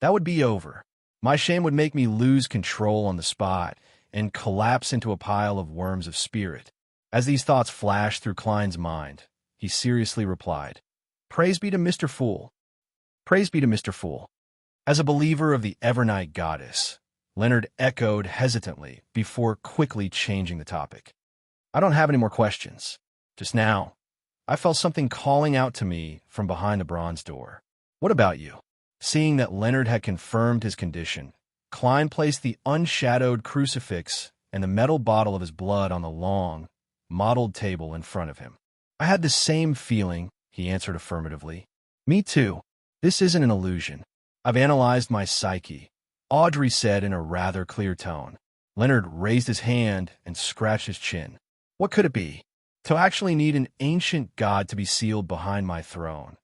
That would be over. My shame would make me lose control on the spot and collapse into a pile of worms of spirit. As these thoughts flashed through Klein's mind, he seriously replied, "Praise be to Mr. Fool. Praise be to Mr. Fool." As a believer of the Evernight goddess, Leonard echoed hesitantly before quickly changing the topic. "I don't have any more questions. Just now, I felt something calling out to me from behind the bronze door. What about you?" Seeing that Leonard had confirmed his condition, Klein placed the unshadowed crucifix and the metal bottle of his blood on the long, mottled table in front of him. "I had the same feeling," he answered affirmatively. "Me too. This isn't an illusion. I've analyzed my psyche," Audrey said in a rather clear tone. Leonard raised his hand and scratched his chin. "What could it be? To actually need an ancient god to be sealed behind my throne."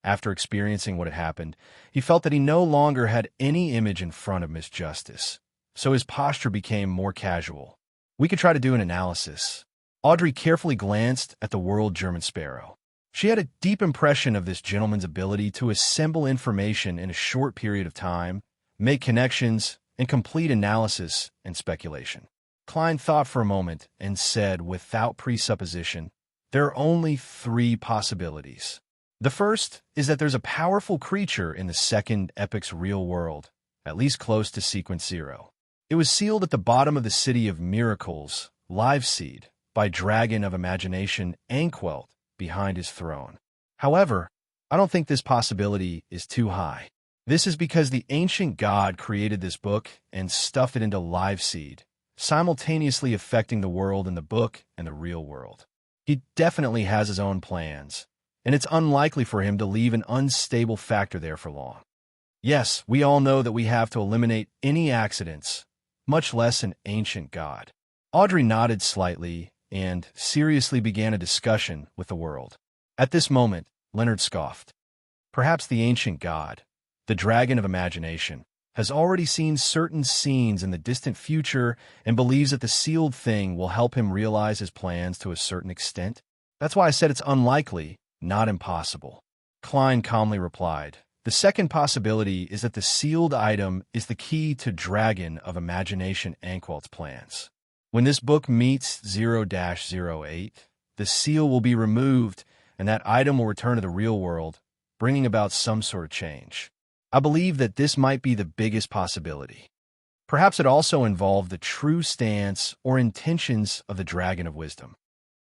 After experiencing what had happened, he felt that he no longer had any image in front of Miss Justice, so his posture became more casual. "We could try to do an analysis." Audrey carefully glanced at the World German Sparrow. She had a deep impression of this gentleman's ability to assemble information in a short period of time, make connections, and complete analysis and speculation. Klein thought for a moment and said without presupposition, "There are only 3 possibilities. The first is that there's a powerful creature in the second epic's real world, at least close to Sequence 0. It was sealed at the bottom of the City of Miracles, Liveseed, by Dragon of Imagination Anquelt behind his throne. However, I don't think this possibility is too high. This is because the ancient god created this book and stuffed it into Liveseed, simultaneously affecting the world in the book and the real world. He definitely has his own plans, and it's unlikely for him to leave an unstable factor there for long. Yes, we all know that we have to eliminate any accidents, much less an ancient god." Audrey nodded slightly and seriously began a discussion with the world. At this moment, Leonard scoffed. "Perhaps the ancient god, the Dragon of Imagination, has already seen certain scenes in the distant future and believes that the sealed thing will help him realize his plans to a certain extent. That's why I said it's unlikely, not impossible." Klein calmly replied, "The second possibility is that the sealed item is the key to Dragon of Imagination Anquelt's plans. When this book meets 0-08, the seal will be removed, and that item will return to the real world, bringing about some sort of change. I believe that this might be the biggest possibility. Perhaps it also involved the true stance or intentions of the Dragon of Wisdom.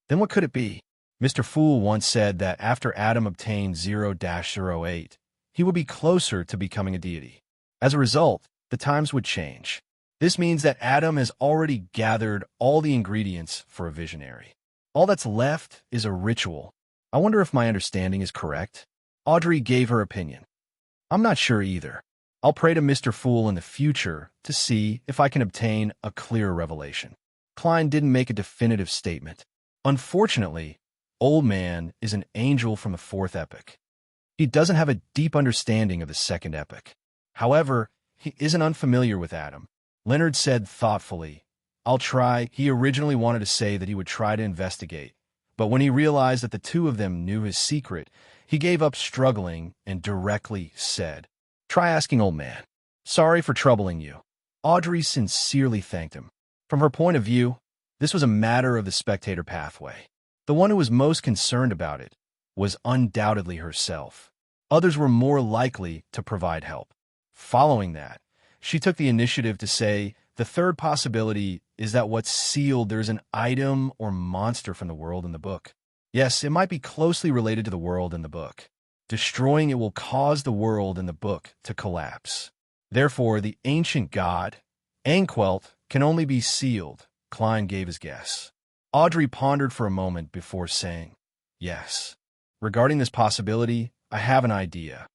Then what could it be? Mr. Fool once said that after Adam obtained 0-08, he would be closer to becoming a deity. As a result, the times would change. This means that Adam has already gathered all the ingredients for a visionary. All that's left is a ritual. I wonder if my understanding is correct. Audrey gave her opinion. I'm not sure either. I'll pray to Mr. Fool in the future to see if I can obtain a clearer revelation. Klein didn't make a definitive statement. Unfortunately, Old Man is an angel from the fourth epoch. He doesn't have a deep understanding of the second epoch. However, he isn't unfamiliar with Adam. Leonard said thoughtfully, I'll try. He originally wanted to say that he would try to investigate, but when he realized that the two of them knew his secret, he gave up struggling and directly said, try asking Old Man. Sorry for troubling you. Audrey sincerely thanked him. From her point of view, this was a matter of the spectator pathway. The one who was most concerned about it was undoubtedly herself. Others were more likely to provide help. Following that, she took the initiative to say, the third possibility is that what's sealed, there's an item or monster from the world in the book. Yes, it might be closely related to the world in the book. Destroying it will cause the world in the book to collapse. Therefore, the ancient god, Anquelt, can only be sealed, Klein gave his guess. Audrey pondered for a moment before saying, yes. Regarding this possibility, I have an idea.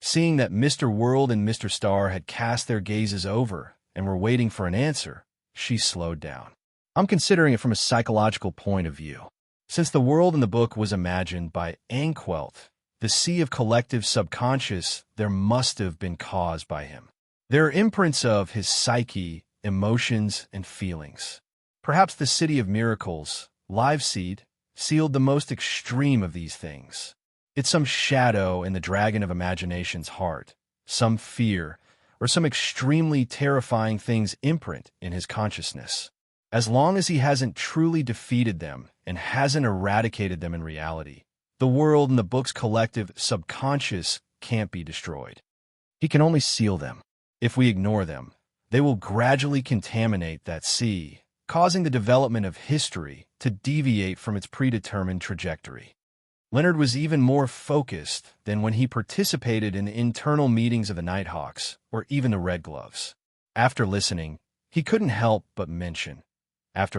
Seeing that Mr. World and Mr. Star had cast their gazes over and were waiting for an answer, she slowed down. I'm considering it from a psychological point of view. Since the world in the book was imagined by Anquelt, the sea of collective subconscious there must have been caused by him. There are imprints of his psyche, emotions, and feelings. Perhaps the City of Miracles, Live Seed, sealed the most extreme of these things. It's some shadow in the Dragon of Imagination's heart, some fear, or some extremely terrifying things imprint in his consciousness. As long as he hasn't truly defeated them and hasn't eradicated them in reality, the world and the book's collective subconscious can't be destroyed. He can only seal them. If we ignore them, they will gradually contaminate that sea, causing the development of history to deviate from its predetermined trajectory. Leonard was even more focused than when he participated in the internal meetings of the Nighthawks or even the Red Gloves. After listening, he couldn't help but mention, as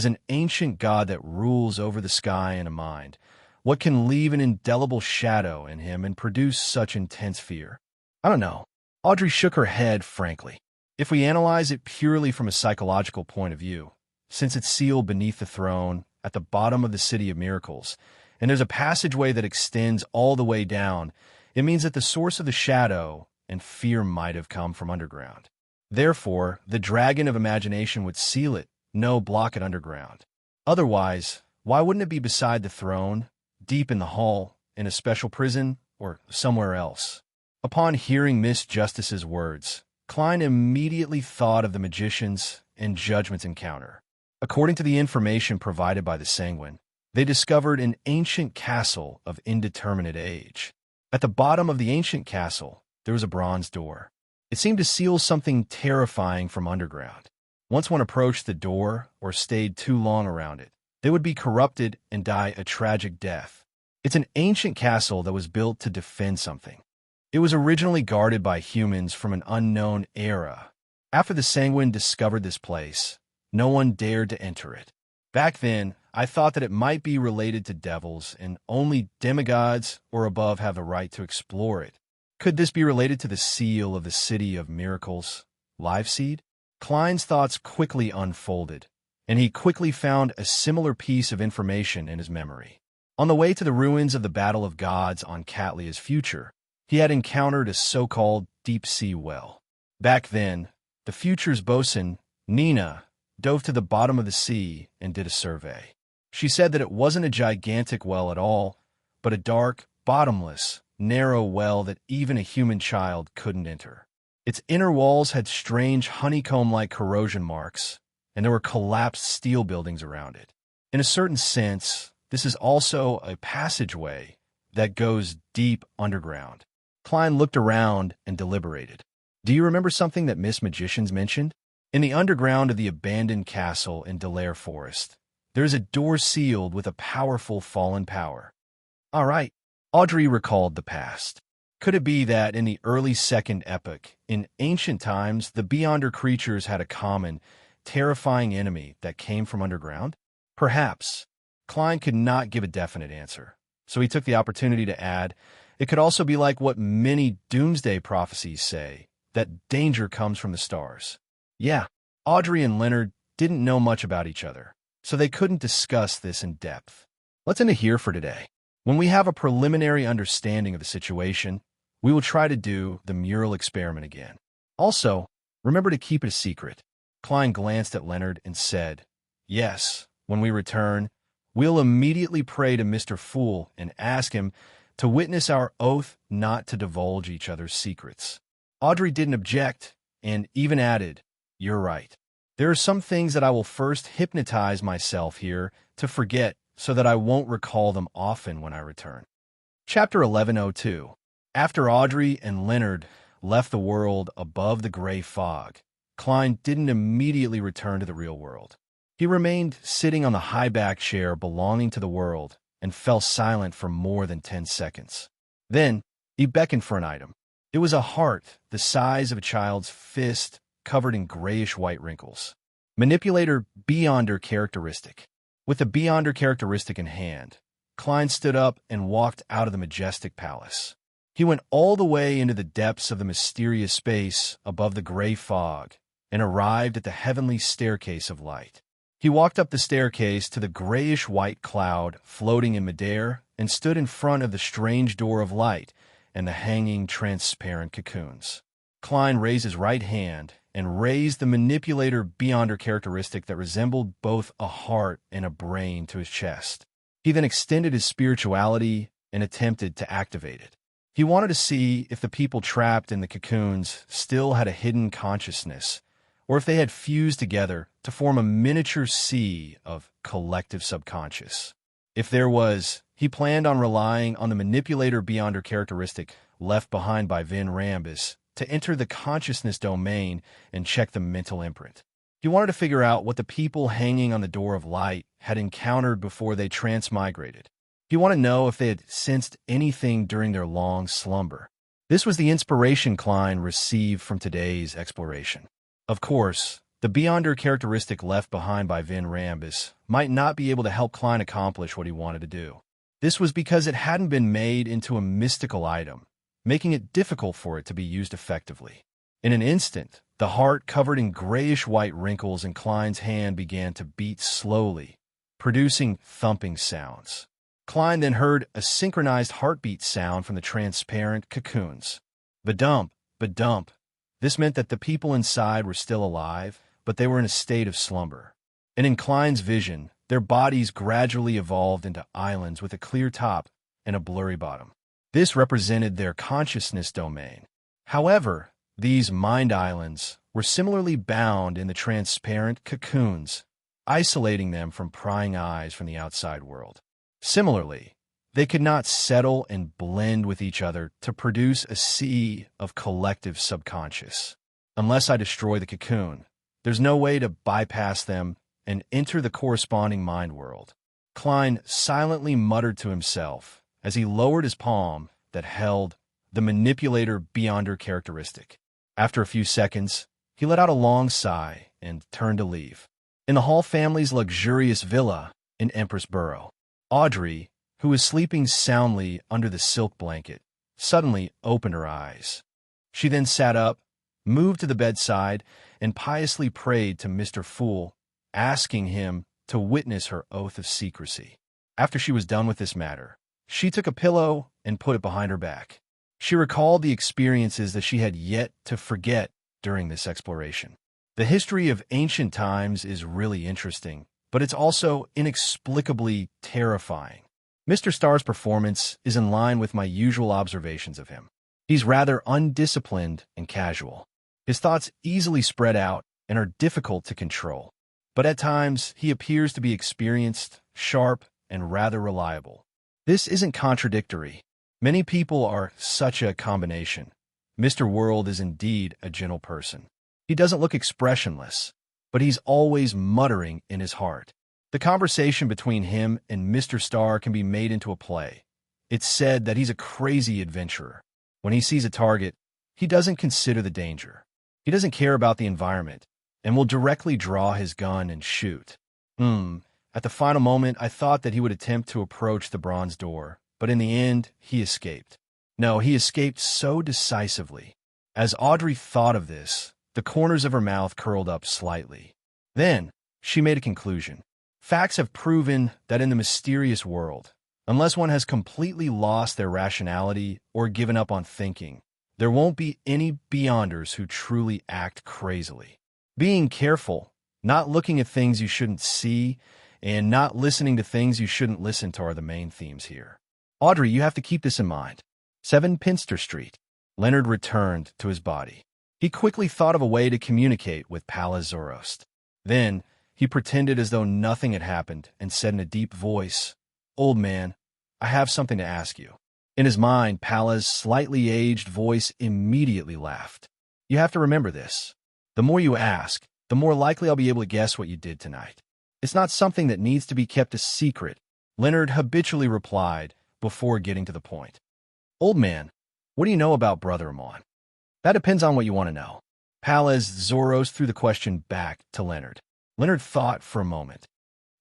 an ancient god that rules over the sky and a mind, what can leave an indelible shadow in him and produce such intense fear? I don't know. Audrey shook her head frankly. If we analyze it purely from a psychological point of view, since it's sealed beneath the throne, at the bottom of the City of Miracles, and there's a passageway that extends all the way down, it means that the source of the shadow and fear might have come from underground. Therefore, the Dragon of Imagination would seal it, no block it underground. Otherwise, why wouldn't it be beside the throne, deep in the hall, in a special prison, or somewhere else? Upon hearing Miss Justice's words, Klein immediately thought of the magician's and Judgment's encounter. According to the information provided by the Sanguine, they discovered an ancient castle of indeterminate age. At the bottom of the ancient castle, there was a bronze door. It seemed to seal something terrifying from underground. Once one approached the door or stayed too long around it, they would be corrupted and die a tragic death. It's an ancient castle that was built to defend something. It was originally guarded by humans from an unknown era. After the Sanguine discovered this place, no one dared to enter it. Back then, I thought that it might be related to devils and only demigods or above have the right to explore it. Could this be related to the seal of the City of Miracles, Live Seed? Klein's thoughts quickly unfolded, and he quickly found a similar piece of information in his memory. On the way to the ruins of the Battle of Gods on Catlia's future, he had encountered a so-called deep-sea well. Back then, the future's bosun, Nina, dove to the bottom of the sea and did a survey. She said that it wasn't a gigantic well at all, but a dark, bottomless, narrow well that even a human child couldn't enter. Its inner walls had strange honeycomb-like corrosion marks, and there were collapsed steel buildings around it. In a certain sense, this is also a passageway that goes deep underground. Klein looked around and deliberated. Do you remember something that Miss Magicians mentioned? In the underground of the abandoned castle in Delaire Forest, there is a door sealed with a powerful fallen power. All right. Audrey recalled the past. Could it be that in the early Second Epoch, in ancient times, the Beyonder creatures had a common, terrifying enemy that came from underground? Perhaps. Klein could not give a definite answer, so he took the opportunity to add, it could also be like what many doomsday prophecies say, that danger comes from the stars. Yeah, Audrey and Leonard didn't know much about each other, so they couldn't discuss this in depth. Let's end it here for today. When we have a preliminary understanding of the situation, we will try to do the mural experiment again. Also, remember to keep it a secret. Klein glanced at Leonard and said, yes, when we return, we'll immediately pray to Mr. Fool and ask him to witness our oath not to divulge each other's secrets. Audrey didn't object and even added, you're right. There are some things that I will first hypnotize myself here to forget so that I won't recall them often when I return. Chapter 1102. After Audrey and Leonard left the world above the gray fog, Klein didn't immediately return to the real world. He remained sitting on the high-back chair belonging to the world and fell silent for more than 10 seconds. Then, he beckoned for an item. It was a heart the size of a child's fist covered in grayish-white wrinkles. Manipulator Beyonder characteristic. With the Beyonder characteristic in hand, Klein stood up and walked out of the majestic palace. He went all the way into the depths of the mysterious space above the gray fog and arrived at the heavenly staircase of light. He walked up the staircase to the grayish-white cloud floating in midair and stood in front of the strange door of light and the hanging transparent cocoons. Klein raised his right hand and raised the manipulator Beyonder characteristic that resembled both a heart and a brain to his chest. He then extended his spirituality and attempted to activate it. He wanted to see if the people trapped in the cocoons still had a hidden consciousness, or if they had fused together to form a miniature sea of collective subconscious. If there was, he planned on relying on the manipulator Beyonder characteristic left behind by Vin Rambus to enter the consciousness domain and check the mental imprint. He wanted to figure out what the people hanging on the door of light had encountered before they transmigrated. He wanted to know if they had sensed anything during their long slumber. This was the inspiration Klein received from today's exploration. Of course, the Beyonder characteristic left behind by Vin Rambus might not be able to help Klein accomplish what he wanted to do. This was because it hadn't been made into a mystical item, making it difficult for it to be used effectively. In an instant, the heart covered in grayish-white wrinkles in Klein's hand began to beat slowly, producing thumping sounds. Klein then heard a synchronized heartbeat sound from the transparent cocoons. Ba-dump, ba-dump. This meant that the people inside were still alive, but they were in a state of slumber. And in Klein's vision, their bodies gradually evolved into islands with a clear top and a blurry bottom. This represented their consciousness domain. However, these mind islands were similarly bound in the transparent cocoons, isolating them from prying eyes from the outside world. Similarly, they could not settle and blend with each other to produce a sea of collective subconscious. Unless I destroy the cocoon, there's no way to bypass them and enter the corresponding mind world. Klein silently muttered to himself as he lowered his palm that held the manipulator Beyonder characteristic. After a few seconds, he let out a long sigh and turned to leave. In the Hall family's luxurious villa in Empress Borough, Audrey, who was sleeping soundly under the silk blanket, suddenly opened her eyes. She then sat up, moved to the bedside, and piously prayed to Mr. Fool, asking him to witness her oath of secrecy. After she was done with this matter, she took a pillow and put it behind her back. She recalled the experiences that she had yet to forget during this exploration. The history of ancient times is really interesting, but it's also inexplicably terrifying. Mr. Starr's performance is in line with my usual observations of him. He's rather undisciplined and casual. His thoughts easily spread out and are difficult to control. But at times, he appears to be experienced, sharp, and rather reliable. This isn't contradictory. Many people are such a combination. Mr. World is indeed a gentle person. He doesn't look expressionless, but he's always muttering in his heart. The conversation between him and Mr. Star can be made into a play. It's said that he's a crazy adventurer. When he sees a target, he doesn't consider the danger. He doesn't care about the environment and will directly draw his gun and shoot. At the final moment, I thought that he would attempt to approach the bronze door, but in the end, he escaped. No, he escaped so decisively. As Audrey thought of this, the corners of her mouth curled up slightly. Then, she made a conclusion. Facts have proven that in the mysterious world, unless one has completely lost their rationality or given up on thinking, there won't be any beyonders who truly act crazily. Being careful, not looking at things you shouldn't see, and not listening to things you shouldn't listen to are the main themes here. Audrey, you have to keep this in mind. 7 Pinster Street. Leonard returned to his body. He quickly thought of a way to communicate with Pallas Zoroast. Then, he pretended as though nothing had happened and said in a deep voice, "Old man, I have something to ask you." In his mind, Pallas' slightly aged voice immediately laughed. "You have to remember this. The more you ask, the more likely I'll be able to guess what you did tonight. It's not something that needs to be kept a secret," Leonard habitually replied before getting to the point. "Old man, what do you know about Brother Amon?" "That depends on what you want to know." Pallas Zoroast threw the question back to Leonard. Leonard thought for a moment.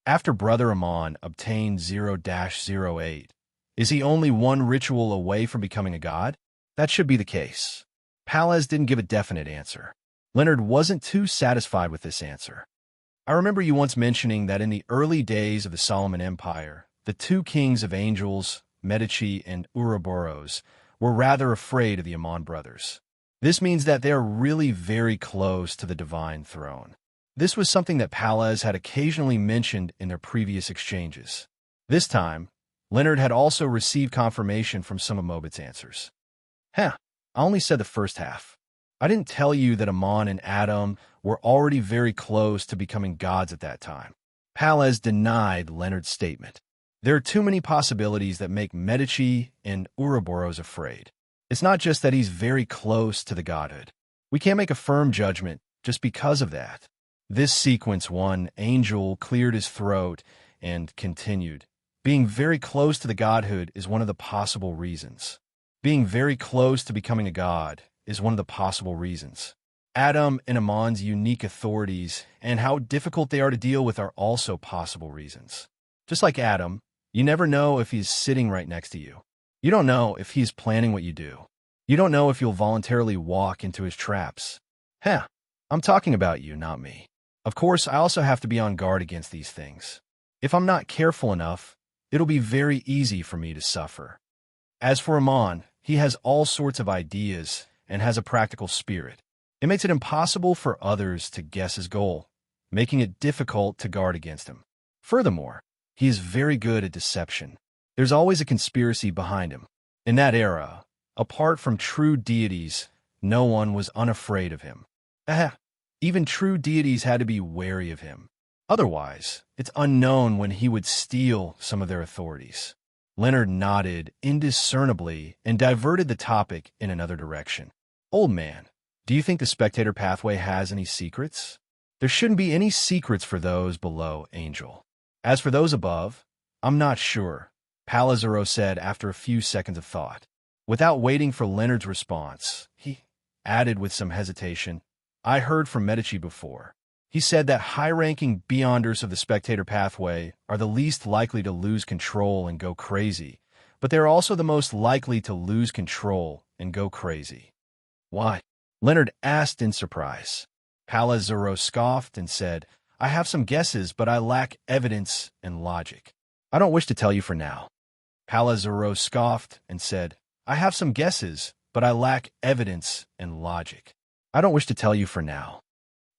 After Brother Amon obtained 0-08, is he only one ritual away from becoming a god? That should be the case. Pallas didn't give a definite answer. Leonard wasn't too satisfied with this answer. "I remember you once mentioning that in the early days of the Solomon Empire, the 2 kings of angels, Medici and Ouroboros, were rather afraid of the Amon brothers. This means that they are really very close to the divine throne." This was something that Pallas had occasionally mentioned in their previous exchanges. This time, Leonard had also received confirmation from some of Mobit's answers. I only said the first half. I didn't tell you that Amon and Adam were already very close to becoming gods at that time." Pallas denied Leonard's statement. "There are too many possibilities that make Medici and Ouroboros afraid. It's not just that he's very close to the godhood. We can't make a firm judgment just because of that." This sequence, one angel cleared his throat and continued. "Being very close to the godhood is one of the possible reasons. Being very close to becoming a god is one of the possible reasons. Adam and Amon's unique authorities and how difficult they are to deal with are also possible reasons. Just like Adam, you never know if he's sitting right next to you. You don't know if he's planning what you do. You don't know if you'll voluntarily walk into his traps. I'm talking about you, not me. Of course, I also have to be on guard against these things. If I'm not careful enough, it'll be very easy for me to suffer. As for Amon, he has all sorts of ideas and has a practical spirit. It makes it impossible for others to guess his goal, making it difficult to guard against him. Furthermore, he is very good at deception. There's always a conspiracy behind him. In that era, apart from true deities, no one was unafraid of him. Even true deities had to be wary of him. Otherwise, it's unknown when he would steal some of their authorities." Leonard nodded indiscernibly and diverted the topic in another direction. "Old man, do you think the spectator pathway has any secrets?" "There shouldn't be any secrets for those below, Angel. As for those above, I'm not sure," Palazaro said after a few seconds of thought. Without waiting for Leonard's response, he added with some hesitation, "I heard from Medici before. He said that high-ranking beyonders of the spectator pathway are the least likely to lose control and go crazy, but they're also the most likely to lose control and go crazy." "Why?" Leonard asked in surprise. Palazaro scoffed and said, "I have some guesses, but I lack evidence and logic." "I don't wish to tell you for now." Palazaro scoffed and said, "I have some guesses, but I lack evidence and logic." "I don't wish to tell you for now."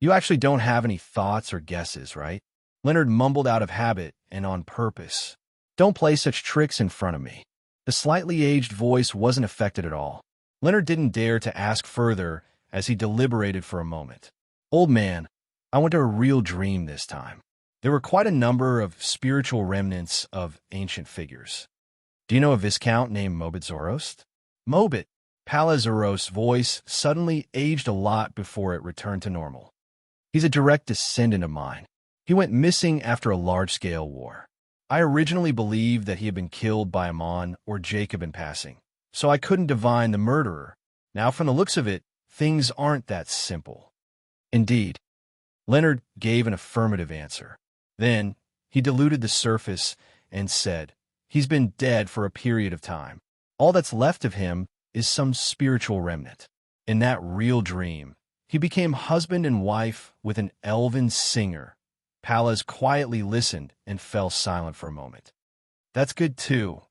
"You actually don't have any thoughts or guesses, right?" Leonard mumbled out of habit and on purpose. "Don't play such tricks in front of me." The slightly aged voice wasn't affected at all. Leonard didn't dare to ask further as he deliberated for a moment. "Old man, I went to a real dream this time. There were quite a number of spiritual remnants of ancient figures. Do you know a viscount named Mobit Zorost? Mobit. Palazoros's voice suddenly aged a lot before it returned to normal. He's a direct descendant of mine. He went missing after a large-scale war. I originally believed that he had been killed by Amon or Jacob in passing, so I couldn't divine the murderer. Now, from the looks of it, things aren't that simple. Indeed. Leonard gave an affirmative answer. Then, he diluted the surface and said, "He's been dead for a period of time. All that's left of him is some spiritual remnant. In that real dream, he became husband and wife with an elven singer." Pallas quietly listened and fell silent for a moment. That's good too.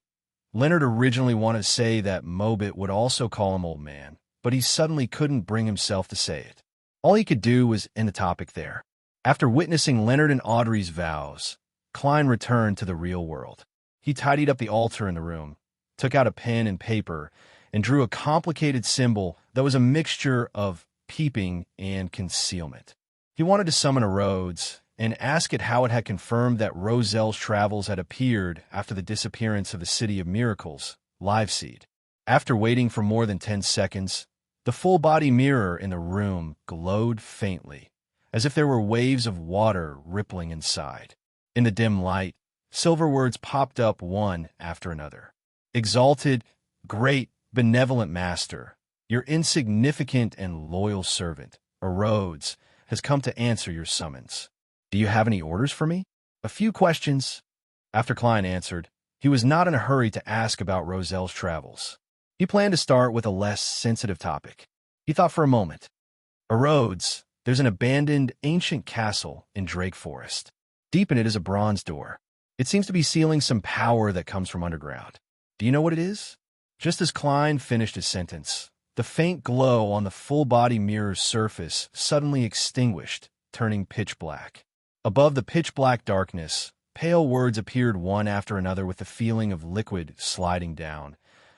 Leonard originally wanted to say that Mobit would also call him old man, but he suddenly couldn't bring himself to say it. All he could do was end the topic there. After witnessing Leonard and Audrey's vows, Klein returned to the real world. He tidied up the altar in the room, took out a pen and paper, and drew a complicated symbol that was a mixture of peeping and concealment. He wanted to summon a Rhodes and ask it how it had confirmed that Roselle's travels had appeared after the disappearance of the City of Miracles, Liveseed. After waiting for more than 10 seconds, the full-body mirror in the room glowed faintly, as if there were waves of water rippling inside. In the dim light, silver words popped up one after another. "Exalted, great, benevolent master, your insignificant and loyal servant, a Rhodes, has come to answer your summons. Do you have any orders for me? A few questions." After Klein answered, he was not in a hurry to ask about Roselle's travels. He planned to start with a less sensitive topic. He thought for a moment. "A Rhodes, there's an abandoned ancient castle in Drake Forest. Deep in it is a bronze door. It seems to be sealing some power that comes from underground. Do you know what it is?" Just as Klein finished his sentence, the faint glow on the full-body mirror's surface suddenly extinguished, turning pitch black. Above the pitch-black darkness, pale words appeared one after another with the feeling of liquid sliding down.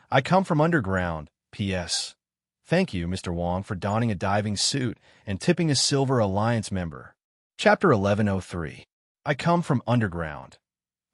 "I come from underground. P.S. Thank you, Mr. Wong, for donning a diving suit and tipping a Silver Alliance member." Chapter 1103. I come from underground.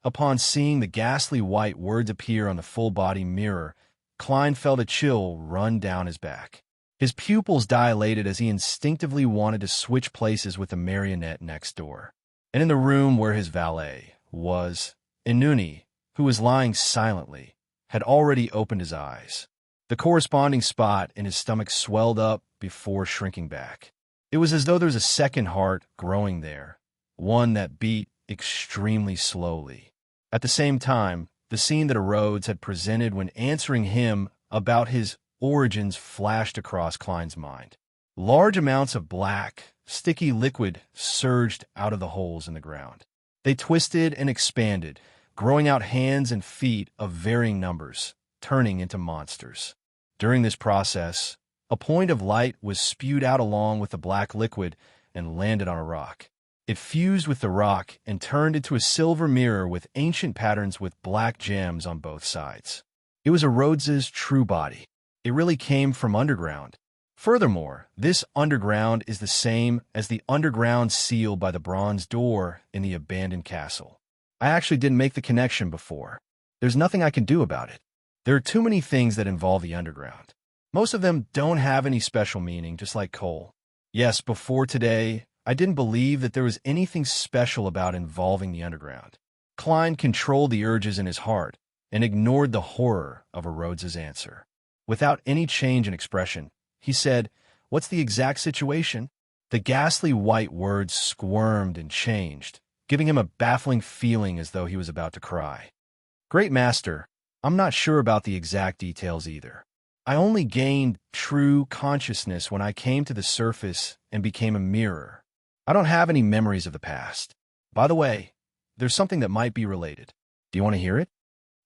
Upon seeing the ghastly white words appear on the full-body mirror, Klein felt a chill run down his back. His pupils dilated as he instinctively wanted to switch places with the marionette next door. And in the room where his valet was, Inuni, who was lying silently, had already opened his eyes. The corresponding spot in his stomach swelled up before shrinking back. It was as though there was a second heart growing there, one that beat extremely slowly. At the same time, the scene that Rhodes had presented when answering him about his origins flashed across Klein's mind. Large amounts of black, sticky liquid surged out of the holes in the ground. They twisted and expanded, growing out hands and feet of varying numbers, turning into monsters. During this process, a point of light was spewed out along with the black liquid and landed on a rock. It fused with the rock and turned into a silver mirror with ancient patterns with black gems on both sides. It was a Rhodes's true body. It really came from underground. Furthermore, this underground is the same as the underground sealed by the bronze door in the abandoned castle. I actually didn't make the connection before. There's nothing I can do about it. There are too many things that involve the underground. Most of them don't have any special meaning, just like coal. Yes, before today, I didn't believe that there was anything special about involving the underground. Klein controlled the urges in his heart and ignored the horror of a Rhodes's answer. Without any change in expression, he said, "What's the exact situation?" The ghastly white words squirmed and changed, giving him a baffling feeling as though he was about to cry. "Great Master, I'm not sure about the exact details either. I only gained true consciousness when I came to the surface and became a mirror. I don't have any memories of the past. By the way, there's something that might be related. Do you want to hear it?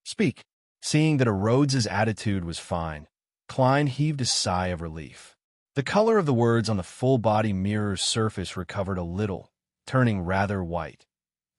Speak." Seeing that a Rhodes's attitude was fine, Klein heaved a sigh of relief. The color of the words on the full-body mirror's surface recovered a little, turning rather white.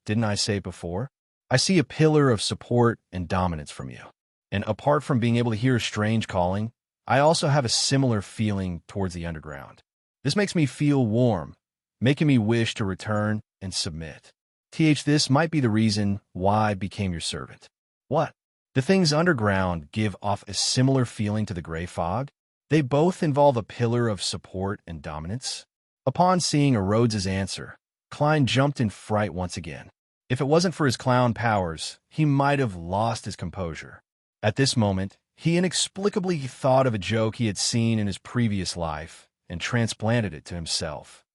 "Didn't I say it before? I see a pillar of support and dominance from you. And apart from being able to hear a strange calling, I also have a similar feeling towards the underground. This makes me feel warm, making me wish to return and submit. This might be the reason why I became your servant." "What?" The things underground give off a similar feeling to the gray fog. They both involve a pillar of support and dominance. Upon seeing Rhodes's answer, Klein jumped in fright once again. If it wasn't for his clown powers, he might have lost his composure. At this moment, he inexplicably thought of a joke he had seen in his previous life and transplanted it to himself.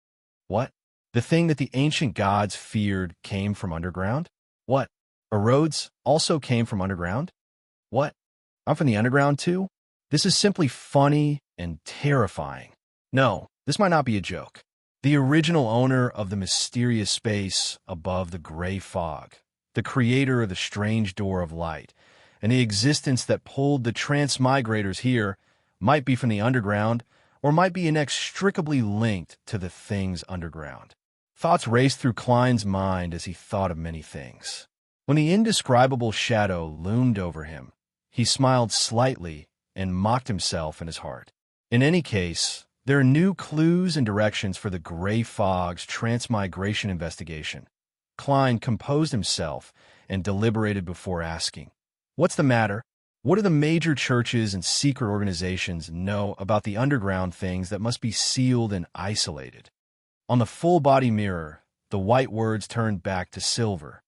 What? The thing that the ancient gods feared came from underground? What? Rhodes also came from underground? What? I'm from the underground too? This is simply funny and terrifying. No, this might not be a joke. The original owner of the mysterious space above the gray fog, the creator of the strange door of light, and the existence that pulled the transmigrators here might be from the underground or might be inextricably linked to the things underground. Thoughts raced through Klein's mind as he thought of many things. When the indescribable shadow loomed over him, he smiled slightly and mocked himself in his heart. In any case, there are new clues and directions for the gray fog's transmigration investigation. Klein composed himself and deliberated before asking, "What's the matter? What do the major churches and secret organizations know about the underground things that must be sealed and isolated?" On the full-body mirror, the white words turned back to silver.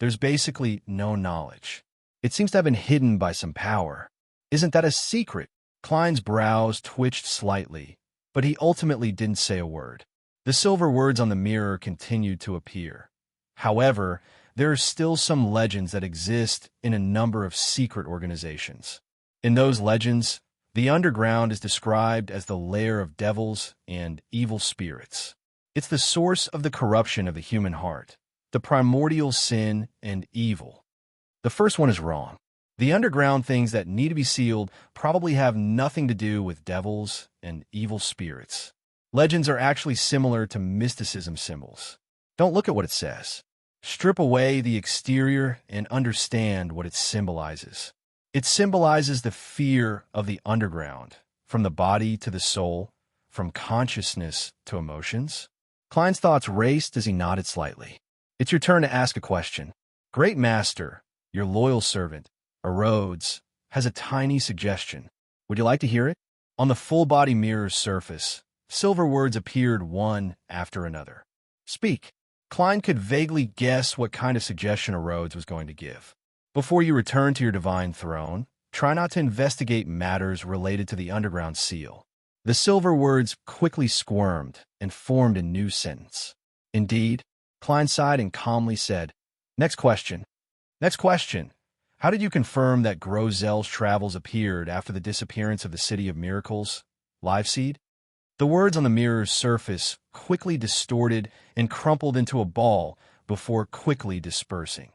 There's basically no knowledge. It seems to have been hidden by some power. Isn't that a secret? Klein's brows twitched slightly, but he ultimately didn't say a word. The silver words on the mirror continued to appear. However, there are still some legends that exist in a number of secret organizations. In those legends, the underground is described as the lair of devils and evil spirits. It's the source of the corruption of the human heart, the primordial sin and evil. The first one is wrong. The underground things that need to be sealed probably have nothing to do with devils and evil spirits. Legends are actually similar to mysticism symbols. Don't look at what it says. Strip away the exterior and understand what it symbolizes. It symbolizes the fear of the underground, from the body to the soul, from consciousness to emotions. Klein's thoughts raced as he nodded slightly. It's your turn to ask a question. Great Master, your loyal servant, Rhodes, has a tiny suggestion. Would you like to hear it? On the full-body mirror's surface, silver words appeared one after another. Speak. Klein could vaguely guess what kind of suggestion Rhodes was going to give. Before you return to your divine throne, try not to investigate matters related to the underground seal. The silver words quickly squirmed and formed a new sentence. Indeed, Klein sighed and calmly said, Next question. Next question. How did you confirm that Grozel's travels appeared after the disappearance of the City of Miracles, Liveseed? The words on the mirror's surface quickly distorted and crumpled into a ball before quickly dispersing.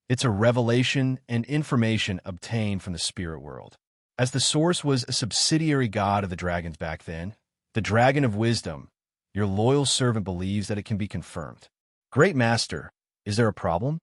It's a revelation and information obtained from the spirit world. As the source was a subsidiary god of the dragons back then, the Dragon of Wisdom, your loyal servant believes that it can be confirmed. Great Master, is there a problem?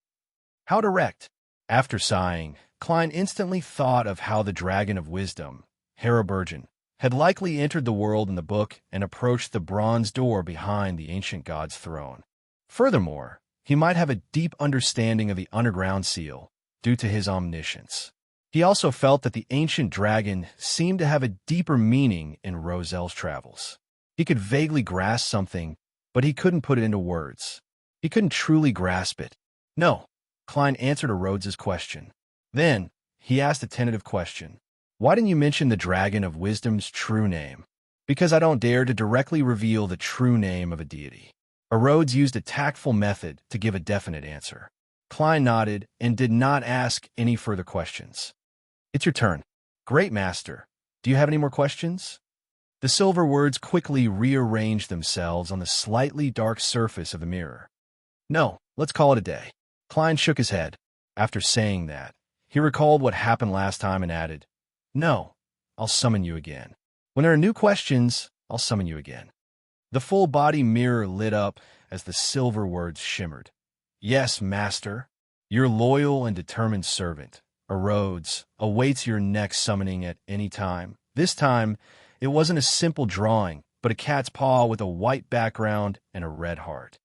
How direct? After sighing, Klein instantly thought of how the Dragon of Wisdom, Heraburgen, had likely entered the world in the book and approached the bronze door behind the ancient god's throne. Furthermore, he might have a deep understanding of the underground seal due to his omniscience. He also felt that the ancient dragon seemed to have a deeper meaning in Grozel's travels. He could vaguely grasp something, but he couldn't put it into words. He couldn't truly grasp it. No, Klein answered Rhodes's question. Then, he asked a tentative question. Why didn't you mention the Dragon of Wisdom's true name? Because I don't dare to directly reveal the true name of a deity. Rhodes used a tactful method to give a definite answer. Klein nodded and did not ask any further questions. It's your turn. Great Master, do you have any more questions? The silver words quickly rearranged themselves on the slightly dark surface of the mirror. No, let's call it a day. Klein shook his head. After saying that, he recalled what happened last time and added, No, I'll summon you again. When there are new questions, I'll summon you again. The full-body mirror lit up as the silver words shimmered. Yes, Master, your loyal and determined servant, Rhodes, awaits your next summoning at any time. This time, it wasn't a simple drawing, but a cat's paw with a white background and a red heart.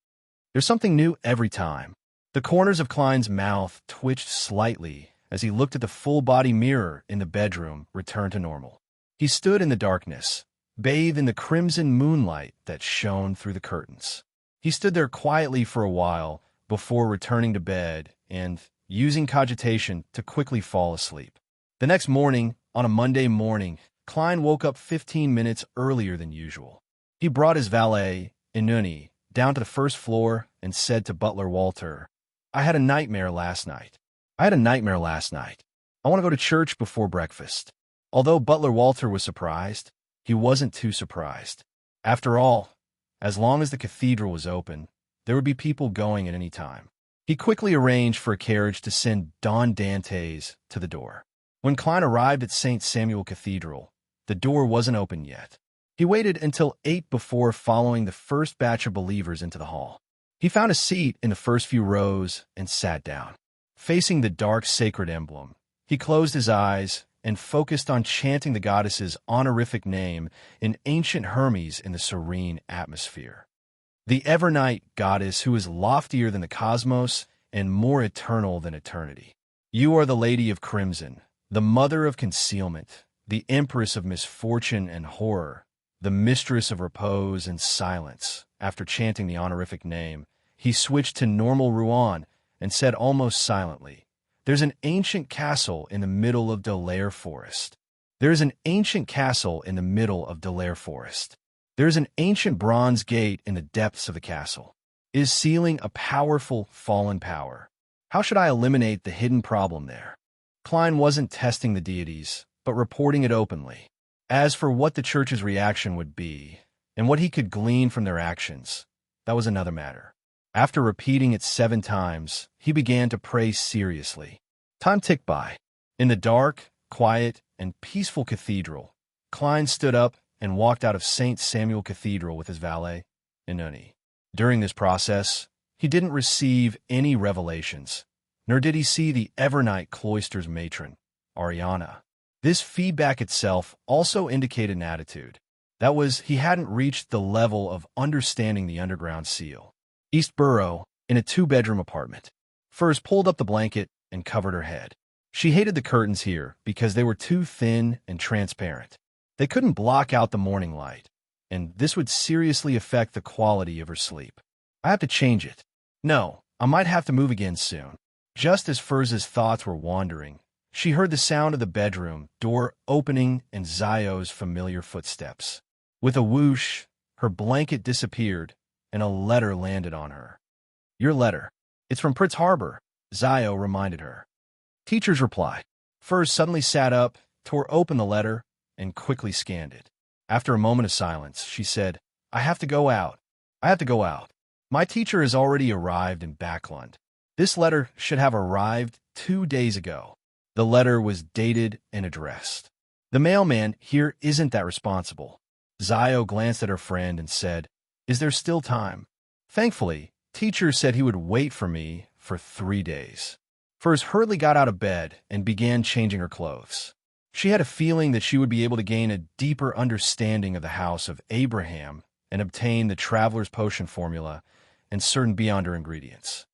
There's something new every time. The corners of Klein's mouth twitched slightly as he looked at the full-body mirror in the bedroom return to normal. He stood in the darkness, bathed in the crimson moonlight that shone through the curtains. He stood there quietly for a while before returning to bed and using cogitation to quickly fall asleep. The next morning, on a Monday morning, Klein woke up 15 minutes earlier than usual. He brought his valet, Inuni, down to the first floor and said to butler Walter, "I had a nightmare last night. I want to go to church before breakfast." Although butler Walter was surprised, he wasn't too surprised. After all, as long as the cathedral was open, there would be people going at any time. He quickly arranged for a carriage to send Don Dantes to the door. When Klein arrived at St. Samuel Cathedral, the door wasn't open yet. He waited until 8 before following the first batch of believers into the hall. He found a seat in the first few rows and sat down. Facing the dark sacred emblem, he closed his eyes and focused on chanting the goddess's honorific name in ancient Hermes in the serene atmosphere. The Evernight goddess who is loftier than the cosmos and more eternal than eternity. You are the Lady of Crimson, the Mother of Concealment, the Empress of Misfortune and Horror, the Mistress of Repose and Silence. After chanting the honorific name, he switched to normal Ruan and said almost silently, "There's an ancient castle in the middle of Delaire Forest. There's an ancient castle in the middle of Delaire Forest. There's an ancient bronze gate in the depths of the castle. Is sealing a powerful fallen power? How should I eliminate the hidden problem there?" Klein wasn't testing the deities, but reporting it openly. As for what the church's reaction would be, and what he could glean from their actions, that was another matter. After repeating it 7 times, he began to pray seriously. Time ticked by. In the dark, quiet, and peaceful cathedral, Klein stood up and walked out of St. Samuel Cathedral with his valet, Inuni. During this process, he didn't receive any revelations, nor did he see the Evernight cloister's matron, Ariana. This feedback itself also indicated an attitude. That was, he hadn't reached the level of understanding the underground seal. East Borough, in a 2-bedroom apartment. First pulled up the blanket and covered her head. She hated the curtains here because they were too thin and transparent. They couldn't block out the morning light, and this would seriously affect the quality of her sleep. "I have to change it. No, I might have to move again soon." Just as Furz's thoughts were wandering, she heard the sound of the bedroom door opening and Zio's familiar footsteps. With a whoosh, her blanket disappeared, and a letter landed on her. "Your letter. It's from Prince Harbor," Zio reminded her. Teacher's reply. Furz suddenly sat up, tore open the letter, and quickly scanned it. After a moment of silence, she said, I have to go out. My teacher has already arrived in Backlund. This letter should have arrived 2 days ago." The letter was dated and addressed. "The mailman here isn't that responsible." Zio glanced at her friend and said, "Is there still time?" "Thankfully, teacher said he would wait for me for 3 days." Furz hurriedly got out of bed and began changing her clothes. She had a feeling that she would be able to gain a deeper understanding of the house of Abraham and obtain the traveler's potion formula and certain beyonder ingredients.